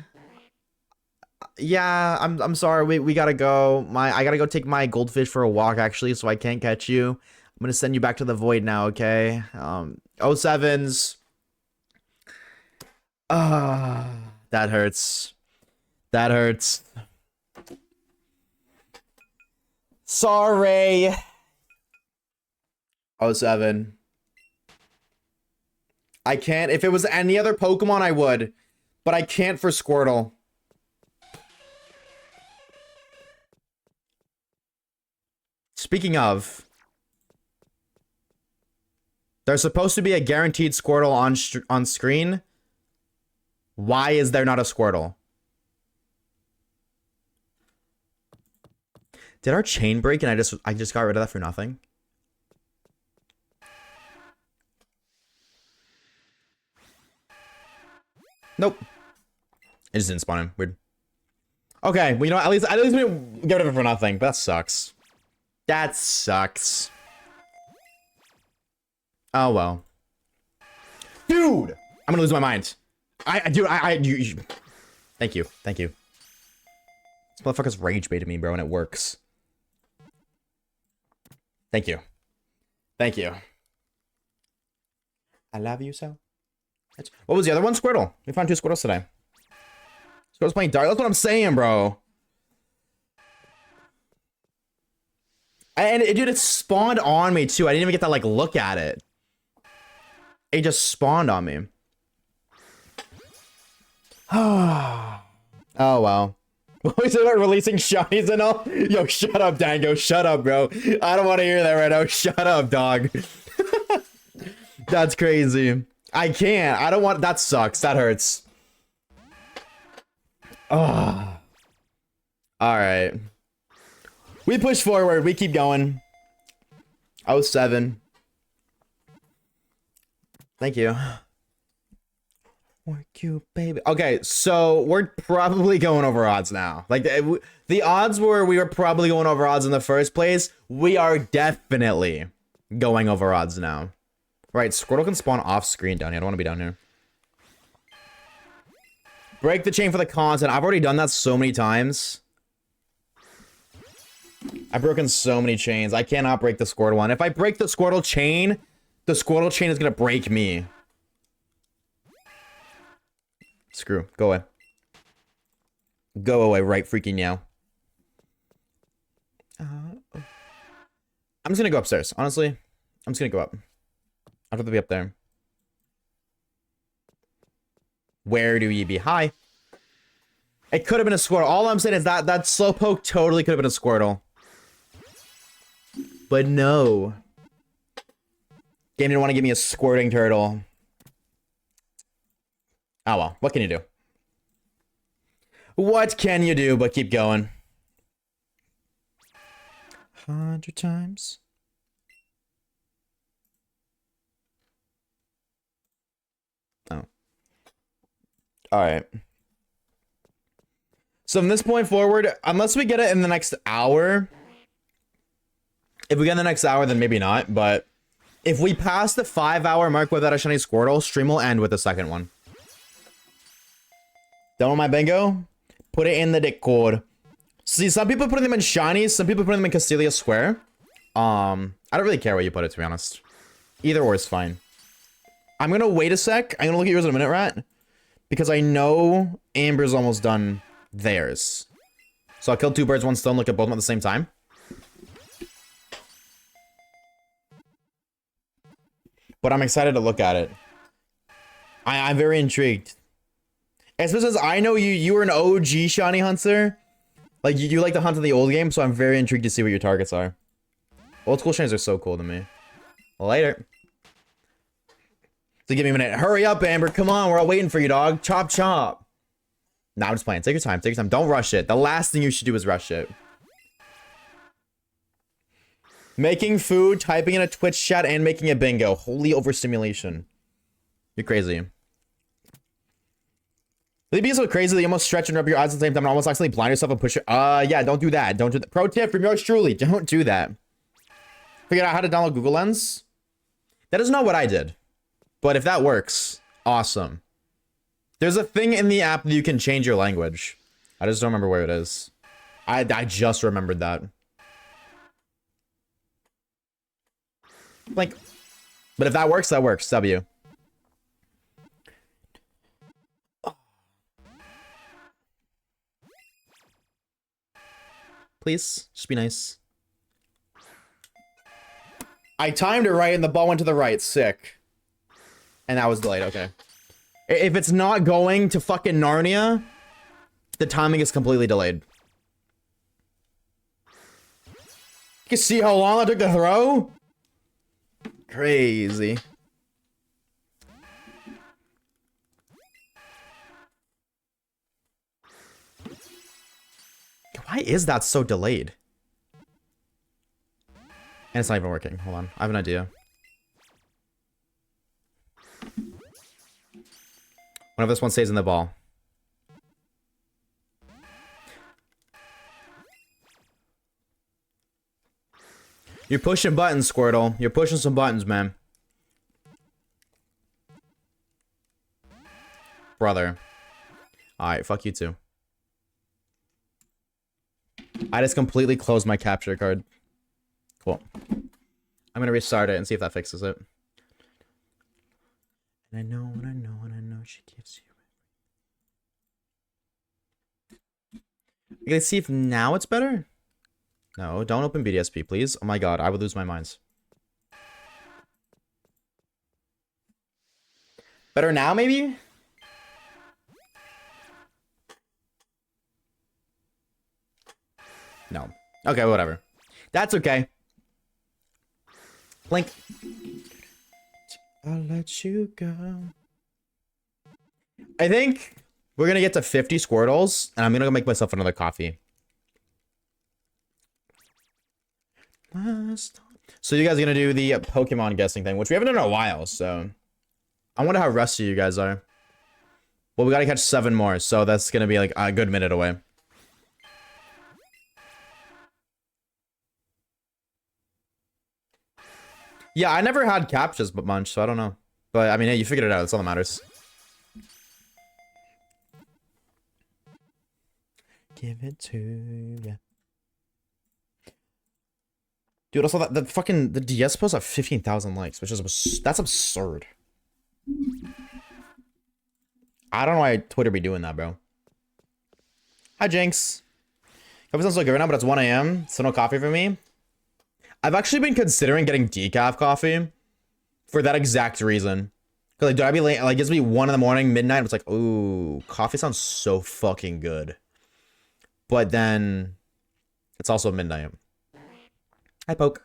Yeah, I'm sorry. We gotta go. I gotta go take my goldfish for a walk actually, so I can't catch you. I'm gonna send you back to the void now, okay? 07s. That hurts. That hurts. Sorry. 07. I can't. If it was any other Pokemon, I would. But I can't for Squirtle. Speaking of, there's supposed to be a guaranteed Squirtle on screen. Why is there not a Squirtle? Did our chain break and I just got rid of that for nothing? Nope. It just didn't spawn him. Weird. Okay, well, you know what? At least we get rid of it for nothing. But that sucks. That sucks. Oh well. Dude! I'm gonna lose my mind. Thank you. Thank you. This motherfucker's rage baited me, bro, and it works. Thank you. Thank you. I love you so. What was the other one? Squirtle. We found 2 Squirtles today. Squirtle's playing dark. That's what I'm saying, bro. And dude, it spawned on me too. I didn't even get to like look at it. It just spawned on me. Oh well. What was it about releasing shinies and all? Yo, shut up, Dango. Shut up, bro. I don't want to hear that right now. Shut up, dog. That's crazy. I can't. I don't want. That sucks. That hurts. Oh. All right. We push forward. We keep going. 07. Thank you. Work you, baby. Okay, so we're probably going over odds now. Like, the odds were we were probably going over odds in the first place. We are definitely going over odds now. Right, Squirtle can spawn off screen down here. I don't want to be down here. Break the chain for the content. I've already done that so many times. I've broken so many chains. I cannot break the Squirtle one. If I break the Squirtle chain is going to break me. Screw. Go away. Go away right freaking now. I'm just going to go upstairs. Honestly, I'm just going to go up. I'd rather be up there. Where do ye be? Hi. It could have been a Squirtle. All I'm saying is that Slowpoke totally could have been a Squirtle. But no. Game didn't want to give me a squirting turtle. Oh well, what can you do? What can you do but keep going? 100 times. Oh. Alright. So from this point forward, unless we get it in the next hour... If we get in the next hour, then maybe not, but... If we pass the 5-hour mark without a shiny Squirtle, stream will end with the second one. Done with my bingo? Put it in the Discord. See, some people put them in shinies, some people put them in Castelia Square. I don't really care where you put it, to be honest. Either or is fine. I'm gonna wait a sec. I'm gonna look at yours in a minute, Rat. Because I know Amber's almost done theirs. So I'll kill 2 birds, 1 stone, look at both of them at the same time. But I'm excited to look at it. I'm very intrigued. Especially since I know you were an OG shiny hunter. Like, you like to hunt in the old game, so I'm very intrigued to see what your targets are. Old school shinies are so cool to me. Later. So give me a minute. Hurry up, Amber. Come on, we're all waiting for you, dog. Chop, chop. Nah, I'm just playing. Take your time. Take your time. Don't rush it. The last thing you should do is rush it. Making food, typing in a Twitch chat, and making a bingo. Holy overstimulation. You're crazy. They be so crazy that you almost stretch and rub your eyes at the same time and almost accidentally blind yourself and push it. Yeah, don't do that. Don't do that. Pro tip from yours truly. Don't do that. Figured out how to download Google Lens. That is not what I did. But if that works, awesome. There's a thing in the app that you can change your language. I just don't remember where it is. I just remembered that. Like, But if that works, that works. W. Please, just be nice. I timed it right and the ball went to the right. Sick. And that was delayed. Okay. If it's not going to fucking Narnia, the timing is completely delayed. You can see how long I took to throw? Crazy. Why is that so delayed? And it's not even working. Hold on. I have an idea. What if this one stays in the ball? You're pushing buttons, Squirtle. You're pushing some buttons, man. Brother. Alright, fuck you too. I just completely closed my capture card. Cool. I'm gonna restart it and see if that fixes it. And I know, and I know, and I know she gives you. You guys see if now it's better? No, don't open BDSP, please. Oh my god, I would lose my minds. Better now, maybe? No. Okay, whatever. That's okay. Blink. I'll let you go. I think we're gonna get to 50 Squirtles, and I'm gonna go make myself another coffee. So you guys are gonna do the Pokemon guessing thing, which we haven't done in a while, so I wonder how rusty you guys are. Well, we gotta catch 7 more, so that's gonna be like a good minute away. Yeah, I never had captures but much, so I don't know. But I mean, hey, you figured it out. That's all that matters. Give it to you. Dude, also that the fucking the DS post have 15,000 likes, which is that's absurd. I don't know why Twitter be doing that, bro. Hi, Jinx. Coffee sounds so good right now, but it's 1 a.m. So no coffee for me. I've actually been considering getting decaf coffee for that exact reason. Cause like, dude, I'd be late. Like, it's be 1 in the morning, midnight. It's like, ooh, coffee sounds so fucking good. But then it's also midnight. Hi, Poke.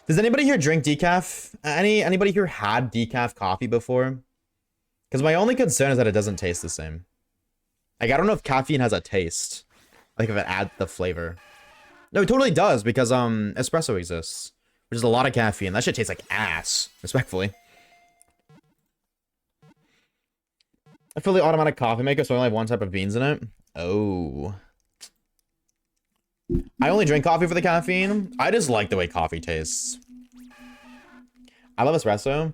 Does anybody here drink decaf? Anybody here had decaf coffee before? Because my only concern is that it doesn't taste the same. Like, I don't know if caffeine has a taste. Like, if it adds the flavor. No, it totally does, because espresso exists. Which is a lot of caffeine. That shit tastes like ass, respectfully. I fully automatic coffee maker, so I only have one type of beans in it. Oh. I only drink coffee for the caffeine. I just like the way coffee tastes. I love espresso.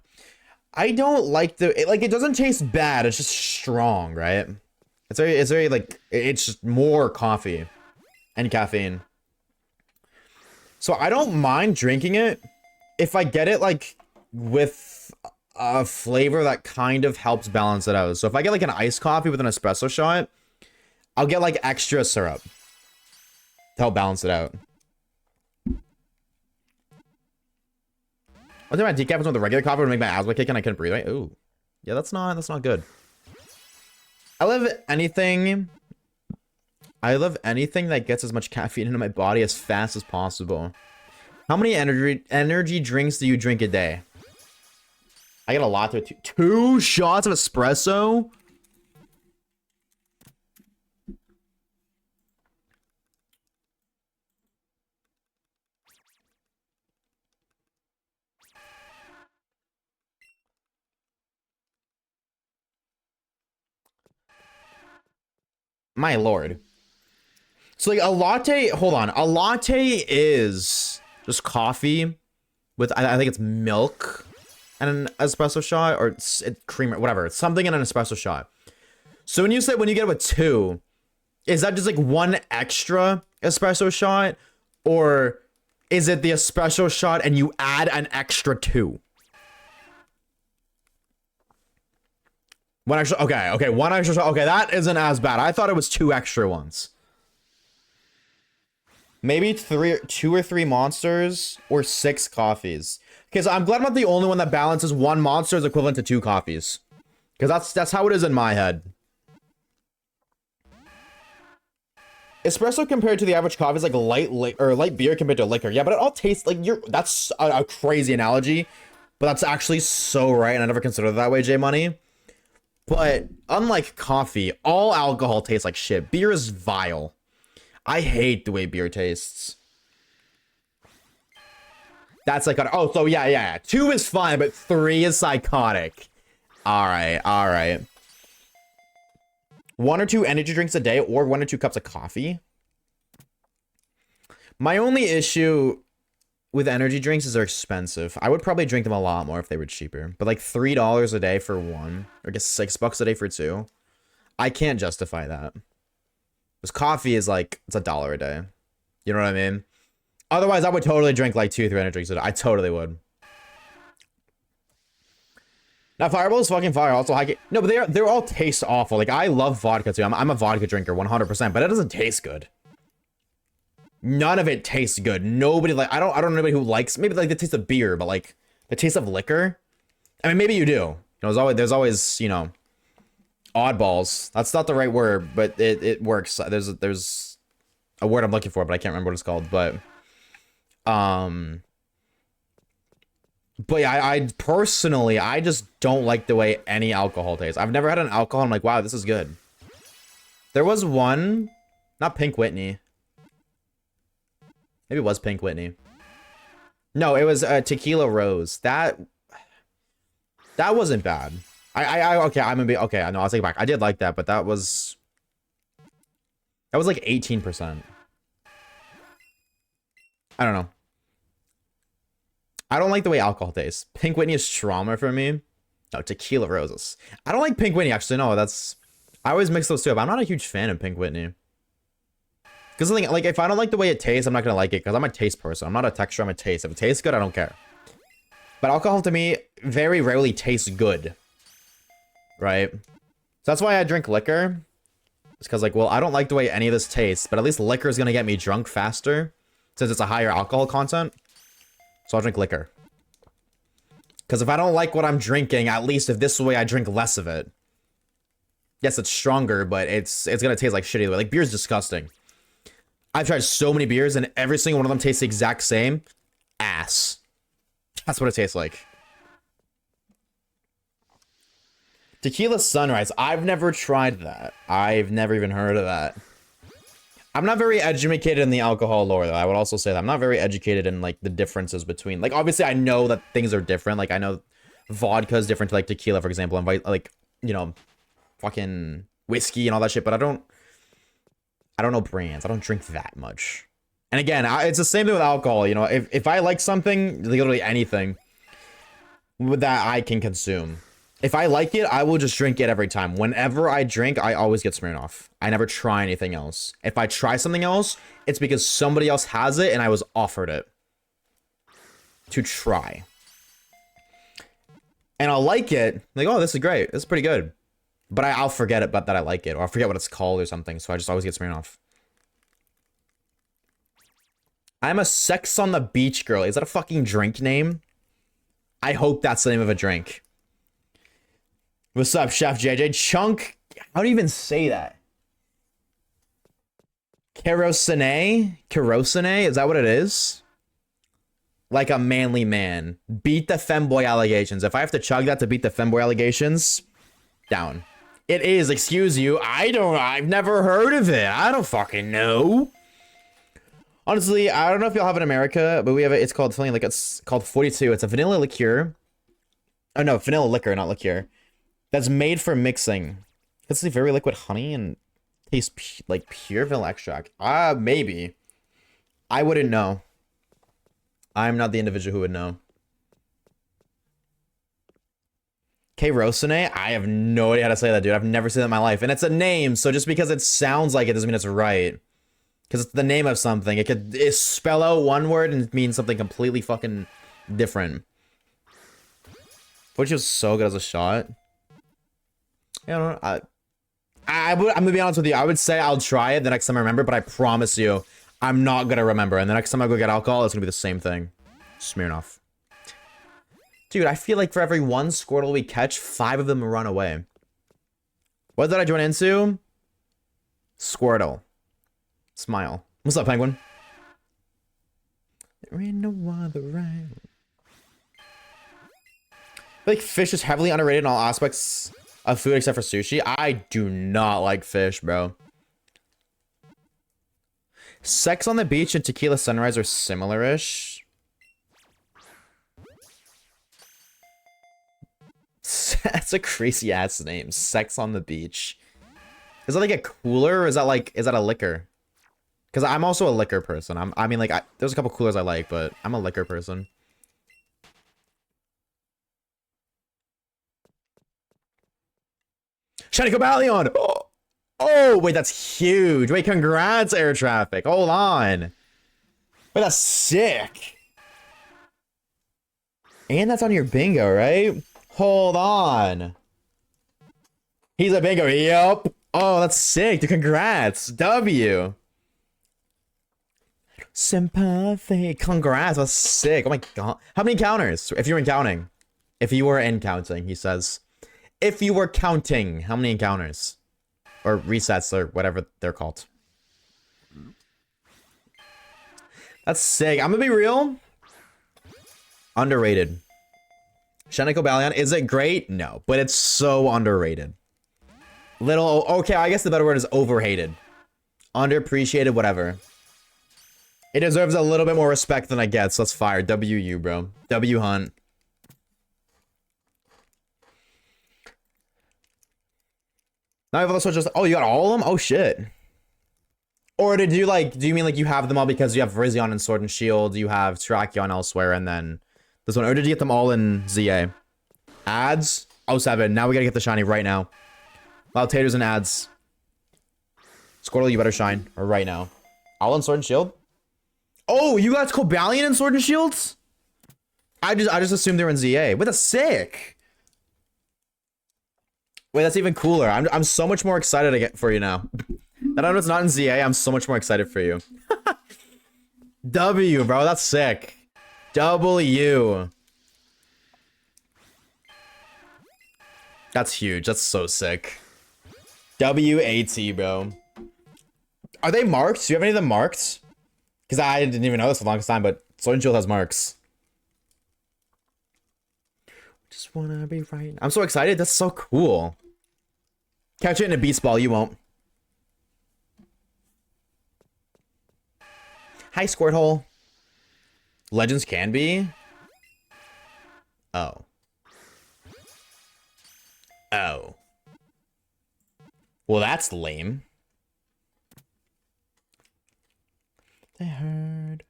I don't like it doesn't taste bad. It's just strong, right? It's very like, it's just more coffee and caffeine. So I don't mind drinking it if I get it like with a flavor that kind of helps balance it out. So if I get like an iced coffee with an espresso shot, I'll get like extra syrup to help balance it out. One time my decaf was with the regular coffee would make my asthma kick and I couldn't breathe, right? Ooh. Yeah, that's not good. I love anything that gets as much caffeine into my body as fast as possible. How many energy drinks do you drink a day? I get a lot there. 2 shots of espresso? My lord. So like a latte, hold on. A latte is just coffee with, I think it's milk and an espresso shot, or it's creamer, whatever. It's something in an espresso shot. So when you get it with 2, is that just like 1 extra espresso shot? Or is it the espresso shot and you add an extra 2? One extra, okay, one extra shot. Okay, that isn't as bad. I thought it was 2 extra ones. Maybe 2 or 3 monsters or 6 coffees. Okay, so I'm glad I'm not the only one that balances 1 monster is equivalent to 2 coffees. Because that's how it is in my head. Espresso compared to the average coffee is like light beer compared to liquor. Yeah, but it all tastes like that's a crazy analogy, but that's actually so right, and I never considered it that way, J Money. But unlike coffee, all alcohol tastes like shit. Beer is vile. I hate the way beer tastes. That's like, oh, so yeah. 2 is fine, but 3 is psychotic. All right. 1 or 2 energy drinks a day, or 1 or 2 cups of coffee. My only issue with energy drinks is they're expensive. I would probably drink them a lot more if they were cheaper. But like $3 a day for 1, or I guess $6 a day for 2. I can't justify that. Because coffee is like, it's $1 a day. You know what I mean? Otherwise, I would totally drink like 2 or 3 energy drinks a day. I totally would. Now, Fireball is fucking fire. Also, no, but they're all taste awful. Like, I love vodka too. I'm a vodka drinker 100%, but it doesn't taste good. None of it tastes good. Nobody like I don't know anybody who likes maybe like the taste of beer, but like the taste of liquor. I mean, maybe you do. You know, there's always you know, oddballs. That's not the right word, but it works. There's a word I'm looking for, but I can't remember what it's called. But yeah, I personally, I just don't like the way any alcohol tastes. I've never had an alcohol. I'm like, wow, this is good. There was one, not Pink Whitney. Maybe it was Pink Whitney. No, it was Tequila Rose. That wasn't bad. Okay, I'm gonna be okay. I know I'll take it back. I did like that, but that was like 18%. I don't know. I don't like the way alcohol tastes. Pink Whitney is trauma for me. No, Tequila Roses. I don't like Pink Whitney, actually. No, I always mix those two up. I'm not a huge fan of Pink Whitney. Because like, if I don't like the way it tastes, I'm not going to like it. Because I'm a taste person. I'm not a texture, I'm a taste. If it tastes good, I don't care. But alcohol, to me, very rarely tastes good. Right? So that's why I drink liquor. It's because, like, well, I don't like the way any of this tastes. But at least liquor is going to get me drunk faster. Since it's a higher alcohol content. So I'll drink liquor. Because if I don't like what I'm drinking, at least if this way I drink less of it. Yes, it's stronger, but it's going to taste like shitty. Like, beer's disgusting. I've tried so many beers, and every single one of them tastes the exact same. Ass. That's what it tastes like. Tequila Sunrise. I've never tried that. I've never even heard of that. I'm not very educated in the alcohol lore, though. I would also say that. I'm not very educated in, like, the differences between... Like, obviously, I know that things are different. Like, I know vodka is different to, like, tequila, for example. And, like, you know, fucking whiskey and all that shit. But I don't know brands. I don't drink that much. And again, it's the same thing with alcohol. You know, if I like something, literally anything that I can consume. If I like it, I will just drink it every time. Whenever I drink, I always get Smirnoff. I never try anything else. If I try something else, it's because somebody else has it and I was offered it to try. And I'll like it. Like, oh, this is great. This is pretty good. But I'll forget it, but that I like it. Or I'll forget what it's called or something. So I just always get Smirnoff. I'm a Sex on the Beach girl. Is that a fucking drink name? I hope that's the name of a drink. What's up, Chef JJ? Chunk? How do you even say that? Kerosene? Kerosene? Is that what it is? Like a manly man. Beat the femboy allegations. If I have to chug that to beat the femboy allegations, down. It is, excuse you. I've never heard of it. I don't fucking know. Honestly, I don't know if y'all have it in America, but we have it. It's called something like, it's called 42. It's a vanilla liqueur. Oh no, vanilla liquor, not liqueur. That's made for mixing. It's very liquid honey and tastes like pure vanilla extract. Maybe. I wouldn't know. I'm not the individual who would know. Kerosene? I have no idea how to say that, dude. I've never said that in my life. And it's a name, so just because it sounds like it doesn't mean it's right. Because it's the name of something. It could spell out one word and mean something completely fucking different. Which was so good as a shot. You know, I'm gonna be honest with you. I would say I'll try it the next time I remember, but I promise you, I'm not gonna remember. And the next time I go get alcohol, it's gonna be the same thing. Smirnoff. Dude, I feel like for every one Squirtle we catch, 5 of them run away. What did I join into? Squirtle. Smile. What's up, Penguin? There ain't no other right. I feel like fish is heavily underrated in all aspects of food except for sushi. I do not like fish, bro. Sex on the Beach and Tequila Sunrise are similar-ish. That's a crazy ass name. Sex on the Beach. Is that like a cooler or is that a liquor? Because I'm also a liquor person. I mean, like, there's a couple coolers I like, but I'm a liquor person. Shiny Cobalion! Oh, wait, that's huge. Wait, congrats, air traffic. Hold on. Wait, that's sick. And that's on your bingo, right? Hold on. He's a bingo. Yup. Oh, that's sick. Dude, congrats. W. Sympathy. Congrats. That's sick. Oh my god. How many encounters? If you were counting. If you were in counting, he says. If you were counting, how many encounters? Or resets or whatever they're called. That's sick. I'm gonna be real. Underrated. Shiny Cobalion, is it great? No, but it's so underrated. Little, okay, I guess the better word is overhated. Underappreciated, whatever. It deserves a little bit more respect than I get, so let's fire. WU, bro. W Hunt. Now I have all the switches. Oh, you got all of them? Oh, shit. Or did you, like, do you mean, like, you have them all because you have Virizion and Sword and Shield, you have Terrakion elsewhere, and then this one? Or did you get them all in ZA? Ads? 07. Now we gotta get the shiny right now. Wow, taters and ads. Squirtle, you better shine. Or right now. All in Sword and Shield? Oh, you got Cobalion and Sword and Shields? I just assumed they were in ZA. Wait, that's sick. Wait, that's even cooler. I'm so much more excited to get for you now. I know it's not in ZA. I'm so much more excited for you. W, bro. That's sick. W. That's huge. That's so sick. W-A-T, bro. Are they marked? Do you have any of them marked? Because I didn't even know this for the longest time, but Sword and Shield has marks. Just wanna be right. I'm so excited. That's so cool. Catch it in a Beast Ball. You won't. Hi, Squirtle. Legends can be? Oh. Oh. Well, that's lame. They heard.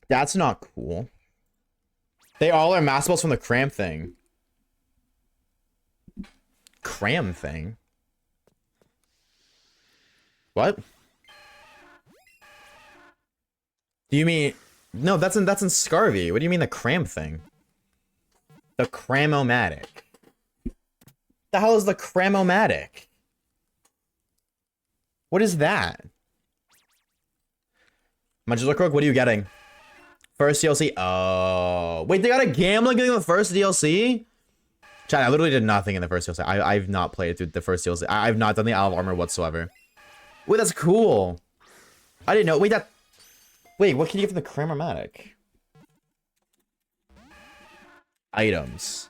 That's not cool. They all are mass balls from the cram thing. Cram thing? What? Do you mean... No, that's in Scarvy. What do you mean the cram thing? The Cramomatic. The hell is the Cramomatic? What is that? Magicroak, what are you getting? First DLC? Oh. Wait, they got a gambling thing in the first DLC? Chat, I literally did nothing in the first DLC. I've not played through the first DLC. I've not done the Isle of Armor whatsoever. Wait, that's cool. I didn't know. Wait, what can you get from the Cramomatic? Items.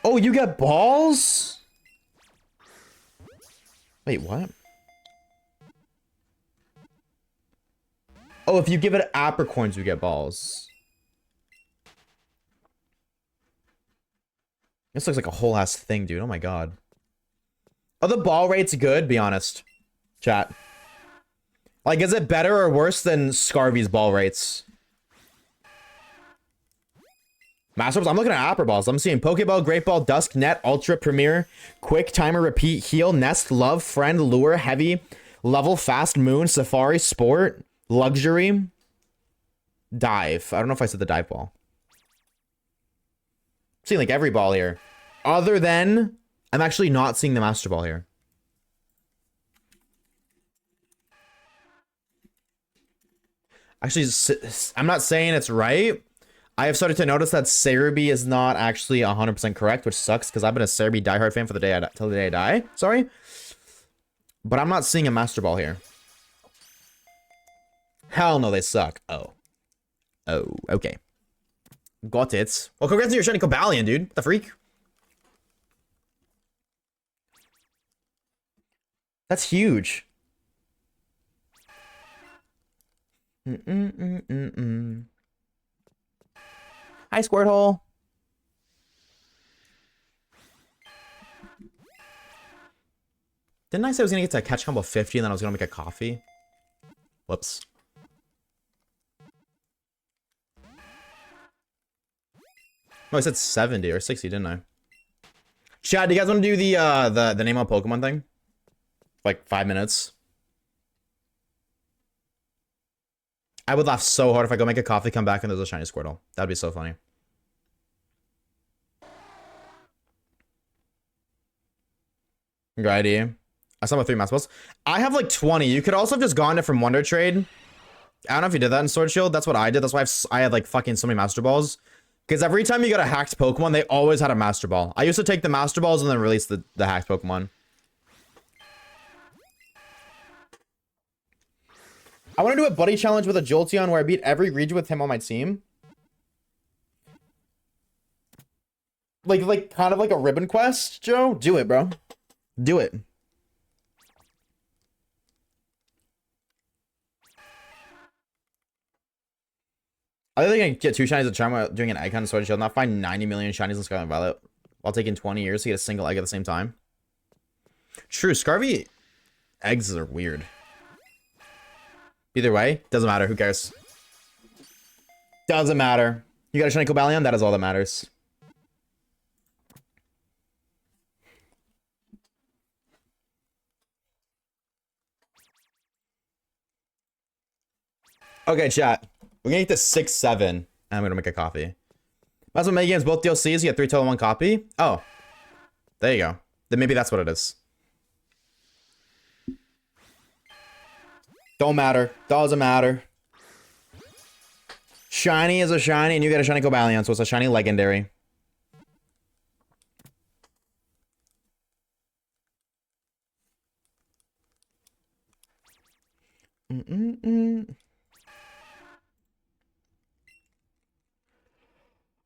Oh, you get balls? Wait, what? Oh, if you give it apricorns, you get balls. This looks like a whole ass thing, dude. Oh my god. Are the ball rates good? Be honest. Chat. Like, is it better or worse than Scarvy's ball rates? Master Balls. I'm looking at Apper Balls. I'm seeing Pokeball, Great Ball, Dusk, Net, Ultra, Premier, Quick, Timer, Repeat, Heal, Nest, Love, Friend, Lure, Heavy, Level, Fast, Moon, Safari, Sport, Luxury, Dive. I don't know if I said the Dive Ball. I'm seeing like every ball here. Other than, I'm actually not seeing the Master Ball here. Actually, I'm not saying it's right. I have started to notice that Cerebi is not actually 100% correct, which sucks because I've been a Cerebi diehard fan for the day till the day I die. Sorry. But I'm not seeing a Master Ball here. Hell no, they suck. Oh. Oh, okay. Got it. Well, congrats on your shiny Cobalion, dude. What the freak? That's huge. Hi, Squirtle. Didn't I say I was gonna get to catch combo 50 and then I was gonna make a coffee? Whoops. No, I said 70 or 60, didn't I? Chad, do you guys want to do the name of Pokemon thing? Like 5 minutes. I would laugh so hard if I go make a coffee, come back, and there's a shiny Squirtle. That'd be so funny. Good idea. I saw my 3 Master Balls. I have like 20. You could also have just gotten it from Wonder Trade. I don't know if you did that in Sword Shield. That's what I did. That's why I had like fucking so many Master Balls. Because every time you got a hacked Pokemon, they always had a Master Ball. I used to take the Master Balls and then release the hacked Pokemon. I want to do a buddy challenge with a Jolteon where I beat every region with him on my team. Like kind of like a ribbon quest, Joe? Do it, bro. Do it. I think I can get 2 shinies at Charm while doing an icon Sword Shield, not find 90 million shinies in Scarlet Violet while taking 20 years to get a single egg at the same time. True, Scarvy eggs are weird. Either way, doesn't matter. Who cares? Doesn't matter. You got a shiny Cobalion? That is all that matters. Okay, chat. We're gonna get to 6, 7, and I'm gonna make a coffee. Might as well make games both DLCs. You get 3 total 1 copy. Oh, there you go. Then maybe that's what it is. Don't matter. Doesn't matter. Shiny is a shiny, and you get a shiny Cobalion, so it's a shiny legendary.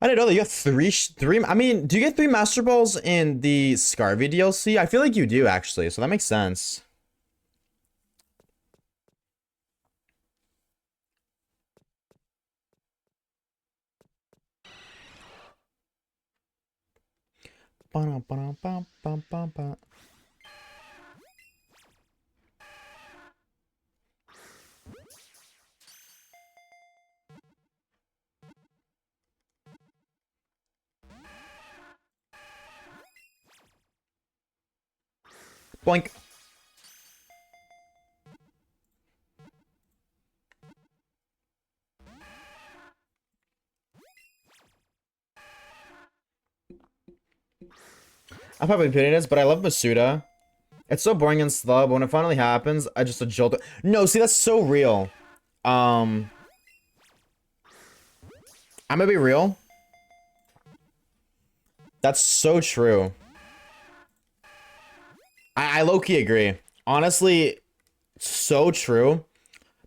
I didn't know that you got three. I mean, do you get 3 Master Balls in the Scarvy DLC? I feel like you do, actually, so that makes sense. Boink. I'm probably repeating this, but I love Masuda. It's so boring and slow, but when it finally happens, I just a jolt. No, see, that's so real. I'm gonna be real. That's so true. I low-key agree. Honestly, so true.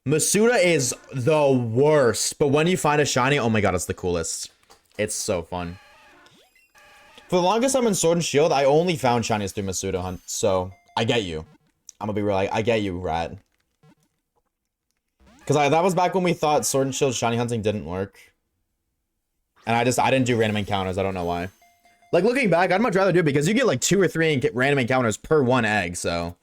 Masuda is the worst, but when you find a shiny, oh my god, it's the coolest. It's so fun. For the longest time in Sword and Shield, I only found shinies through Masuda Hunt, so I get you. I'm gonna be real, I get you, Rat. Because that was back when we thought Sword and Shield shiny hunting didn't work. And I didn't do random encounters, I don't know why. Like, looking back, I'd much rather do it because you get like 2 or 3 random encounters per 1 egg, so.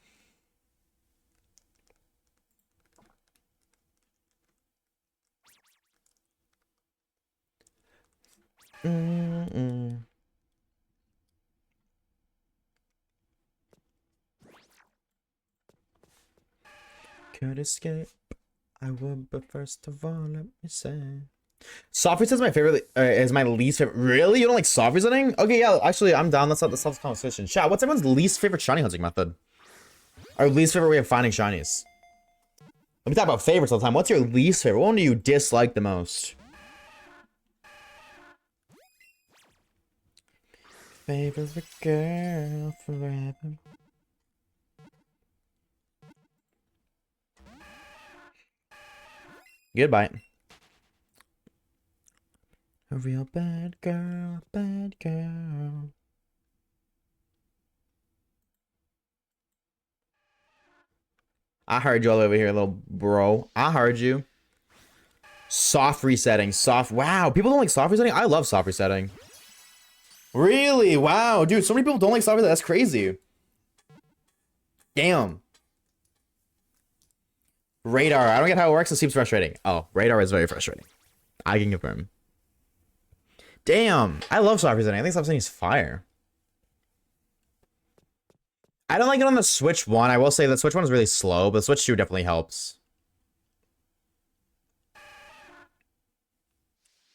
Could escape. I would, but first of all, let me say. Soft reset is my favorite. Is my least favorite. Really? You don't like soft resetting? Okay, yeah. Actually, I'm down. Let's have this conversation. Chat. What's everyone's least favorite shiny hunting method? Or least favorite way of finding shinies? Let me talk about favorites all the time. What's your least favorite? What one do you dislike the most? Favorite girl forever. Goodbye. A real bad girl, bad girl. I heard you all over here, little bro. I heard you. Soft resetting. Soft. Wow. People don't like soft resetting? I love soft resetting. Really? Wow. Dude, so many people don't like soft resetting. That's crazy. Damn. Radar. I don't get how it works. It seems frustrating. Oh, radar is very frustrating. I can confirm. Damn. I love soft resetting. I think soft resetting is fire. I don't like it on the Switch 1. I will say the Switch 1 is really slow, but the Switch 2 definitely helps.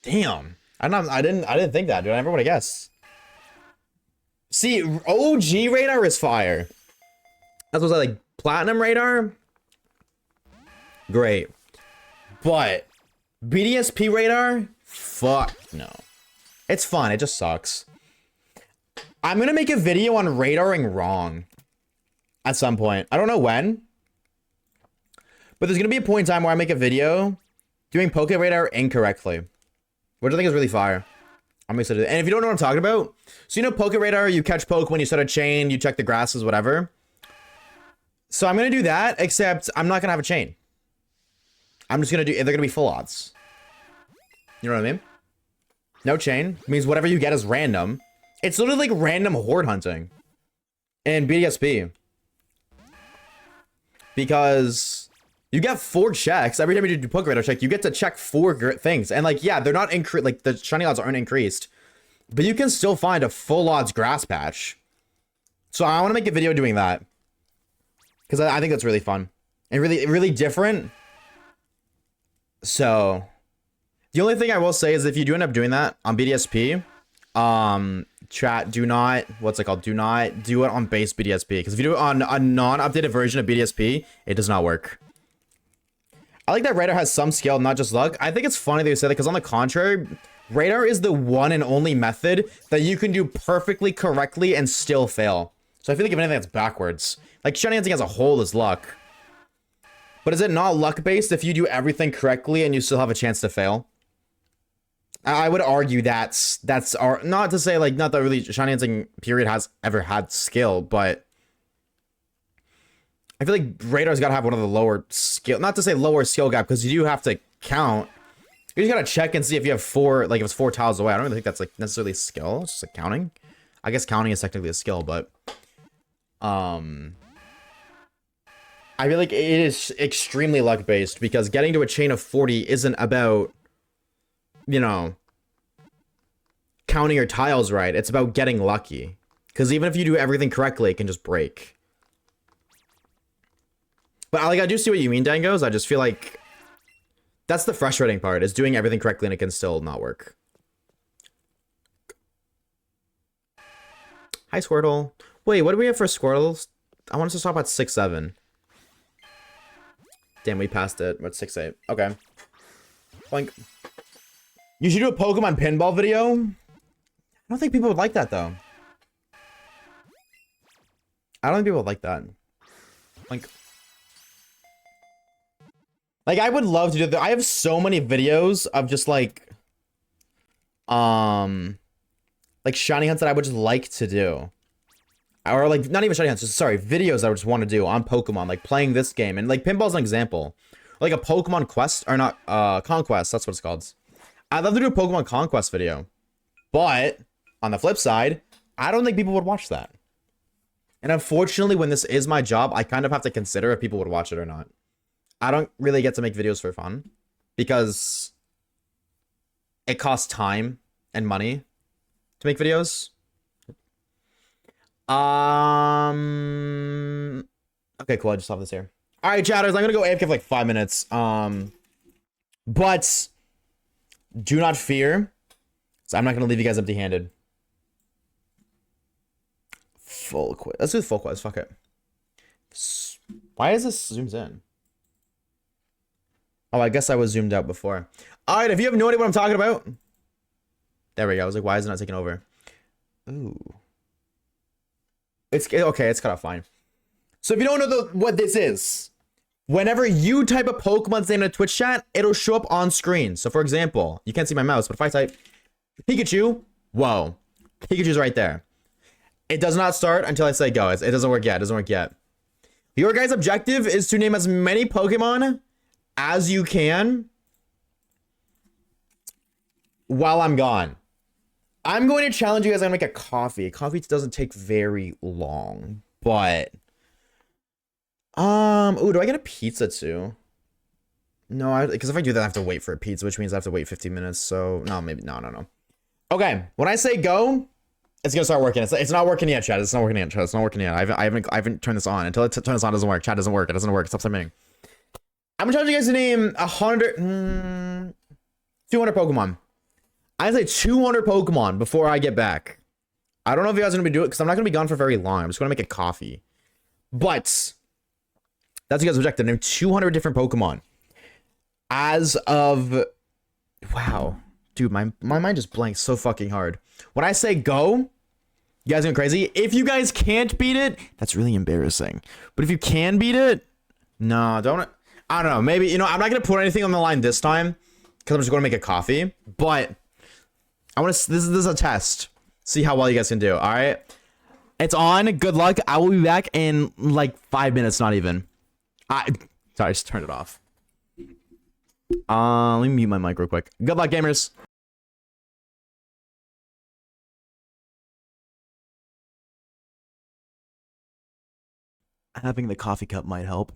Damn. I didn't think that, dude. I never would have guessed. See, OG radar is fire. That's what I like. Platinum radar? Great. But BDSP radar? Fuck no. It's fun. It just sucks. I'm gonna make a video on radaring wrong at some point. I don't know when, but there's gonna be a point in time where I make a video doing Poke Radar incorrectly, which I think is really fire. I'm excited. And if you don't know what I'm talking about, so you know Poke Radar, you catch poke when you set a chain, you check the grasses, whatever. So I'm gonna do that, except I'm not gonna have a chain. I'm just gonna do, they're gonna be full odds. You know what I mean? No chain means whatever you get is random. It's literally like random horde hunting in BDSP. Because you get 4 checks. Every time you do Poke Radar check, you get to check 4 things. And like, yeah, they're not like the shiny odds aren't increased. But you can still find a full odds grass patch. So I want to make a video doing that. Because I think that's really fun. And really different. So the only thing I will say is if you do end up doing that on BDSP, chat, do not, what's it called? Do not do it on base BDSP. Because if you do it on a non-updated version of BDSP, it does not work. I like that radar has some skill, not just luck. I think it's funny that you said that because on the contrary, radar is the one and only method that you can do perfectly correctly and still fail. So I feel like if anything, that's backwards. Like shiny hunting as a whole is luck. But is it not luck based if you do everything correctly and you still have a chance to fail? I would argue that's not to say like not that really shiny hunting period has ever had skill, but I feel like radar's got to have one of the lower skill, not to say lower skill gap, because you do have to count. You just got to check and see if you have 4, like if it's 4 tiles away. I don't really think that's like necessarily skill. It's just like counting. I guess counting is technically a skill, but I feel like it is extremely luck based because getting to a chain of 40 isn't about, you know, counting your tiles right. It's about getting lucky. Because even if you do everything correctly, it can just break. But like, I do see what you mean, Dangos. I just feel like that's the frustrating part, is doing everything correctly and it can still not work. Hi, Squirtle. Wait, what do we have for Squirtles? I want us to stop at 6-7. Damn, we passed it. We're at 6-8. Okay. Blink. You should do a Pokemon pinball video. I don't think people would like that, though. I don't think people would like that. Blink. Like, I would love to do that. I have so many videos of just, like shiny hunts that I would just like to do. Or, like, not even shiny hunts, just, sorry, videos I would just want to do on Pokemon, like, playing this game. And, like, pinball's an example. Like, a Pokemon Quest, or not, Conquest, that's what it's called. I'd love to do a Pokemon Conquest video. But, on the flip side, I don't think people would watch that. And unfortunately, when this is my job, I kind of have to consider if people would watch it or not. I don't really get to make videos for fun because it costs time and money to make videos. Okay, cool. I just saw this here. All right, chatters. I'm gonna go AFK for like 5 minutes. But do not fear. So I'm not gonna leave you guys empty-handed. Full quiz. Let's do full quiz. Fuck it. Why is this zooms in? Oh, I guess I was zoomed out before. All right, if you have no idea what I'm talking about, there we go. I was like, why is it not taking over? Ooh. It's okay. It's cut off fine. So if you don't know what this is, whenever you type a Pokemon's name in a Twitch chat, it'll show up on screen. So for example, you can't see my mouse, but if I type Pikachu, whoa, Pikachu's right there. It does not start until I say go. It doesn't work yet. It doesn't work yet. Your guys' objective is to name as many Pokemon as you can while I'm gone. I'm going to challenge you guys. I'm going to make a coffee. Coffee doesn't take very long, but ooh, do I get a pizza too? No, because if I do that, I have to wait for a pizza, which means I have to wait 15 minutes. So no, maybe no. Okay, when I say go, it's gonna start working. It's not working yet, chat. It's not working yet, chat. It's not working yet. I haven't turned this on. Until I turn this on, it doesn't work. Chat doesn't work. It doesn't work. Stop submitting. I'm gonna challenge you guys to name 200 Pokemon. I say 200 Pokemon before I get back. I don't know if you guys are gonna be doing it because I'm not gonna be gone for very long. I'm just gonna make a coffee. But that's you guys' objective. Name 200 different Pokemon. As of, wow, dude, my mind just blanks so fucking hard. When I say go, you guys going crazy. If you guys can't beat it, that's really embarrassing. But if you can beat it, no, don't. I don't know. Maybe, you know, I'm not gonna put anything on the line this time because I'm just gonna make a coffee. But I want to. This is a test. See how well you guys can do. All right, it's on. Good luck. I will be back in like 5 minutes. Not even. Sorry, I just turned it off. Let me mute my mic real quick. Good luck, gamers. Having the coffee cup might help.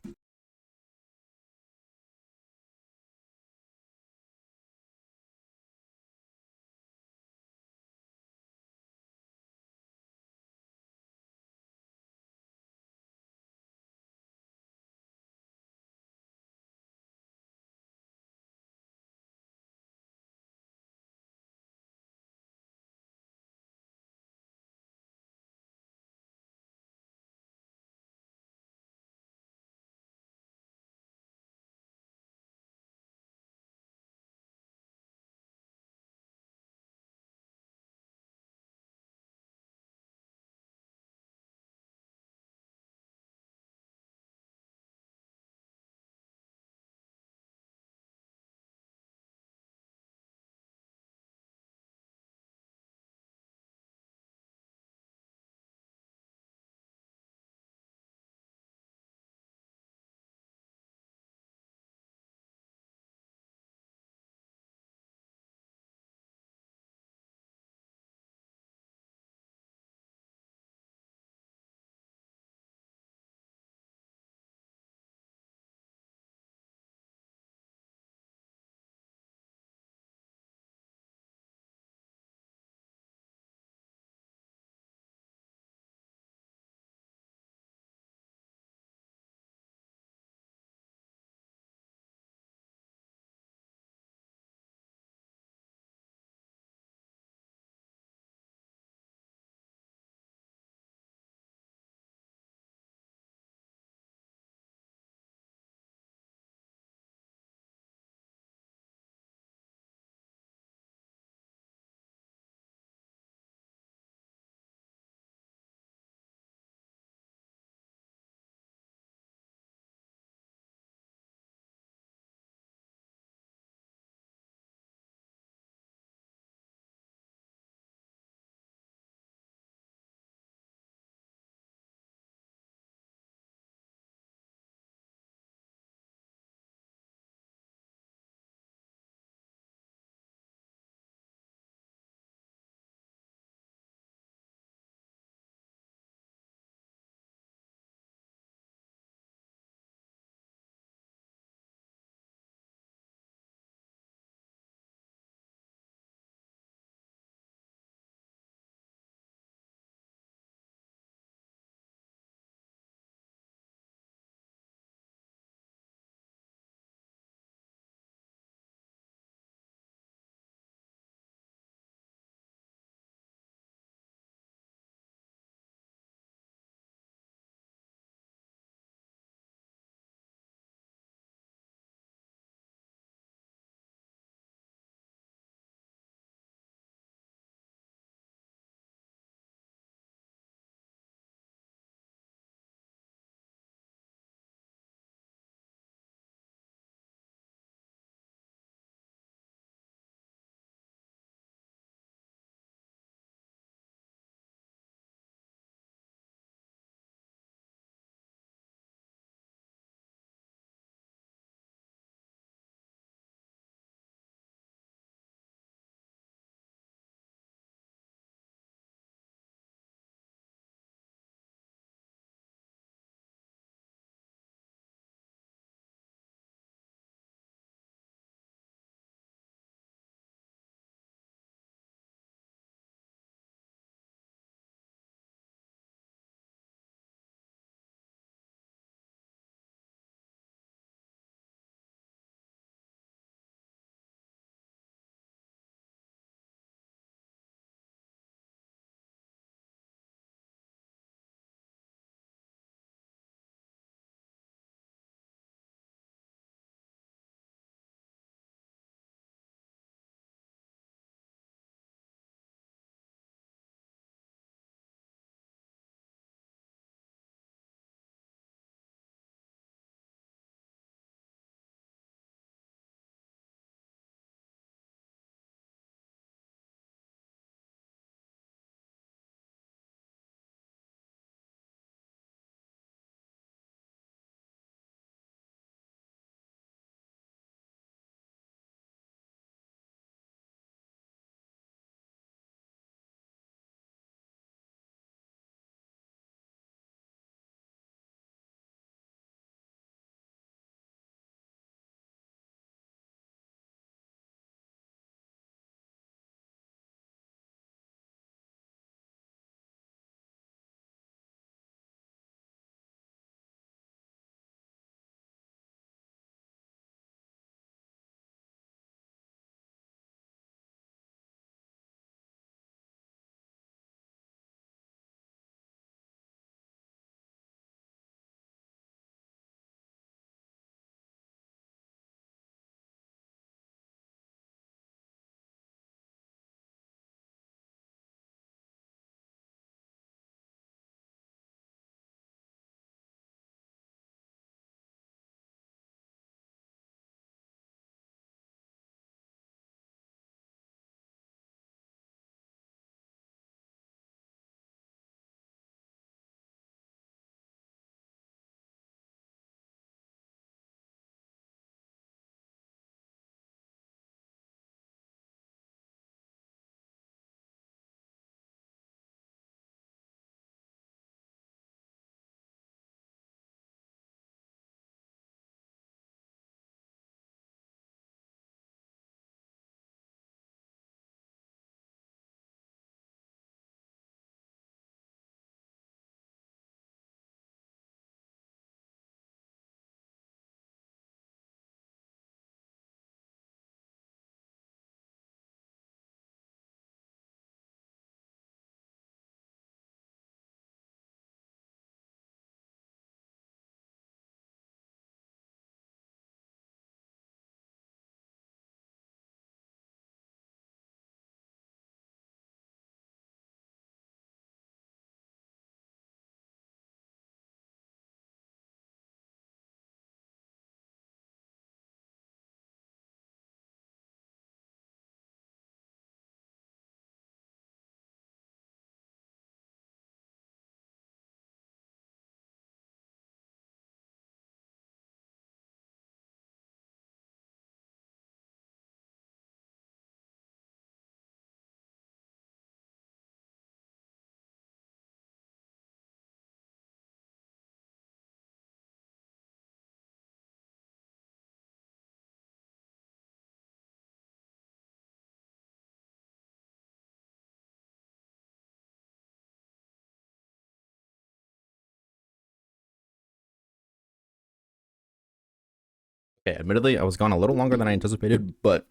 Okay, admittedly, I was gone a little longer than I anticipated, but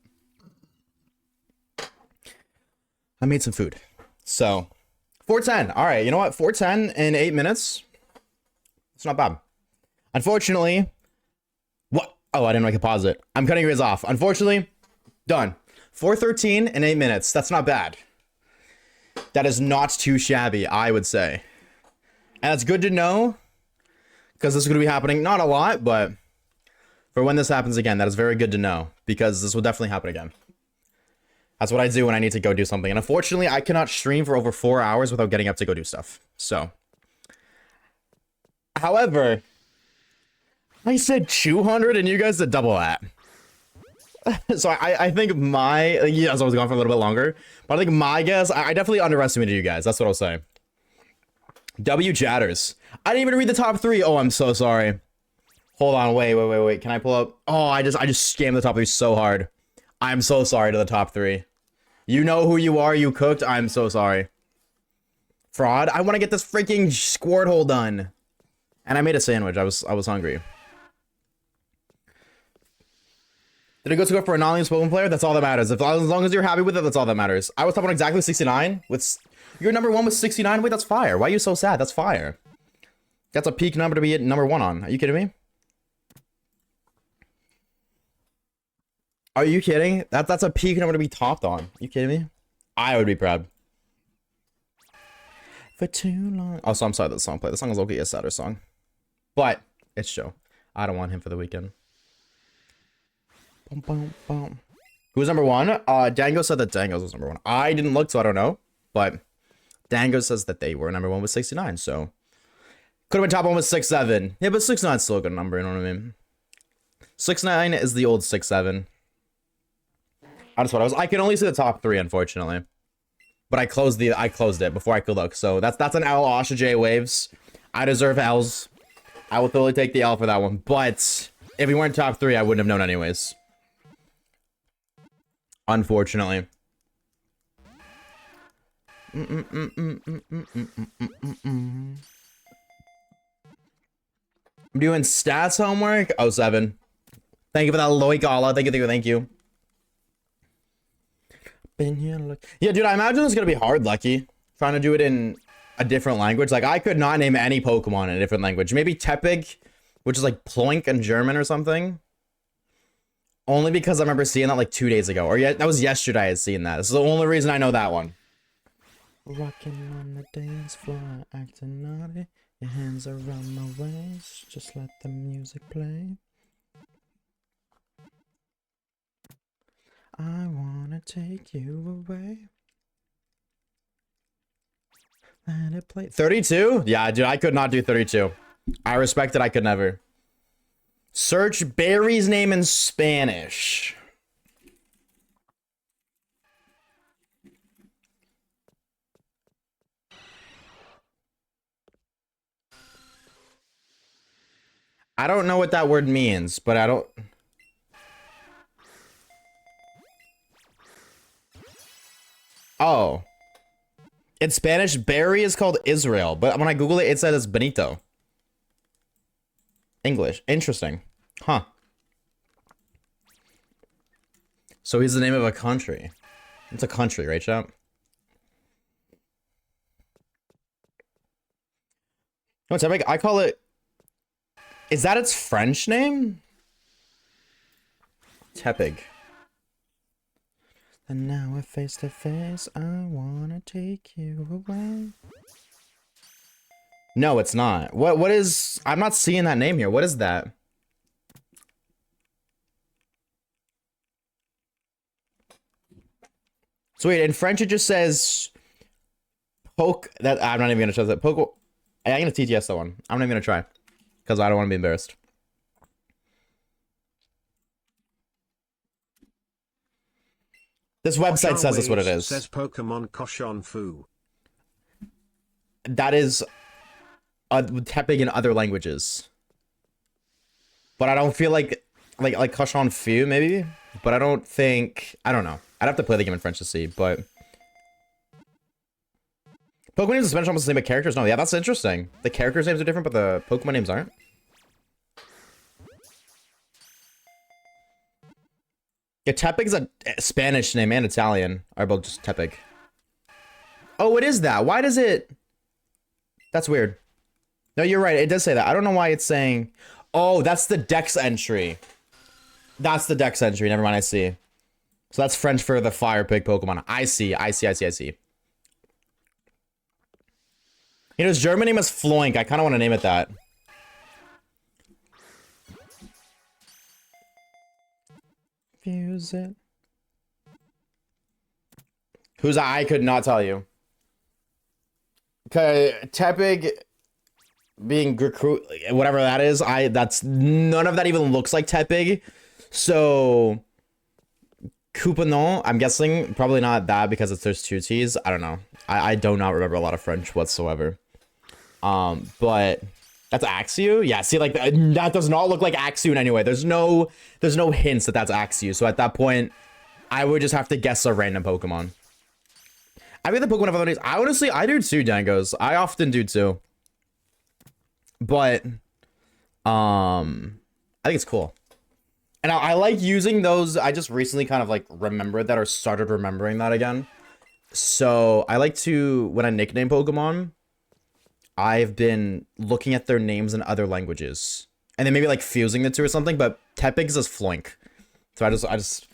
I made some food. So, 410. All right, you know what? 410 in 8 minutes. It's not bad. Unfortunately, what? Oh, I didn't make a pause it. I'm cutting you guys off. Unfortunately, done. 413 in 8 minutes. That's not bad. That is not too shabby, I would say. And it's good to know, because this is going to be happening, not a lot, but for when this happens again, that is very good to know, because this will definitely happen again. That's what I do when I need to go do something. And unfortunately, I cannot stream for over 4 hours without getting up to go do stuff. So, however, I said 200 and you guys did double that. So I think my, yes, I was gone for a little bit longer, but I think my guess, I definitely underestimated you guys. That's what I'll say. W chatters. I didn't even read the top 3. Oh, I'm so sorry. Hold on, wait. Can I pull up? Oh, I just scammed the top 3 so hard. I'm so sorry to the top 3. You know who you are, you cooked. I'm so sorry. Fraud. I want to get this freaking Squirtle done. And I made a sandwich. I was hungry. Did it go for a non-league spoken player? That's all that matters. As long as you're happy with it, that's all that matters. I was top on exactly 69. You're number 1 with 69? Wait, that's fire. Why are you so sad? That's fire. That's a peak number to be at number 1 on. Are you kidding me? Are you kidding? That's a peak number to be topped on. Are you kidding me? I would be proud. For too long. Also, I'm sorry that the song played. The song is okay, a sadder song. But it's Joe. I don't want him for the weekend. Boom, boom, boom. Who's number 1? Dango said that Dango's was number 1. I didn't look, so I don't know. But Dango says that they were number 1 with 69, so could have been top 1 with 67. Yeah, but 69 is still a good number, you know what I mean? 69 is the old 67. That's what I can only see the top 3, unfortunately. But I closed it before I could look. So that's an L, Oshawaves. I deserve L's. I will totally take the L for that one. But if we weren't top 3, I wouldn't have known anyways. Unfortunately. I'm doing stats homework. Oh, 7. Thank you for that, Loikala. Thank you. Been here, look. Yeah, dude, I imagine it's gonna be hard, Lucky. Trying to do it in a different language. Like, I could not name any Pokemon in a different language. Maybe Tepig, which is like Ploink in German or something. Only because I remember seeing that like 2 days ago. Or yeah, that was yesterday I had seen that. This is the only reason I know that one. Rocking on the dance floor, acting naughty. Your hands around my waist. Just let the music play. I wanna take you away. Let it play. 32? Yeah, dude, I could not do 32. I respect it, I could never. Search Barry's name in Spanish. I don't know what that word means, but I don't... Oh. In Spanish, Barry is called Israel, but when I Google it, it says it's Benito. English. Interesting. Huh. So he's the name of a country. It's a country, right, chap? No, it's epic. I call it... Is that its French name? Tepig. And now we're face to face. I wanna take you away. No, it's not. What is... I'm not seeing that name here. What is that? So wait, in French it just says... Poke... That I'm not even gonna show that. Poke... I'm gonna TTS that one. I'm not even gonna try. Because I don't want to be embarrassed. This website says that's what it is. Says Pokemon Cochon Fu. That is Tepig in other languages. But I don't feel like Cochon Fu maybe. But I don't think, I don't know. I'd have to play the game in French to see. But Pokemon names in Spanish almost the same, but characters no. Yeah, that's interesting. The characters' names are different, but the Pokemon names aren't. Yeah, Tepig's a Spanish name and Italian are both just Tepig. Oh, it is that. Why does it? That's weird. No, you're right. It does say that. I don't know why it's saying. Oh, that's the Dex entry. That's the Dex entry. Never mind. I see. So that's French for the fire pig Pokemon. I see. I see. I see. I see. You know, his German name is Floink. I kind of want to name it that. Fuse it. Who's I could not tell you. Okay, Tepig being recruit, whatever that is. That's none of that even looks like Tepig. So Couponon, I'm guessing probably not that because there's two T's. I don't know. I do not remember a lot of French whatsoever. But that's Axew. Yeah, see, like that does not look like Axew in any way. There's no hints that that's Axew. So at that point, I would just have to guess a random Pokemon. I mean, the Pokemon of other days. I do too, Dangos. I often do too. But I think it's cool. And I like using those. I just recently kind of like remembered that or started remembering that again. So I like to, when I nickname Pokemon, I've been looking at their names in other languages. And then maybe like fusing the two or something, but Tepig's is Floink. So I just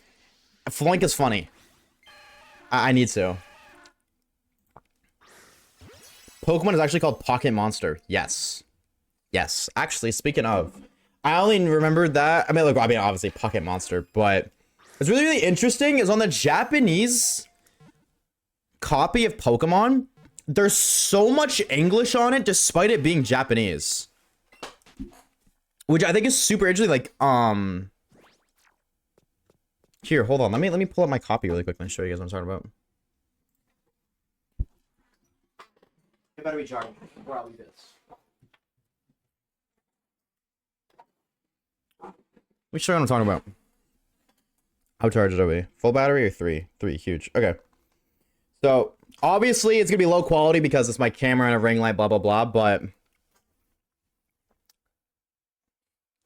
Floink is funny. I need to. Pokemon is actually called Pocket Monster. Yes. Yes. Actually, speaking of, I only remembered that. I mean, look, obviously Pocket Monster, but it's really, really interesting is on the Japanese copy of Pokemon, there's so much English on it despite it being Japanese. Which I think is super interesting. Like, here, hold on. Let me pull up my copy really quick and show you guys what I'm talking about. It better be charged. Where I'll leave this. Let me show you what I'm talking about. How charged are we? Full battery or 3? 3, huge. Okay. So, obviously, it's going to be low quality because it's my camera and a ring light, blah, blah, blah, but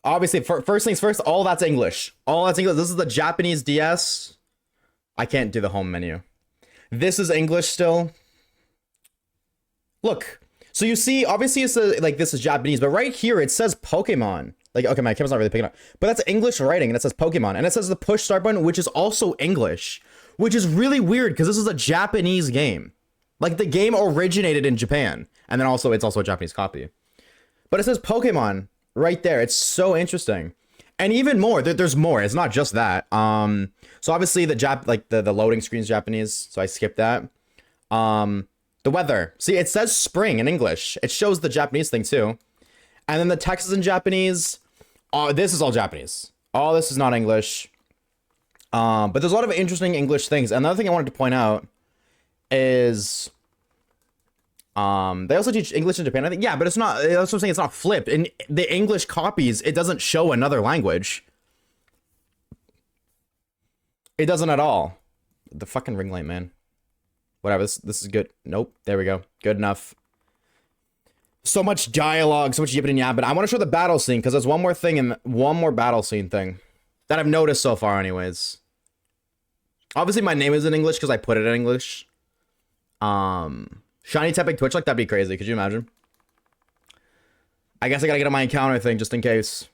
obviously, first things first, all that's English. All that's English. This is the Japanese DS. I can't do the home menu. This is English still. Look. So you see, obviously, it's like this is Japanese, but right here it says Pokemon. Like, okay, my camera's not really picking up, but that's English writing, and it says Pokemon, and it says the push start button, which is also English, which is really weird because this is a Japanese game. Like, the game originated in Japan, and then also it's also a Japanese copy. But it says Pokemon right there. It's so interesting. And even more, there's more. It's not just that. So obviously the loading screen's Japanese, so I skipped that. The weather. See, it says spring in English. It shows the Japanese thing too. And then the text is in Japanese. This is all Japanese. All this is not English. But there's a lot of interesting English things. Another thing I wanted to point out is they also teach English in Japan, I think. Yeah, but it's not, that's what I'm saying, it's not flipped. In the English copies, it doesn't show another language. It doesn't at all. The fucking ring light, man. Whatever, this is good. Nope, there we go. Good enough. So much dialogue, so much yipping and yapping. I want to show the battle scene, because there's one more thing, and one more battle scene thing that I've noticed so far anyways. Obviously, my name is in English, because I put it in English. Shiny Tepig Twitch, like, that'd be crazy. Could you imagine? I guess I gotta get on my encounter thing, just in case.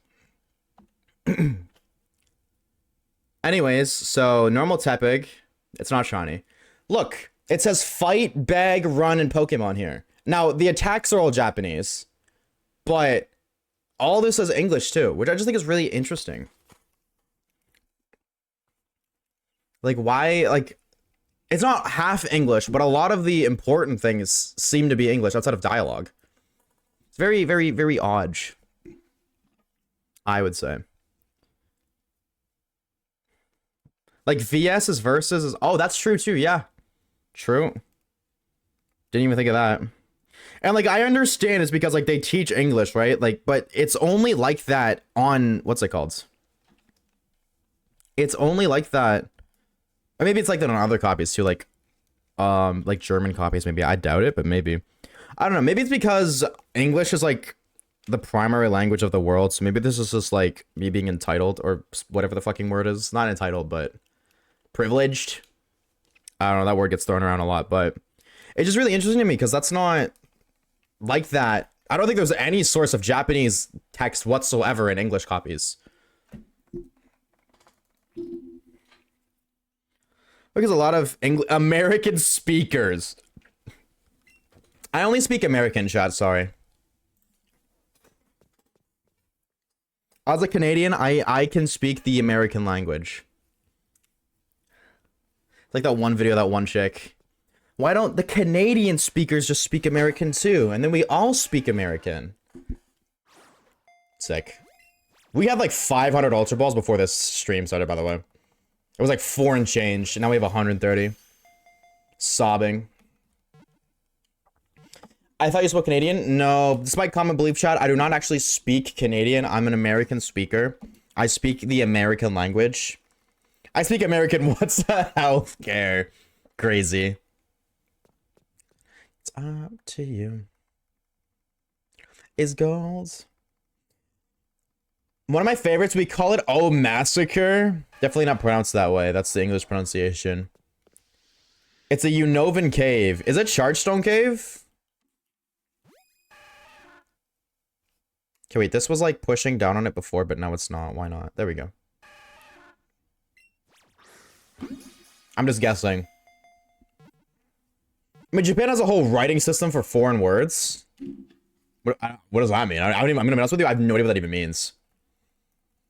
Anyways, so, normal Tepig. It's not shiny. Look, it says fight, bag, run, and Pokemon here. Now, the attacks are all Japanese, but all this is English too, which I just think is really interesting. Like, why, like, it's not half English, but a lot of the important things seem to be English outside of dialogue. It's very, very, very odd, I would say. Like, VS is versus is, oh, that's true too, yeah. True. Didn't even think of that. And, like, I understand it's because, like, they teach English, right? Like, but it's only like that on, what's it called? It's only like that. Or maybe it's like that on other copies, too. Like German copies, maybe. I doubt it, but maybe. I don't know. Maybe it's because English is, like, the primary language of the world. So maybe this is just like me being entitled or whatever the fucking word is. Not entitled, but privileged. I don't know. That word gets thrown around a lot, but it's just really interesting to me because that's not like that. I don't think there's any source of Japanese text whatsoever in English copies. Because a lot of American speakers. I only speak American, chat, sorry. As a Canadian, I can speak the American language. It's like that one video, that one chick. Why don't the Canadian speakers just speak American too? And then we all speak American. Sick. We had like 500 Ultra Balls before this stream started, by the way. It was like 4 and change, and now we have 130. Sobbing. I thought you spoke Canadian? No, despite common belief, chat, I do not actually speak Canadian. I'm an American speaker. I speak the American language. I speak American. What's the healthcare? Crazy. It's up to you. Is gold. One of my favorites, we call it Oh Massacre. Definitely not pronounced that way. That's the English pronunciation. It's a Unovan cave. Is it Chargestone Cave? Okay, wait, this was like pushing down on it before, but now it's not. Why not? There we go. I'm just guessing. I mean, Japan has a whole writing system for foreign words. What does that mean? I'm gonna be honest with you, I have no idea what that even means.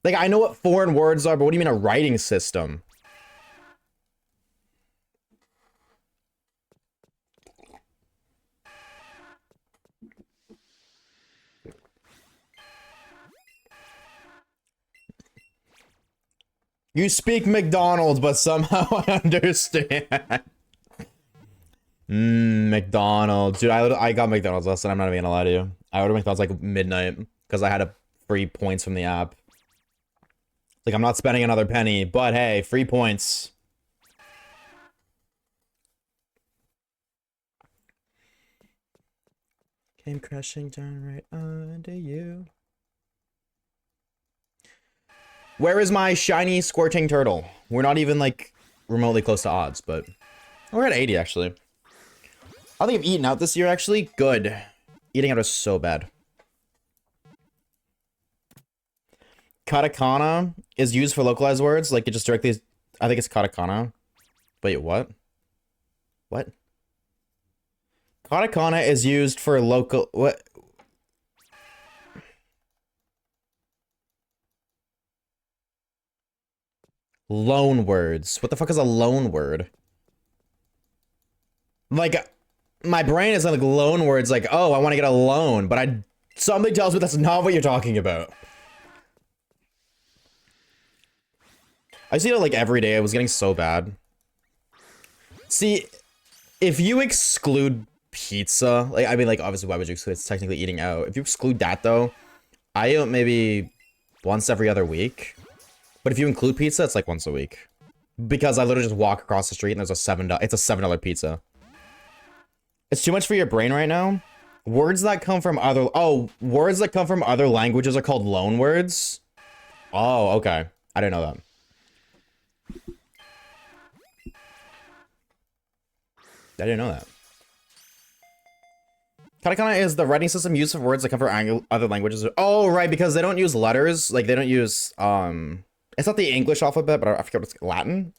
Like, I know what foreign words are, but what do you mean a writing system? You speak McDonald's, but somehow I understand. McDonald's. Dude, I got McDonald's last night. I'm not even gonna lie to you. I ordered McDonald's like midnight because I had a free points from the app. Like, I'm not spending another penny, but hey, free points. Came crashing down right under you. Where is my shiny squirting turtle? We're not even like remotely close to odds, but we're at 80 actually. I think I've eaten out this year actually. Good. Eating out is so bad. Katakana is used for localized words, like it just directly. I think it's katakana. Wait, what? What? Katakana is used for local. What? Loan words. What the fuck is a loan word? Like, my brain is like loan words. Like, oh, I want to get a loan, but something tells me that's not what you're talking about. I see it like every day. I was getting so bad. See, if you exclude pizza, like, I mean, like, obviously, why would you exclude? It's technically eating out. If you exclude that, though, I eat maybe once every other week. But if you include pizza, it's like once a week. Because I literally just walk across the street and there's a it's a $7 pizza. It's too much for your brain right now. Words that come from other languages are called loan words. Oh, okay. I didn't know that. I didn't know that. Katakana is the writing system used for words that come from other languages. Oh, right, because they don't use letters. Like, they don't use, it's not the English alphabet, but I forget what's Latin?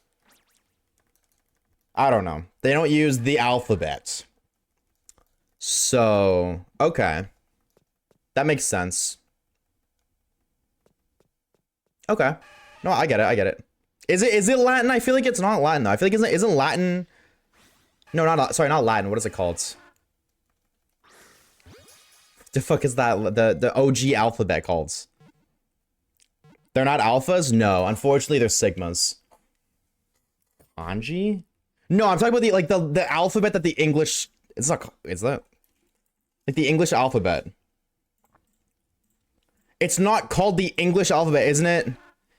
I don't know. They don't use the alphabet. So, okay. That makes sense. Okay. No, I get it, I get it. Is it Latin? I feel like it's not Latin, though. I feel like isn't Latin... No, not Latin. What is it called? The fuck is that? The OG alphabet called? They're not alphas? No, unfortunately they're sigmas. Kanji? No, I'm talking about the alphabet that the English. It's not. Is that like the English alphabet? It's not called the English alphabet, isn't it?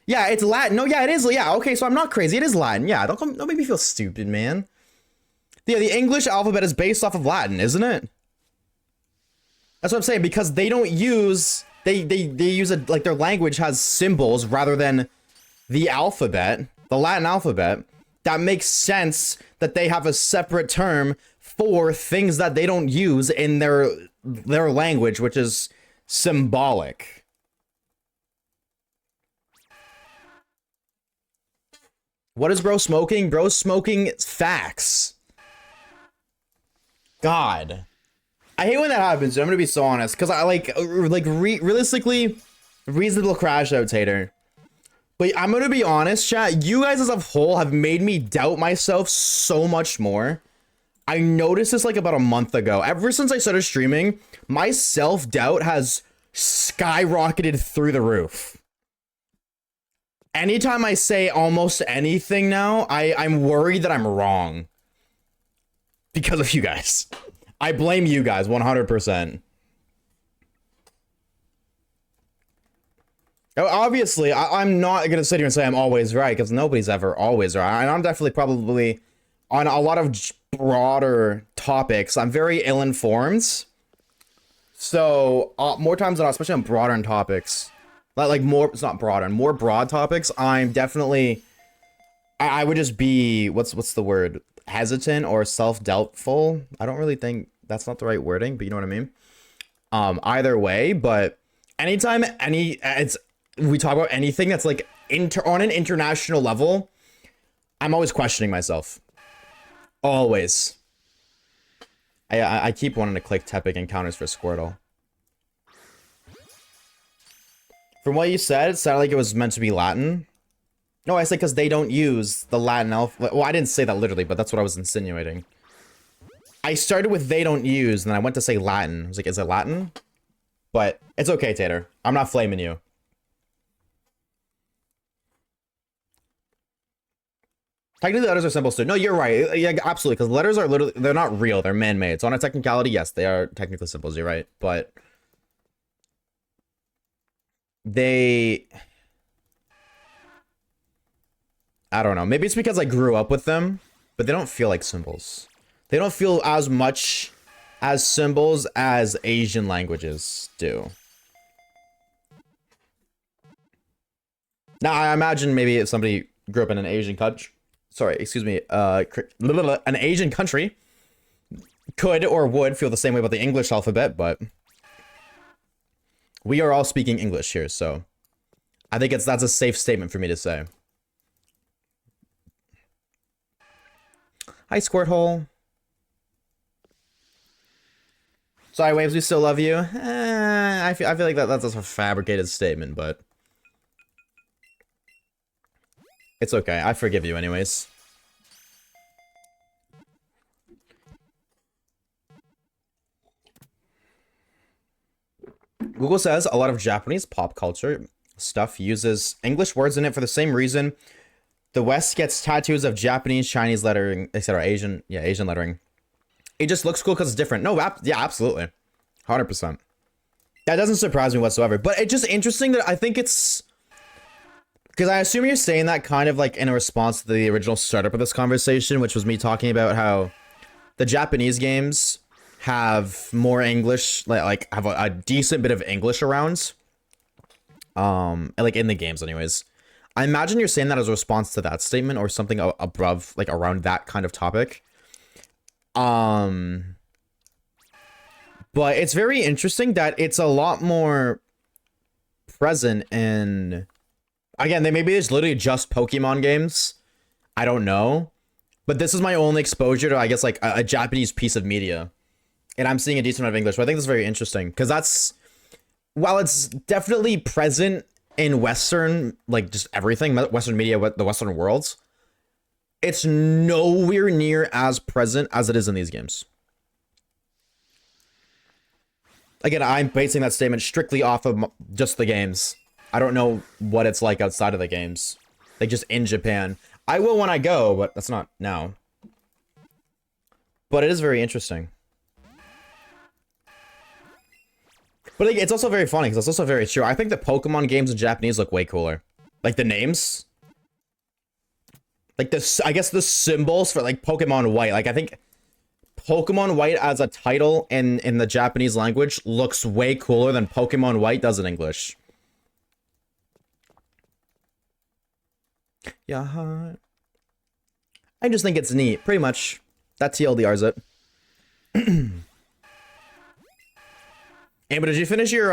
Yeah, it's Latin. No, yeah, it is. Yeah, okay, so I'm not crazy. It is Latin. Yeah, don't make me feel stupid, man. Yeah, the English alphabet is based off of Latin, isn't it? That's what I'm saying, because they don't use, they use it, like their language has symbols rather than the alphabet, the Latin alphabet. That makes sense that they have a separate term for things that they don't use in their language, which is symbolic. What is bro smoking? Bro smoking facts. God. I hate when that happens. I'm gonna be so honest, because I realistically, reasonable crash out, Tater. But I'm gonna be honest, chat. You guys as a whole have made me doubt myself so much more. I noticed this like about a month ago. Ever since I started streaming, my self-doubt has skyrocketed through the roof. Anytime I say almost anything now, I'm worried that I'm wrong. Because of you guys. I blame you guys 100%. Obviously, I'm not going to sit here and say I'm always right, because nobody's ever always right. And I'm definitely probably on a lot of broader topics. I'm very ill-informed. So, more times than not, especially on broader topics, like more, it's not broader, more broad topics, I'm definitely, I would just be, what's the word? Hesitant or self-doubtful. I don't really think that's not the right wording, but you know what I mean? Either way, but anytime we talk about anything that's like on an international level, I'm always questioning myself. Always. I keep wanting to click Tepic encounters for Squirtle. From what you said, it sounded like it was meant to be Latin. No, I said because they don't use the Latin alphabet. Well, I didn't say that literally, but that's what I was insinuating. I started with they don't use, and then I went to say Latin. I was like, is it Latin? But it's okay, Tater. I'm not flaming you. Technically, letters are symbols too. No, you're right. Yeah, absolutely, because letters are literally, they're not real. They're man-made. So on a technicality, yes, they are technically symbols. You're right. But they... I don't know. Maybe it's because I grew up with them, but they don't feel like symbols. They don't feel as much as symbols as Asian languages do. Now, I imagine maybe if somebody grew up in an Asian country, an Asian country could or would feel the same way about the English alphabet, but we are all speaking English here, so I think that's a safe statement for me to say. Hi, Squirtle. Sorry, Waves, we still love you. I feel like that's a fabricated statement, but it's okay. I forgive you anyways. Google says a lot of Japanese pop culture stuff uses English words in it for the same reason the West gets tattoos of Japanese, Chinese lettering, etc. Asian lettering. It just looks cool because it's different. No, yeah, absolutely. 100%. That doesn't surprise me whatsoever. But it's just interesting that I think it's... Because I assume you're saying that kind of like in a response to the original startup of this conversation, which was me talking about how the Japanese games have more English, like have a decent bit of English around. Like in the games anyways. I imagine you're saying that as a response to that statement or something above, like around that kind of topic. But it's very interesting that it's a lot more present in, again, maybe it's literally just Pokemon games. I don't know. But this is my only exposure to, I guess, like a Japanese piece of media. And I'm seeing a decent amount of English. So I think that's very interesting. Because that's, while it's definitely present in Western, like just everything, Western media, the Western worlds, it's nowhere near as present as it is in these games. Again, I'm basing that statement strictly off of just the games. I don't know what it's like outside of the games. Like just in Japan. I will when I go, but that's not now. But it is very interesting. But like, it's also very funny because it's also very true. I think the Pokemon games in Japanese look way cooler. Like the names. Like this, I guess the symbols for like Pokemon White. Like I think Pokemon White as a title in the Japanese language looks way cooler than Pokemon White does in English. Yeah. I just think it's neat. Pretty much. That TLDR's it. Hey, but did you finish your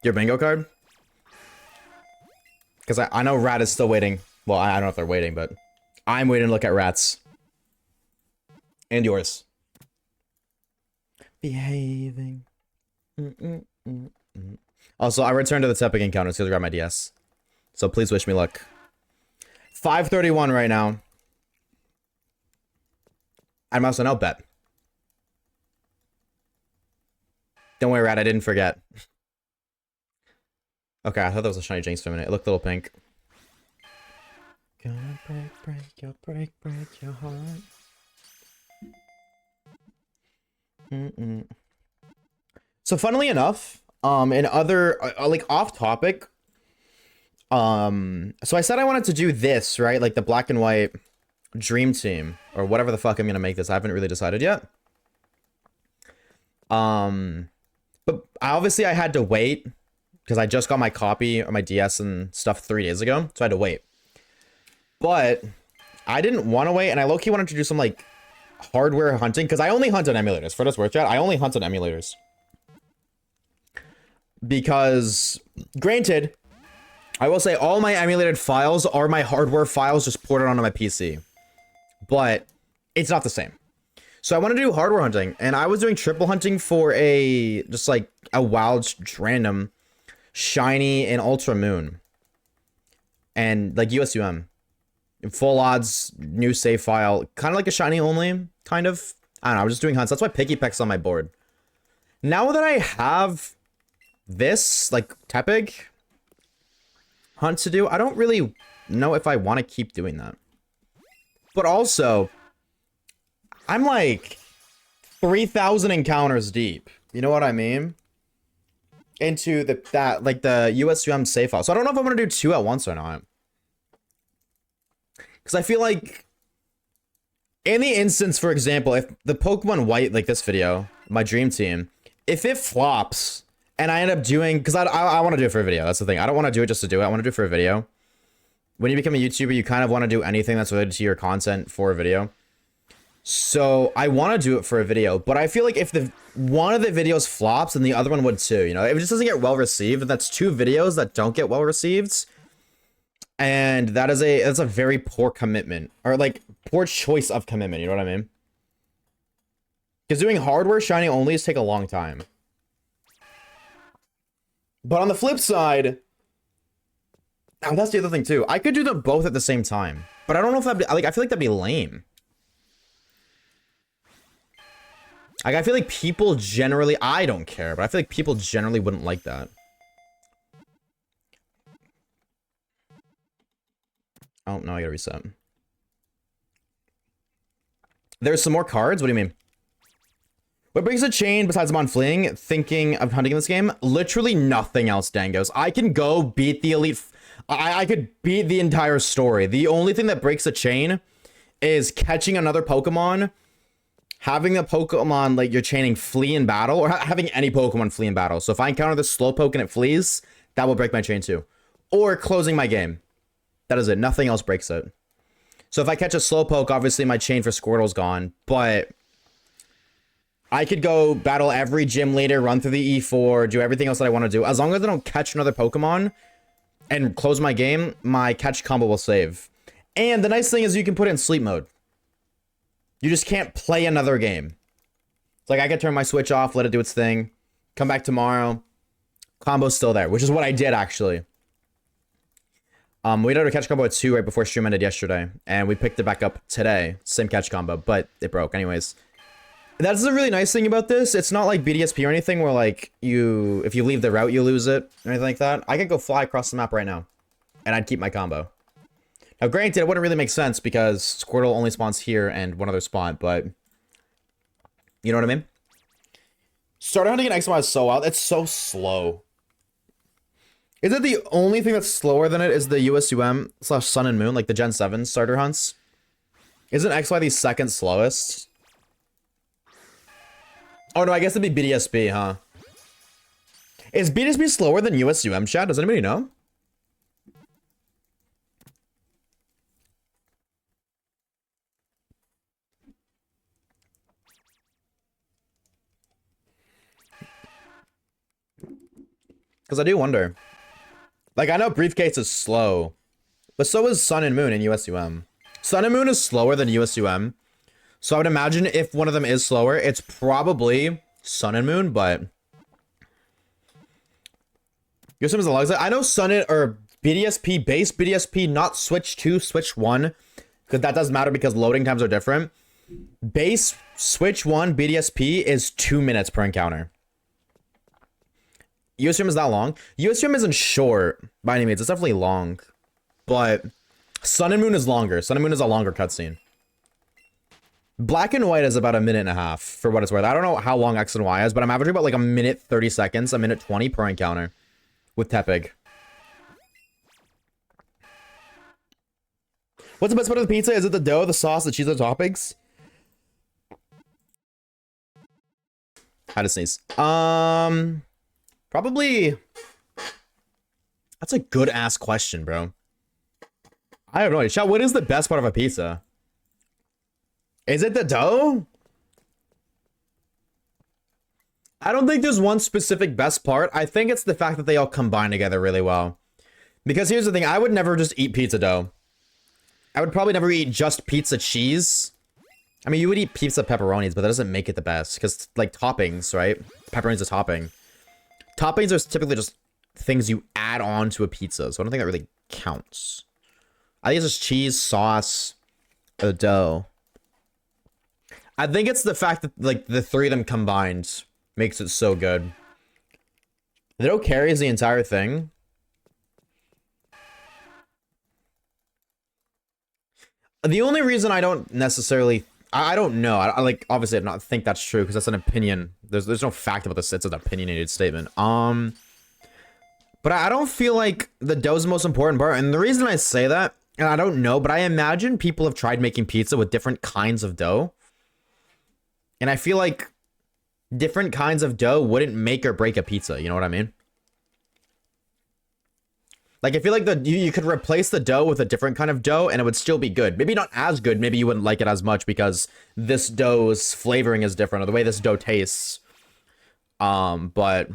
bingo card? Because I know Rat is still waiting. Well, I don't know if they're waiting, but I'm waiting to look at Rat's. And yours. Behaving. Also, I returned to the Tepic encounters to grab my DS. So please wish me luck. 5:31 right now. I must know bet. Don't worry, Rat, I didn't forget. Okay, I thought that was a shiny Jinx for a minute. It looked a little pink. Gonna break your heart. So funnily enough, in other like off topic, so I said I wanted to do this, right? Like the black and white dream team or whatever the fuck I'm gonna make this. I haven't really decided yet. But obviously I had to wait because I just got my copy or my DS and stuff 3 days ago, so I had to wait. But I didn't want to wait, and I low-key wanted to do some like hardware hunting because I only hunt on emulators. For this work chat, I only hunt on emulators. Because, granted, I will say all my emulated files are my hardware files just ported onto my PC. But it's not the same. So I want to do hardware hunting, and I was doing triple hunting for just like a wild random shiny and ultra moon. And like USUM. Full odds, new save file, kind of like a shiny only, kind of. I don't know, I was just doing hunts. That's why Picky Peck's on my board. Now that I have this, like, Tepig hunt to do, I don't really know if I want to keep doing that. But also, I'm like 3,000 encounters deep. You know what I mean? Into the USUM save file. So I don't know if I'm going to do 2 at once or not. Because I feel like, in the instance, for example, if the Pokemon White, like this video, my dream team, if it flops, and I end up doing, because I want to do it for a video, that's the thing. I don't want to do it just to do it, I want to do it for a video. When you become a YouTuber, you kind of want to do anything that's related to your content for a video. So, I want to do it for a video, but I feel like if one of the videos flops, then the other one would too, you know? If it just doesn't get well received, and that's 2 videos that don't get well received, and that's a very poor commitment, or like poor choice of commitment, you know what I mean? Because doing hardware shiny onlys take a long time. But on the flip side, oh, that's the other thing too. I could do them both at the same time, but I don't know if that'd be, like, I feel like that'd be lame. Like, I feel like people generally, I don't care, but I feel like people generally wouldn't like that. Oh, no, I gotta reset. There's some more cards? What do you mean? What brings a chain besides Mon fleeing, thinking of hunting in this game? Literally nothing else, Dangos. I can go beat the elite... I could beat the entire story. The only thing that breaks a chain is catching another Pokemon, having the Pokemon, like, you're chaining flee in battle, or having any Pokemon flee in battle. So if I encounter this Slowpoke and it flees, that will break my chain too. Or closing my game. That is it. Nothing else breaks it. So if I catch a Slowpoke, obviously my chain for Squirtle's gone. But I could go battle every gym leader, run through the E4, do everything else that I want to do. As long as I don't catch another Pokemon and close my game, my catch combo will save. And the nice thing is you can put it in sleep mode. You just can't play another game. It's like I could turn my Switch off, let it do its thing, come back tomorrow. Combo's still there, which is what I did actually. We did a catch combo at 2 right before stream ended yesterday, and we picked it back up today. Same catch combo, but it broke anyways. That's a really nice thing about this. It's not like BDSP or anything where, like, if you leave the route, you lose it, or anything like that. I could go fly across the map right now, and I'd keep my combo. Now, granted, it wouldn't really make sense because Squirtle only spawns here and one other spot, but you know what I mean? Starter hunting in XY is so wild. It's so slow. Is it the only thing that's slower than it is the USUM / Sun and Moon, like the Gen 7 starter hunts? Isn't XY the second slowest? Oh no, I guess it'd be BDSP, huh? Is BDSP slower than USUM, chat? Does anybody know? Because I do wonder. Like, I know Briefcase is slow, but so is Sun and Moon in USUM. Sun and Moon is slower than USUM. So I would imagine if one of them is slower, it's probably Sun and Moon, but USUM is the longest. I know Sun or BDSP, base BDSP, not Switch 2, Switch 1, because that does matter because loading times are different. Base Switch 1 BDSP is 2 minutes per encounter. USUM is that long. USUM isn't short by any means. It's definitely long. But Sun and Moon is longer. Sun and Moon is a longer cutscene. Black and White is about 1.5 minutes for what it's worth. I don't know how long X and Y is, but I'm averaging about like 1minute 30 seconds, 1minute 20 per encounter with Tepig. What's the best part of the pizza? Is it the dough, the sauce, the cheese, the toppings? How to sneeze. Probably. That's a good ass question, bro. I don't know. Chat, what is the best part of a pizza? Is it the dough? I don't think there's one specific best part. I think it's the fact that they all combine together really well. Because here's the thing. I would never just eat pizza dough. I would probably never eat just pizza cheese. I mean, you would eat pizza pepperonis, but that doesn't make it the best. Because, like, toppings, right? Pepperoni's a topping. Toppings are typically just things you add on to a pizza, so I don't think that really counts. I think it's just cheese, sauce, or dough. I think it's the fact that, like, the three of them combined makes it so good. The dough carries the entire thing. The only reason I don't necessarily... I don't know. I like, obviously I don't think that's true because that's an opinion. There's no fact about this. It's an opinionated statement. But I don't feel like the dough's the most important part. And the reason I say that, and I don't know, but I imagine people have tried making pizza with different kinds of dough. And I feel like different kinds of dough wouldn't make or break a pizza. You know what I mean? Like, I feel like you could replace the dough with a different kind of dough and it would still be good. Maybe not as good. Maybe you wouldn't like it as much because this dough's flavoring is different or the way this dough tastes. But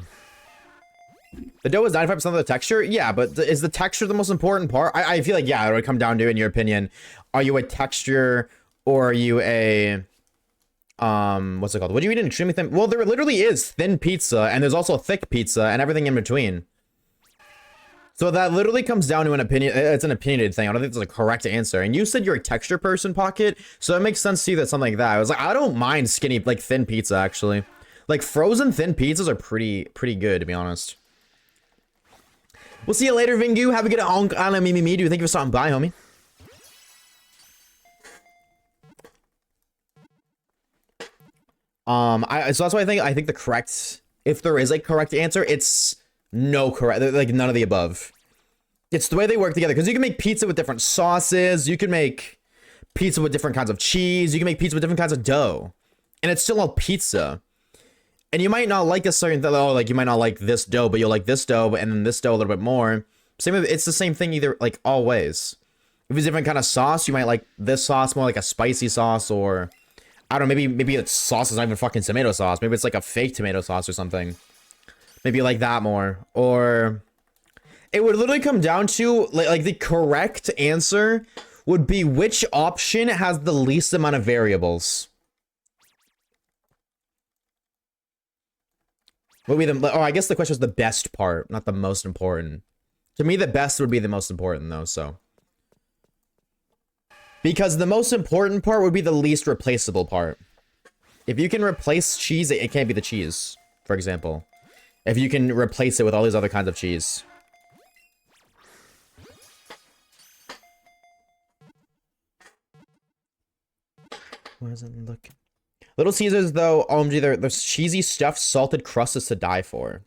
the dough is 95% of the texture. Yeah, but is the texture the most important part? I feel like, yeah, it would come down to, in your opinion, are you a texture or are you a... what's it called? Would you eat an extremely thin... Well, there literally is thin pizza and there's also thick pizza and everything in between. So that literally comes down to an opinion. It's an opinionated thing. I don't think there's a correct answer. And you said you're a texture person, Pocket. So it makes sense to you that something like that. I was like, I don't mind skinny, like thin pizza, actually. Like frozen thin pizzas are pretty good, to be honest. We'll see you later, Vingu. Have a good honk on a mimi me. Do you think you're stopping by, homie? So that's why I think the correct, if there is a correct answer, it's no correct, like none of the above. It's the way they work together, because you can make pizza with different sauces, you can make pizza with different kinds of cheese, you can make pizza with different kinds of dough, and it's still all pizza. And you might not like a certain, oh, like you might not like this dough, but you'll like this dough, and then this dough a little bit more. Same with, it's the same thing either, like always. If it's a different kind of sauce, you might like this sauce more like a spicy sauce, or I don't know, maybe its sauce is not even fucking tomato sauce. Maybe it's like a fake tomato sauce or something. Maybe you like that more. Or it would literally come down to, like the correct answer would be which option has the least amount of variables. What would be the, oh, I guess the question is the best part, not the most important. To me, the best would be the most important, though, so. Because the most important part would be the least replaceable part. If you can replace cheese, it can't be the cheese, for example. If you can replace it with all these other kinds of cheese. Why doesn't it look? Little Caesars, though, OMG, their cheesy stuffed salted crust is to die for.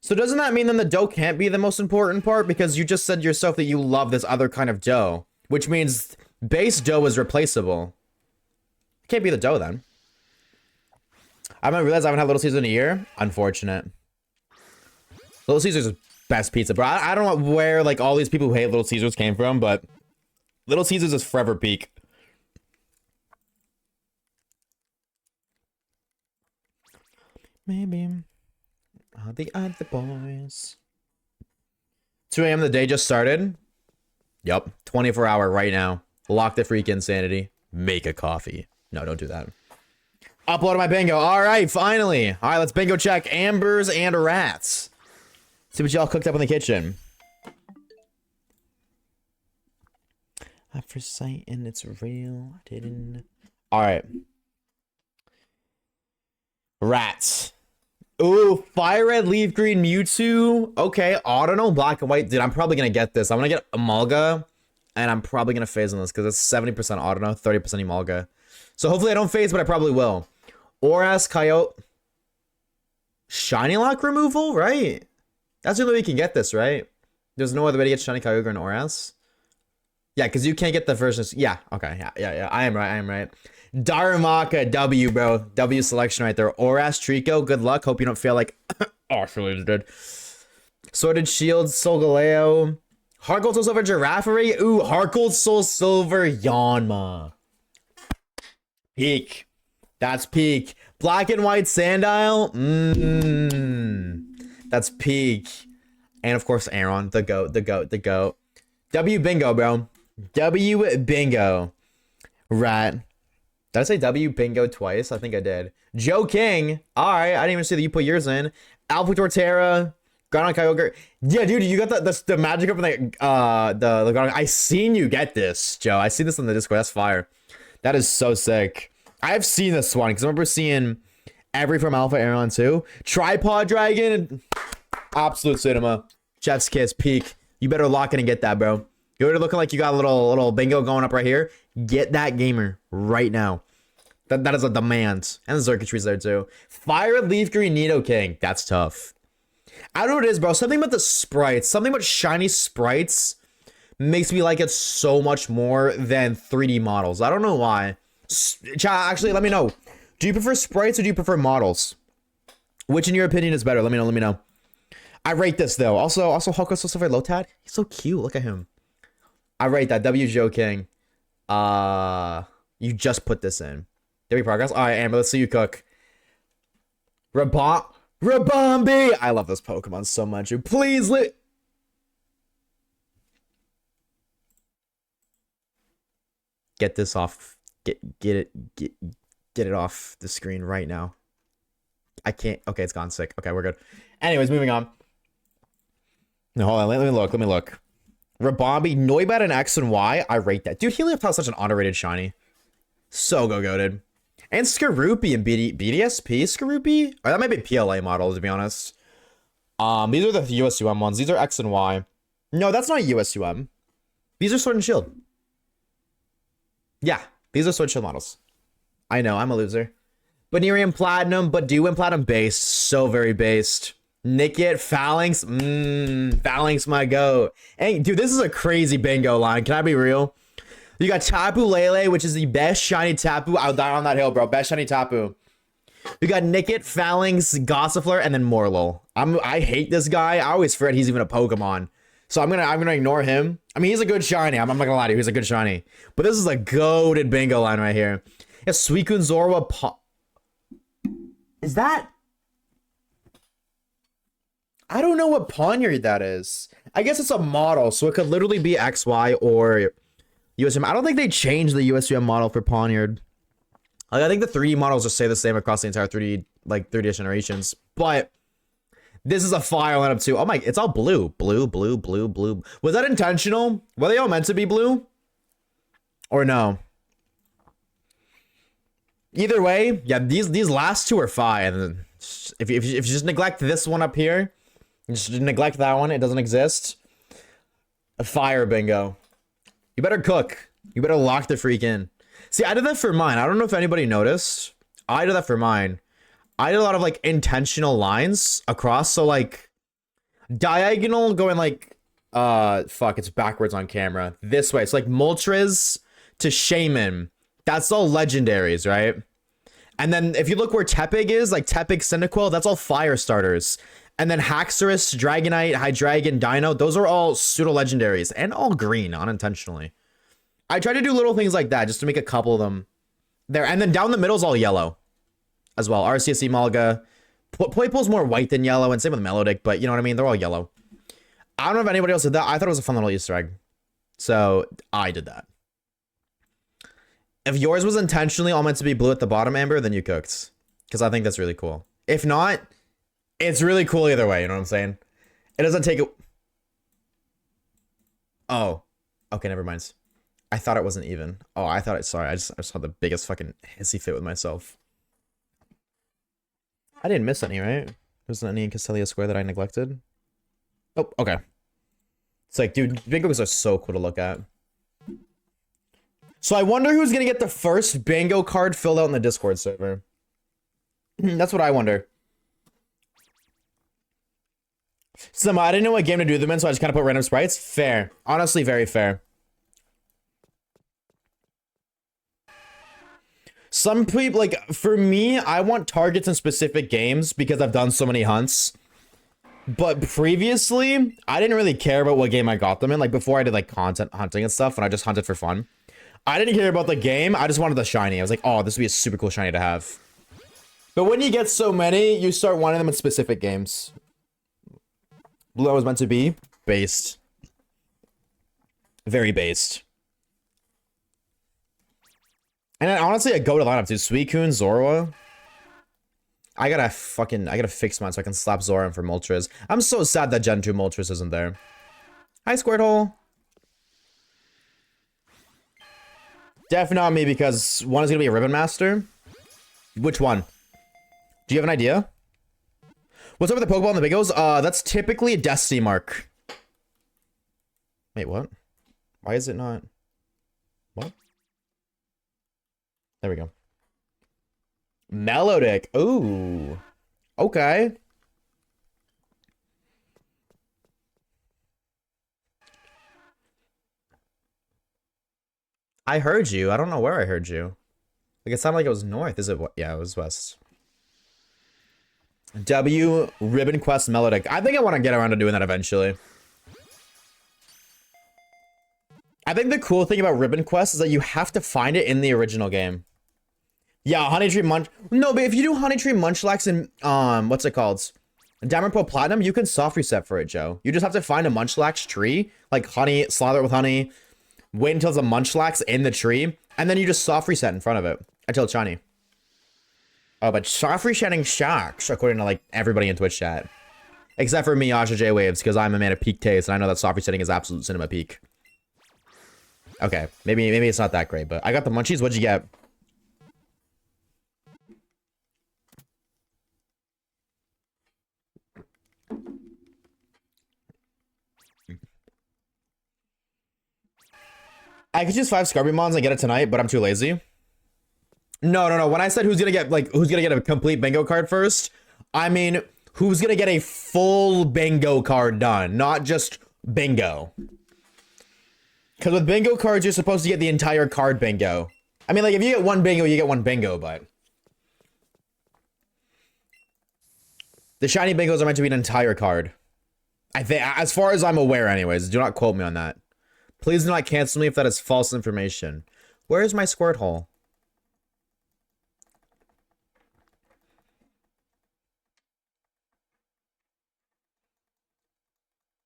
So doesn't that mean then the dough can't be the most important part? Because you just said yourself that you love this other kind of dough. Which means base dough is replaceable. It can't be the dough then. I haven't realized I haven't had Little Caesars in a year. Unfortunate. Little Caesars is best pizza, bro. I don't know where like all these people who hate Little Caesars came from, but Little Caesars is forever peak. Maybe are the other boys. 2 a.m. the day just started. Yup. 24-hour right now. Lock the freak insanity. Make a coffee. No, don't do that. Upload my bingo. All right, finally. All right, let's bingo check ambers and rats. See what y'all cooked up in the kitchen. At first sight and it's real. I didn't. All right. Rats. Ooh, fire red, leaf green, Mewtwo. Okay, Auto, black and white. Dude, I'm probably gonna get this. I'm gonna get Emolga, and I'm probably gonna phase on this because it's 70% Auto, 30% Emolga. So hopefully I don't phase, but I probably will. Oras, Coyote. Shiny Lock removal, right? That's the only way you can get this, right? There's no other way to get Shiny Kyogre and Oras. Yeah, because you can't get the versions. Yeah, okay, yeah. I am right. Darumaka, W, bro. W selection right there. Oras, Trico, good luck. Hope you don't feel like Oshawaves did. Sworded Shield, Solgaleo. Heart Gold, Soul Silver, Giraffe. Ooh, Heart Gold, Soul Silver, Yanma. Peak. That's peak. Black and white Sandile. That's peak. And of course, Aaron, the goat. W bingo, bro. W bingo. Rat. Did I say W bingo twice? I think I did. Joe King. All right, I didn't even see that you put yours in. Alpha Torterra. Groudon Kyogre. Yeah, dude, you got the magic up in the Groudon. I seen you get this, Joe. I seen this on the Discord. That's fire. That is so sick. I've seen this one because I remember seeing every from Alpha Aeron too. Tripod Dragon. Absolute cinema. Chef's kiss. Peak. You better lock in and get that, bro. You're already looking like you got a little bingo going up right here. Get that gamer right now. That is a demand. And the circuitry's there too. Fire Leaf Green Nidoking. That's tough. I don't know what it is, bro. Something about the sprites. Something about shiny sprites makes me like it so much more than 3D models. I don't know why. Actually, let me know. Do you prefer sprites or do you prefer models? Which, in your opinion, is better? Let me know. I rate this, though. Also, Hulk so very Lotad. He's so cute. Look at him. I rate that. W Joe King. You just put this in. Did we progress? All right, Amber, let's see you cook. Rabombi! I love this Pokemon so much. Please get this off. Get it off the screen right now. I can't. Okay, it's gone. Sick. Okay, we're good. Anyways, moving on. No, hold on. Let me look. Rabombi, Noibat, and X and Y. I rate that. Dude, Helioptile is such an underrated shiny. So go-goated. And Skorupi and BDSP Skorupi? Or that might be PLA model, to be honest. These are the USUM ones. These are X and Y. No, that's not USUM. These are Sword and Shield. Yeah, these are Sword and Shield models. I know, I'm a loser. Banerian Platinum, Badoo and Platinum based. So very based. Nickit, Phalanx. Phalanx my goat. Hey, dude, this is a crazy bingo line. Can I be real? You got Tapu Lele, which is the best shiny Tapu. I'll die on that hill, bro. Best shiny Tapu. You got Nickit, Phalanx, Gossifleur, and then Morlul. I hate this guy. I always forget he's even a Pokemon. So I'm gonna ignore him. I mean, he's a good shiny. I'm not gonna lie to you. He's a good shiny. But this is a goated bingo line right here. Yeah, Suicune, Zorua, is that? I don't know what Pawniard that is. I guess it's a model, so it could literally be XY or USM. I don't think they changed the USM model for Pawniard. Like, I think the 3D models just stay the same across the entire 3D, like 3D generations. But this is a fire lineup too. Oh my, it's all blue. Blue. Was that intentional? Were they all meant to be blue? Or no? Either way, yeah, these last two are fine. If you just neglect this one up here, just neglect that one, it doesn't exist. A fire bingo. You better cook. You better lock the freak in. See, I did that for mine. I don't know if anybody noticed. I did that for mine. I did a lot of like intentional lines across. So like diagonal going like, fuck, it's backwards on camera. This way. It's like Moltres to Shaman. That's all legendaries, right? And then if you look where Tepig is, like Tepig, Cyndaquil, that's all fire starters. And then Haxorus, Dragonite, Hydreigon, Dino, those are all pseudo-legendaries. And all green, unintentionally. I try to do little things like that just to make a couple of them there. And then down the middle is all yellow as well. Arceus, Emolga. Playpool's more white than yellow, and same with Melodic, but you know what I mean? They're all yellow. I don't know if anybody else did that. I thought it was a fun little Easter egg. So I did that. If yours was intentionally all meant to be blue at the bottom, Amber, then you cooked. Because I think that's really cool. If not, it's really cool either way, you know what I'm saying? It doesn't take it. Oh. Okay, never mind. I thought it wasn't even. Oh, I thought it. Sorry, I just had the biggest fucking hissy fit with myself. I didn't miss any, right? There wasn't any in Castelia Square that I neglected. Oh, okay. It's like, dude, bingos are so cool to look at. So I wonder who's gonna get the first bingo card filled out in the Discord server. That's what I wonder. I didn't know what game to do them in, so I just kind of put random sprites. Fair. Honestly, very fair. Some people, like, for me, I want targets in specific games because I've done so many hunts. But previously, I didn't really care about what game I got them in. Like, before I did, like, content hunting and stuff, and I just hunted for fun. I didn't care about the game. I just wanted the shiny. I was like, oh, this would be a super cool shiny to have. But when you get so many, you start wanting them in specific games. Blue was meant to be based. Very based. And then, honestly, I go to lineup, dude. Suicune, Zorua. I gotta fix mine so I can slap Zora in for Moltres. I'm so sad that Gen 2 Moltres isn't there. Hi, Squirtle. Definitely not me because one is gonna be a Ribbon Master. Which one? Do you have an idea? What's up with the Pokeball and the Bigos? That's typically a Destiny mark. Wait, what? Why is it not? What? There we go. Melodic. Ooh. Okay. I heard you. I don't know where I heard you. Like, it sounded like it was north. Is it what? Yeah, it was west. W, Ribbon Quest, Melodic. I think I want to get around to doing that eventually. I think the cool thing about Ribbon Quest is that you have to find it in the original game. Yeah, Honeytree Munch. No, but if you do Honeytree Munchlax and, what's it called? Diamond Pearl Platinum, you can soft reset for it, Joe. You just have to find a Munchlax tree, like honey, slather it with honey, wait until there's a Munchlax in the tree, and then you just soft reset in front of it until it's shiny. Oh, but soft resetting sucks, according to, like, everybody in Twitch chat. Except for me, Oshawaves, because I'm a man of peak taste, and I know that soft resetting is absolute cinema peak. Okay, maybe it's not that great, but I got the munchies. What'd you get? I could choose 5 Scarbymons and get it tonight, but I'm too lazy. No. When I said who's gonna get a complete bingo card first, I mean who's gonna get a full bingo card done, not just bingo. Because with bingo cards, you're supposed to get the entire card bingo. I mean, like, if you get one bingo, you get one bingo, but the shiny bingos are meant to be an entire card. I think, as far as I'm aware, anyways. Do not quote me on that. Please do not cancel me if that is false information. Where is my Squirtle?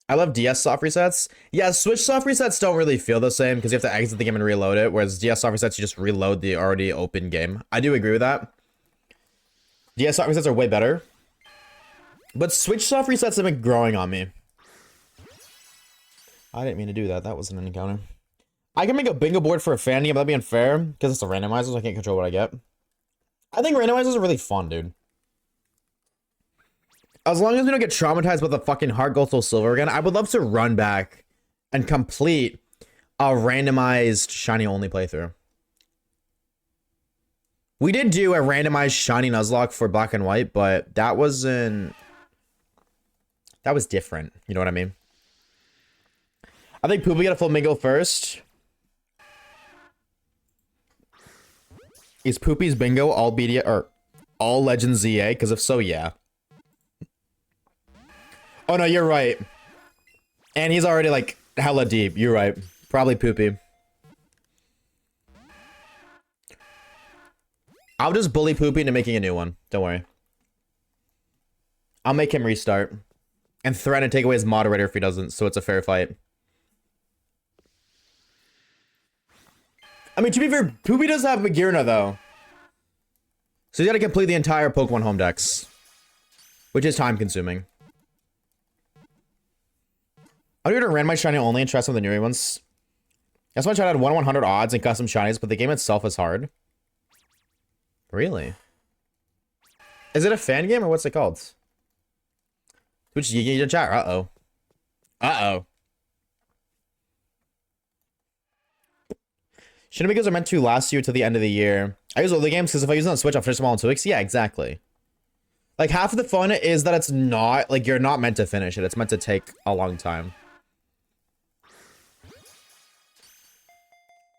I love DS soft resets. Yeah, Switch soft resets don't really feel the same because you have to exit the game and reload it, whereas DS soft resets, you just reload the already open game. I do agree with that. DS soft resets are way better. But Switch soft resets have been growing on me. I didn't mean to do that. That wasn't an encounter. I can make a bingo board for a fan game, but that'd be unfair because it's a randomizer, so I can't control what I get. I think randomizers are really fun, dude. As long as we don't get traumatized with the fucking Heart Gold Soul Silver again, I would love to run back and complete a randomized shiny only playthrough. We did do a randomized shiny Nuzlocke for Black and White, but that wasn't... That was different. You know what I mean? I think Poopy got a flamingo first. Is Poopy's bingo all BD or all Legends ZA? Because if so, yeah. Oh no, you're right. And he's already like hella deep. You're right. Probably Poopy. I'll just bully Poopy into making a new one. Don't worry. I'll make him restart. And threaten to take away his moderator if he doesn't, so it's a fair fight. I mean, to be fair, Poopy does have Magirna, though. So you gotta complete the entire Pokemon home decks. Which is time-consuming. I'm gonna run my shiny only and try some of the newer ones. That's why I tried to add 1/100 odds and custom shinies, but the game itself is hard. Really? Is it a fan game, or what's it called? Which you get chat? Uh-oh. Uh-oh. Shinobigos are meant to last you till the end of the year. I use older games because if I use it on Switch, I'll finish them all in 2 weeks. Yeah, exactly. Like, half of the fun is that it's not, like, you're not meant to finish it. It's meant to take a long time.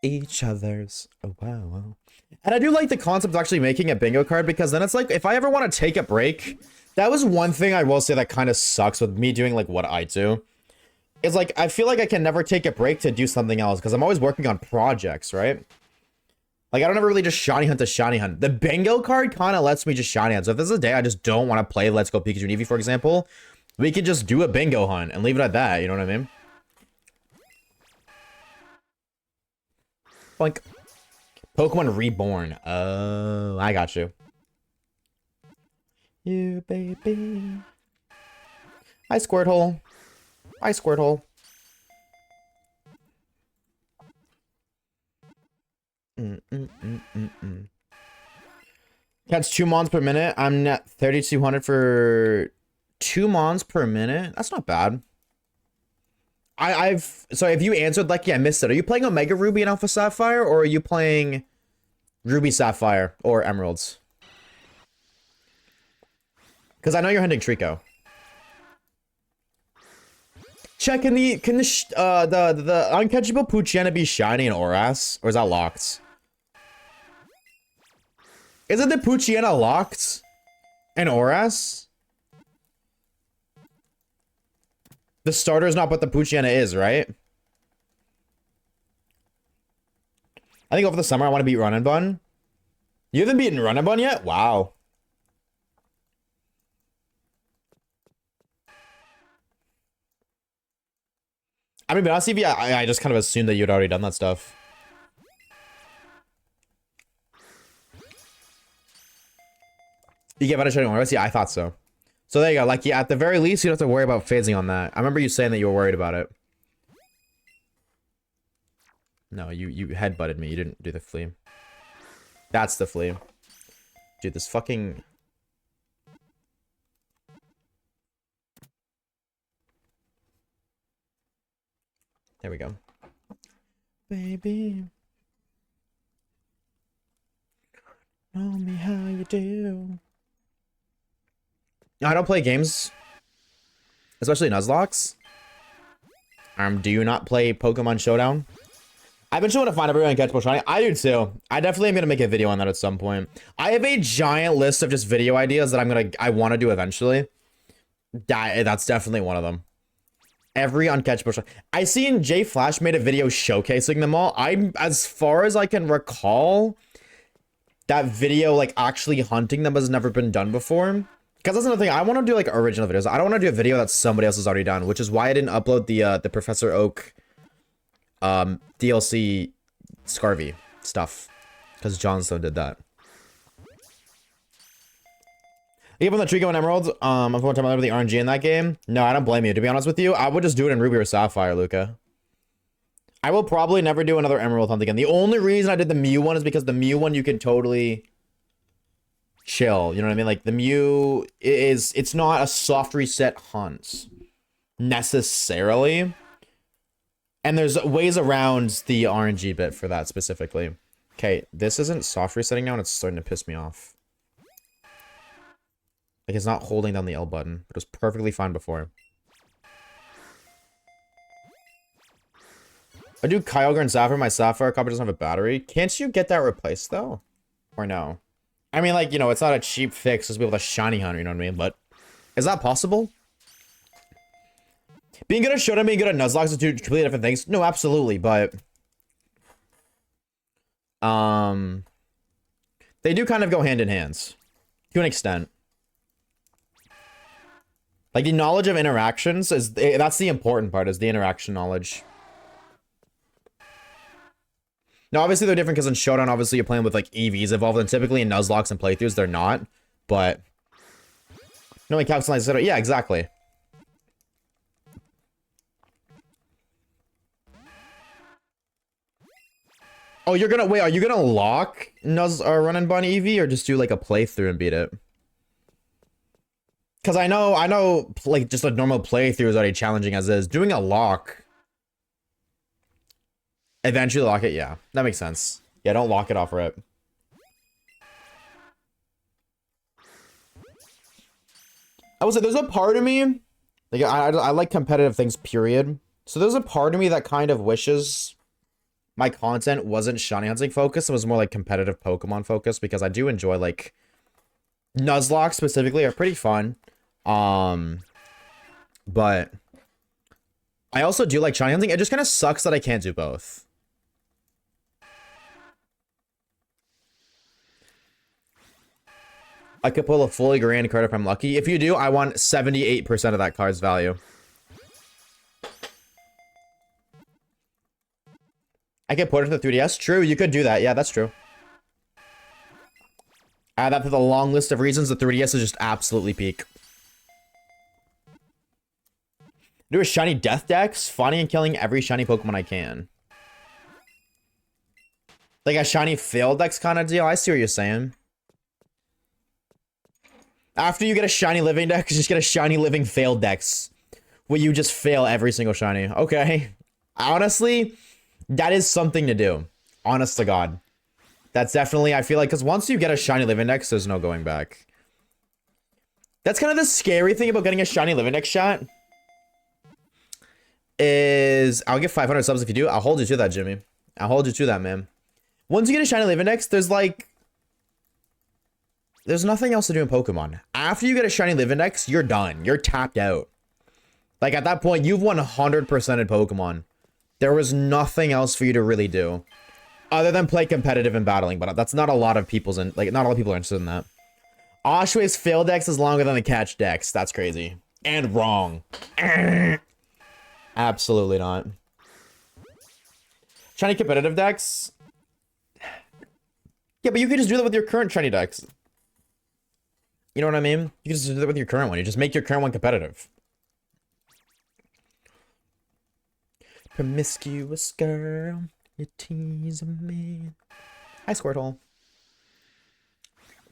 Each other's. Oh, wow. And I do like the concept of actually making a bingo card, because then it's like, if I ever want to take a break, that was one thing I will say that kind of sucks with me doing, like, what I do. It's like, I feel like I can never take a break to do something else, because I'm always working on projects, right? Like, I don't ever really just shiny hunt to shiny hunt. The bingo card kind of lets me just shiny hunt. So if this is a day I just don't want to play Let's Go Pikachu and Eevee, for example, we could just do a bingo hunt and leave it at that, you know what I mean? Like, Pokemon Reborn. Oh, I got you. You, baby. Hi, Squirtle. Hi, Squirtle. That's 2 mons per minute. I'm at 3,200 for 2 mons per minute. That's not bad. So if you answered, like, yeah, I missed it. Are you playing Omega Ruby and Alpha Sapphire, or are you playing Ruby Sapphire or Emeralds? Because I know you're hunting Trico. Check, can the uncatchable Poochyena be shiny in Oras? Or is that locked? Isn't the Poochyena locked in Oras? The starter is not what the Poochyena is, right? I think over the summer I want to beat Run and Bun. You haven't beaten Run and Bun yet? Wow. I mean, but honestly, I just kind of assumed that you'd already done that stuff. You get better shiny Oras? Yeah, I thought so. So there you go. Like, yeah, at the very least, you don't have to worry about phasing on that. I remember you saying that you were worried about it. No, you headbutted me. You didn't do the flea. That's the flea. Dude, this fucking... There we go. Baby. Know me how you do. No, I don't play games. Especially Nuzlocke. Do you not play Pokemon Showdown? I've been trying to find everyone catch Shiny. I do too. I definitely am gonna make a video on that at some point. I have a giant list of just video ideas that I want to do eventually. That's definitely one of them. Every uncatchable shiny. I seen Jay Flash made a video showcasing them all. As far as I can recall, that video, like, actually hunting them has never been done before. Because that's another thing. I want to do, like, original videos. I don't want to do a video that somebody else has already done, which is why I didn't upload the Professor Oak DLC Scarvy stuff. Because Johnstone did that. You on the Trico and Emerald, I'm going to talk about the RNG in that game. No, I don't blame you. To be honest with you, I would just do it in Ruby or Sapphire, Luca. I will probably never do another Emerald hunt again. The only reason I did the Mew one is because the Mew one you can totally chill. You know what I mean? Like, the Mew it's not a soft reset hunt necessarily. And there's ways around the RNG bit for that specifically. Okay, this isn't soft resetting now, and it's starting to piss me off. Like, it's not holding down the L button, but it was perfectly fine before. I do Kyogre and Sapphire. My Sapphire copy doesn't have a battery. Can't you get that replaced, though? Or no? I mean, like, you know, it's not a cheap fix to be able to shiny hunter, you know what I mean? But is that possible? Being good at Showdown, being good at Nuzlocke are two completely different things. No, absolutely, but they do kind of go hand in hand to an extent. Like the knowledge of interactions that's the important part, is the interaction knowledge. Now, obviously they're different because in Showdown, obviously you're playing with like EVs involved, and typically in Nuzlocks and playthroughs they're not. But no, we calculate, yeah, exactly. Oh, you're gonna wait? Are you gonna lock Nuz or Run and Bun EV, or just do like a playthrough and beat it? Because I know, like just a normal playthrough is already challenging as is. Doing a lock, eventually lock it. Yeah, that makes sense. Yeah, don't lock it off rip. I was like, there's a part of me, like I like competitive things, period. So there's a part of me that kind of wishes my content wasn't shiny hunting focused. It was more like competitive Pokemon focused, because I do enjoy like Nuzlocke specifically are pretty fun. But I also do like shiny hunting. It just kind of sucks that I can't do both. I could pull a fully grand card if I'm lucky. If you do, I want 78% of that card's value. I could put it to the 3DS. True, you could do that. Yeah, that's true. Add that to the long list of reasons the 3DS is just absolutely peak. Do a shiny death dex, finding and killing every shiny Pokemon I can. Like a shiny fail dex kind of deal. I see what you're saying. After you get a shiny living dex, just get a shiny living fail dex, where you just fail every single shiny. Okay. Honestly, that is something to do. Honest to God. That's definitely, I feel like, because once you get a shiny living dex, there's no going back. That's kind of the scary thing about getting a shiny living dex shot. Is I'll get 500 subs if you do. I'll hold you to that, Jimmy. I'll hold you to that, man. Once you get a shiny living dex, there's nothing else to do in Pokemon. After you get a shiny living dex, you're done. You're tapped out. Like at that point, you've 100% in Pokemon. There was nothing else for you to really do other than play competitive and battling, but that's not a lot of people's not a lot of people are interested in that. Oshawaves fail dex is longer than the catch dex. That's crazy. And wrong. Absolutely not. Shiny competitive decks? Yeah, but you can just do that with your current shiny decks. You know what I mean? You can just do that with your current one. You just make your current one competitive. Promiscuous girl, you're teasing me. Hi, Squirtle.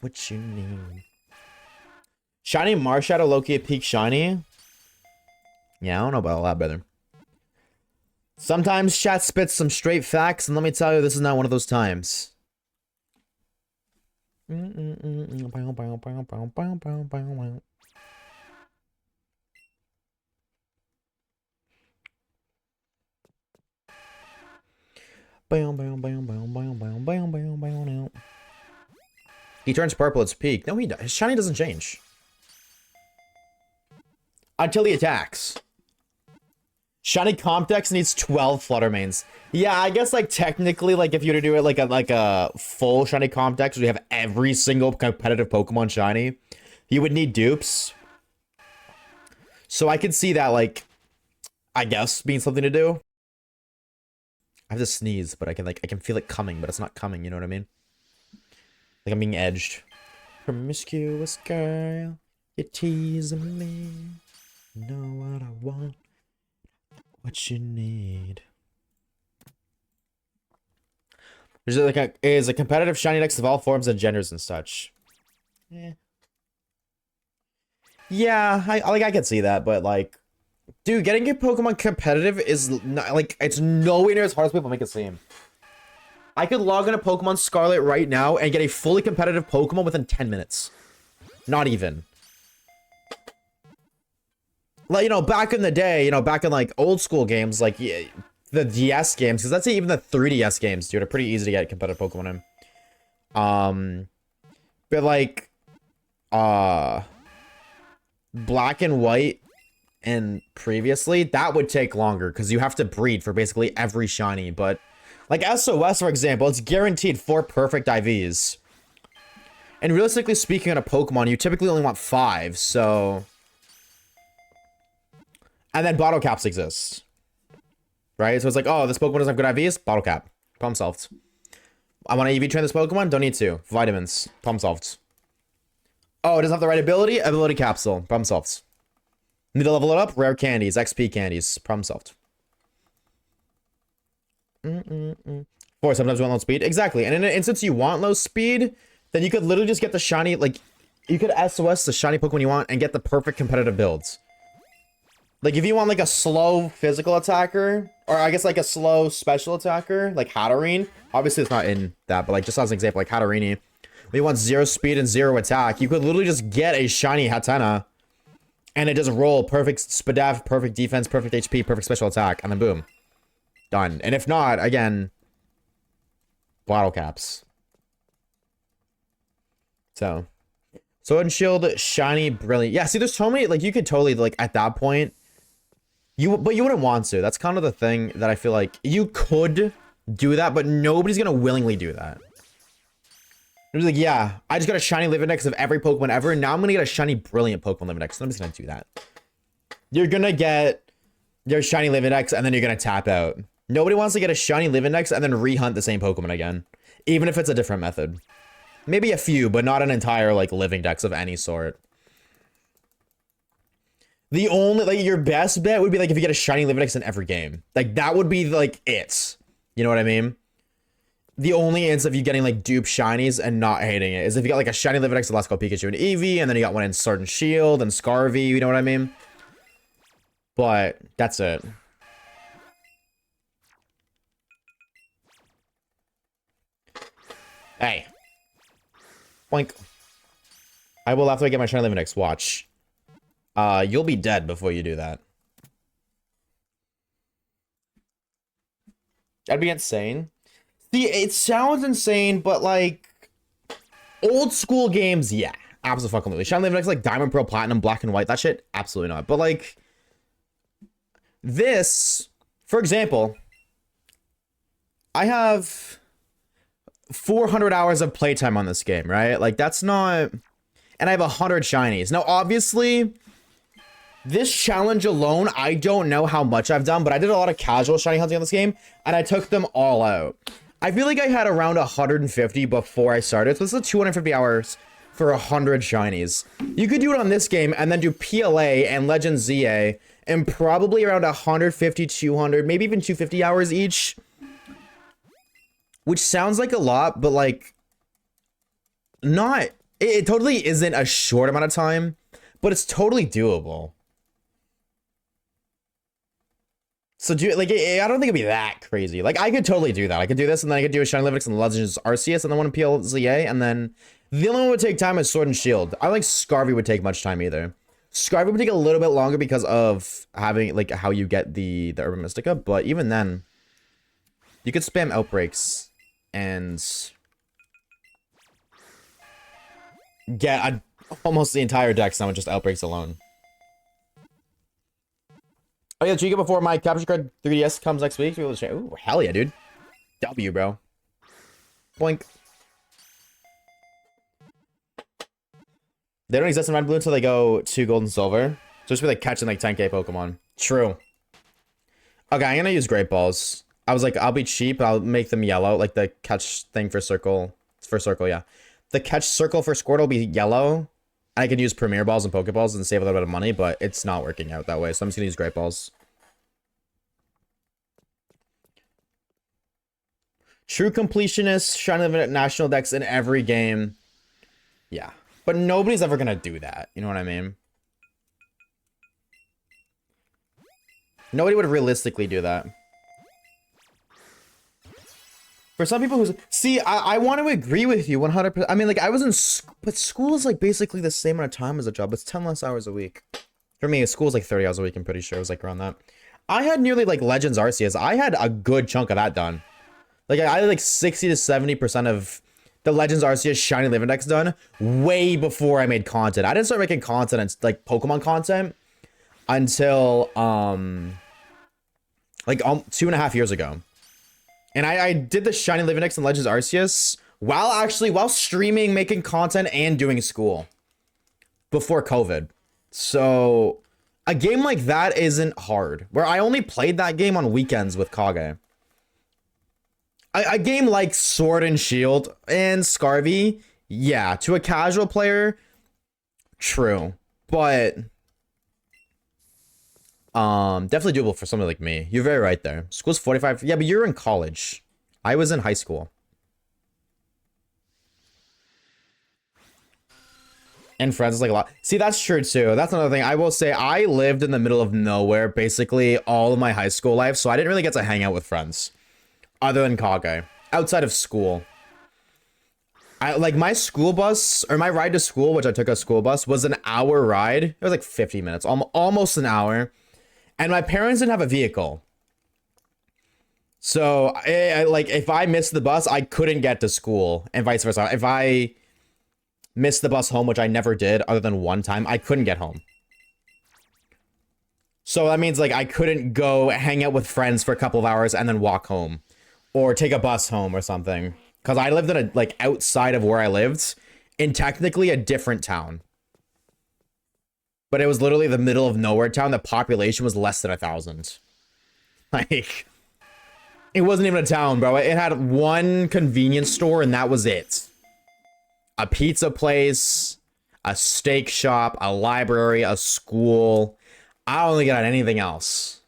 What you need? Shiny Marshadow Loki at peak shiny? Yeah, I don't know about all that, brother. Sometimes chat spits some straight facts, and let me tell you, this is not one of those times. He turns purple, it's peak. No, his shiny doesn't change. Until he attacks. Shiny Comp-Dex needs 12 Flutter Mains. Yeah, I guess like technically, like if you were to do it like a full Shiny Comp-Dex, where you have every single competitive Pokemon shiny, you would need dupes. So I could see that, like, I guess being something to do. I have to sneeze, but I can feel it coming, but it's not coming, you know what I mean? Like I'm being edged. Promiscuous girl, you're teasing me. Know what I want, what you need. There's like a competitive shiny dex of all forms and genders and such. Yeah, I could see that, but like, dude, getting your Pokemon competitive is not, like, it's nowhere near as hard as people make it seem. I could log into Pokemon Scarlet right now and get a fully competitive Pokemon within 10 minutes. Not even. Like, you know, back in the day, you know, back in like old school games, like the DS games, because let's say even the 3DS games, dude, are pretty easy to get competitive Pokemon in. But like, black and white and previously, that would take longer because you have to breed for basically every shiny. But like SOS, for example, it's guaranteed 4 perfect IVs. And realistically speaking, on a Pokemon, you typically only want 5, so... And then bottle caps exist. Right? So it's like, oh, this Pokemon doesn't have good IVs? Bottle cap. Problem solved. I want to EV train this Pokemon? Don't need to. Vitamins. Problem solved. Oh, it doesn't have the right ability? Ability capsule. Problem solved. Need to level it up? Rare candies. XP candies. Problem solved. 4, sometimes you want low speed. Exactly. And in an instance you want low speed, then you could literally just get the shiny, like, you could SOS the shiny Pokemon you want and get the perfect competitive builds. Like, if you want, like, a slow physical attacker, or I guess, like, a slow special attacker, like Hatterene. Obviously, it's not in that, but, like, just as an example, like Hatterene. When you want 0 speed and 0 attack, you could literally just get a shiny Hatena, and it just roll perfect Spadaf, perfect defense, perfect HP, perfect special attack, and then boom. Done. And if not, again, bottle caps. So, Sword and Shield, shiny, brilliant. Yeah, see, there's so many, like, you could totally, like, at that point, but you wouldn't want to. That's kind of the thing that I feel like you could do that, but nobody's gonna willingly do that. It's like, yeah, I just got a shiny Livindex of every Pokemon ever, and now I'm gonna get a shiny, brilliant Pokemon Livindex. Nobody's gonna do that. You're gonna get your shiny Livindex, and then you're gonna tap out. Nobody wants to get a shiny Livindex and then rehunt the same Pokemon again, even if it's a different method. Maybe a few, but not an entire, like, living dex of any sort. The only, like, your best bet would be, like, if you get a shiny Livindex in every game. Like, that would be, like, it. You know what I mean? The only instance of you getting, like, dupe shinies and not hating it is if you got, like, a shiny Livindex in Let's Go Pikachu and Eevee, and then you got one in Sword and Shield and Scarvy, you know what I mean? But, that's it. Hey. Boink. I will after I get my shiny Livindex. Watch. You'll be dead before you do that. That'd be insane. See, it sounds insane, but like old school games, yeah, absolutely. Shiny Livindex, like Diamond, Pearl, Platinum, Black and White, that shit, absolutely not. But like this, for example, I have 400 hours of playtime on this game, right? Like, that's not... And I have 100 shinies. Now, obviously, this challenge alone, I don't know how much I've done, but I did a lot of casual shiny hunting on this game, and I took them all out. I feel like I had around 150 before I started, so this is 250 hours for 100 shinies. You could do it on this game, and then do PLA and Legend ZA, and probably around 150, 200, maybe even 250 hours each. Which sounds like a lot, but like, not, it totally isn't a short amount of time, but it's totally doable. So like, I don't think it'd be that crazy. Like, I could totally do that. I could do this, and then I could do a Shiny Livindex and Legends Arceus, and then one in PLZA, and then the only one would take time is Sword and Shield. I don't think Scarvy would take much time either. Scarvy would take a little bit longer because of having, like, how you get the Urban Mystica, but even then, you could spam Outbreaks and get almost the entire deck now with just Outbreaks alone. Oh yeah, Chica, before my capture card 3DS comes next week. Ooh, hell yeah, dude. W, bro. Boink. They don't exist in Red and Blue until they go to Gold and Silver. So just be like catching like 10k Pokemon. True. Okay, I'm gonna use Great Balls. I was like, I'll be cheap. I'll make them yellow, like the catch thing for Circle. For Circle, yeah. The catch circle for Squirtle will be yellow. I could use Premier Balls and Pokeballs and save a little bit of money, but it's not working out that way. So I'm just gonna use Great Balls. True completionist, trying to live in national decks in every game. Yeah. But nobody's ever gonna do that. You know what I mean? Nobody would realistically do that. For some people who see, I want to agree with you 100%. I mean, like, I was in but school is like basically the same amount of time as a job. It's 10 less hours a week. For me, school's like 30 hours a week. I'm pretty sure it was like around that. I had nearly like Legends Arceus. I had a good chunk of that done. Like, I had like 60 to 70% of the Legends Arceus Shiny Live Index done way before I made content. I didn't start making content, like Pokemon content, until like 2.5 years ago. And I did the Shiny Live Index and Legends Arceus while streaming, making content, and doing school before COVID. So a game like that isn't hard, where I only played that game on weekends with Kage. A game like Sword and Shield and Scarvy, yeah, to a casual player, true, but definitely doable for somebody like me. You're very right there. School's 45. Yeah, but you're in college. I was in high school. And friends is like a lot. See, that's true too. That's another thing. I will say I lived in the middle of nowhere basically all of my high school life, so I didn't really get to hang out with friends other than Kage outside of school. I like my school bus or my ride to school, which I took a school bus, was an hour ride. It was like 50 minutes, almost an hour. And my parents didn't have a vehicle. So like if I missed the bus, I couldn't get to school and vice versa. If I missed the bus home, which I never did other than one time, I couldn't get home. So that means like I couldn't go hang out with friends for a couple of hours and then walk home or take a bus home or something. Because I lived in a like outside of where I lived in technically a different town. But it was literally the middle of nowhere town. The population was less than 1,000. Like, it wasn't even a town, bro. It had one convenience store and that was it. A pizza place, a steak shop, a library, a school. I don't think it had anything else.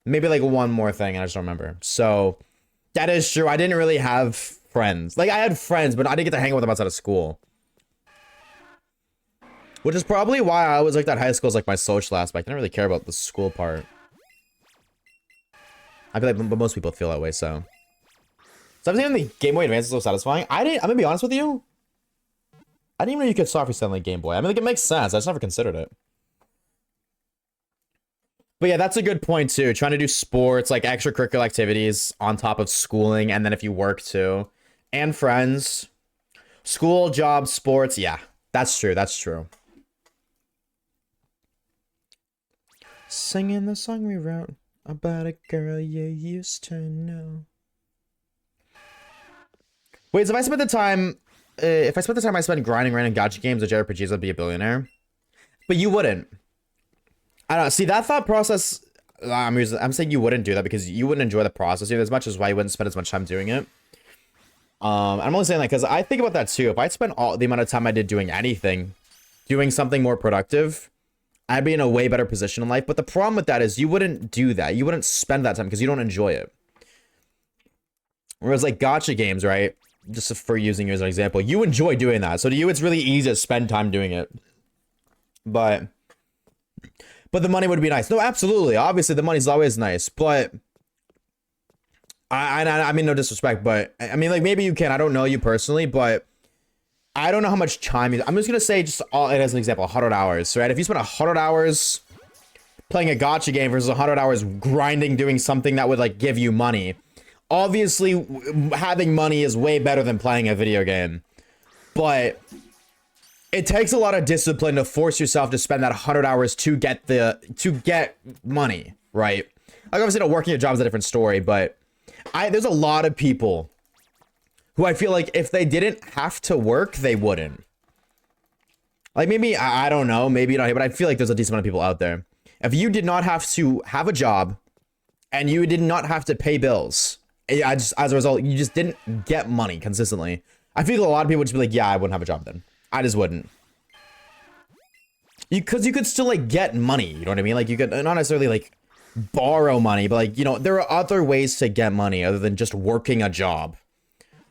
Maybe like one more thing, I just don't remember. So that is true. I didn't really have friends. Like I had friends, but I didn't get to hang out with them outside of school. Which is probably why I always like that high school is like my social aspect. I didn't really care about the school part. I feel like most people feel that way, so. So I'm saying the Game Boy Advance is so satisfying. I'm gonna be honest with you. I didn't even know you could software send like Game Boy. I mean, like it makes sense. I just never considered it. But yeah, that's a good point too. Trying to do sports, like extracurricular activities on top of schooling, and then if you work too, and friends, school, job, sports. Yeah, that's true. That's true. Singing the song we wrote about a girl you used to know. Wait, so if I spent the time, I spent grinding random gacha games or JRPGs, I'd be a billionaire. But you wouldn't. I don't know. See, that thought process, I'm saying you wouldn't do that because you wouldn't enjoy the process as much, as why you wouldn't spend as much time doing it. I'm only saying that because I think about that too. If I spent all the amount of time I did doing anything, doing something more productive, I'd be in a way better position in life. But the problem with that is you wouldn't do that. You wouldn't spend that time because you don't enjoy it. Whereas like gacha games, right? Just for using you as an example, you enjoy doing that. So to you, it's really easy to spend time doing it. But the money would be nice. No, absolutely. Obviously, the money's always nice. But I mean, no disrespect, but I mean, like maybe you can. I don't know you personally, but I don't know how much time I'm just gonna say just as an example, 100 hours, right? If you spend 100 hours playing a gacha game versus 100 hours grinding, doing something that would like give you money. Obviously, having money is way better than playing a video game, but it takes a lot of discipline to force yourself to spend that 100 hours to get money, right? Like obviously, working a job is a different story, but there's a lot of people who I feel like if they didn't have to work, they wouldn't. Like maybe I don't know, maybe not, but I feel like there's a decent amount of people out there. If you did not have to have a job, and you did not have to pay bills. As a result, you just didn't get money consistently. I feel a lot of people would just be like, yeah, I wouldn't have a job then. I just wouldn't. Because you could still, like, get money, you know what I mean? Like, you could not necessarily, like, borrow money, but, like, you know, there are other ways to get money other than just working a job.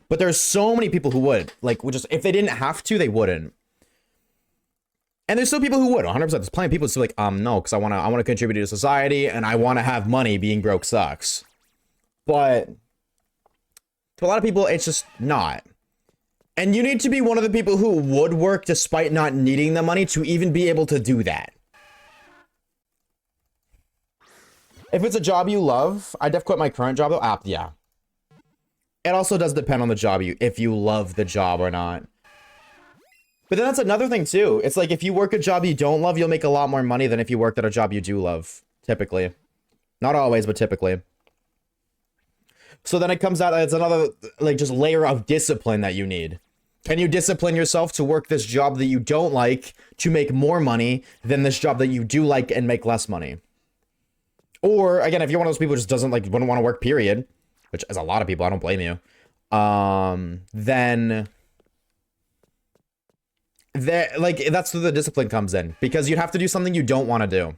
But there's so many people who would. Like, just, if they didn't have to, they wouldn't. And there's still people who would, 100%. There's plenty of people who still like, no, because I want to contribute to society, and I want to have money. Being broke sucks. But to a lot of people, it's just not. And you need to be one of the people who would work despite not needing the money to even be able to do that. If it's a job you love, I'd def quit my current job though. Yeah. It also does depend on the job, if you love the job or not. But then that's another thing too. It's like if you work a job you don't love, you'll make a lot more money than if you worked at a job you do love, typically. Not always, but typically. So then it comes out, it's another like just layer of discipline that you need. Can you discipline yourself to work this job that you don't like to make more money than this job that you do like and make less money? Or again, if you're one of those people who just wouldn't want to work, period, which is a lot of people, I don't blame you. Then that's where the discipline comes in, because you'd have to do something you don't want to do.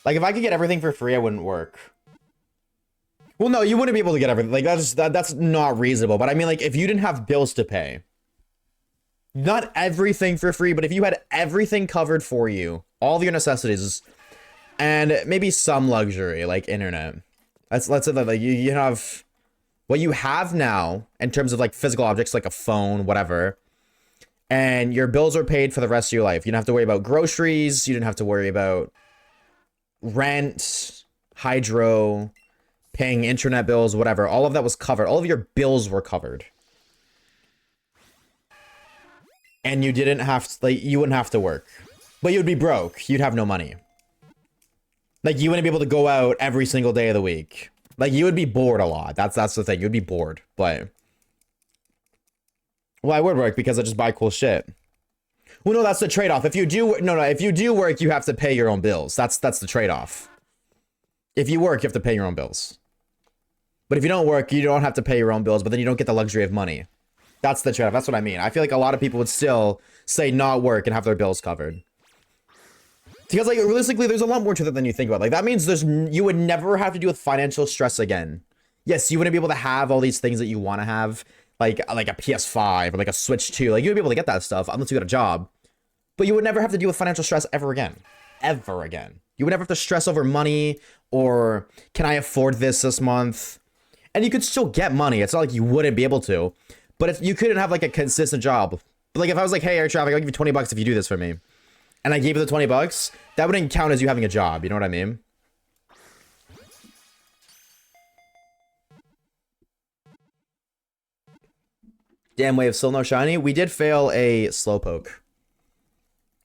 Like if I could get everything for free, I wouldn't work. Well, no, you wouldn't be able to get everything. Like that's not reasonable. But I mean, like if you didn't have bills to pay, not everything for free, but if you had everything covered for you, all of your necessities, and maybe some luxury like internet. Let's say that like you have what you have now in terms of like physical objects like a phone, whatever, and your bills are paid for the rest of your life. You don't have to worry about groceries. You didn't have to worry about rent, hydro, paying internet bills, whatever. All of that was covered. All of your bills were covered. And you didn't have to, like, you wouldn't have to work. But you'd be broke. You'd have no money. Like, you wouldn't be able to go out every single day of the week. Like, you would be bored a lot. That's the thing. You'd be bored. But, well, I would work because I just buy cool shit. Well, no, that's the trade-off. If you do, if you do work, you have to pay your own bills. That's the trade-off. If you work, you have to pay your own bills. But if you don't work, you don't have to pay your own bills, but then you don't get the luxury of money. That's the trade-off. That's what I mean. I feel like a lot of people would still say not work and have their bills covered. Because, like, realistically, there's a lot more to that than you think about. Like, that means you would never have to deal with financial stress again. Yes, you wouldn't be able to have all these things that you want to have, like a PS5 or like a Switch 2. Like, you would be able to get that stuff unless you got a job. But you would never have to deal with financial stress ever again. Ever again. You would never have to stress over money or can I afford this month? And you could still get money. It's not like you wouldn't be able to. But if you couldn't have like a consistent job. But like if I was like, hey, air traffic, I'll give you 20 bucks if you do this for me. And I gave you the 20 bucks, that wouldn't count as you having a job. You know what I mean? Damn wave, still no shiny. We did fail a slowpoke.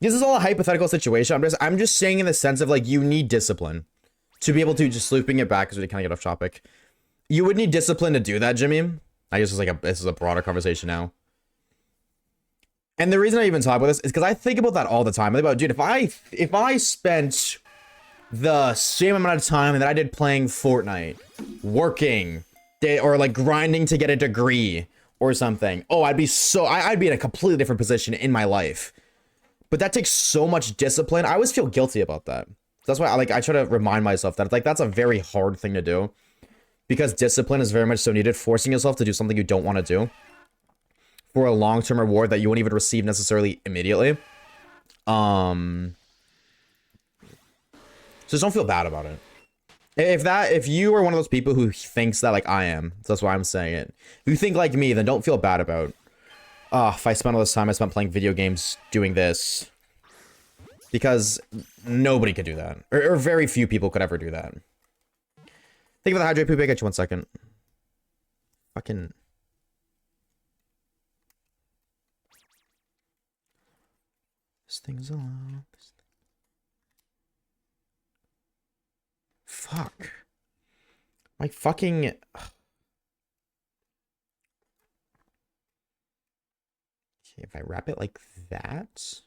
This is all a hypothetical situation. I'm just saying in the sense of like you need discipline to be able to, just looping it back because we kind of get off topic. You would need discipline to do that, Jimmy. I guess this is a broader conversation now. And the reason I even talk about this is because I think about that all the time. I think about, dude, if I spent the same amount of time that I did playing Fortnite, working, or like grinding to get a degree or something, oh, I'd be in a completely different position in my life. But that takes so much discipline. I always feel guilty about that. That's why I try to remind myself that like that's a very hard thing to do, because discipline is very much so needed. Forcing yourself to do something you don't want to do for a long-term reward that you won't even receive necessarily immediately. So just don't feel bad about it. If you are one of those people who thinks that like I am, that's why I'm saying it. If you think like me, then don't feel bad about, if I spent all this time I spent playing video games doing this. Because nobody could do that. Or very few people could ever do that. Think of the hydrate poop. I got you 1 second. Fucking... This thing's alive. Fuck. My fucking... Okay, if I wrap it like that...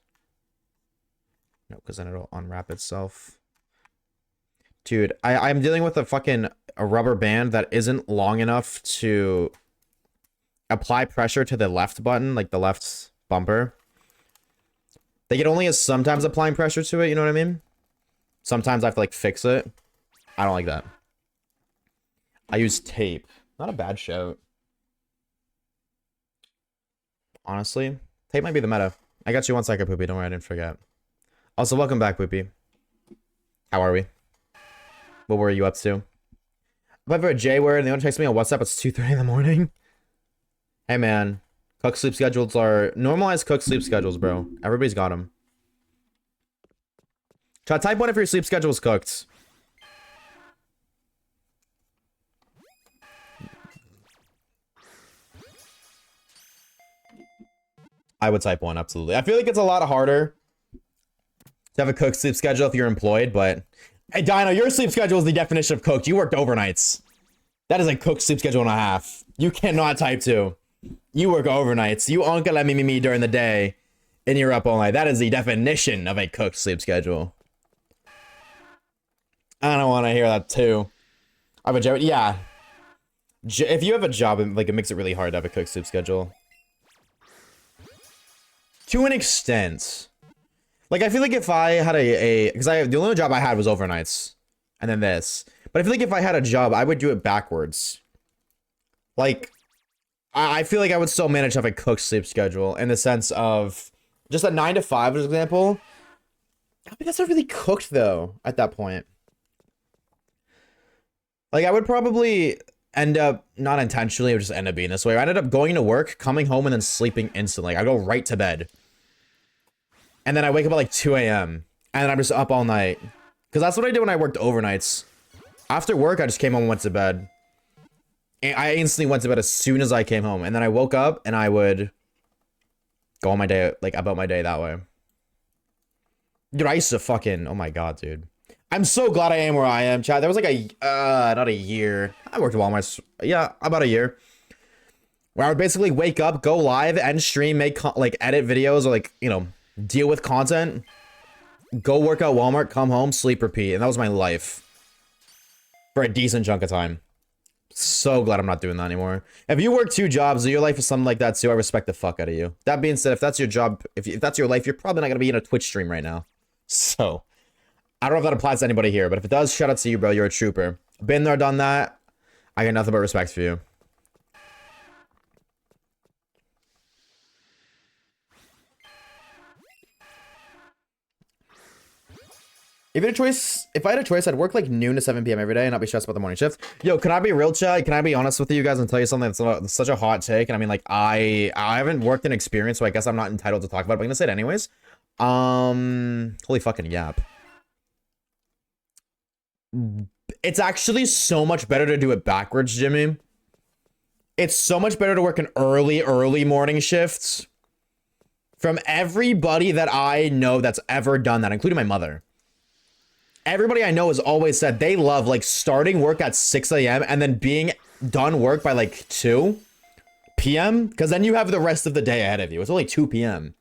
No, because then it'll unwrap itself. Dude, I'm dealing with a rubber band that isn't long enough to apply pressure to the left button, like the left bumper. Like, it only is sometimes applying pressure to it, you know what I mean? Sometimes I have to, like, fix it. I don't like that. I use tape. Not a bad shout. Honestly, tape might be the meta. I got you 1 second, Poopy. Don't worry, I didn't forget. Also, welcome back, Poopy. How are we? What were you up to? If I have a J word and they want to text me on WhatsApp, it's 2:30 in the morning. Hey, man. Cook sleep schedules are... Normalized cook sleep schedules, bro. Everybody's got them. Chat, type 1 if your sleep schedule is cooked. I would type 1, absolutely. I feel like it's a lot harder to have a cooked sleep schedule if you're employed, but... Hey, Dino, your sleep schedule is the definition of cooked. You worked overnights. That is a cooked sleep schedule and a half. You cannot type 2. You work overnights. You aren't gonna let me during the day, and you're up all night. That is the definition of a cooked sleep schedule. I don't want to hear that too. I have a job. Yeah. If you have a job, like, it makes it really hard to have a cooked sleep schedule. To an extent. Like, I feel like if I had because the only job I had was overnights. And then this. But I feel like if I had a job, I would do it backwards. Like, I feel like I would still manage to have a cooked sleep schedule in the sense of just a 9 to 5, for example. I mean, that's not really cooked, though, at that point. Like, I would probably end up, not intentionally, it would just end up being this way. I ended up going to work, coming home, and then sleeping instantly. I'd go right to bed. And then I wake up at like 2 a.m. And then I'm just up all night. Because that's what I did when I worked overnights. After work, I just came home and went to bed. And I instantly went to bed as soon as I came home. And then I woke up and I would go on my day, like, about my day that way. Dude, I used to fucking, oh my god, dude. I'm so glad I am where I am, chat. There was like not a year. I worked at Walmart, yeah, about a year. Where I would basically wake up, go live, end stream, make, like, edit videos, or, like, you know, deal with content, go work at Walmart, come home, sleep, repeat. And that was my life. For a decent chunk of time. So glad I'm not doing that anymore. If you work 2 jobs, or your life is something like that too, I respect the fuck out of you. That being said, if that's your job, if that's your life, you're probably not going to be in a Twitch stream right now. So, I don't know if that applies to anybody here, but if it does, shout out to you, bro. You're a trooper. Been there, done that. I got nothing but respect for you. If I had a choice, I'd work like noon to 7 p.m. every day and not be stressed about the morning shift. Yo, can I be real, chat? Can I be honest with you guys and tell you something that's such a hot take? And I mean, like, I haven't worked in experience, so I guess I'm not entitled to talk about it, but I'm gonna say it anyways. Holy fucking yap. It's actually so much better to do it backwards, Jimmy. It's so much better to work an early morning shifts. From everybody that I know that's ever done that, including my mother. Everybody I know has always said they love, like, starting work at 6 a.m. and then being done work by, like, 2 p.m. Because then you have the rest of the day ahead of you. It's only 2 p.m.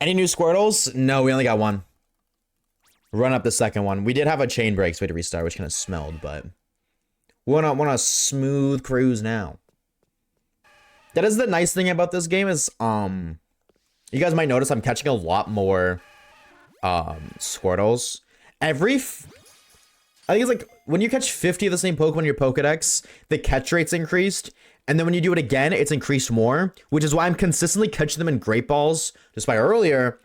Any new Squirtles? No, we only got one. Run up the second one. We did have a chain break, so we had to restart, which kind of smelled, but... We're on a smooth cruise now. That is the nice thing about this game is, you guys might notice I'm catching a lot more Squirtles. I think it's like when you catch 50 of the same Pokemon in your Pokedex, the catch rate's increased. And then when you do it again, it's increased more, which is why I'm consistently catching them in Great Balls. Just by earlier,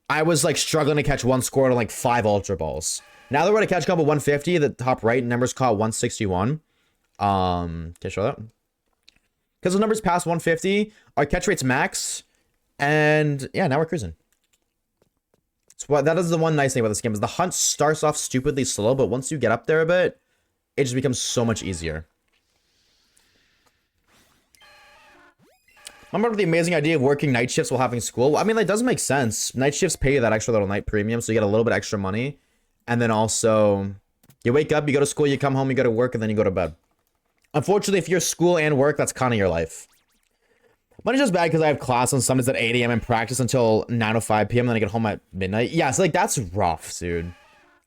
I was like struggling to catch one Squirtle in like 5 Ultra Balls. Now that we're at a catch combo 150, the top right numbers caught 161. Can I show that? Because the numbers past 150, our catch rate's max. And yeah, now we're cruising. So that is the one nice thing about this game is the hunt starts off stupidly slow, but once you get up there a bit, it just becomes so much easier. Remember the amazing idea of working night shifts while having school? I mean, that does make sense. Night shifts pay you that extra little night premium, so you get a little bit extra money. And then also, you wake up, you go to school, you come home, you go to work, and then you go to bed. Unfortunately, if you're school and work, that's kind of your life. But it's just bad because I have class on Sundays at 8 a.m. and practice until 9:05 p.m. then I get home at midnight. Yeah, so like that's rough, dude.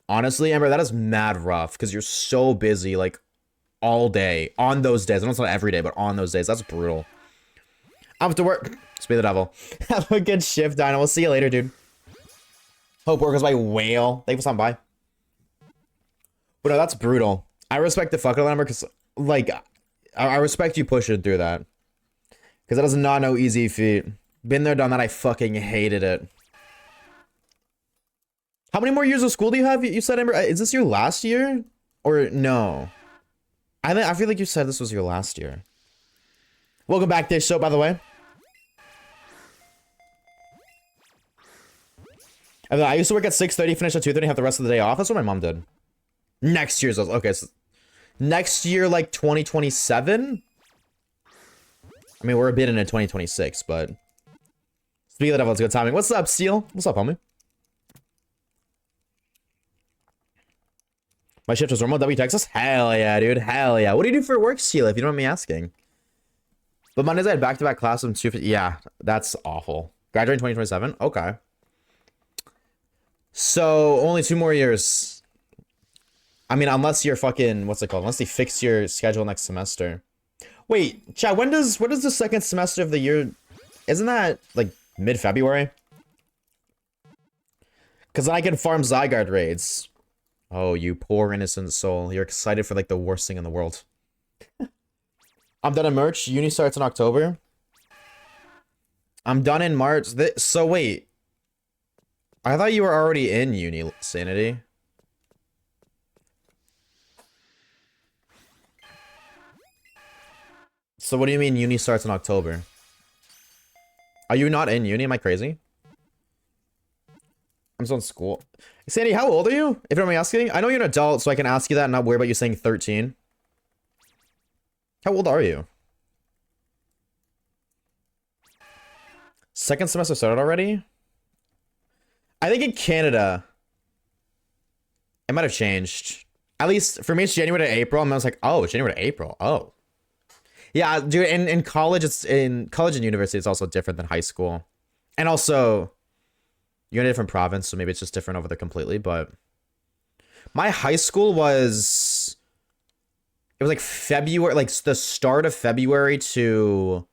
Honestly, Amber, that is mad rough because you're so busy like all day on those days. I know it's not every day, but on those days, that's brutal. I have to work. Speed the devil. Have a good shift, Dino. We'll see you later, dude. Hope work goes by whale. Thank you for stopping by. But no, that's brutal. I respect the fuck out of Amber because like I respect you pushing through that. Because that is not no easy feat. Been there, done that. I fucking hated it. How many more years of school do you have? You said, Amber, is this your last year? Or no? I feel like you said this was your last year. Welcome back to the show, by the way. And then I used to work at 6:30, finish at 2:30, have the rest of the day off. That's what my mom did. Next year's, okay, so next year, like 2027. I mean, we're a bit into 2026, but speaking of the devil, it's good timing. What's up, Seal? What's up, homie? My shift was normal. W Texas? Hell yeah, dude. Hell yeah. What do you do for work, Seal, if you don't mind me asking? But Mondays I had back-to-back class from 2:50. Yeah, that's awful. Graduating 2027? Okay. So, only 2 more years. I mean, unless you're fucking, what's it called? Unless they fix your schedule next semester. Wait, chat, when does the second semester of the year, isn't that, like, mid-February? Because then I can farm Zygarde raids. Oh, you poor innocent soul. You're excited for, like, the worst thing in the world. I'm done in March. Uni starts in October. I'm done in March. So, wait. I thought you were already in uni, Sanity. So what do you mean uni starts in October? Are you not in uni? Am I crazy? I'm still in school. Sandy, how old are you? If you don't mind me asking. I know you're an adult, so I can ask you that and not worry about you saying 13. How old are you? Second semester started already? I think in Canada, it might have changed. At least for me, it's January to April, and I was like, oh, January to April. Oh. Yeah, dude, in college, in college and university, it's also different than high school. And also, you're in a different province, so maybe it's just different over there completely, but my high school was, it was like February, like the start of February to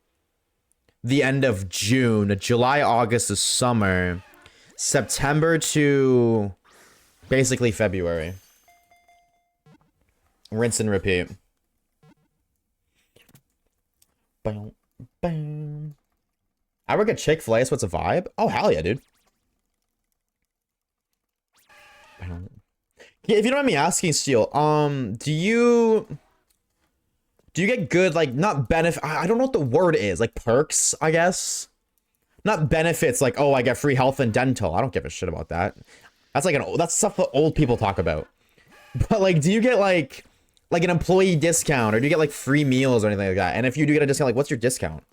the end of June. July, August is summer. September to basically February. Rinse and repeat. Bam, bam. I work at Chick-fil-A, so it's a vibe. Oh, hell yeah, dude. Yeah, if you don't mind me asking, Steel, do you get good, like, not benefit? I don't know what the word is, like perks, I guess. Not benefits, like, oh, I get free health and dental. I don't give a shit about that. That's like that's stuff that old people talk about. But like, do you get like an employee discount, or do you get like free meals or anything like that? And if you do get a discount, like, what's your discount?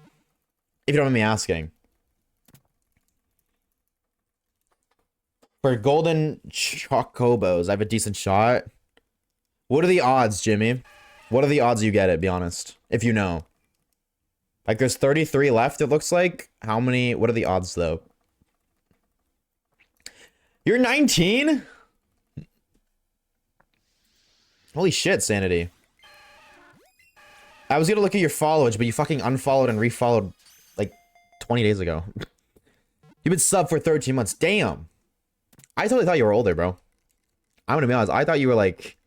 If you don't mind me asking. For golden chocobos, I have a decent shot. What are the odds, Jimmy? What are the odds you get it? Be honest, if you know. Like, there's 33 left, it looks like. How many? What are the odds, though? You're 19? Holy shit, Sanity. I was gonna look at your followage, but you fucking unfollowed and refollowed, like, 20 days ago. You've been sub for 13 months. Damn. I totally thought you were older, bro. I'm gonna be honest. I thought you were, like...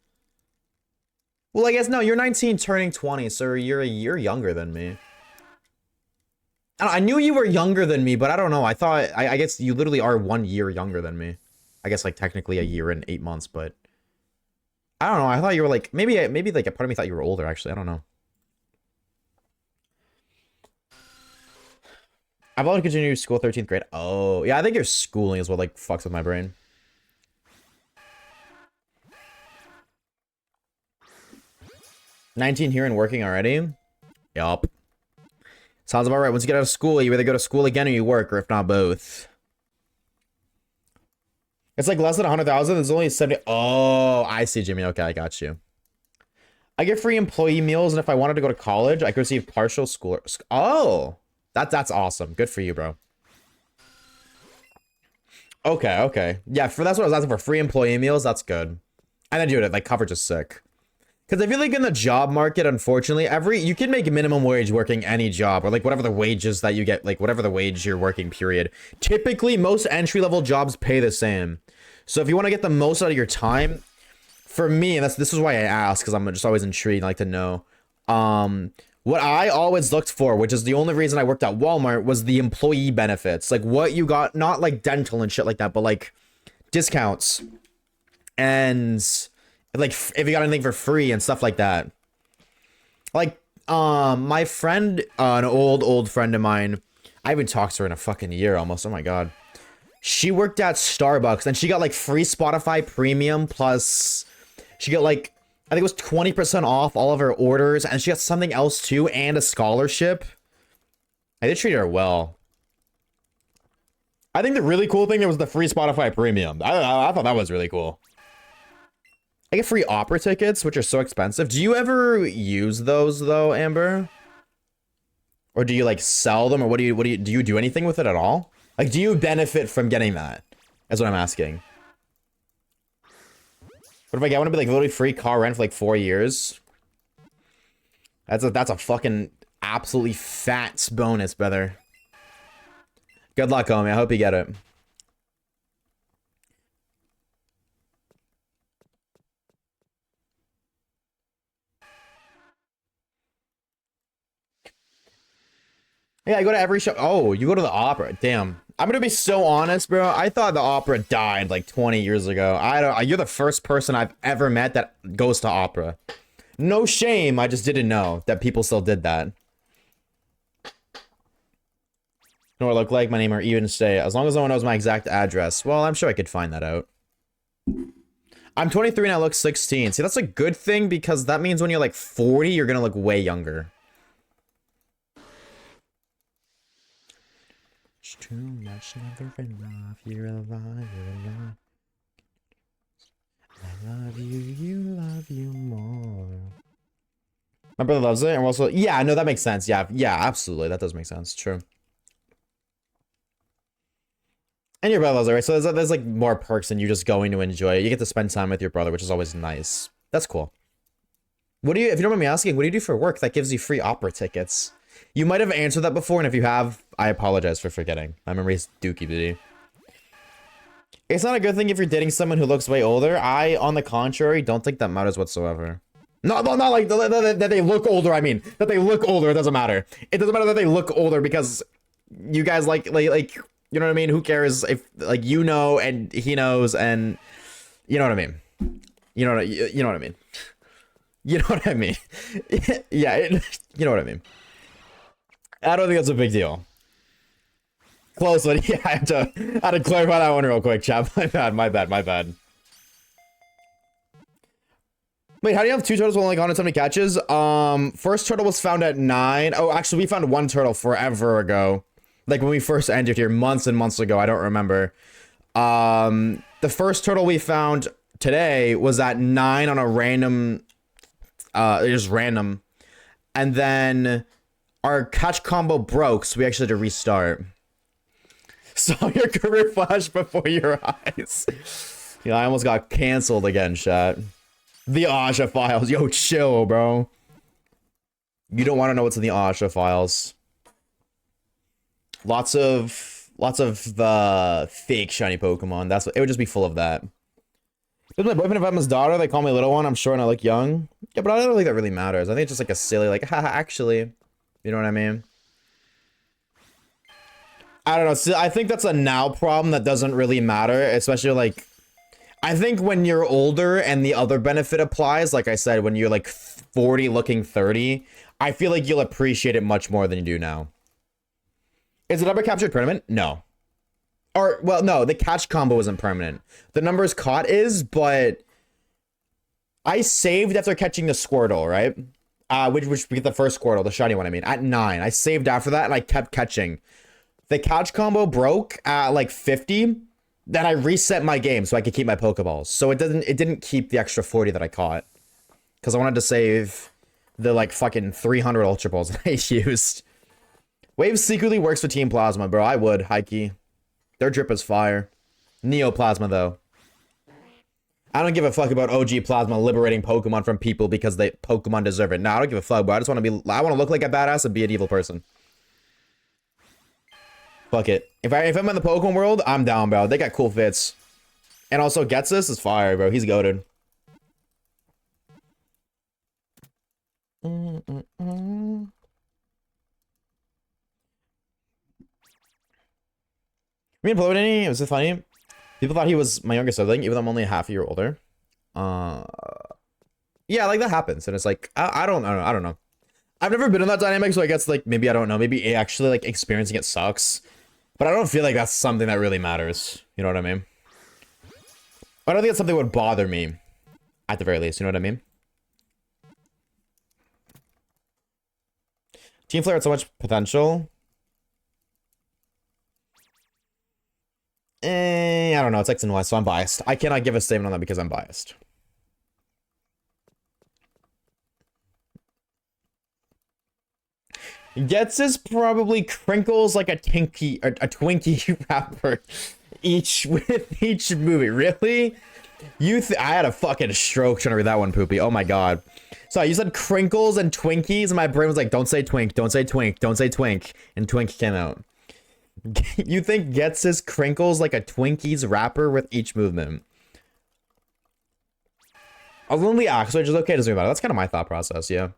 Well, I guess, no, you're 19 turning 20, so you're a year younger than me. I knew you were younger than me, but I don't know. I thought, I guess you literally are 1 year younger than me. I guess, like, technically a year and 8 months, but I don't know. I thought you were like, maybe like a part of me thought you were older, actually. I don't know. I've always continued school 13th grade. Oh, yeah, I think your schooling is what, like, fucks with my brain. $19 here and working already? Yup. Sounds about right. Once you get out of school, you either go to school again or you work, or if not, both. It's like less than 100,000. There's only 70. Oh, I see, Jimmy. Okay, I got you. I get free employee meals, and if I wanted to go to college, I could receive partial school. Oh, that's awesome. Good for you, bro. Okay. Yeah, that's what I was asking for. Free employee meals. That's good. And then, dude, like, coverage is sick. Because I feel like in the job market, unfortunately, you can make minimum wage working any job, or like whatever the wages that you get, like whatever the wage you're working, period. Typically, most entry-level jobs pay the same. So if you want to get the most out of your time, for me, and this is why I ask, because I'm just always intrigued, I like to know. What I always looked for, which is the only reason I worked at Walmart, was the employee benefits. Like what you got, not like dental and shit like that, but like discounts. And like if you got anything for free and stuff like that. Like my friend, an old friend of mine, I haven't talked to her in a fucking year almost. Oh my god. She worked at Starbucks and she got like free Spotify Premium plus she got like I think it was 20% off all of her orders and she got something else too and a scholarship. I did treat her well. I think the really cool thing there was the free Spotify Premium. I thought that was really cool. I get free opera tickets, which are so expensive. Do you ever use those though, Amber? Or do you like sell them, or do you do anything with it at all? Like, do you benefit from getting that? That's what I'm asking. What if I get one to be like literally free car rent for like 4 years? That's a fucking absolutely fat bonus, brother. Good luck, homie. I hope you get it. Yeah, I go to every show. Oh, you go to the opera. Damn. I'm gonna be so honest, bro. I thought the opera died like 20 years ago. You're the first person I've ever met that goes to opera. No shame. I just didn't know that people still did that. Know what I look like? My name or even stay. As long as no one knows my exact address. Well, I'm sure I could find that out. I'm 23 and I look 16. See, that's a good thing because that means when you're like 40, you're gonna look way younger. It's too much, never enough. You're alive, you're alive. I love you love you more. My brother loves it, and also, yeah, no, that makes sense. Yeah, absolutely, that does make sense. True. And your brother loves it, right? So there's like more perks than you just going to enjoy it. You get to spend time with your brother, which is always nice. That's cool. What do you, if you don't mind me asking, what do you do for work that gives you free opera tickets? You might have answered that before, and if you have, I apologize for forgetting. My memory is dookie booty. It's not a good thing if you're dating someone who looks way older. I, on the contrary, don't think that matters whatsoever. No, not like that they look older. I mean, that they look older. It doesn't matter. It doesn't matter that they look older because you guys like you know what I mean? Who cares if like you know and he knows and you know what I mean? You know what I mean? You know what I mean? Yeah, you know what I mean. I don't think that's a big deal. Close one. Yeah, I had to clarify that one real quick, chap. My bad. Wait, how do you have 2 turtles with only 170 catches? First turtle was found at 9. Oh, actually, we found 1 turtle forever ago. Like when we first entered here, months and months ago. I don't remember. The first turtle we found today was at 9 on a random, just random. And then our catch combo broke, so we actually had to restart. Saw your career flash before your eyes. Yeah, I almost got canceled again, chat. The Osha files. Yo, chill, bro. You don't want to know what's in the Osha files. Lots of fake shiny Pokemon. That's what it would just be full of that. With my boyfriend, if I'm his daughter, they call me little one. I'm sure, and I look young. Yeah, but I don't think that really matters. I think it's just like a silly, like, haha, actually. You know what I mean? I don't know. See, I think that's a now problem that doesn't really matter, especially like. I think when you're older and the other benefit applies, like I said, when you're like 40 looking 30, I feel like you'll appreciate it much more than you do now. Is it ever captured permanent? No. Or, well, no, the catch combo isn't permanent. The numbers caught is, but I saved after catching the Squirtle, right? Which we get the first Squirtle, the shiny one, I mean, at 9. I saved after that and I kept catching. The catch combo broke at like 50. Then I reset my game so I could keep my Pokeballs. So it didn't keep the extra 40 that I caught. Because I wanted to save the like fucking 300 Ultra Balls that I used. Waves secretly works for Team Plasma, bro. I would, hikey. Their drip is fire. Neoplasma, though. I don't give a fuck about OG Plasma liberating Pokemon from people because Pokemon deserve it. Nah, I don't give a fuck, bro. I want to look like a badass and be an evil person. Fuck it. If I'm in the Pokemon world, I'm down, bro. They got cool fits. And also, Getsus is fire, bro. He's goated. We didn't blow it any. It was so funny. People thought he was my younger sibling, even though I'm only half a year older. Yeah, like that happens, and it's like I don't know. I've never been in that dynamic, so I guess like maybe I don't know. Maybe actually like experiencing it sucks. But I don't feel like that's something that really matters. You know what I mean? I don't think it's something that would bother me. At the very least, you know what I mean? Team Flare had so much potential. I don't know. It's X and Y, so I'm biased. I cannot give a statement on that because I'm biased. Gets is probably crinkles like a Twinkie wrapper each with each movie. Really? I had a fucking stroke trying to read that one, Poopy. Oh my god. So you said crinkles and Twinkies, and my brain was like, don't say twink, don't say twink, don't say twink, and twink came out. You think Gets his crinkles like a Twinkies wrapper with each movement? A lonely ox, which is okay to zoom out. That's kind of my thought process, yeah.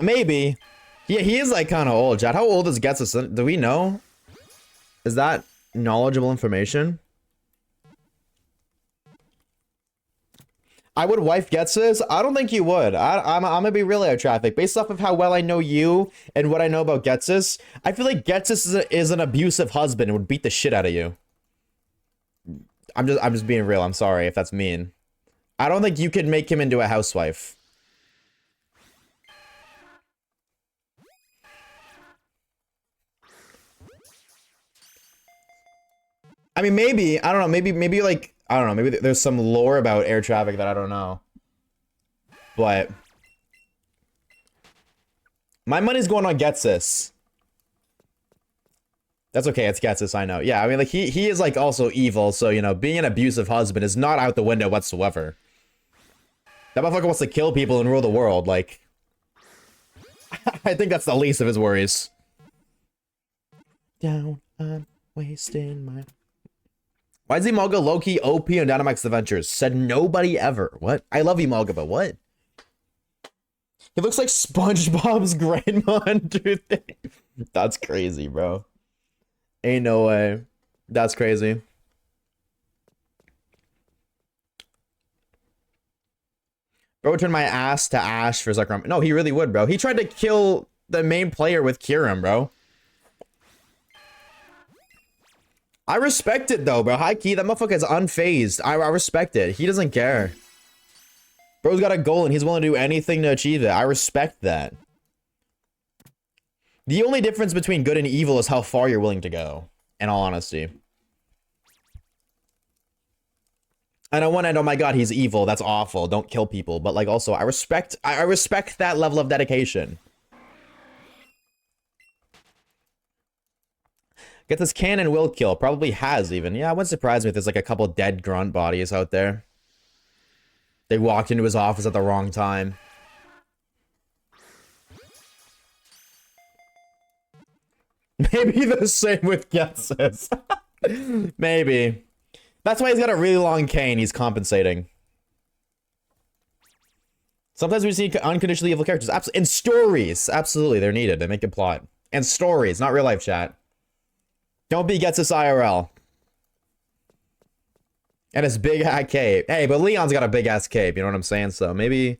Maybe. Yeah, he is like kind of old, Chad. How old is Gets? Do we know? Is that knowledgeable information? I would wife Getsis? I don't think you would. I'm gonna be really out traffic. Based off of how well I know you and what I know about Getsis, I feel like Getsis is an abusive husband and would beat the shit out of you. I'm just being real. I'm sorry if that's mean. I don't think you could make him into a housewife. I mean, maybe, I don't know, maybe like, I don't know, maybe there's some lore about air traffic that I don't know. But my money's going on Getsis. That's okay, it's Getsis, I know. Yeah, I mean, like, he is, like, also evil, so, you know, being an abusive husband is not out the window whatsoever. That motherfucker wants to kill people and rule the world, like... I think that's the least of his worries. Down, I'm wasting my... Why is Emolga low-key OP on Dynamax Adventures? Said nobody ever. What? I love Emolga, but what? He looks like SpongeBob's grandma, dude. That's crazy, bro. Ain't no way. That's crazy. Bro would turn my ass to ash for Zekrom. No, he really would, bro. He tried to kill the main player with Kyurem, bro. I respect it, though, bro. High key, that motherfucker is unfazed. I respect it. He doesn't care. Bro's got a goal, and he's willing to do anything to achieve it. I respect that. The only difference between good and evil is how far you're willing to go, in all honesty. And on one end, oh my god, he's evil. That's awful. Don't kill people. But, like, also, I respect that level of dedication. Get this cannon will kill. Probably has, even. Yeah, it wouldn't surprise me if there's, like, a couple dead grunt bodies out there. They walked into his office at the wrong time. Maybe the same with Getsis. Maybe. That's why he's got a really long cane. He's compensating. Sometimes we see unconditionally evil characters. And stories. Absolutely, they're needed. They make a plot. And stories, not real life chat. Don't be Getsis IRL. And his big hat cape. Hey, but Leon's got a big ass cape. You know what I'm saying? So maybe,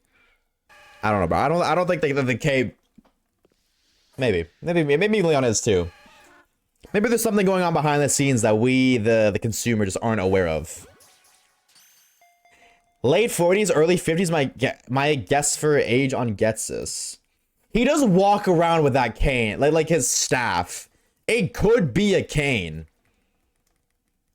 I don't know, bro. I don't think the cape. Maybe Leon is too. Maybe there's something going on behind the scenes that we, the consumer, just aren't aware of. Late 40s, early 50s. My guess for age on Getsis. He does walk around with that cane, like his staff. It could be a cane.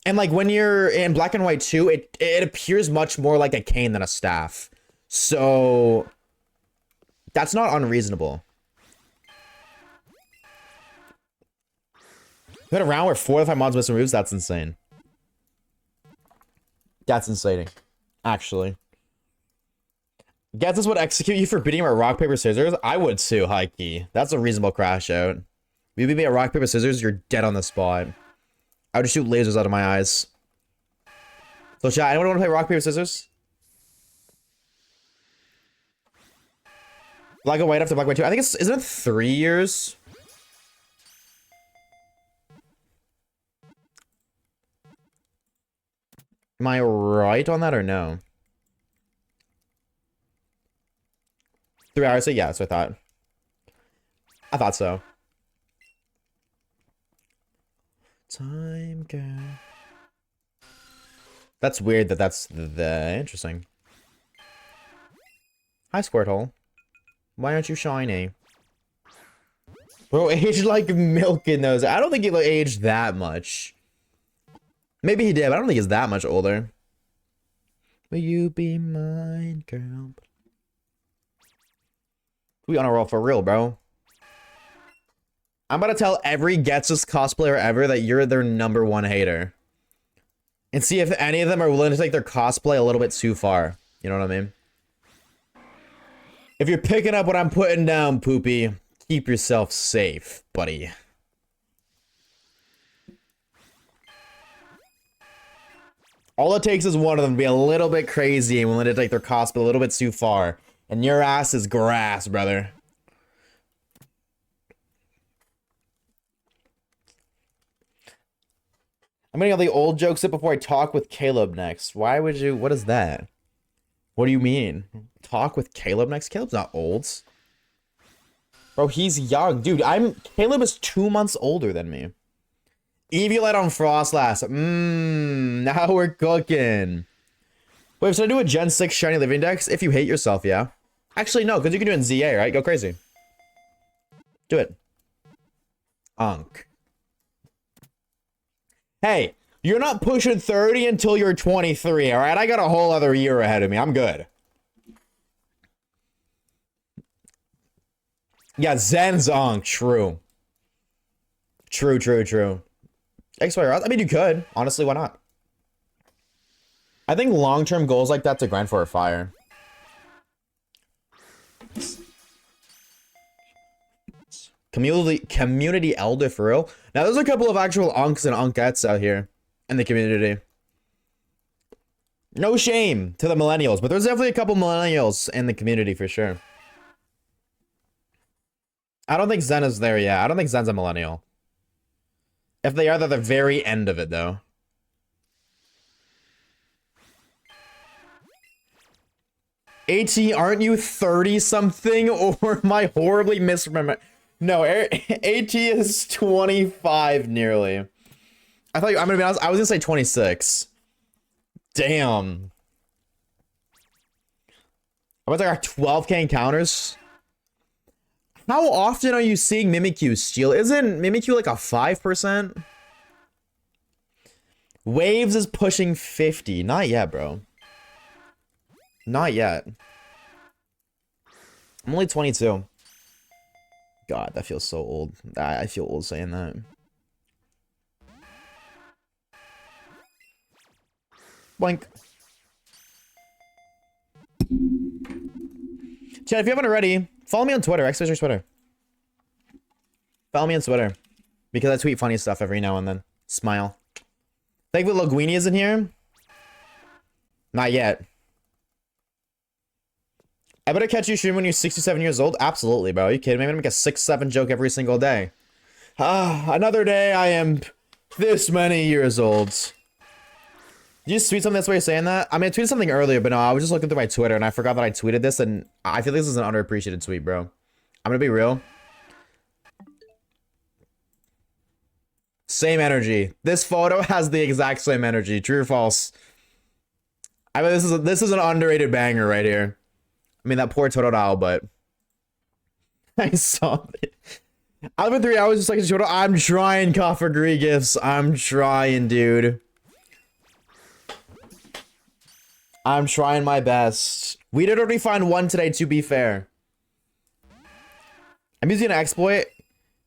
And like when you're in black and white too, it appears much more like a cane than a staff. So that's not unreasonable. We had a round where 4 of 5 mods missing moves. That's insane. That's insane. Actually. Getsis would execute you for beating him at rock, paper, scissors. I would too, high key. That's a reasonable crash out. If you beat me at rock, paper, scissors, you're dead on the spot. I would just shoot lasers out of my eyes. So chat, anyone want to play rock, paper, scissors? Black and white after black and white 2. I think it's, isn't it 3 years? Am I right on that or no? 3 hours, so yeah, that's what I thought. I thought so. Time girl. That's weird that that's the interesting. Hi, Squirtle. Why aren't you shiny? Bro, aged like milk in those. I don't think he aged that much. Maybe he did, but I don't think he's that much older. Will you be mine, girl? We on a roll for real, bro. I'm about to tell every Getsus cosplayer ever that you're their #1 hater. And see if any of them are willing to take their cosplay a little bit too far. You know what I mean? If you're picking up what I'm putting down, Poopy, keep yourself safe, buddy. All it takes is one of them to be a little bit crazy and willing to take their cosplay a little bit too far. And your ass is grass, brother. I'm getting all the old jokes up before I talk with Caleb next. Why would you? What is that? What do you mean? Talk with Caleb next? Caleb's not old. Bro, he's young. Dude, Caleb is 2 months older than me. Eviolite on Frostlass. Now we're cooking. Wait, should I do a Gen 6 Shiny Living Dex? If you hate yourself, yeah. Actually, no, because you can do it in ZA, right? Go crazy. Do it. Unk. Hey, you're not pushing 30 until you're 23, alright? I got a whole other year ahead of me. I'm good. Yeah, Zen's Unk. True. True. XY, I mean, you could. Honestly, why not? I think long-term goals like that to grind for a fire. Community elder for real. Now there's a couple of actual unks and unkettes out here in the community. No shame to the millennials, but there's definitely a couple millennials in the community for sure. I don't think Zen is there yet. I don't think Zen's a millennial. If they are, they're the very end of it though. AT, aren't you 30 something or am I horribly misremember? No, AT is 25 nearly. I'm gonna be honest, I was gonna say 26. Damn. I was like 12k encounters. How often are you seeing Mimikyu steal? Isn't Mimikyu like a 5%? Waves is pushing 50. Not yet, bro. Not yet. I'm only 22. God, that feels so old. I feel old saying that. Boink. Chad, if you haven't already, follow me on Twitter. X Twitter. Follow me on Twitter. Because I tweet funny stuff every now and then. Smile. Thankfully Loguini is in here. Not yet. I better catch you stream when you're 67 years old? Absolutely, bro. Are you kidding me? I'm gonna make a 6-7 joke every single day. Another day I am this many years old. Did you just tweet something that's why you're saying that? I mean, I tweeted something earlier, but no, I was just looking through my Twitter and I forgot that I tweeted this, and I feel this is an underappreciated tweet, bro. I'm gonna be real. Same energy. This photo has the exact same energy. True or false? I mean, this is an underrated banger right here. I mean, that poor Totodile, but I saw it. I've been 3 hours just like a Totodile. I'm trying, Coffer gifts. I'm trying, dude. I'm trying my best. We did already find one today, to be fair. I'm using an exploit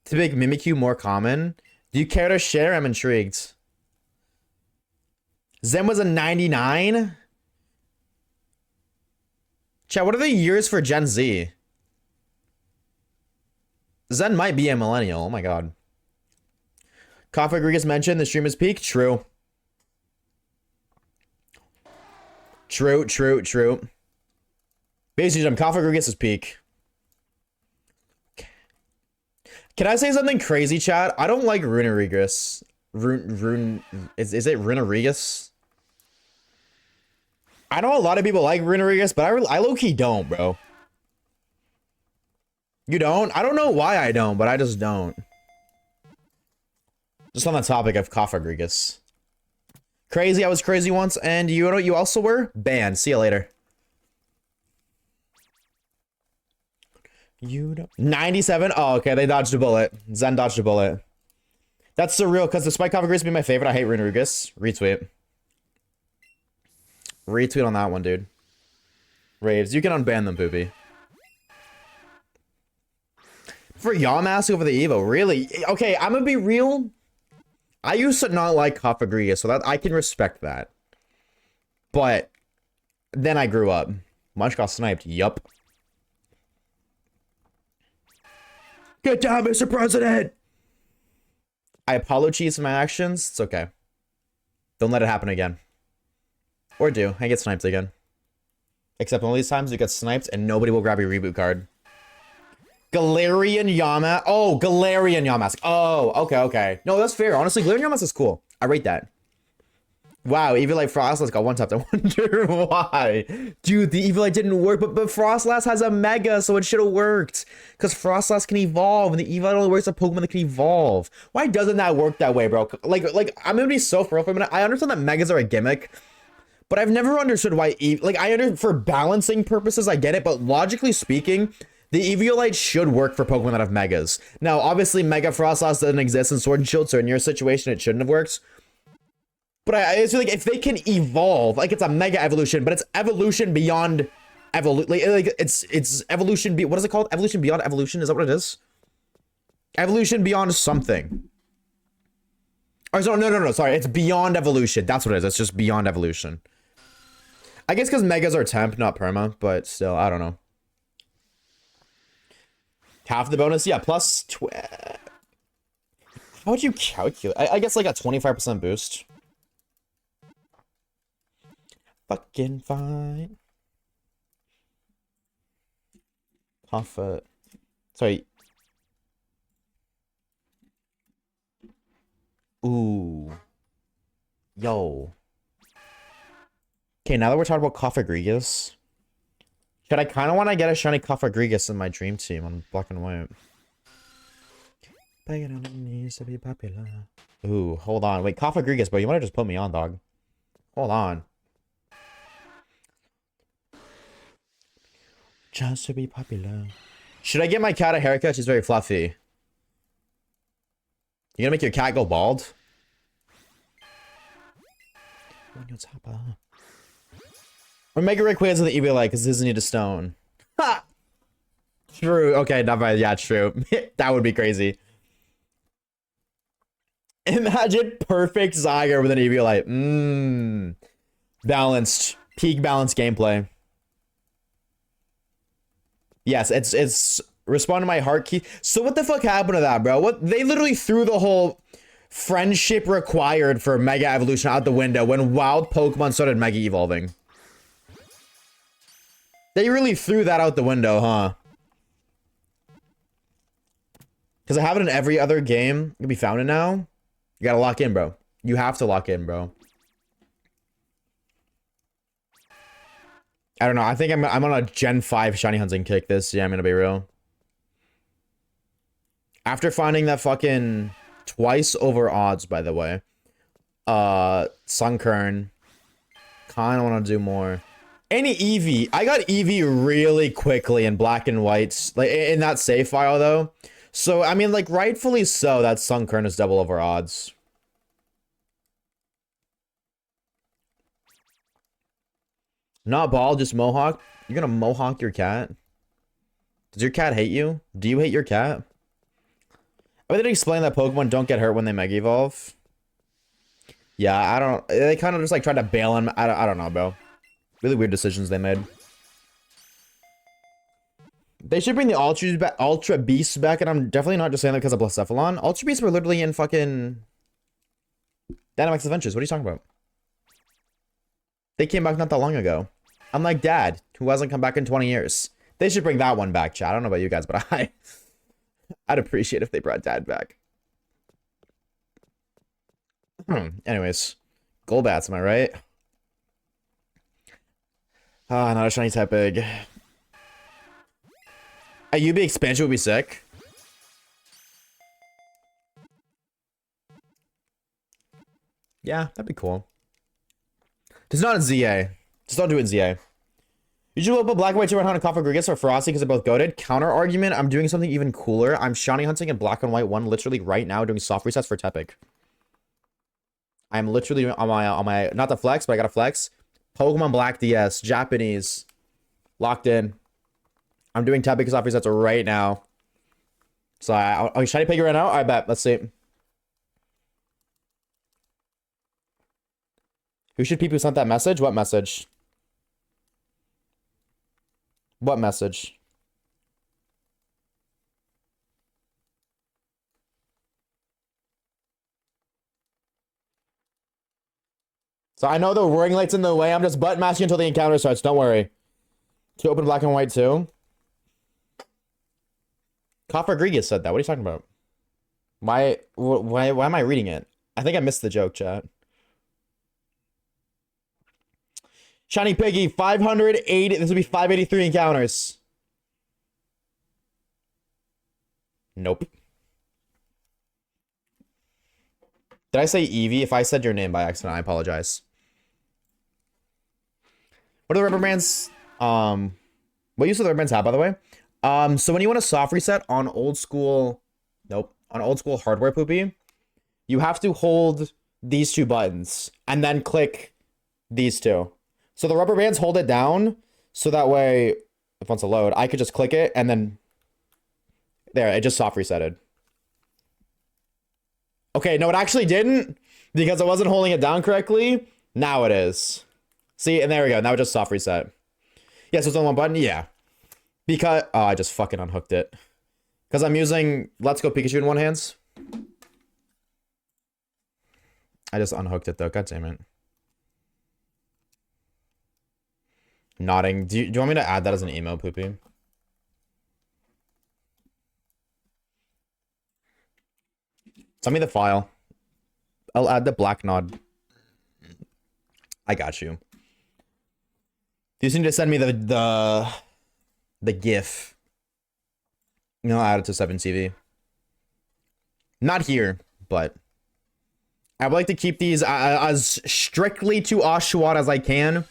to make Mimikyu more common. Do you care to share? I'm intrigued. Zen was a 99? Chat, what are the years for Gen Z? Zen might be a millennial. Oh my god. Coffee Rodriguez mentioned the stream is peak. True. True. Basically, Coffee Rodriguez is peak. Can I say something crazy, chat? I don't like Runerigus. Is it Runerigus? I know a lot of people like Runerigus, but I low-key don't, bro. You don't? I don't know why I don't, but I just don't. Just on the topic of Cofagrigus. Crazy, I was crazy once, and you know what you also were? Banned. See you later. You don't... 97? Oh, okay, they dodged a bullet. Zen dodged a bullet. That's surreal, because despite Cofagrigus being my favorite, I hate Runerugus. Retweet. Retweet on that one, dude. Raves. You can unban them, Poopy. For Yamask over the Evo, really? Okay, I'm gonna be real. I used to not like Cofagrigus, so that I can respect that. But then I grew up. Munch got sniped. Yup. Get down, Mr. President! I apologize for my actions. It's okay. Don't let it happen again. Or do. I get sniped again. Except all these times you get sniped and nobody will grab your reboot card. Galarian Yamask. Oh, Galarian Yamask. Oh, okay, okay. No, that's fair. Honestly, Galarian Yamask is cool. I rate that. Wow, Evilite Frostlass got one tapped. I wonder why. Dude, the Evilite didn't work, but Frostlass has a Mega, so it should have worked. Because Frostlass can evolve, and the Evilite only works a Pokemon that can evolve. Why doesn't that work that way, bro? Like I'm gonna be so for real for a minute. I understand that Megas are a gimmick, but I've never understood why for balancing purposes, I get it, but logically speaking, the Eviolite should work for Pokemon that have Megas. Now, obviously, Mega Frostlass doesn't exist in Sword and Shield, so in your situation, it shouldn't have worked. But I feel like if they can evolve, like it's a Mega Evolution, but it's evolution beyond evolution. Like it's evolution. What is it called? Evolution beyond evolution? Is that what it is? Evolution beyond something. Or no. Sorry, it's beyond evolution. That's what it is. It's just beyond evolution. I guess because Megas are temp, not perma, but still, I don't know. Half the bonus, yeah, plus how would you calculate? I guess like a 25% boost. Fucking fine. Puffer. Sorry. Ooh. Yo. Okay, now that we're talking about Cofagrigus. Should I kind of want to get a shiny Cofagrigus in my dream team on black and white? Begging on the knees to be popular. Ooh, hold on. Wait, Cofagrigus, bro. You might have just put me on, dog. Hold on. Just to be popular. Should I get my cat a haircut? She's very fluffy. You gonna make your cat go bald? Or Mega Rayquaza with the Eviolite because it doesn't need a stone. Ha! True. Okay, not bad. Yeah, true. That would be crazy. Imagine perfect Zyger with an Eviolite. Balanced. Peak balanced gameplay. Yes, it's respond to my heart key. So what the fuck happened to that, bro? What they literally threw the whole friendship required for Mega Evolution out the window when wild Pokemon started Mega Evolving. They really threw that out the window, huh? Because I have it in every other game. It can be found in now. You gotta lock in, bro. You have to lock in, bro. I don't know. I think I'm on a Gen 5 shiny hunting kick this. Yeah, I'm gonna be real. After finding that fucking twice over odds, by the way. Sunkern. Kinda wanna do more. Any Eevee. I got Eevee really quickly in black and white. Like in that save file though. So I mean like rightfully so that Sunkern is double over odds. Not bald, just mohawk. You're gonna mohawk your cat? Does your cat hate you? Do you hate your cat? I did explain that Pokemon don't get hurt when they Mega Evolve. Yeah, I don't. They kind of just like tried to bail him. I don't know, bro. Really weird decisions they made. They should bring the Ultra Beasts back, and I'm definitely not just saying that because of Blacephalon. Ultra Beasts were literally in fucking Dynamax Adventures. What are you talking about? They came back not that long ago. I'm like Dad, who hasn't come back in 20 years. They should bring that one back, chat. I don't know about you guys, but I'd appreciate if they brought Dad back. Anyways, Golbats, am I right? Ah, not a shiny type big. A UB expansion would be sick. Yeah, that'd be cool. Just not in ZA. Just don't do it in ZA. You should put Black and White 200 Coffer Grigas or Ferocity because they're both goated. Counter argument, I'm doing something even cooler. I'm shiny hunting in Black and White 1 literally right now doing soft resets for Tepic. I'm literally on my not the flex, but I got a flex. Pokemon Black DS, Japanese. Locked in. I'm doing Tepic soft resets right now. So I'll shiny pick it right now. I bet. Let's see. Who should people sent that message? What message? What message? So I know the ring light's in the way. I'm just button mashing until the encounter starts. Don't worry. To open Black and White too. Coffer Grigas said that. What are you talking about? Why am I reading it? I think I missed the joke, chat. Shiny Piggy, 580. This will be 583 encounters. Nope. Did I say Evie? If I said your name by accident, I apologize. What are the rubber bands? What use do the rubber bands have, by the way? So when you want to soft reset on old school, on old school hardware poopy, you have to hold these two buttons and then click these two. So the rubber bands hold it down, so that way, if it wants to load, I could just click it, and then, there, it just soft resetted. Okay, no, it actually didn't, because I wasn't holding it down correctly. Now it is. See, and there we go, now it just soft reset. Yeah, so it's on one button, yeah. Because, oh, I just fucking unhooked it. Because I'm using Let's Go Pikachu in one hands. I just unhooked it, though, god damn it. Nodding. Do you want me to add that as an email, Poopy? Send me the file. I'll add the black nod. I got you. You just need to send me the GIF. You know, I'll add it to 7TV. Not here, but I would like to keep these as strictly to Oshawott as I can.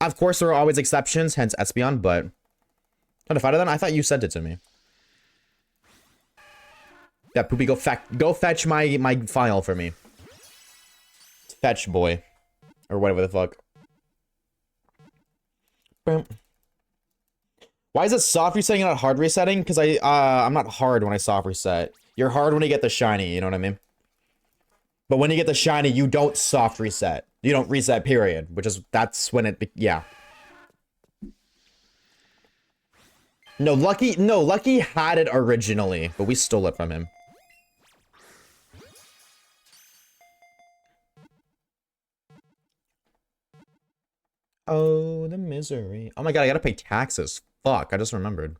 Of course, there are always exceptions, hence Espeon, but not if I did that. I thought you sent it to me. Yeah, Poopy, go fetch my file for me. Fetch boy, or whatever the fuck. Why is it soft resetting and not hard resetting? Because I'm not hard when I soft reset. You're hard when you get the shiny. You know what I mean? But when you get the shiny, you don't soft reset. You don't reset, period. That's when it, yeah. No, Lucky had it originally, but we stole it from him. Oh, the misery. Oh my god, I gotta pay taxes. Fuck, I just remembered.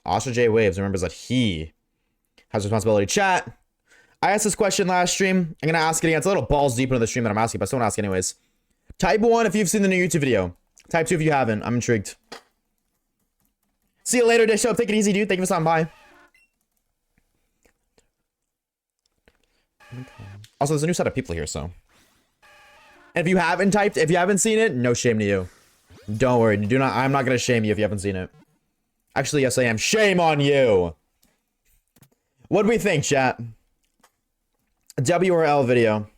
Oshawaves remembers that he has responsibility. Chat, I asked this question last stream. I'm gonna ask it again. It's a little balls deep into the stream that I'm asking, but I still wanna ask anyways. Type 1 if you've seen the new YouTube video. Type 2 if you haven't. I'm intrigued. See you later, Dish Up. Take it easy, dude. Thank you for stopping by. Also, there's a new set of people here, so. And if you haven't typed, if you haven't seen it, no shame to you. Don't worry. I'm not gonna shame you if you haven't seen it. Actually, yes, I am. Shame on you. What do we think, chat? W or L video.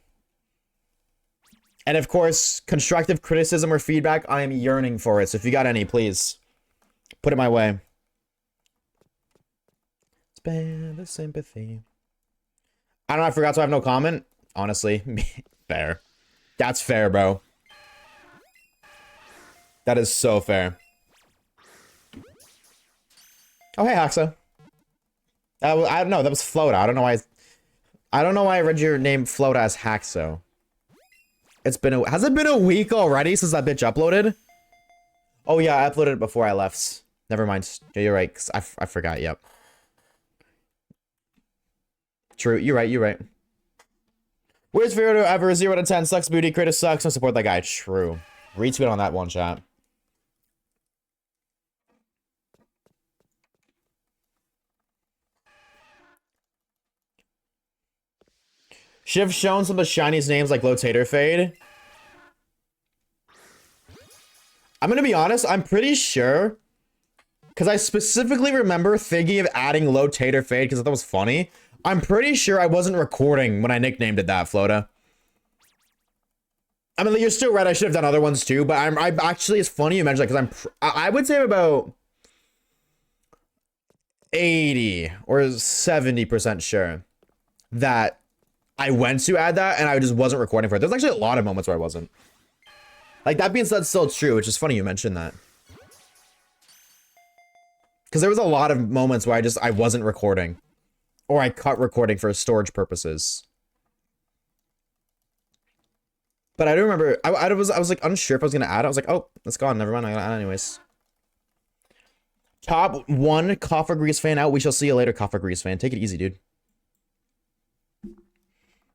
And of course, constructive criticism or feedback, I am yearning for it. So if you got any, please put it my way. Spend the sympathy. I don't know, I forgot, so I have no comment. Honestly, fair. That's fair, bro. That is so fair. Oh, hey, Haxa. I don't know, that was Flota. I don't know why I read your name Flota as Haxo. Has it been a week already since that bitch uploaded? Oh yeah, I uploaded it before I left. Never mind. Yeah, you're right. 'Cause I forgot. Yep. True. You're right. Where's Vero ever? 0 to 10. Sucks booty. Critter sucks. Don't support that guy. True. Retweet on that one, chat. Should have shown some of the shiniest names like Lotater Fade. I'm gonna be honest, I'm pretty sure. Because I specifically remember thinking of adding Lotater Fade because I thought it was funny. I'm pretty sure I wasn't recording when I nicknamed it that, Flota. I mean, you're still right, I should have done other ones too, but I'm actually, it's funny you mentioned that because I would say I'm about 80 or 70% sure that I went to add that and I just wasn't recording for it. There's actually a lot of moments where I wasn't. Like, that being said, it's still true, which is funny you mentioned that. Because there was a lot of moments where I wasn't recording. Or I cut recording for storage purposes. But I do remember, I was like unsure if I was gonna add it. I was like, oh, it's gone, never mind, I gotta add it anyways. Top 1 Coffer Grease fan out. We shall see you later, Coffer Grease fan. Take it easy, dude.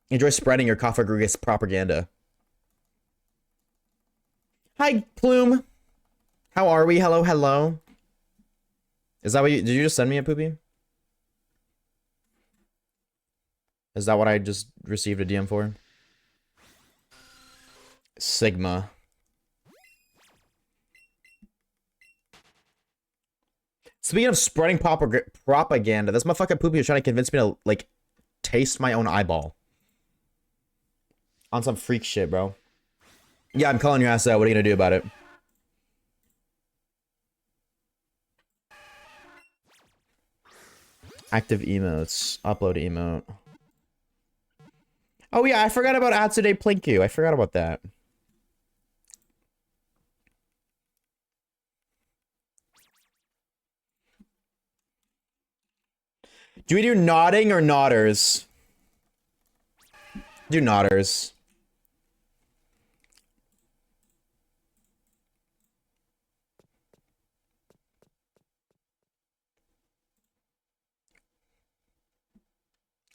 Enjoy spreading your Coffer Grease propaganda. Hi, Plume. How are we? Hello, hello. Is that what did you just send me a poopy? Is that what I just received a DM for? Sigma. Speaking of spreading propaganda, this motherfucking poopy was trying to convince me to, like, taste my own eyeball. On some freak shit, bro. Yeah, I'm calling your ass out. What are you gonna do about it? Active emotes. Upload emote. Oh yeah, I forgot about Atsude Plinku. I forgot about that. Do we do nodding or nodders? Do nodders.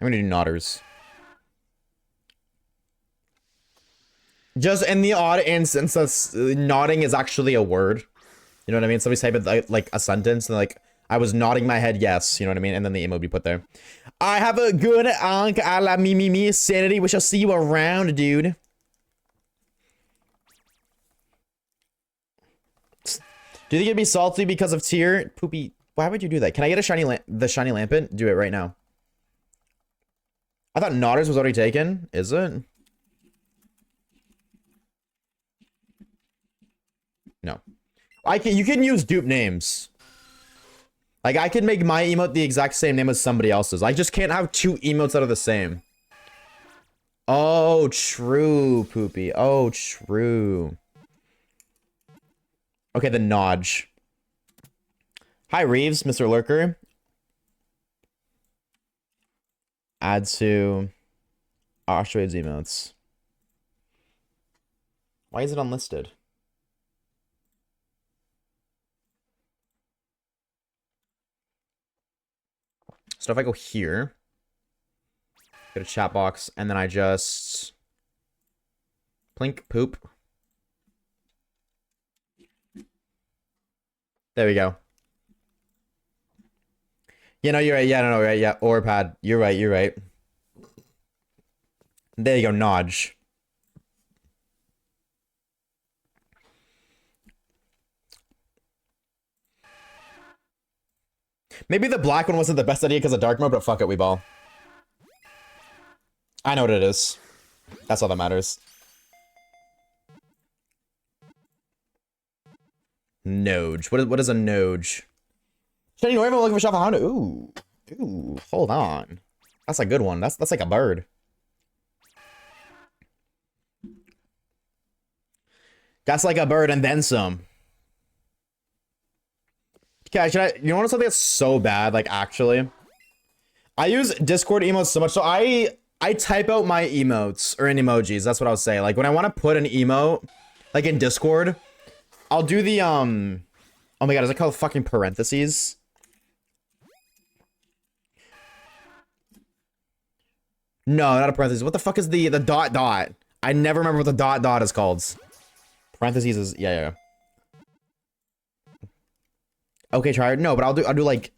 I'm gonna do nodders. Just in the odd instance that nodding is actually a word. You know what I mean? Somebody type it like a sentence and like, I was nodding my head yes, you know what I mean? And then the emote be put there. I have a good ank a la me sanity. We shall see you around, dude. Do you think it'd be salty because of tier? Poopy, why would you do that? Can I get a shiny the shiny lampant? Do it right now. I thought Nodders was already taken. Is it? No. You can use dupe names. Like, I can make my emote the exact same name as somebody else's. I just can't have 2 emotes that are the same. Oh, true, Poopy. Oh, true. Okay, the Nodge. Hi, Reeves, Mr. Lurker. Add to Oshawaves emotes. Why is it unlisted? So if I go here, go to chat box, and then I just plink poop. There we go. Yeah, no, you're right. Yeah, no, right. Yeah, Orpad. You're right. You're right. There you go, Nodge. Maybe the black one wasn't the best idea because of dark mode, but fuck it, we ball. I know what it is. That's all that matters. Noge. What is a Noge? Shiny Normal looking for Shuffle Hound. Ooh. Ooh, hold on. That's a good one. That's like a bird. That's like a bird and then some. Okay, you want something that's so bad, like, actually? I use Discord emotes so much, so I type out my emotes, or in emojis, that's what I was saying. Like, when I want to put an emote, like, in Discord, I'll do the, oh my god, is it called fucking parentheses? No, not a parentheses. What the fuck is the dot dot? I never remember what the dot dot is called. Parentheses is yeah. Okay, try it. No, but I'll do like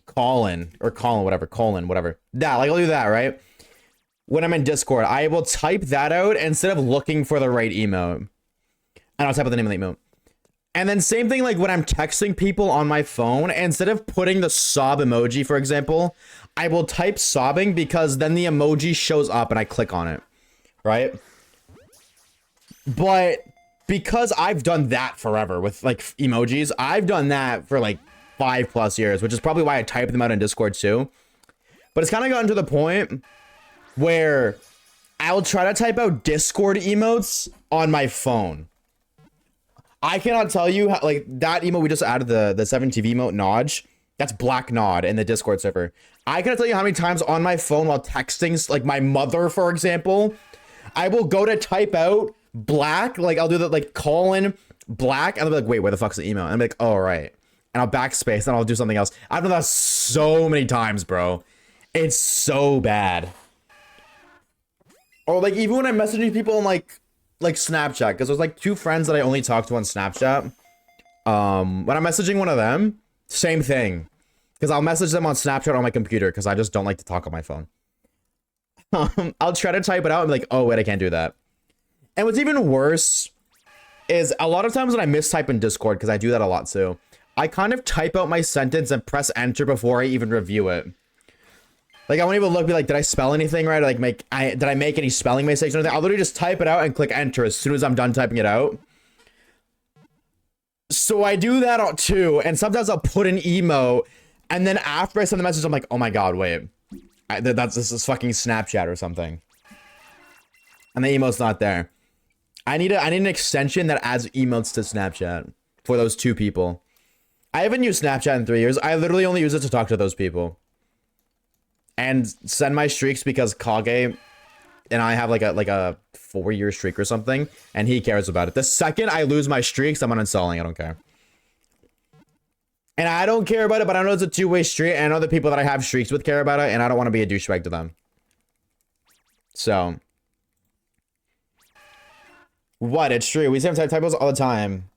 colon or colon whatever. That, like, I'll do that, right? When I'm in Discord, I will type that out instead of looking for the right emote. And I'll type out the name of the emote. And then same thing, like when I'm texting people on my phone, instead of putting the sob emoji, for example, I will type sobbing because then the emoji shows up and I click on it, right? But because I've done that forever with like emojis, I've done that for like 5+ years, which is probably why I type them out in Discord too. But it's kind of gotten to the point where I'll try to type out Discord emotes on my phone. I cannot tell you how, like, that emote we just added, the 7TV emote, Nodge, that's Black Nod in the Discord server. I cannot tell you how many times on my phone while texting, like my mother, for example, I will go to type out black, like I'll do the like colon black, and I'll be like, wait, where the fuck's the email? And I'm like, oh, right. And I'll backspace, and I'll do something else. I've done that so many times, bro. It's so bad. Or like even when I'm messaging people on like Snapchat, because there's like 2 friends that I only talk to on Snapchat. When I'm messaging one of them, same thing. Because I'll message them on Snapchat on my computer because I just don't like to talk on my phone. I'll try to type it out and be like, oh wait, I can't do that. And what's even worse is a lot of times when I mistype in Discord, because I do that a lot too, I kind of type out my sentence and press enter before I even review it. Like, I won't even look, be like, did I spell anything right? Or like, did I make any spelling mistakes or anything? I'll literally just type it out and click enter as soon as I'm done typing it out. So I do that too, and sometimes I'll put an emote, and then after I send the message, I'm like, oh my god, wait. This is fucking Snapchat or something. And the emote's not there. I need an extension that adds emotes to Snapchat for those 2 people. I haven't used Snapchat in 3 years. I literally only use it to talk to those people. And send my streaks because Kage and I have like a 4-year streak or something, and he cares about it. The second I lose my streaks, I'm uninstalling. I don't care. And I don't care about it, but I know it's a 2-way street, and I know the people that I have streaks with care about it, and I don't want to be a douchebag to them. So. What? It's true. We say typos all the time.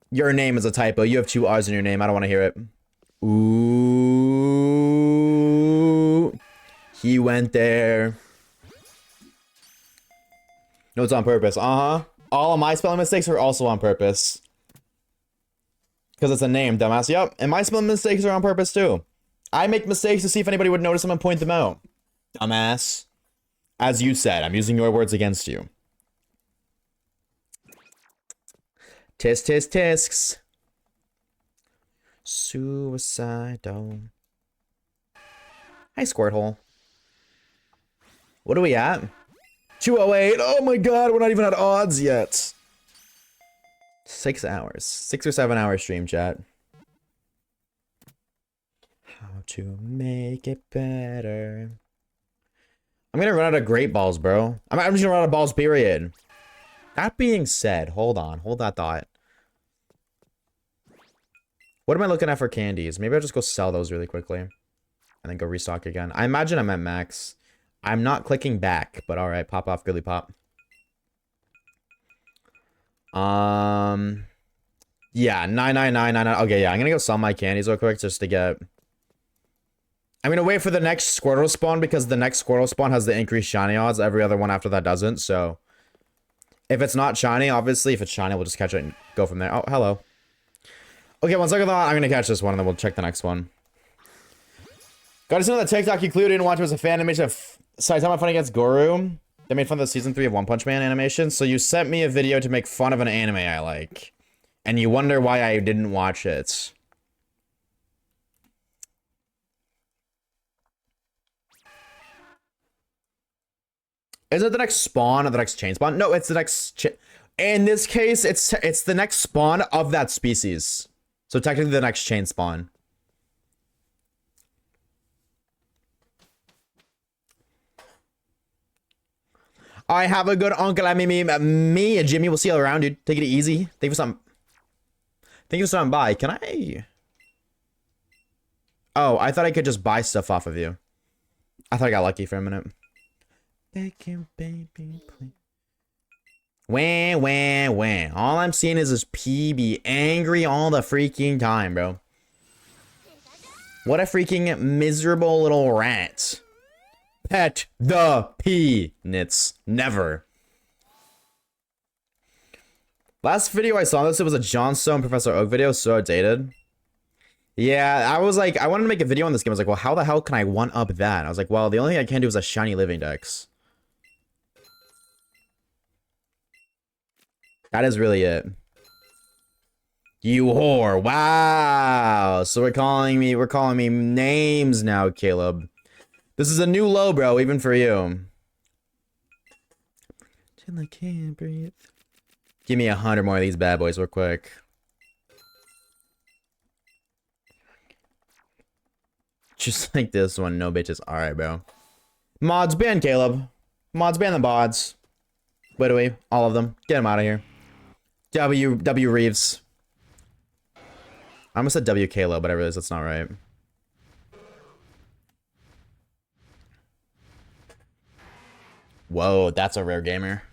Your name is a typo. You have 2 R's in your name. I don't want to hear it. Ooh. He went there. No, it's on purpose. Uh-huh. All of my spelling mistakes are also on purpose. Because it's a name, dumbass. Yep. And my spelling mistakes are on purpose, too. I make mistakes to see if anybody would notice them and point them out. Dumbass. As you said, I'm using your words against you. Tisk, tisk, tisks. Suicidal. Hi, Squirtle. What are we at? 208. Oh my god, we're not even at odds yet. 6 hours. 6 or 7 hour stream chat. How to make it better. I'm gonna run out of great balls, bro. I'm just gonna run out of balls, period. That being said, hold on. Hold that thought. What am I looking at for candies? Maybe I'll just go sell those really quickly. And then go restock again. I imagine I'm at max. I'm not clicking back, but alright. Pop off, girly pop. Yeah, 99999. Okay, yeah, I'm gonna go sell my candies real quick just to get... I'm gonna wait for the next Squirtle spawn because the next Squirtle spawn has the increased shiny odds. Every other one after that doesn't, so... If it's not shiny, obviously, if it's shiny, we'll just catch it and go from there. Oh, hello. Okay, one second thought. I'm gonna catch this one and then we'll check the next one. Got to see that TikTok you clearly didn't watch was a fan animation of Saitama fighting against Goro. They made fun of the season 3 of One Punch Man animation. So you sent me a video to make fun of an anime I like. And you wonder why I didn't watch it. Is it the next spawn or the next chain spawn? No, it's the next... In this case, it's the next spawn of that species. So technically the next chain spawn. I have a good uncle. I mean, me and Jimmy will see you around, dude. Take it easy. Thank you for something. Thank you for stopping by. Can I... Oh, I thought I could just buy stuff off of you. I thought I got lucky for a minute. Thank you, baby, please. Wah, wah, wah. All I'm seeing is this P be angry all the freaking time, bro. What a freaking miserable little rat. Pet the P. Nits. Never. Last video I saw this, it was a Johnstone Professor Oak video, so outdated. Yeah, I was like, I wanted to make a video on this game. I was like, well, how the hell can I one-up that? I was like, well, the only thing I can do is a shiny living dex. That is really it. You whore. Wow. So we're calling me names now, Caleb. This is a new low, bro, even for you. Till I can't breathe. Give me 100 more of these bad boys real quick. Just like this one, no bitches. Alright, bro. Mods ban, Caleb. Mods ban the bods. Wait do we? All of them. Get them out of here. W Reeves. I almost said W Caleb, but I realized that's not right. Whoa, that's a rare gamer.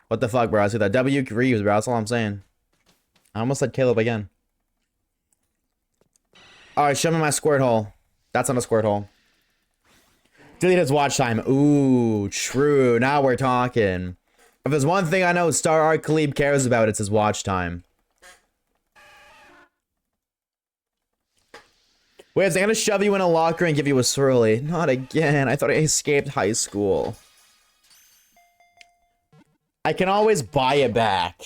What the fuck, bro? I see that W Reeves, bro. That's all I'm saying. I almost said Caleb again. Alright, show me my squirt hole. That's not a squirt hole. Delete his watch time. Ooh, true. Now we're talking. If there's one thing I know Star Art Khalib cares about, it's his watch time. Wait, I'm gonna shove you in a locker and give you a swirly. Not again. I thought I escaped high school. I can always buy it back.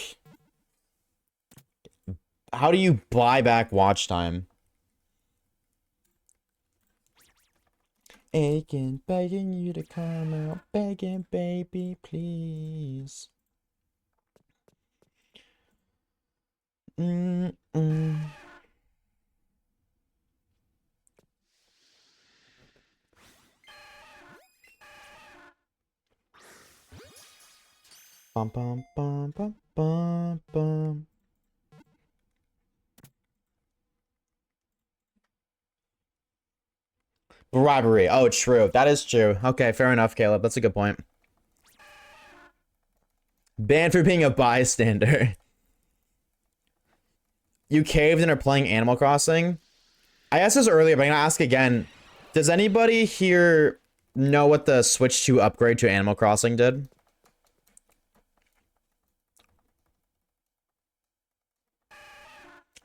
How do you buy back watch time? Aching, begging you to come out, begging, baby, please. Bum bum bum bum bum bum. Bribery. Oh, true. That is true. Okay, fair enough, Caleb. That's a good point. Banned for being a bystander. You caved and are playing Animal Crossing? I asked this earlier, but I'm gonna ask again. Does anybody here know what the Switch 2 upgrade to Animal Crossing did?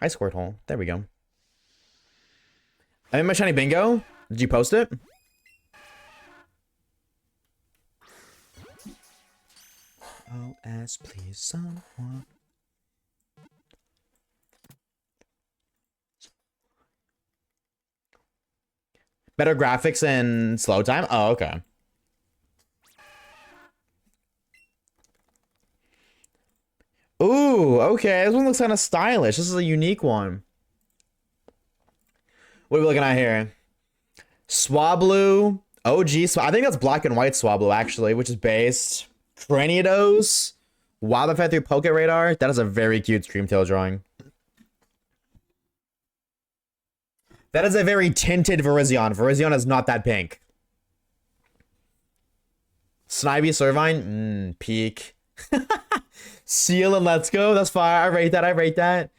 Hi, Squirtle. There we go. I'm in my shiny bingo. Did you post it? Oh, ask please someone. Better graphics and slow time? Oh, okay. Ooh, okay. This one looks kind of stylish. This is a unique one. What are we looking at here? Swablu. OG. I think that's black and white Swablu, actually, which is based. Cranidos. Wildfire through Poke Radar. That is a very cute Screamtail drawing. That is a very tinted Virizion. Virizion is not that pink. Snivy Servine. Peak. Seal and let's go. That's fire. I rate that. I rate that.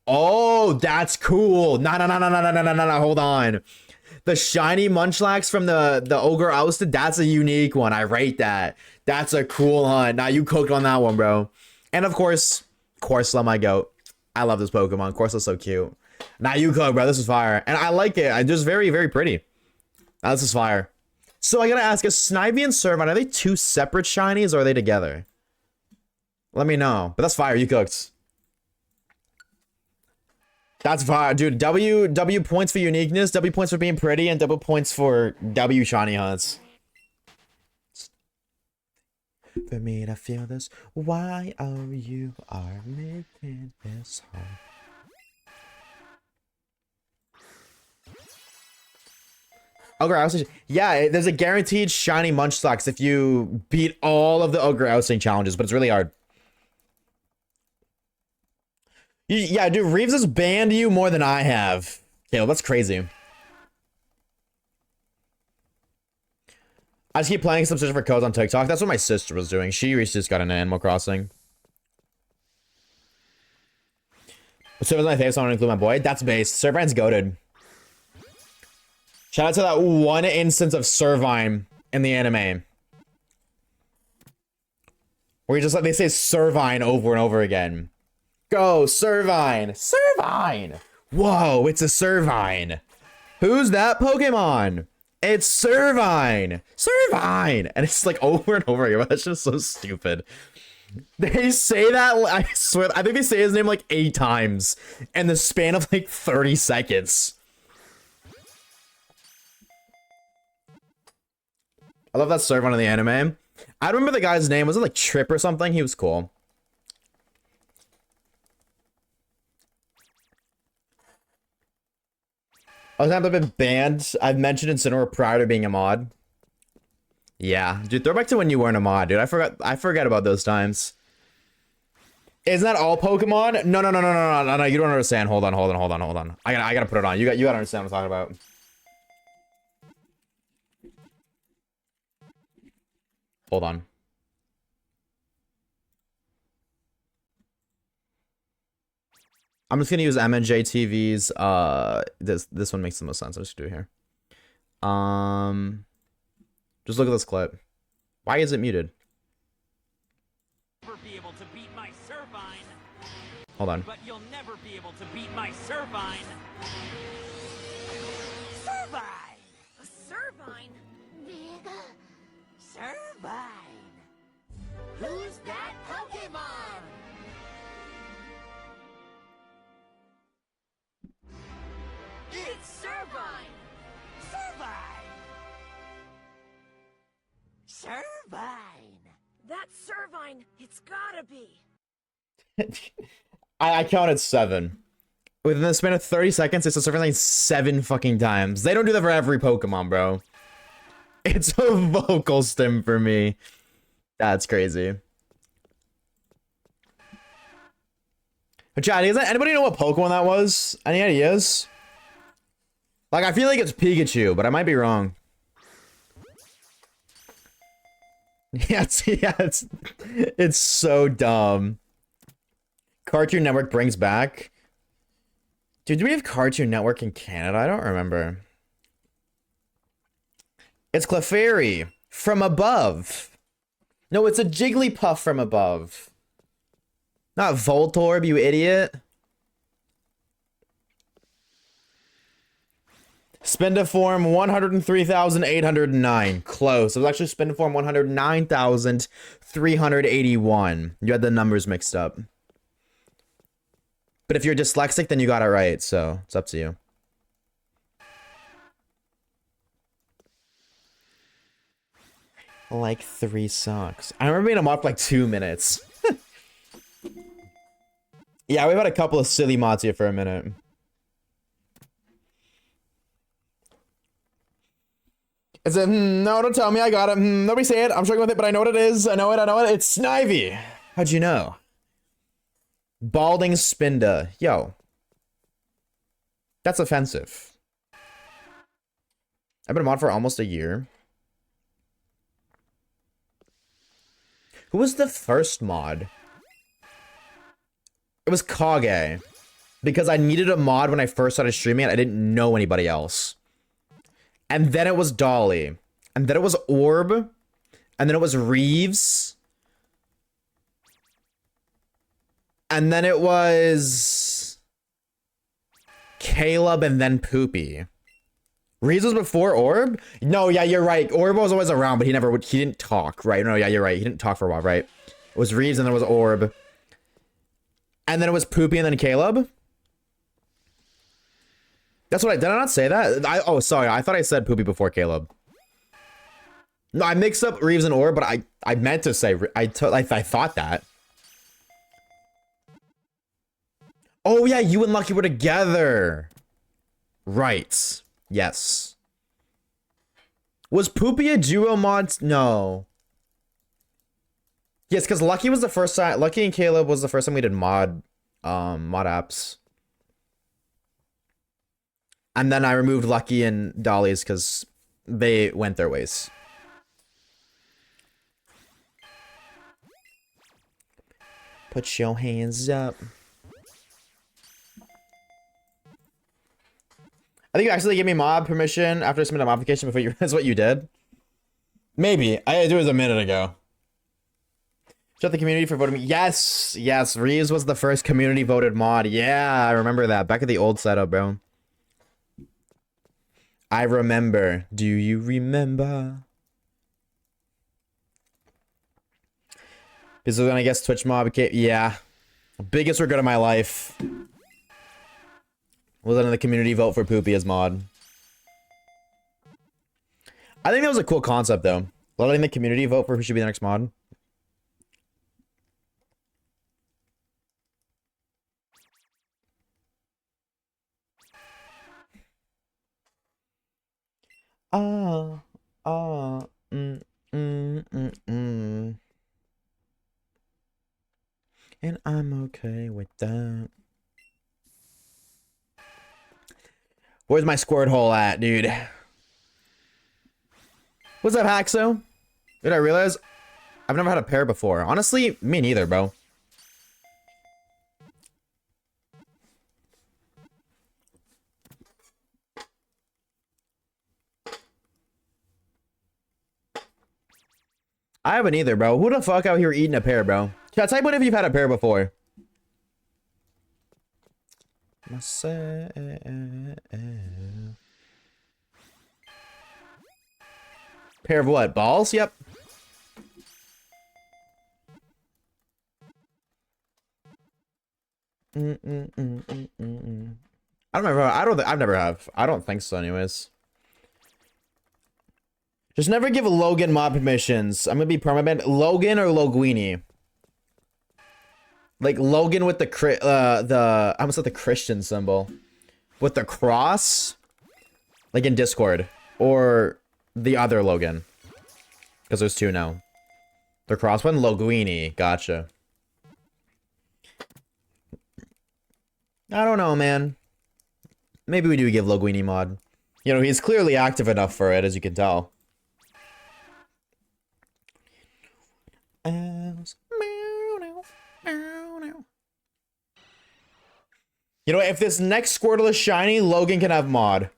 Oh, that's cool. No. Hold on. The shiny Munchlax from the Ogre Ousted. That's a unique one. I rate that. That's a cool hunt. Now you cooked on that one, bro. And of course, Corsola, my goat. I love this Pokemon. Corsola's so cute. Now you cook, bro. This is fire. And I like it. It's just very, very pretty. Now this is fire. So I gotta ask, is Snivy and Servine, are they two separate shinies or are they together? Let me know. But that's fire. You cooked. That's fire. Dude, W points for uniqueness, W points for being pretty, and W points for W shiny hunts. For me to feel this, why oh you are making this hard. Ogre Ousting. Yeah, there's a guaranteed shiny Munchlax if you beat all of the Ogre Ousting challenges, but it's really hard. Yeah, dude, Reeves has banned you more than I have. Caleb, that's crazy. I just keep playing some search for codes on TikTok. That's what my sister was doing. She recently just got into Animal Crossing. So was my favorite song to include my boy. That's base. Servine's goated. Shout out to that one instance of Servine in the anime. Where you just like they say Servine over and over again. Go, Servine! Servine! Whoa, it's a Servine. Who's that Pokemon? It's Servine! Servine! And it's like over and over again. That's just so stupid. They say that, I swear, I think they say his name like 8 times in the span of like 30 seconds. I love that Servine in the anime. I don't remember the guy's name. Was it like Trip or something? He was cool. I was have been banned. I've mentioned Incineroar prior to being a mod. Yeah, dude, throw back to when you weren't a mod, dude. I forget about those times. Isn't that all Pokemon? No. You don't understand. Hold on. I gotta put it on. You gotta understand what I'm talking about. Hold on. I'm just gonna use MNJ TV's. This one makes the most sense. I'll just do it here. Just look at this clip. Why is it muted? Never be able to beat my Servine. Hold on. But you'll never be able to beat my Servine. Servine. A Servine? Big. Servine. Who's that Pokemon? It's Servine! Servine. Servine. That's Servine! It's gotta be! I counted 7. Within the span of 30 seconds, it's a Servine like 7 fucking times. They don't do that for every Pokemon, bro. It's a vocal stim for me. That's crazy. But Chad, does anybody know what Pokemon that was? Any ideas? Like, I feel like it's Pikachu, but I might be wrong. Yeah, it's so dumb. Cartoon Network brings back. Dude, do we have Cartoon Network in Canada? I don't remember. It's Clefairy from above. No, it's a Jigglypuff from above. Not Voltorb, you idiot. Spindaform 103,809. Close. It was actually Spindaform 109,381. You had the numbers mixed up. But if you're dyslexic, then you got it right. So it's up to you. Like 3 socks. I remember being a mod for like 2 minutes. Yeah, we've had a couple of silly mods here for a minute. Is it? No, don't tell me. I got it. Nobody say it. I'm struggling with it, but I know what it is. I know it. It's Snivy. How'd you know? Balding Spinda. Yo. That's offensive. I've been a mod for almost a year. Who was the first mod? It was Kage. Because I needed a mod when I first started streaming and I didn't know anybody else. And then it was Dolly. And then it was Orb. And then it was Reeves. And then it was Caleb and then Poopy. Reeves was before Orb? No, yeah, you're right. Orb was always around, but he didn't talk, right? No, yeah, you're right. He didn't talk for a while, right? It was Reeves and then it was Orb. And then it was Poopy and then Caleb? That's what did I not say that? Oh, sorry. I thought I said Poopy before Caleb. No, I mixed up Reeves and Orb, but I meant to say, I thought that. Oh, yeah, you and Lucky were together. Right. Yes. Was Poopy a duo mod? No. Yes, because Lucky was the first time. Lucky and Caleb was the first time we did mod apps. And then I removed Lucky and Dolly's because they went their ways. Put your hands up. I think you actually gave me mod permission after I submitted a modification before you realized what you did. Maybe. It was a minute ago. Shut the community for voting me. Yes. Yes. Reeves was the first community voted mod. Yeah, I remember that. Back at the old setup, bro. I remember. Do you remember? This is when I guess Twitch mob became. Yeah. Biggest regret of my life. Was letting the community vote for Poopy as mod. I think that was a cool concept, though. Letting the community vote for who should be the next mod. And I'm okay with that. Where's my squirt hole at, dude? What's up, Haxo? Did I realize I've never had a pair before? Honestly, me neither, bro. I haven't either, bro. Who the fuck out here eating a pear, bro? Yeah, type one if you've had a pear before. Pair of what? Balls? Yep. I don't remember. I've never have. I don't think so, anyways. Just never give Logan mod permissions. I'm gonna be permanent. Logan or Loguini? Like Logan with I almost said the Christian symbol. With the cross? Like in Discord. Or the other Logan. Because there's two now. The cross one? Loguini. Gotcha. I don't know, man. Maybe we do give Loguini mod. You know, he's clearly active enough for it, as you can tell. You know, if this next Squirtle is shiny, Logan can have mod.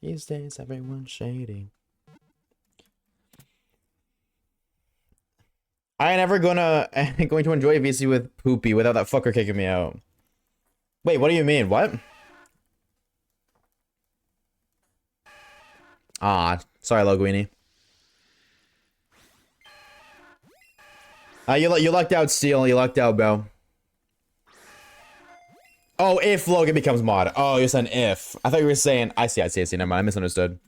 These days, everyone's shady. I ain't never going to enjoy VC with Poopy without that fucker kicking me out. Wait, what do you mean? What? Ah, sorry, Loguini. You lucked out, Steel. You lucked out, bro. Oh, if Logan becomes mod. Oh, you're saying if. I thought you were saying... I see. Never mind. I misunderstood.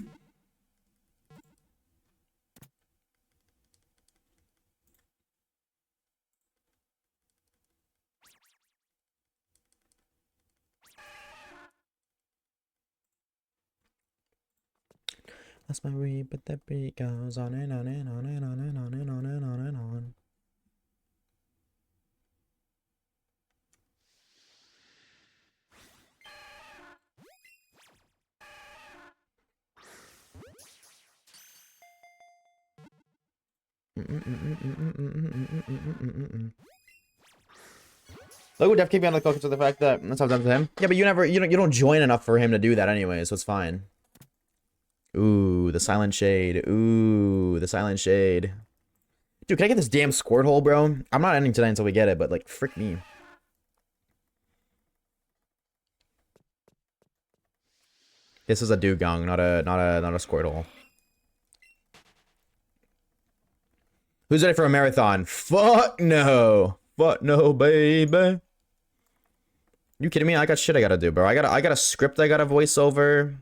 That's my read, but the beat goes on and on and on and on and on and on and on and on. Logo def keep me on the focus to the fact that that's how I've done to him. Yeah, but you don't join enough for him to do that anyway, so it's fine. Ooh, the silent shade. Ooh, the silent shade. Dude, can I get this damn squirt hole, bro? I'm not ending tonight until we get it, but like, frick me. This is a dugong, not a squirt hole. Who's ready for a marathon? Fuck no. Fuck no, baby. You kidding me? I got shit I gotta do, bro. I got a script I gotta voice over.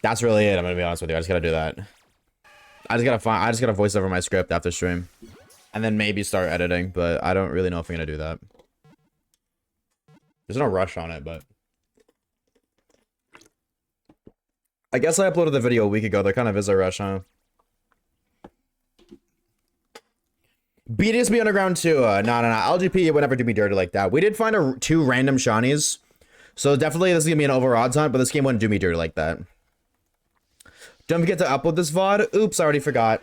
That's really it. I'm gonna be honest with you. I just gotta do that. I just gotta voice over my script after stream, and then maybe start editing. But I don't really know if I'm gonna do that. There's no rush on it, but I guess I uploaded the video a week ago. There kind of is a rush, huh? BDSB Underground 2. No. LGP would never do me dirty like that. We did find two random shinies, so definitely this is gonna be an over odds hunt. But this game wouldn't do me dirty like that. Don't forget to upload this VOD. Oops, I already forgot.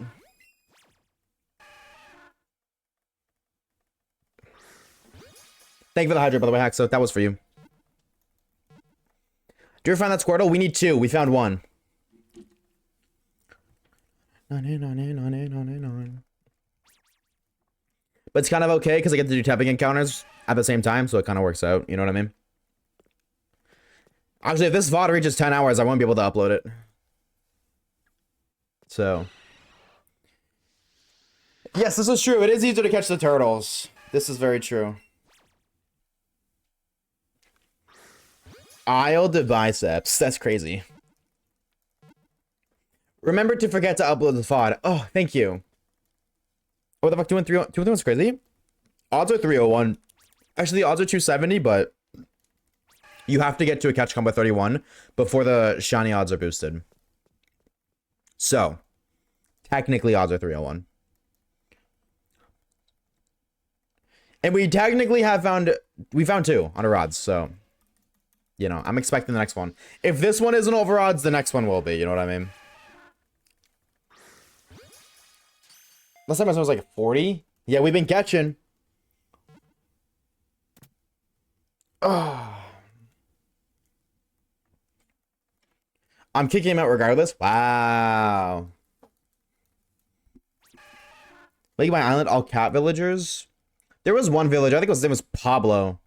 Thank you for the hydrate, by the way, Haxo. That was for you. Do you ever find that Squirtle? We need 2. We found 1. But it's kind of okay because I get to do tapping encounters at the same time, so it kind of works out. You know what I mean? Actually, if this VOD reaches 10 hours, I won't be able to upload it. So. Yes, this is true. It is easier to catch the turtles. This is very true. Aisle to biceps. That's crazy. Remember to forget to upload the VOD. Oh, thank you. What the fuck? 2-1-3-1's crazy. Odds are 301. Actually, the odds are 270, but you have to get to a catch combo 31 before the shiny odds are boosted. So, technically, odds are 301. And we technically have found... We found 2 under odds, so... You know, I'm expecting the next one. If this one isn't over odds, the next one will be. You know what I mean? Last time I was like 40. Yeah, we've been catching. Oh. I'm kicking him out regardless. Wow. Like my island, all cat villagers. There was one villager. I think his name was Pablo.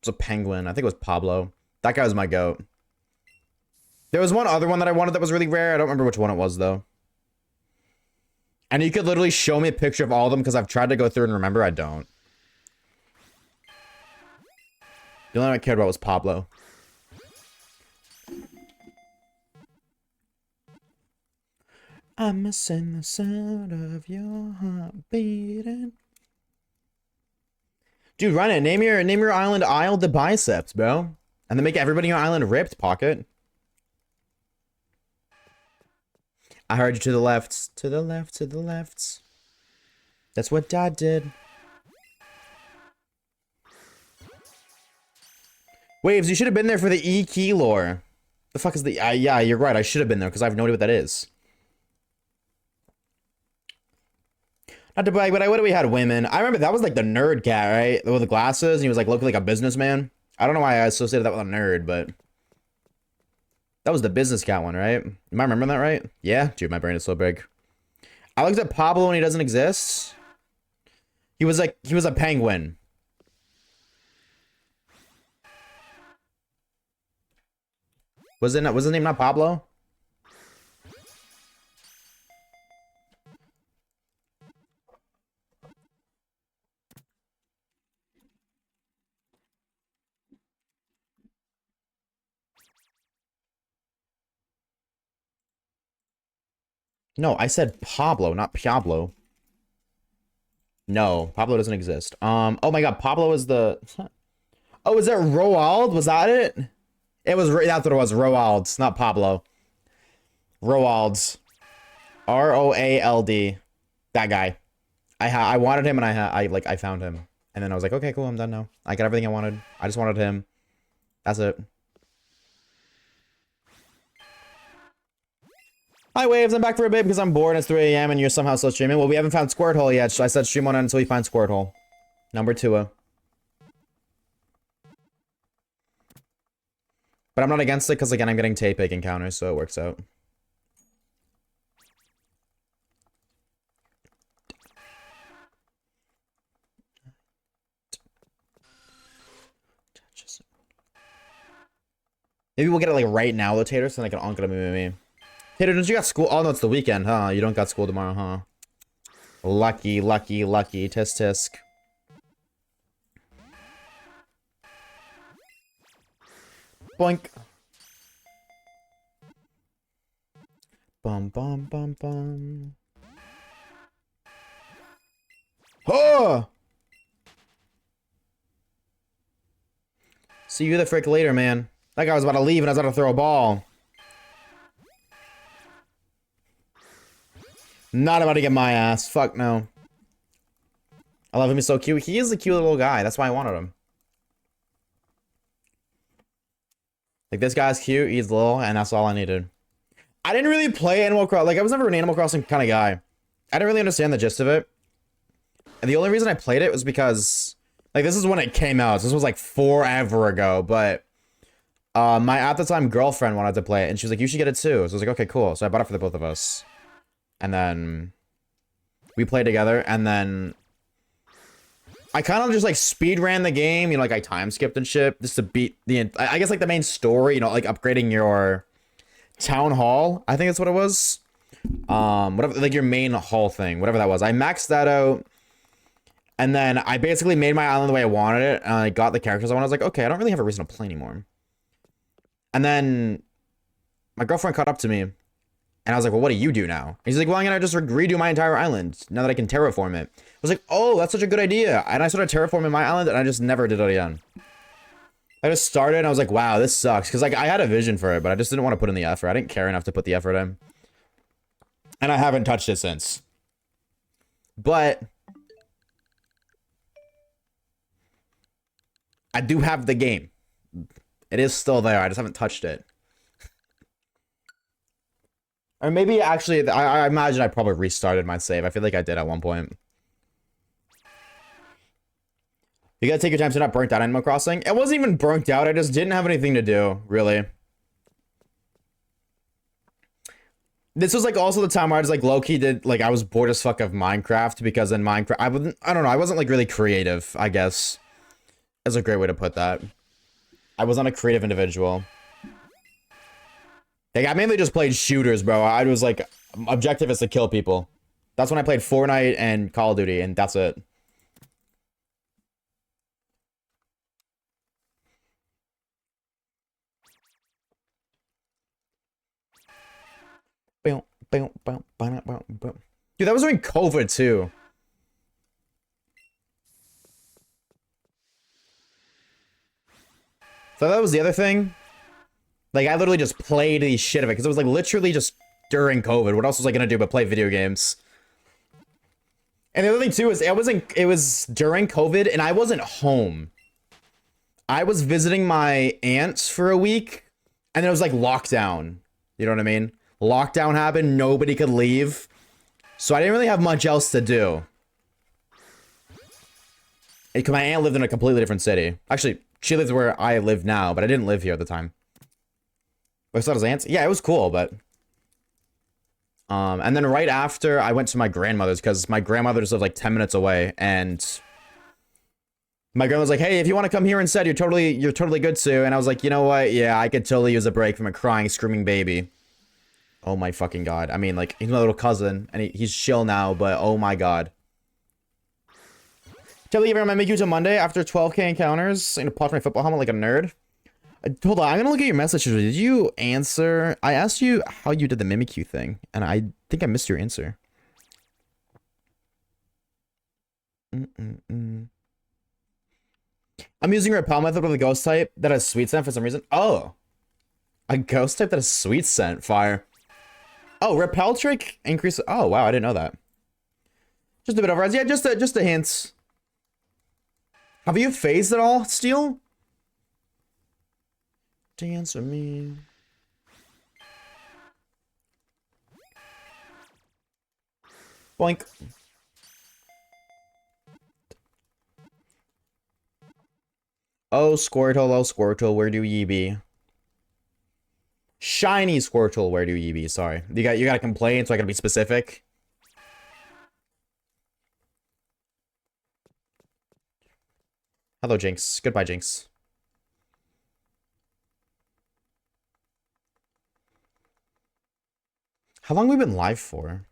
It was a penguin. I think it was Pablo. That guy was my goat. There was one other one that I wanted that was really rare. I don't remember which one it was, though. And you could literally show me a picture of all of them because I've tried to go through and remember. I don't. The only one I cared about was Pablo. I'm missing the sound of your heart beating. Dude, run it. Name your island Isle to Biceps, bro. And then make everybody on your island ripped, Pocket. I heard you to the left. To the left, to the left. That's what Dad did. Waves, you should have been there for the E key lore. The fuck is the... yeah, you're right. I should have been there because I have no idea what that is. Not to brag, but I would have had women. I remember that was like the nerd cat, right? With the glasses, and he was like looking like a businessman. I don't know why I associated that with a nerd, but that was the business cat one, right? Am I remembering that right? Yeah, dude, my brain is so big. I looked at Pablo when he doesn't exist. He was a penguin. Was his name not Pablo? No, I said Pablo, not Pablo. No, Pablo doesn't exist. Oh my god, Pablo is the... Oh, is that Roald? Was that it? It was, that's what it was, Roald's, not Pablo. Roald's. R-O-A-L-D. That guy. I wanted him and I found him. And then I was like, okay, cool, I'm done now. I got everything I wanted. I just wanted him. That's it. Hi, Waves. I'm back for a bit because I'm bored. It's 3 a.m. and you're somehow still streaming. Well, we haven't found Squirtle yet. So I said stream on it until we find Squirtle. Number 2. But I'm not against it because, again, I'm getting tape egg encounters, so it works out. Maybe we'll get it, like, right now, though, Tater, so then I can onk it me. Tater, don't you got school? Oh, no, it's the weekend, huh? You don't got school tomorrow, huh? Lucky, lucky, lucky. Tisk, tisk. Boink. Bum, bum, bum, bum. Oh! See you the frick later, man. That guy was about to leave and I was about to throw a ball. Not about to get my ass. Fuck no. I love him. He's so cute. He is a cute little guy. That's why I wanted him. Like, this guy's cute. He's little. And that's all I needed. I didn't really play Animal Crossing. Like, I was never an Animal Crossing kind of guy. I didn't really understand the gist of it. And the only reason I played it was because, like, this is when it came out. So this was like forever ago. But my at the time girlfriend wanted to play it, and she was like, "You should get it too." So I was like, "Okay, cool." So I bought it for the both of us, and then we played together. And then I kind of just like speed ran the game. You know, like I time skipped and shit just to beat the. I guess like the main story. You know, like upgrading your town hall. I think that's what it was. Whatever, like your main hall thing, whatever that was. I maxed that out. And then I basically made my island the way I wanted it, and I got the characters I wanted. I was like, okay, I don't really have a reason to play anymore. And then my girlfriend caught up to me, and I was like, well, what do you do now? And he's like, well, I'm gonna just redo my entire island now that I can terraform it. I was like, oh, that's such a good idea. And I started terraforming my island, and I just never did it again. I just started, and I was like, wow, this sucks. Because like I had a vision for it, but I just didn't want to put in the effort. I didn't care enough to put the effort in. And I haven't touched it since. But I do have the game. It is still there. I just haven't touched it. Or maybe actually, I imagine I probably restarted my save. I feel like I did at one point. You gotta take your time so you're not burnt out on Animal Crossing. It wasn't even burnt out. I just didn't have anything to do, really. This was like also the time where I was like low-key did, like I was bored as fuck of Minecraft, because in Minecraft, I don't know, I wasn't like really creative, I guess. That's a great way to put that. I was not a creative individual. Like, I mainly just played shooters, bro. I was like, objective is to kill people. That's when I played Fortnite and Call of Duty, and that's it. Dude, that was during COVID, too. So that was the other thing. Like, I literally just played the shit of it, because it was, like, literally just during COVID. What else was I gonna do but play video games? And the other thing, too, is it was during COVID, and I wasn't home. I was visiting my aunts for a week, and then it was, like, lockdown. You know what I mean? Lockdown happened, nobody could leave. So I didn't really have much else to do. Because my aunt lived in a completely different city. Actually, she lives where I live now, but I didn't live here at the time. I saw his aunts. Yeah, it was cool, but and then right after I went to my grandmother's, because my grandmother just lived like 10 minutes away, and my grandma was like, "Hey, if you want to come here instead, you're totally good to." And I was like, you know what? Yeah, I could totally use a break from a crying, screaming baby. Oh my fucking god. I mean, like, he's my little cousin, and he's chill now, but oh my god. Tell you, I make you to Monday after 12k encounters and apply for my football helmet like a nerd. Hold on, I'm gonna look at your messages. Did you answer? I asked you how you did the Mimikyu thing, and I think I missed your answer. I'm using Repel method with a ghost type that has sweet scent for some reason. Oh, a ghost type that has sweet scent. Fire. Oh, Repel trick increase. Oh wow, I didn't know that. Just a bit over. Yeah, just a hint. Have you phased at all, Steel? Dance with me. Boink. Oh, Squirtle, where do ye be? Shiny Squirtle, where do ye be? Sorry. You got a complaint, so I gotta be specific. Hello, Jinx. Goodbye, Jinx. How long have we been live for?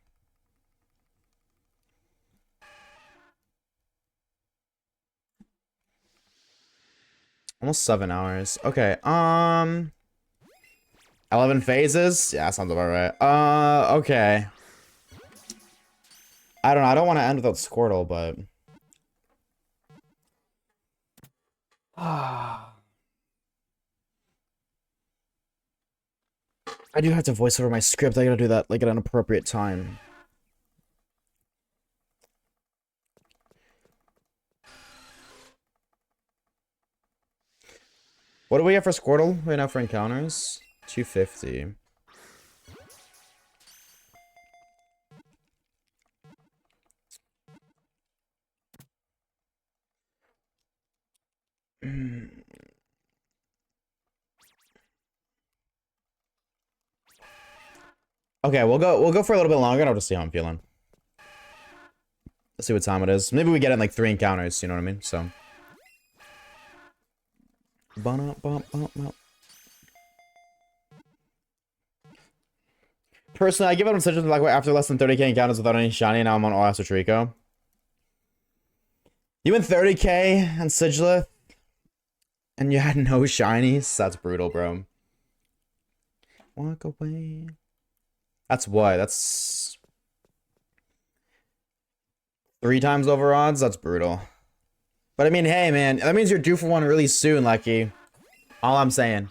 Almost 7 hours. Okay, 11 phases? Yeah, sounds about right. Okay. I don't know, I don't want to end without Squirtle, but... I do have to voice over my script. I gotta do that, like, at an appropriate time. What do we have for Squirtle right now for encounters? 250. Okay, we'll go for a little bit longer and I'll just see how I'm feeling. Let's see what time it is. Maybe we get in like 3 encounters, you know what I mean? So. Personally, I give up such a like after less than 30k encounters without any shiny, now I'm on all Astro Trico. You went 30k on Sigilith and you had no shinies? That's brutal, bro. Walk away. That's what? That's 3 times over odds? That's brutal. But I mean, hey, man, that means you're due for one really soon, Lucky. All I'm saying.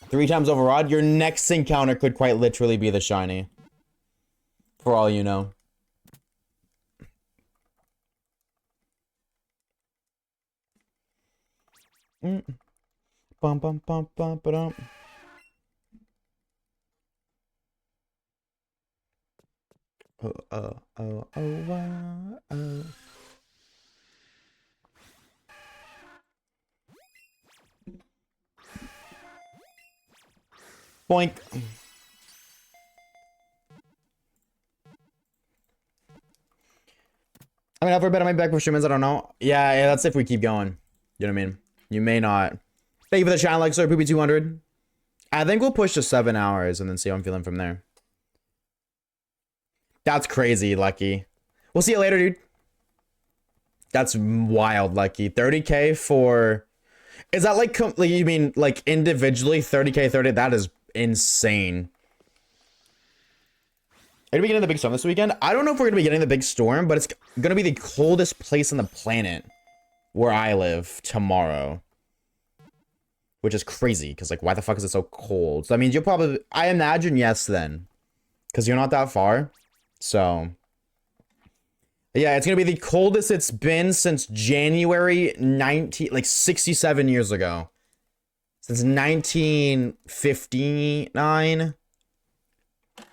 3 times over odd, your next encounter could quite literally be the shiny. For all you know. Bum bum bum bum ba-dum. Oh. Boink. I mean, I've bet on my back for streamers, I don't know. Yeah, that's if we keep going. You know what I mean? You may not. Thank you for the channel, like, sir, Poopy 200. I think we'll push to 7 hours and then see how I'm feeling from there. That's crazy, Lucky. We'll see you later, dude. That's wild, Lucky. 30k for... Is that like you mean like individually 30k 30? That is insane. Are we getting the big storm this weekend? I don't know if we're gonna be getting the big storm, but it's gonna be the coldest place on the planet where I live tomorrow. Which is crazy, because like why the fuck is it so cold? So that means you'll probably, I imagine yes then. Because you're not that far. So yeah, it's gonna be the coldest it's been since January 67 years ago. Since 1959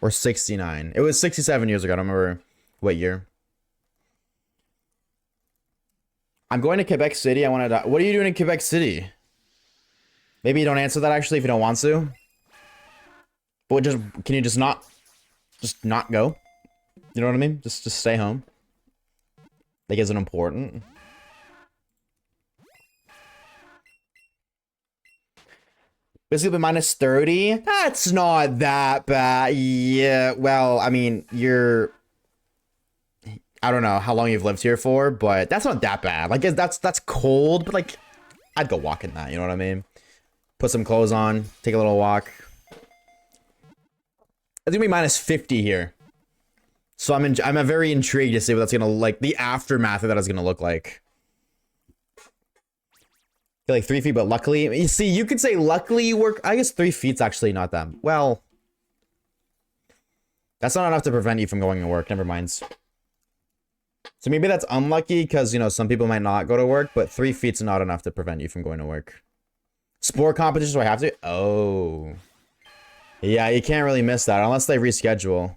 or 69. It was 67 years ago. I don't remember what year. I'm going to Quebec City. I want to. What are you doing in Quebec City? Maybe you don't answer that actually if you don't want to. But just can you just not go? You know what I mean? Just stay home. Like, is it important? Basically, minus 30? That's not that bad. Yeah, well, I mean, you're... I don't know how long you've lived here for, but that's not that bad. Like, that's cold, but, like, I'd go walk in that, you know what I mean? Put some clothes on, take a little walk. It's gonna be minus 50 here. So I'm very intrigued to see what that's gonna like. The aftermath of that is gonna look like. Feel like 3 feet, but luckily, you see, you could say luckily you work. I guess 3 feet's actually not that well. That's not enough to prevent you from going to work. Never mind. So maybe that's unlucky because you know some people might not go to work, but 3 feet's not enough to prevent you from going to work. Sport competitions, do I have to? Oh, yeah, you can't really miss that unless they reschedule.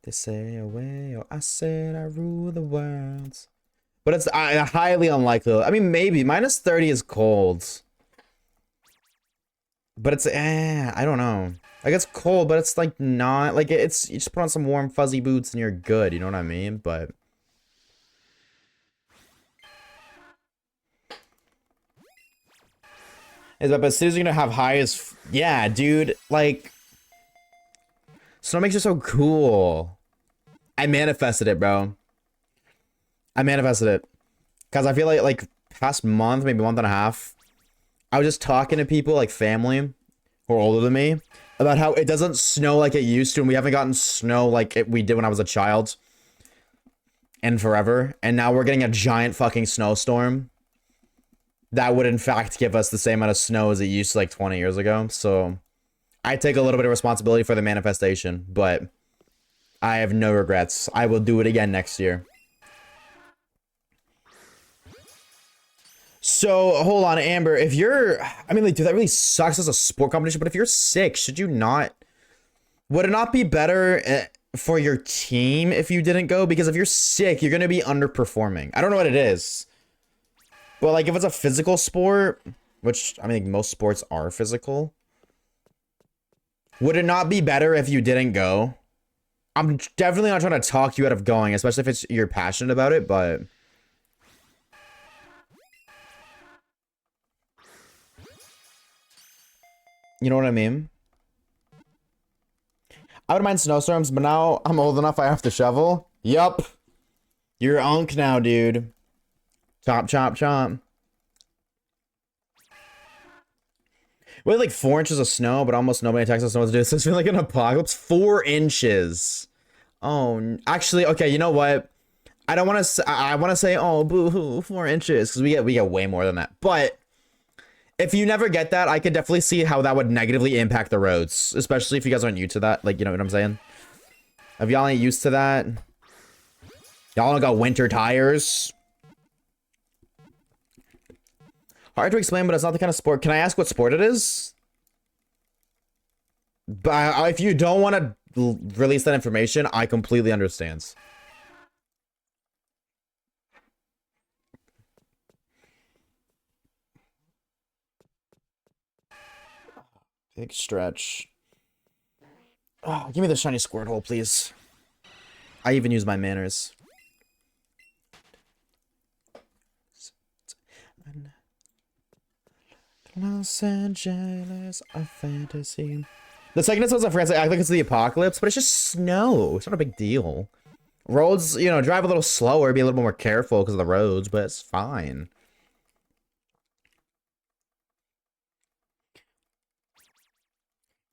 They say away, or I said I rule the world. But it's highly unlikely. I mean, maybe. Minus 30 is cold. But it's, I don't know. Like, it's cold, but it's, like, not... Like, it's... You just put on some warm, fuzzy boots and you're good. You know what I mean? But... But cities are gonna have highest... Yeah, dude. Like... Snow makes it so cool. I manifested it, bro. I manifested it. Because I feel like past month, maybe month and a half, I was just talking to people, like family, who are older than me, about how it doesn't snow like it used to, and we haven't gotten snow like we did when I was a child. And forever. And now we're getting a giant fucking snowstorm. That would, in fact, give us the same amount of snow as it used to, like, 20 years ago. So... I take a little bit of responsibility for the manifestation, but I have no regrets. I will do it again next year. So, hold on, Amber. If you're... I mean, like, dude, that really sucks as a sport competition, but if you're sick, should you not... Would it not be better for your team if you didn't go? Because if you're sick, you're going to be underperforming. I don't know what it is. But, like, if it's a physical sport... which I mean most sports are physical. Would it not be better if you didn't go? I'm definitely not trying to talk you out of going, especially if you're passionate about it, but you know what I mean? I wouldn't mind snowstorms, but now I'm old enough I have to shovel. Yup. You're unk now, dude. Chop, chop, chop. We had like 4 inches of snow, but almost nobody in Texas knows what to do. So it's been like an apocalypse. 4 inches. Oh, actually, okay. You know what? I don't want to. I want to say, oh, boo-hoo, 4 inches, because we get way more than that. But if you never get that, I could definitely see how that would negatively impact the roads, especially if you guys aren't used to that. Like, you know what I'm saying? If y'all ain't used to that, y'all got winter tires. Hard to explain, but it's not the kind of sport. Can I ask what sport it is? But if you don't want to release that information, I completely understand. Big stretch. Oh, give me the shiny Squirtle, please. I even use my manners. Los Angeles, a fantasy. The second it says in France, I think it's the apocalypse, but it's just snow. It's not a big deal. Roads, you know, drive a little slower, be a little more careful because of the roads, but it's fine.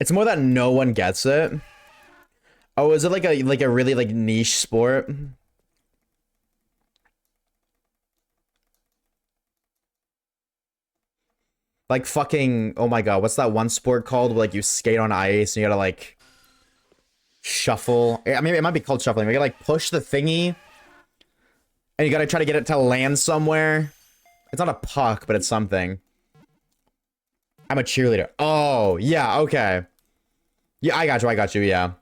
It's more that no one gets it. Oh, is it like a really like niche sport? Like fucking, oh my god, what's that one sport called where like you skate on ice and you gotta like shuffle? I mean, it might be called shuffling. You gotta like push the thingy and you gotta try to get it to land somewhere. It's not a puck, but it's something. I'm a cheerleader. Oh, yeah, okay. Yeah, I got you, yeah.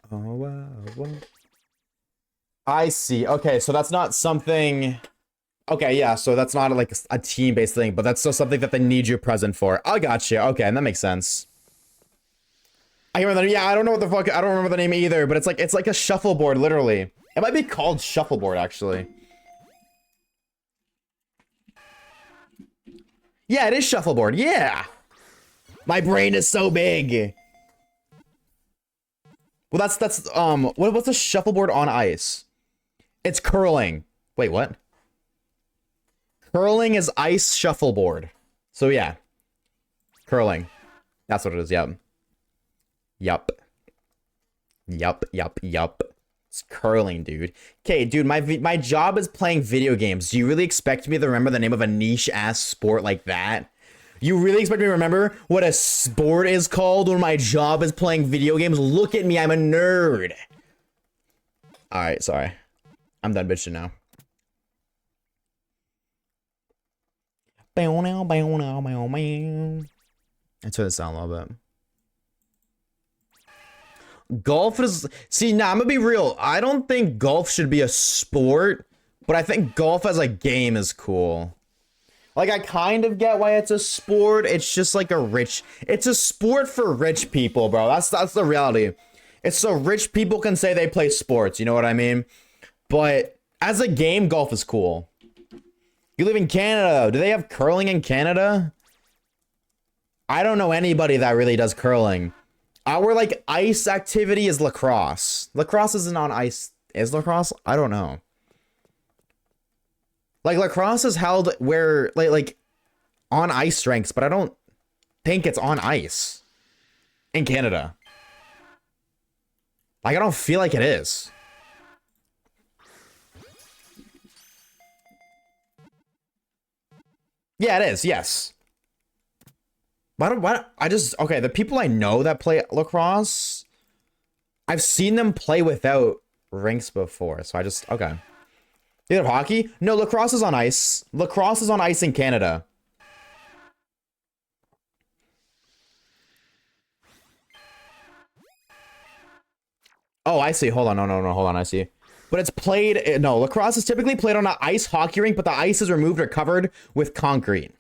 Oh, wow. I see. Okay, so that's not something... Okay, yeah, so that's not like a team-based thing, but that's still something that they need you present for. I got you. Okay, and that makes sense. I remember that. Yeah, I don't know what the fuck. I don't remember the name either, but it's like a shuffleboard, literally. It might be called shuffleboard, actually. Yeah, it is shuffleboard. Yeah. My brain is so big. Well, that's what's a shuffleboard on ice? It's curling. Wait, what? Curling is ice shuffleboard. So yeah. Curling. That's what it is, yep. Yup. Yup. It's curling, dude. Okay, dude, my job is playing video games. Do you really expect me to remember the name of a niche-ass sport like that? You really expect me to remember what a sport is called when my job is playing video games? Look at me, I'm a nerd. Alright, sorry. I'm done bitching now. Let's turn this down a little bit. Golf is... See, nah, I'm gonna be real. I don't think golf should be a sport, but I think golf as a game is cool. Like, I kind of get why it's a sport. It's just like a rich... It's a sport for rich people, bro. That's the reality. It's so rich people can say they play sports, you know what I mean? But as a game, golf is cool. You live in Canada. Do they have curling in Canada? I don't know anybody that really does curling. Our, like, ice activity is lacrosse. Lacrosse isn't on ice. Is lacrosse? I don't know. Like, lacrosse is held where, like on ice rinks, but I don't think it's on ice in Canada. Like, I don't feel like it is. Yeah, it is, yes. Why I just, okay, the people I know that play lacrosse, I've seen them play without rinks before, so I just, okay. You have hockey? No, lacrosse is on ice. Lacrosse is on ice in Canada. Oh, I see. Hold on. No, hold on. I see. But it's played... No, lacrosse is typically played on an ice hockey rink, but the ice is removed or covered with concrete.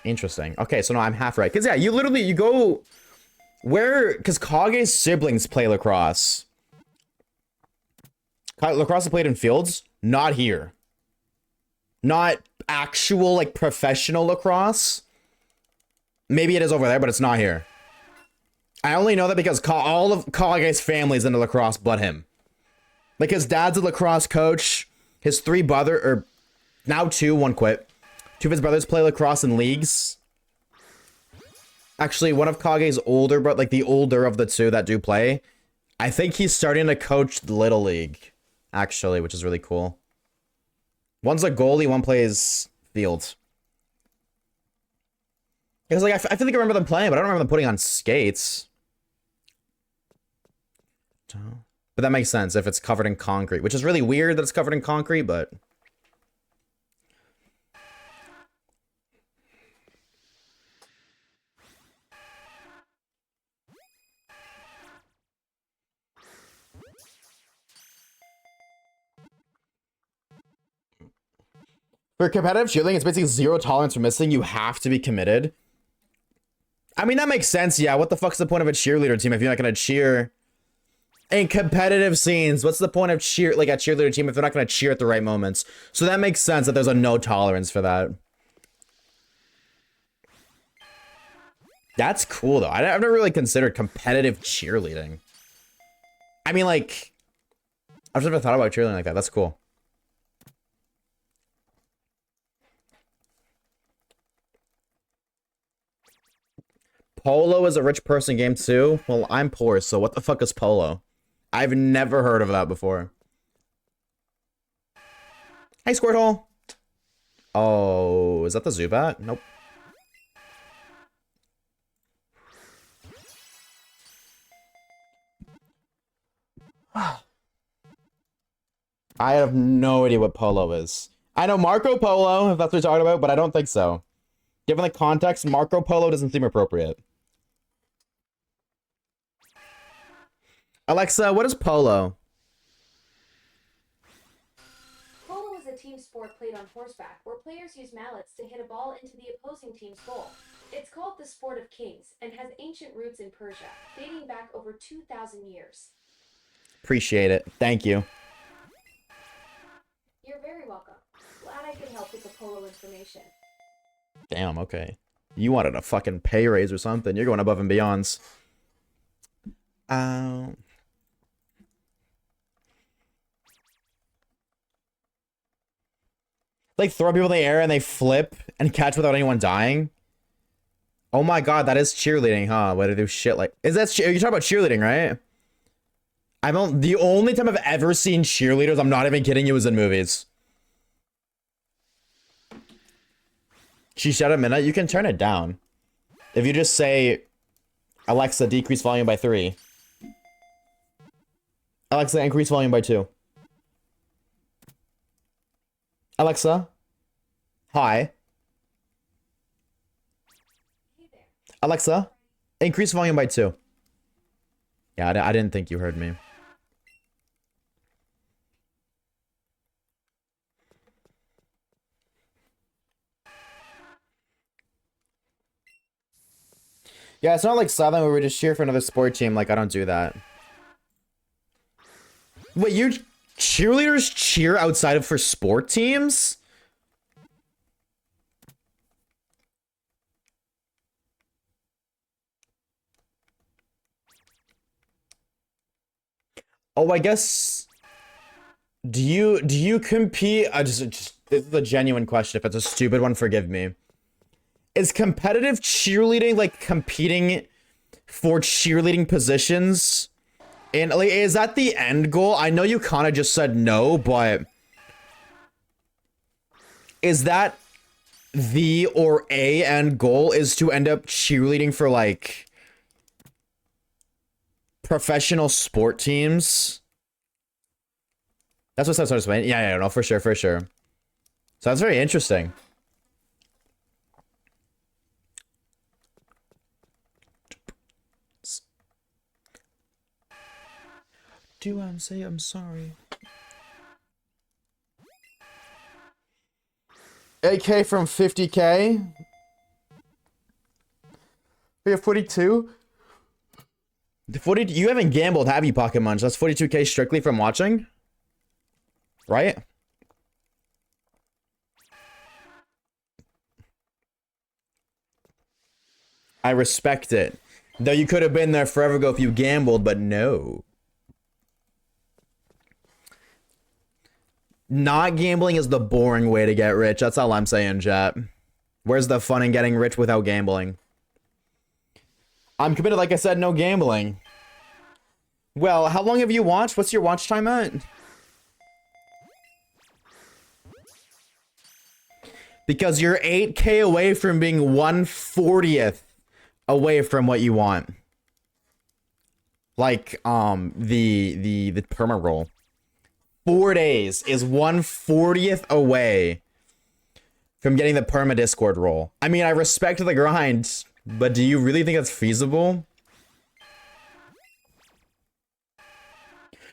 Interesting. Okay, so no, I'm half right. Because, yeah, you literally, you go... Where... Because Kage's siblings play lacrosse. Lacrosse is played in fields? Not here. Not actual, like, professional lacrosse. Maybe it is over there, but it's not here. I only know that because all of Kage's family is into lacrosse but him. Like, his dad's a lacrosse coach. His 3 brother, or now 2, 1 quit. 2 of his brothers play lacrosse in leagues. Actually, one of Kage's older, but like the older of the 2 that do play, I think he's starting to coach the Little League, actually, which is really cool. One's a goalie, one plays field. Because like I feel like I remember them playing, but I don't remember them putting on skates. But that makes sense if it's covered in concrete, which is really weird that it's covered in concrete, but... For competitive cheerleading, it's basically 0 tolerance for missing. You have to be committed. I mean, that makes sense, yeah. What the fuck's the point of a cheerleader team if you're not gonna cheer? In competitive scenes, what's the point of a cheerleader team if they're not gonna cheer at the right moments? So that makes sense that there's a no tolerance for that. That's cool, though. I've never really considered competitive cheerleading. I mean, like... I've never thought about cheerleading like that. That's cool. Polo is a rich person game too? Well, I'm poor, so what the fuck is polo? I've never heard of that before. Hey, Squirtle! Oh, is that the Zubat? Nope. I have no idea what polo is. I know Marco Polo, if that's what you're talking about, but I don't think so. Given the context, Marco Polo doesn't seem appropriate. Alexa, what is polo? Polo is a team sport played on horseback, where players use mallets to hit a ball into the opposing team's goal. It's called the sport of kings, and has ancient roots in Persia, dating back over 2,000 years. Appreciate it. Thank you. You're very welcome. Glad I could help with the polo information. Damn, okay. You wanted a fucking pay raise or something. You're going above and beyond. Like throw people in the air and they flip and catch without anyone dying. Oh my god, that is cheerleading, huh? What to do shit like... Is that... You're talking about cheerleading, right? The only time I've ever seen cheerleaders, I'm not even kidding you, is in movies. She shut a minute. You can turn it down. If you just say, Alexa, decrease volume by 3. Alexa, increase volume by 2. Alexa, hi. Hey there. Alexa, increase volume by 2. Yeah, I didn't think you heard me. Yeah, it's not like Southern where we just cheer for another sport team. Like, I don't do that. Wait, you cheerleaders cheer outside of for sport teams? Oh, I guess... Do you compete... this is a genuine question. If it's a stupid one, forgive me. Is competitive cheerleading like competing for cheerleading positions? And like, is that the end goal? I know you kind of just said no, but is that the or a end goal is to end up cheerleading for like professional sport teams? That's what I was saying. Yeah, no, for sure, for sure. So that's very interesting. Do I say I'm sorry? AK from 50k? We have 42. The 40. You haven't gambled, have you, Pocket Munch? That's 42k strictly from watching, right? I respect it. Though you could have been there forever ago if you gambled, but no. Not gambling is the boring way to get rich. That's all I'm saying, chat. Where's the fun in getting rich without gambling? I'm committed, like I said, no gambling. Well, how long have you watched? What's your watch time at? Because you're 8k away from being 1/40th away from what you want. Like, the perma roll. 4 days is 1/40th away from getting the perma Discord roll. I mean, I respect the grind, but do you really think that's feasible?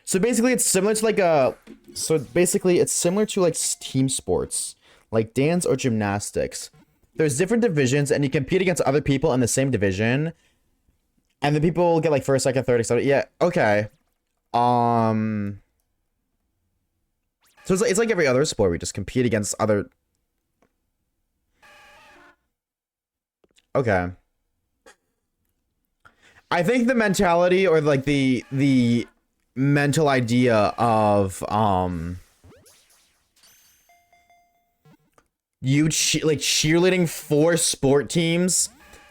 So basically, it's similar to like it's similar to like team sports, like dance or gymnastics. There's different divisions, and you compete against other people in the same division, and the people get like first, second, third, etc. Yeah, okay. So it's like every other sport. We just compete against other. Okay. I think the mentality or like the mental idea of like cheerleading for sport teams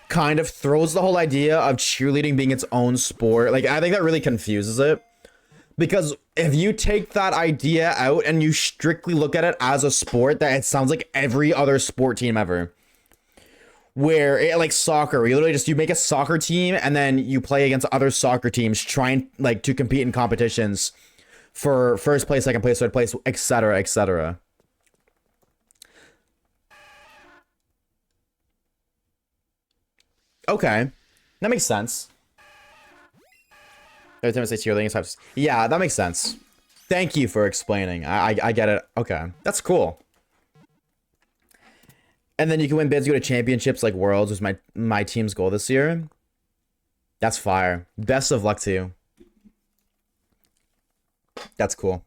kind of throws the whole idea of cheerleading being its own sport. Like, I think that really confuses it. Because if you take that idea out and you strictly look at it as a sport, that it sounds like every other sport team ever. Where it, like soccer, you literally just you make a soccer team and then you play against other soccer teams trying like to compete in competitions for first place, second place, third place, etc., etc. Okay, that makes sense. Every time I say cheerleading, yeah, that makes sense. Thank you for explaining. I get it. Okay, that's cool. And then you can win bids, go to championships like Worlds was my team's goal this year. That's fire. Best of luck to you. That's cool.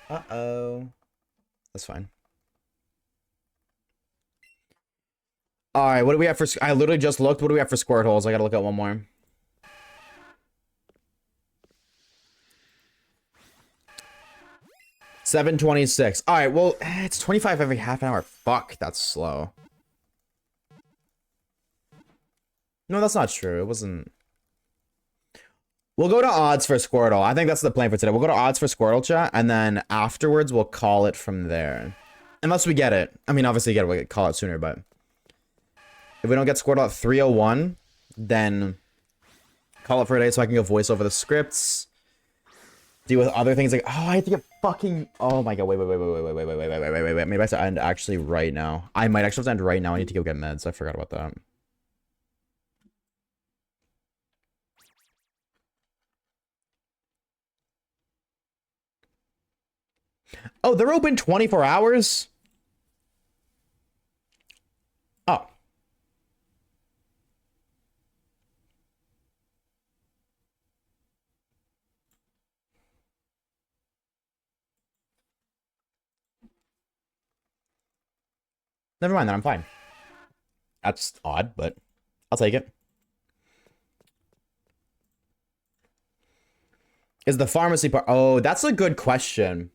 Uh-oh. That's fine. Alright, what do we have for... I literally just looked. What do we have for Squirtles? I gotta look at one more. $7.26. Alright, well, it's 25 every half an hour. Fuck, that's slow. No, that's not true. It wasn't... We'll go to odds for Squirtle. I think that's the plan for today. We'll go to odds for Squirtle, chat, and then afterwards we'll call it from there. Unless we get it. I mean, obviously we'll call it sooner, but... If we don't get Squirtle at 301, then call it for a day so I can go voice over the scripts. Deal with other things like, oh, I have to get fucking... Oh my god, wait. Maybe I have to end actually right now. I might actually have to end right now. I need to go get meds. I forgot about that. Oh, they're open 24 hours? Oh. Never mind, then I'm fine. That's odd, but I'll take it. Is the pharmacy part... Oh, that's a good question.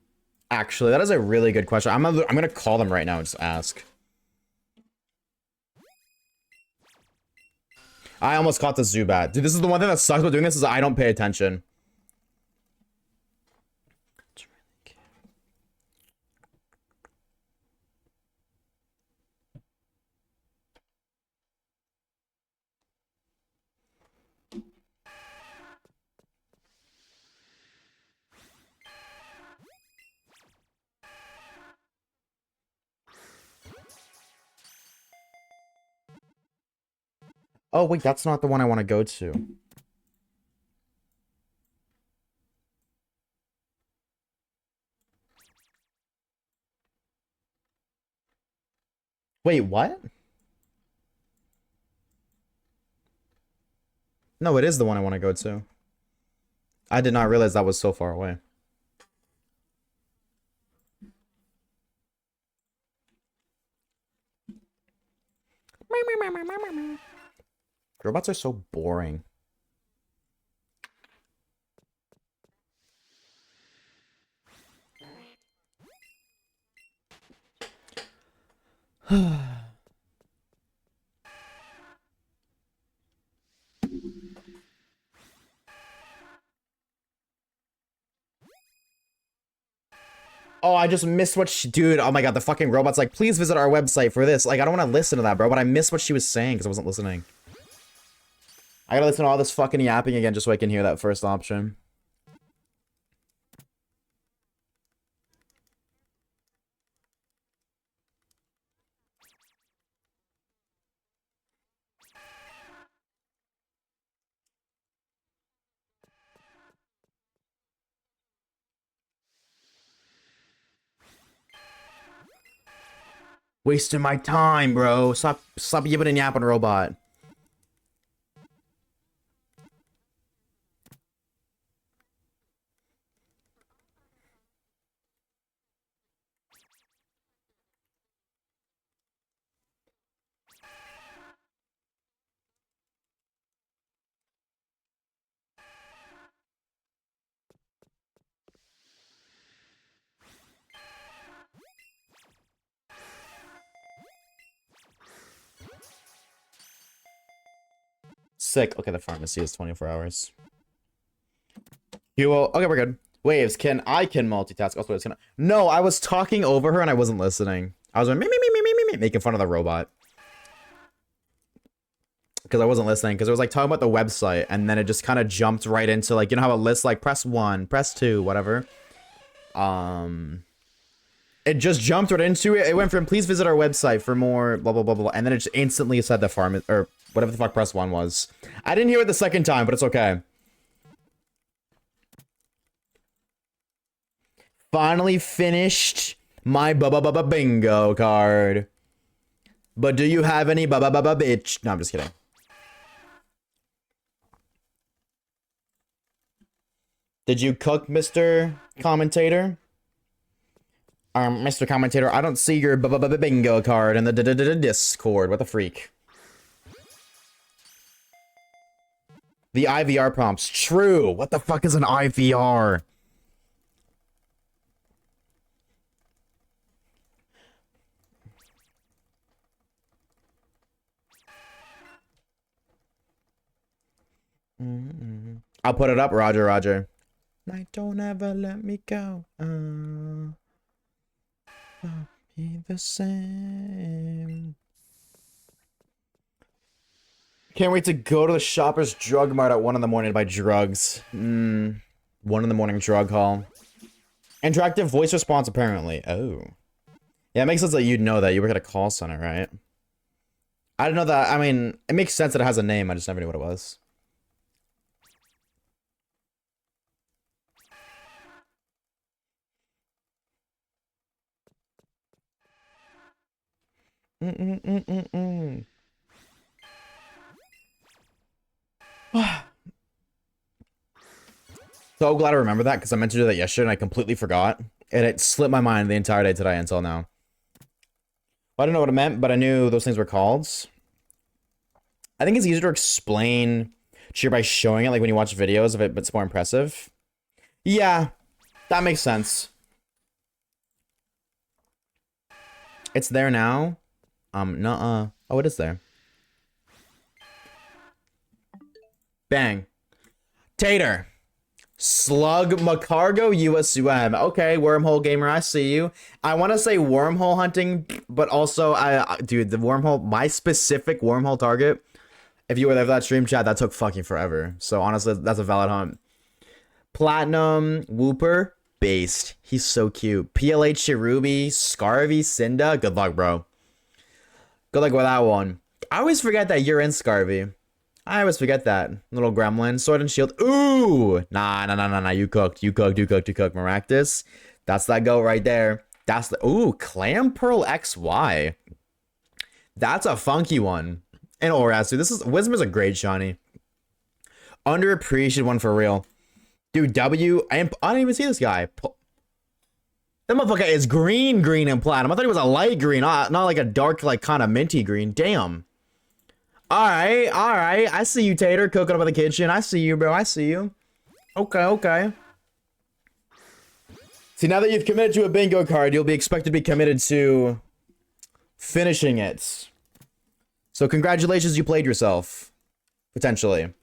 Actually, that is a really good question. I'm gonna call them right now and just ask. I almost caught the Zubat. Dude, this is the one thing that sucks about doing this is I don't pay attention. Oh, wait, that's not the one I want to go to. Wait, what? No, it is the one I want to go to. I did not realize that was so far away. Robots are so boring. Oh, I just missed what she... Dude, oh my god, the fucking robot's like, please visit our website for this. Like, I don't want to listen to that, bro, but I missed what she was saying because I wasn't listening. I gotta listen to all this fucking yapping again just so I can hear that first option. Wasting my time, bro. Stop yipping and yapping, robot. Sick. Okay, the pharmacy is 24 hours. You will... Okay, we're good. Waves, I can multitask. Also, it's gonna... No, I was talking over her and I wasn't listening. I was like, making fun of the robot. Because I wasn't listening. Because it was like talking about the website. And then it just kind of jumped right into like, you know how a list like press 1, press 2, whatever. It just jumped right into it. It went from please visit our website for more blah blah blah blah. And then it just instantly said the farm or whatever the fuck press 1 was. I didn't hear it the second time, but it's okay. Finally finished my bingo card. But do you have any bitch? No, I'm just kidding. Did you cook, Mr. Commentator? Mr. Commentator, I don't see your bingo card in the Discord. What the freak? The IVR prompts. True. What the fuck is an IVR? I'll put it up, Roger, Roger. Night, don't ever let me go. I'll be the same. Can't wait to go to the Shoppers Drug Mart at 1 in the morning to buy drugs. 1 in the morning drug haul. Interactive voice response, apparently. Oh. Yeah, it makes sense that you'd know that. You work at a call center, right? I didn't know that. I mean, it makes sense that it has a name. I just never knew what it was. So glad I remember that because I meant to do that yesterday and I completely forgot. And it slipped my mind the entire day today until now. I don't know what it meant, but I knew those things were called. I think it's easier to explain cheer by showing it, like when you watch videos of it, but it's more impressive. Yeah, that makes sense. It's there now. Nuh-uh. Oh, it is there. Bang. Tater. Slug Macargo USUM. Okay, wormhole gamer, I see you. I want to say wormhole hunting, but also, dude, the wormhole, my specific wormhole target, if you were there for that stream chat, that took fucking forever. So honestly, that's a valid hunt. Platinum Whooper based. He's so cute. PLH Cherubi, Scarvy, Cinda. Good luck, bro. Good luck with that one. I always forget that you're in Scarvy. I always forget that. Little gremlin. Sword and shield. Ooh! Nah. You cooked. Maractus. That's that go right there. That's the... Ooh, Clam Pearl XY. That's a funky one. And Orasu. Wisdom is a great shiny. Underappreciated one for real. Dude, I don't even see this guy. That motherfucker is green and platinum. I thought he was a light green, not like a dark, like, kind of minty green. Damn. Alright. I see you, Tater, cooking up in the kitchen. I see you, bro. I see you. Okay. See, now that you've committed to a bingo card, you'll be expected to be committed to finishing it. So congratulations, you played yourself. Potentially.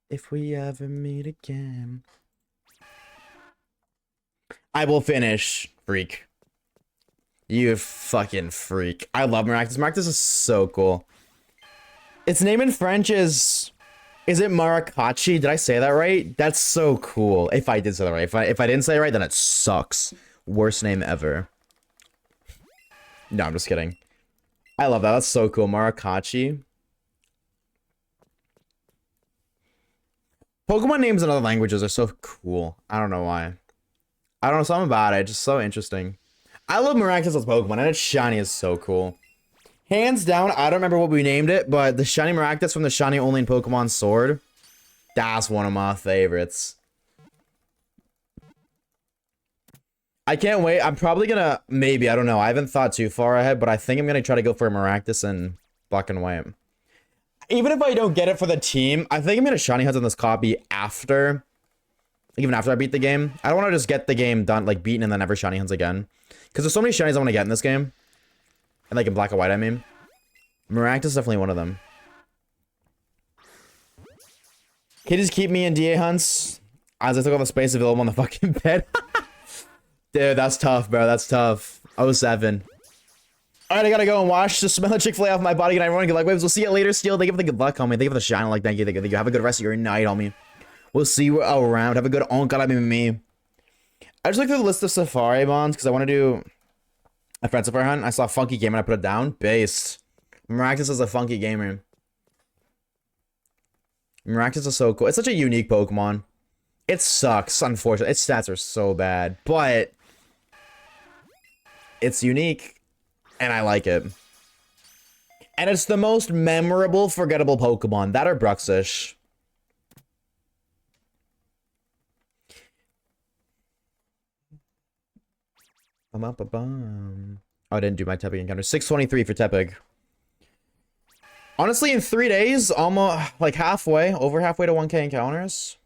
If we ever meet again, I will finish, freak. You fucking freak. I love Maractus. Maractus is so cool. Its name in French is it Maracacci? Did I say that right? That's so cool. If I did say that right. If I didn't say it right, then it sucks. Worst name ever. No, I'm just kidding. I love that. That's so cool. Maracacci. Pokemon names in other languages are so cool. I don't know why. I don't know, something about it. Just so interesting. I love Maractus as Pokemon, and its shiny is so cool. Hands down, I don't remember what we named it, but the shiny Maractus from the shiny only in Pokemon Sword, that's one of my favorites. I can't wait. I'm probably gonna, maybe, I don't know. I haven't thought too far ahead, but I think I'm gonna try to go for a Maractus in Black and White. Even if I don't get it for the team, I think I'm gonna shiny hunt on this copy after, even after I beat the game. I don't want to just get the game done, like beaten and then never shiny hunts again. Because there's so many shinies I want to get in this game. And like in Black and White, I mean. Maractus is definitely one of them. Can you just keep me in DA hunts? As I took all the space available on the fucking bed. Dude, that's tough, bro. That's tough. 07. Alright, I gotta go and wash the smell of Chick-fil-A off my body. And everyone, good luck, waves. We'll see you later, Steel. Thank you for the good luck, homie. Thank you for the shine. Like, thank you. Have a good rest of your night, homie. We'll see you around. Have a good me. I just looked through the list of Safari bonds because I want to do a friend Safari hunt. I saw Funky Gamer and I put it down. Based. Maractus is a funky gamer. Maractus is so cool. It's such a unique Pokemon. It sucks, unfortunately. Its stats are so bad, but it's unique, and I like it. And it's the most memorable, forgettable Pokemon. That or Bruxish. Oh, I didn't do my Tepig encounter. 623 for Tepig. Honestly, in 3 days, almost like halfway, over halfway to 1K encounters.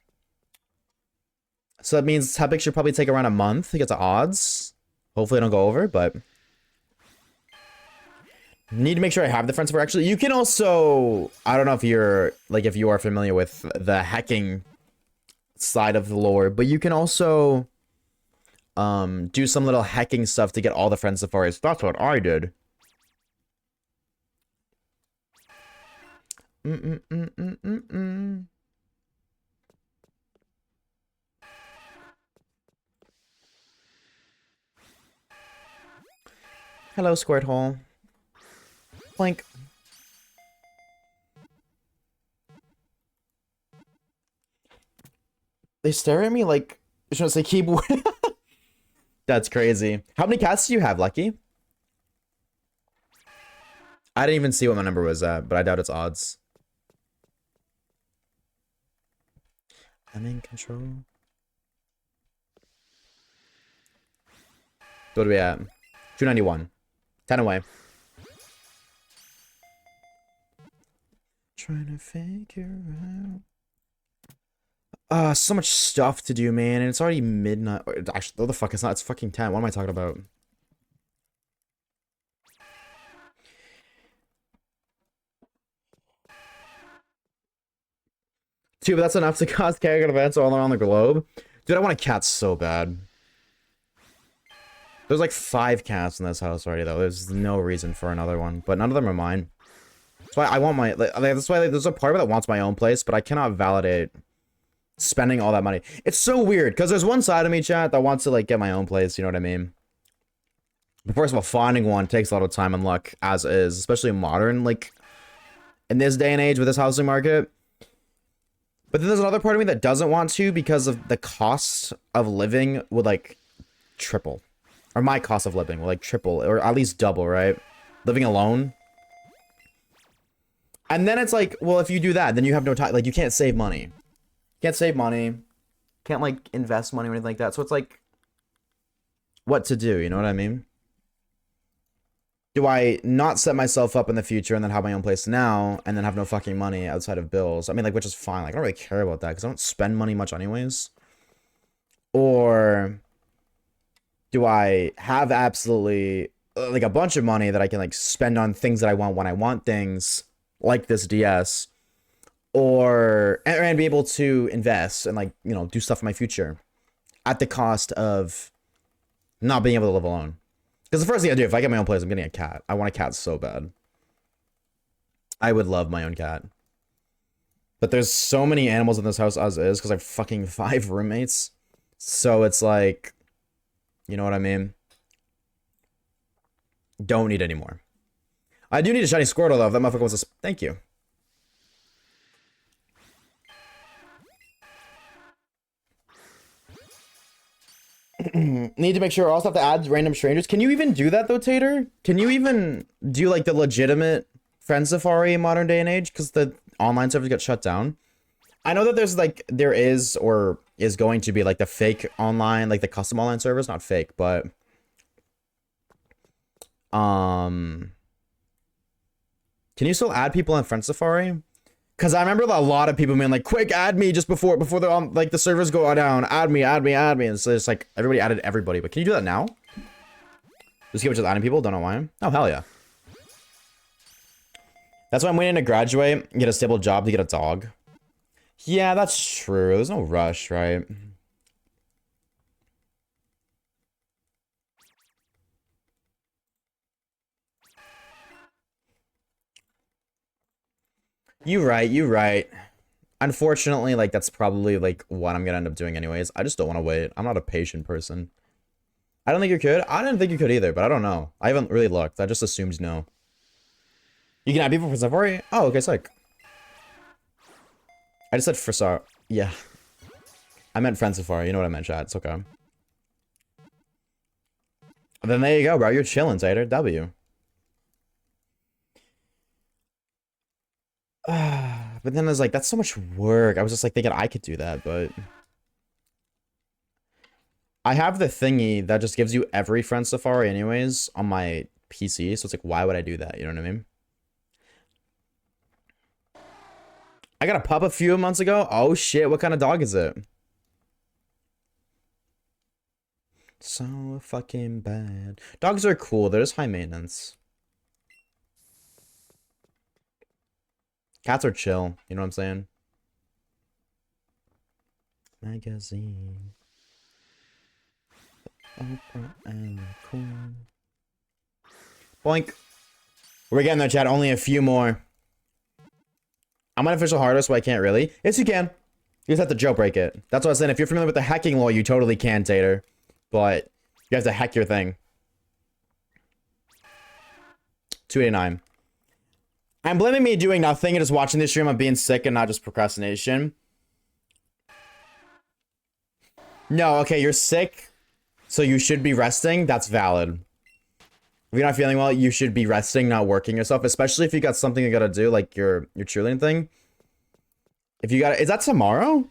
So that means Tepig should probably take around a month to get to odds. Hopefully I don't go over, but need to make sure I have the friends for actually. You can also, I don't know if you're like if you are familiar with the hacking side of the lore, but you can also do some little hacking stuff to get all the friend safaris. That's what I did. Hello, Squirtle. Blink. They stare at me like I should say keyboard. That's crazy. How many cats do you have, Lucky? I didn't even see what my number was at, but I doubt it's odds. I'm in control. What are we at? 291. 10 away. Trying to figure out. So much stuff to do, man, and it's already midnight. Actually, what the fuck? It's not. It's fucking 10. What am I talking about? Dude, but that's enough to cause character events all around the globe. Dude, I want a cat so bad. There's like 5 cats in this house already, though. There's no reason for another one, but none of them are mine. That's why I want my. That's why there's a part of it that wants my own place, but I cannot validate spending all that money. It's so weird because there's one side of me, chat, that wants to like get my own place. You know what I mean? But first of all, finding one takes a lot of time and luck, as is, especially modern, like in this day and age with this housing market. But then there's another part of me that doesn't want to because of the cost of living would like triple. Or my cost of living will like triple or at least double, right? Living alone And then it's like, well, if you do that, then you have no time. Like, you can't save money. Can't save money. Can't, like, invest money or anything like that. So it's like, what to do, you know what I mean? Do I not set myself up in the future and then have my own place now and then have no fucking money outside of bills? I mean, like, which is fine. Like, I don't really care about that because I don't spend money much anyways. Or do I have absolutely, like, a bunch of money that I can, like, spend on things that I want when I want things, like this DS, or, and be able to invest and, like, you know, do stuff in my future at the cost of not being able to live alone. Because the first thing I do, if I get my own place, I'm getting a cat. I want a cat so bad. I would love my own cat. But there's so many animals in this house as is, because I have fucking 5 roommates. So it's like, you know what I mean? Don't need any more. I do need a shiny Squirtle, though. If that motherfucker wants to... Thank you. Need to make sure I also have to add random strangers. Can you even do that though, Tater? Can you even do like the legitimate friend safari in modern day and age? Because the online servers got shut down. I know that there's like, there is or is going to be like the fake online, like the custom online servers, not fake, but can you still add people on friend safari? Because I remember a lot of people being like, quick, add me just before the like the servers go down. Add me. And so it's like everybody added everybody. But can you do that now? Just keep just adding people? Don't know why. Oh, hell yeah. That's why I'm waiting to graduate and get a stable job to get a dog. Yeah, that's true. There's no rush, right? You right. Unfortunately, like, that's probably, like, what I'm gonna end up doing anyways. I just don't want to wait. I'm not a patient person. I don't think you could. I didn't think you could either, but I don't know. I haven't really looked. I just assumed no. You can add people for Safari? Oh, okay, sick. I just said for Safari. Yeah. I meant friend Safari. You know what I meant, chat. It's okay. Then there you go, bro. You're chilling, Tater. W. But then I was like, that's so much work. I was just like thinking I could do that, but I have the thingy that just gives you every friend safari anyways on my PC. So it's like, why would I do that? You know what I mean? I got a pup a few months ago. Oh shit, what kind of dog is it? So fucking bad. Dogs are cool. They're just high maintenance. Cats are chill, you know what I'm saying? Magazine. Oprah and the Queen. Boink. We're getting there, chat. Only a few more. I'm an official harder, so I can't really. Yes, you can. You just have to jailbreak it. That's what I was saying. If you're familiar with the hacking law, you totally can, Tater. But you have to hack your thing. 289. I'm blaming me doing nothing and just watching this stream of being sick and not just procrastination. No, okay, you're sick, so you should be resting. That's valid. If you're not feeling well, you should be resting, not working yourself, especially if you got something you gotta do, like your cheerleading thing. If you got, is that tomorrow?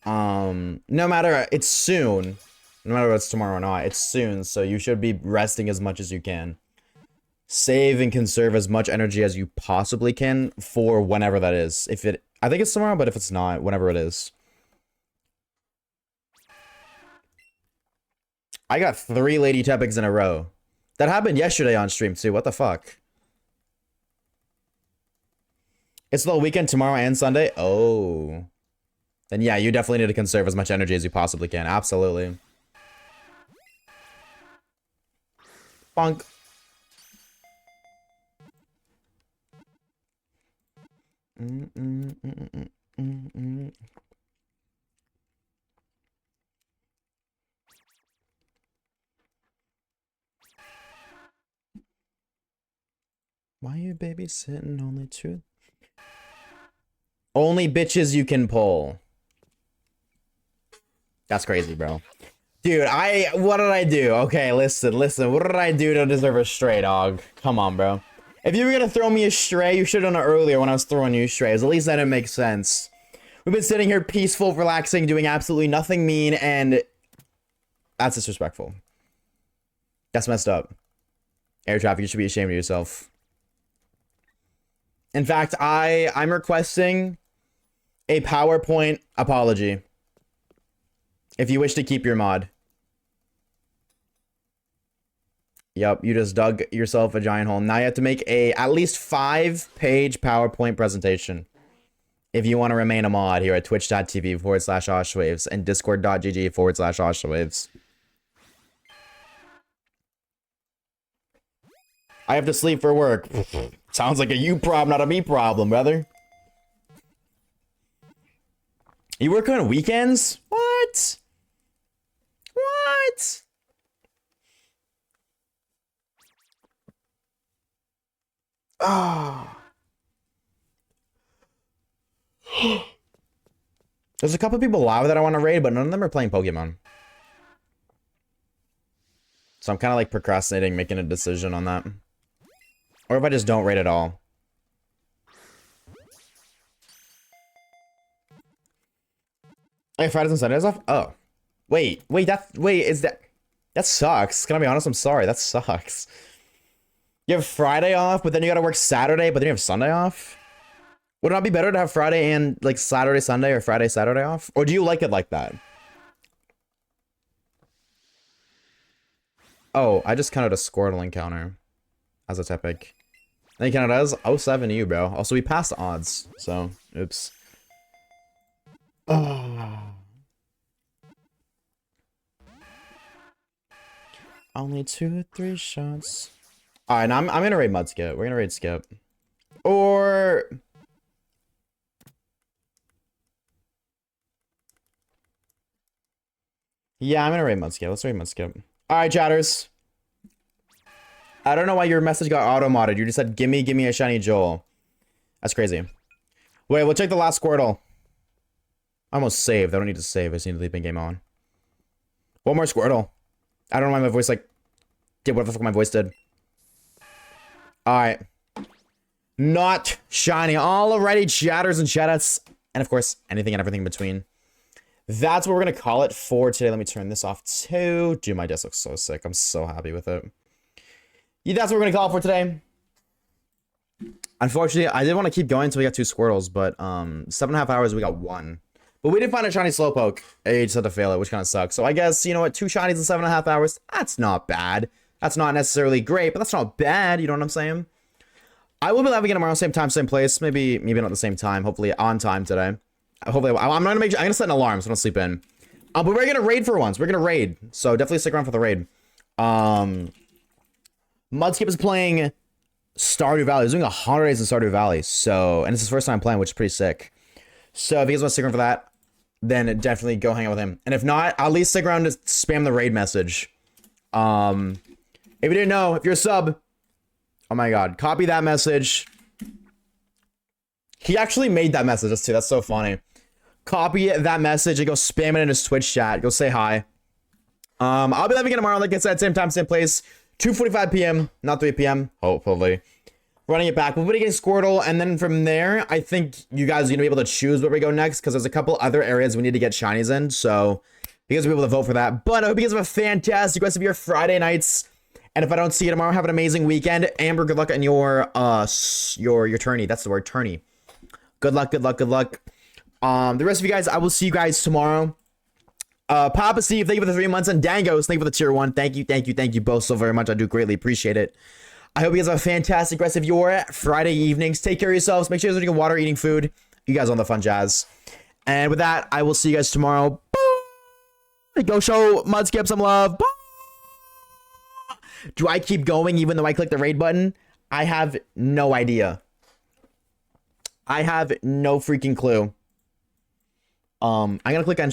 No matter, it's soon. No matter if it's tomorrow or not, it's soon, so you should be resting as much as you can. Save and conserve as much energy as you possibly can for whenever that is. If it, I think it's tomorrow, but if it's not, whenever it is. I got 3 Lady Tepics in a row. That happened yesterday on stream too. What the fuck? It's the weekend tomorrow and Sunday. Oh. Then yeah, you definitely need to conserve as much energy as you possibly can. Absolutely. Bonk. Why are you babysitting only 2? Only bitches you can pull. That's crazy, bro. Dude, what did I do? Okay, listen. What did I do to deserve a stray dog? Come on, bro. If you were gonna throw me a stray, you should have done it earlier when I was throwing you strays. At least that didn't make sense. We've been sitting here peaceful, relaxing, doing absolutely nothing mean, and that's disrespectful. That's messed up. Air traffic, you should be ashamed of yourself. In fact, I'm requesting a PowerPoint apology. If you wish to keep your mod. Yep, you just dug yourself a giant hole. Now you have to make a at least 5-page PowerPoint presentation. If you want to remain a mod here at twitch.tv/Oshawaves and discord.gg/Oshawaves. I have to sleep for work. Sounds like a you problem, not a me problem, brother. You work on weekends? What? What? Ah. There's a couple people live that I want to raid, but none of them are playing Pokemon. So I'm kind of like procrastinating making a decision on that. Or if I just don't raid at all. Hey, Fridays and Sundays off? Oh. Wait, is that... That sucks. Can I be honest? I'm sorry. That sucks. You have Friday off, but then you gotta work Saturday, but then you have Sunday off? Would it not be better to have Friday and, like, Saturday, Sunday, or Friday, Saturday off? Or do you like it like that? Oh, I just counted a Squirtle encounter as a Tepic. And he counted as 07 to you, bro. Also, we passed the odds, so, oops. Oh. Only 2 or 3 shots. Alright, now I'm gonna raid Mudskip. We're gonna raid Skip. Or... Yeah, I'm gonna raid Mudskip. Let's raid Mudskip. Alright, chatters. I don't know why your message got auto-modded. You just said, gimme a shiny Joel. That's crazy. Wait, we'll check the last Squirtle. I almost saved. I don't need to save. I just need to leave in game on. One more Squirtle. I don't know why my voice, like... Did what the fuck my voice did. Alright. Not shiny. Alrighty, chatters and chatouts. And of course, anything and everything in between. That's what we're going to call it for today. Let me turn this off too. Dude, my desk looks so sick. I'm so happy with it. Yeah, that's what we're going to call it for today. Unfortunately, I did want to keep going until we got 2 Squirtles, but 7.5 hours, we got 1. But we did find a shiny Slowpoke. I just had to fail it, which kind of sucks. So I guess, you know what, 2 shinies in 7.5 hours, that's not bad. That's not necessarily great, but that's not bad, you know what I'm saying? I will be live again tomorrow, same time, same place. Maybe not at the same time, hopefully on time today. Hopefully, I'm gonna set an alarm so I don't sleep in. But we're gonna raid for once. We're gonna raid. So definitely stick around for the raid. Mudskip is playing Stardew Valley. He's doing 100 days in Stardew Valley. So, and it's his first time playing, which is pretty sick. So if you guys want to stick around for that, then definitely go hang out with him. And if not, at least stick around to spam the raid message. If you didn't know, if you're a sub, oh my god, copy that message. He actually made that message too. That's so funny. Copy that message and go spam it in his Twitch chat. Go say hi. I'll be live again tomorrow, like I said, same time, same place. 2:45 p.m., not 3 p.m. Hopefully. Running it back. We'll be getting Squirtle, and then from there, I think you guys are gonna be able to choose where we go next, because there's a couple other areas we need to get shinies in, so you guys will be able to vote for that. But I hope you guys have a fantastic rest of your Friday nights. And if I don't see you tomorrow, have an amazing weekend. Amber, good luck on your tourney. That's the word, tourney. Good luck, good luck, good luck. The rest of you guys, I will see you guys tomorrow. Papa Steve, thank you for the 3 months, and Dangos, thank you for the tier 1. Thank you both so very much. I do greatly appreciate it. I hope you guys have a fantastic rest of your Friday evenings. Take care of yourselves. Make sure you're drinking water, eating food. You guys on the fun jazz. And with that, I will see you guys tomorrow. Bye. Go show Mudskip some love. Bye. Do I keep going even though I click the raid button? I have no idea. I have no freaking clue. I'm gonna click on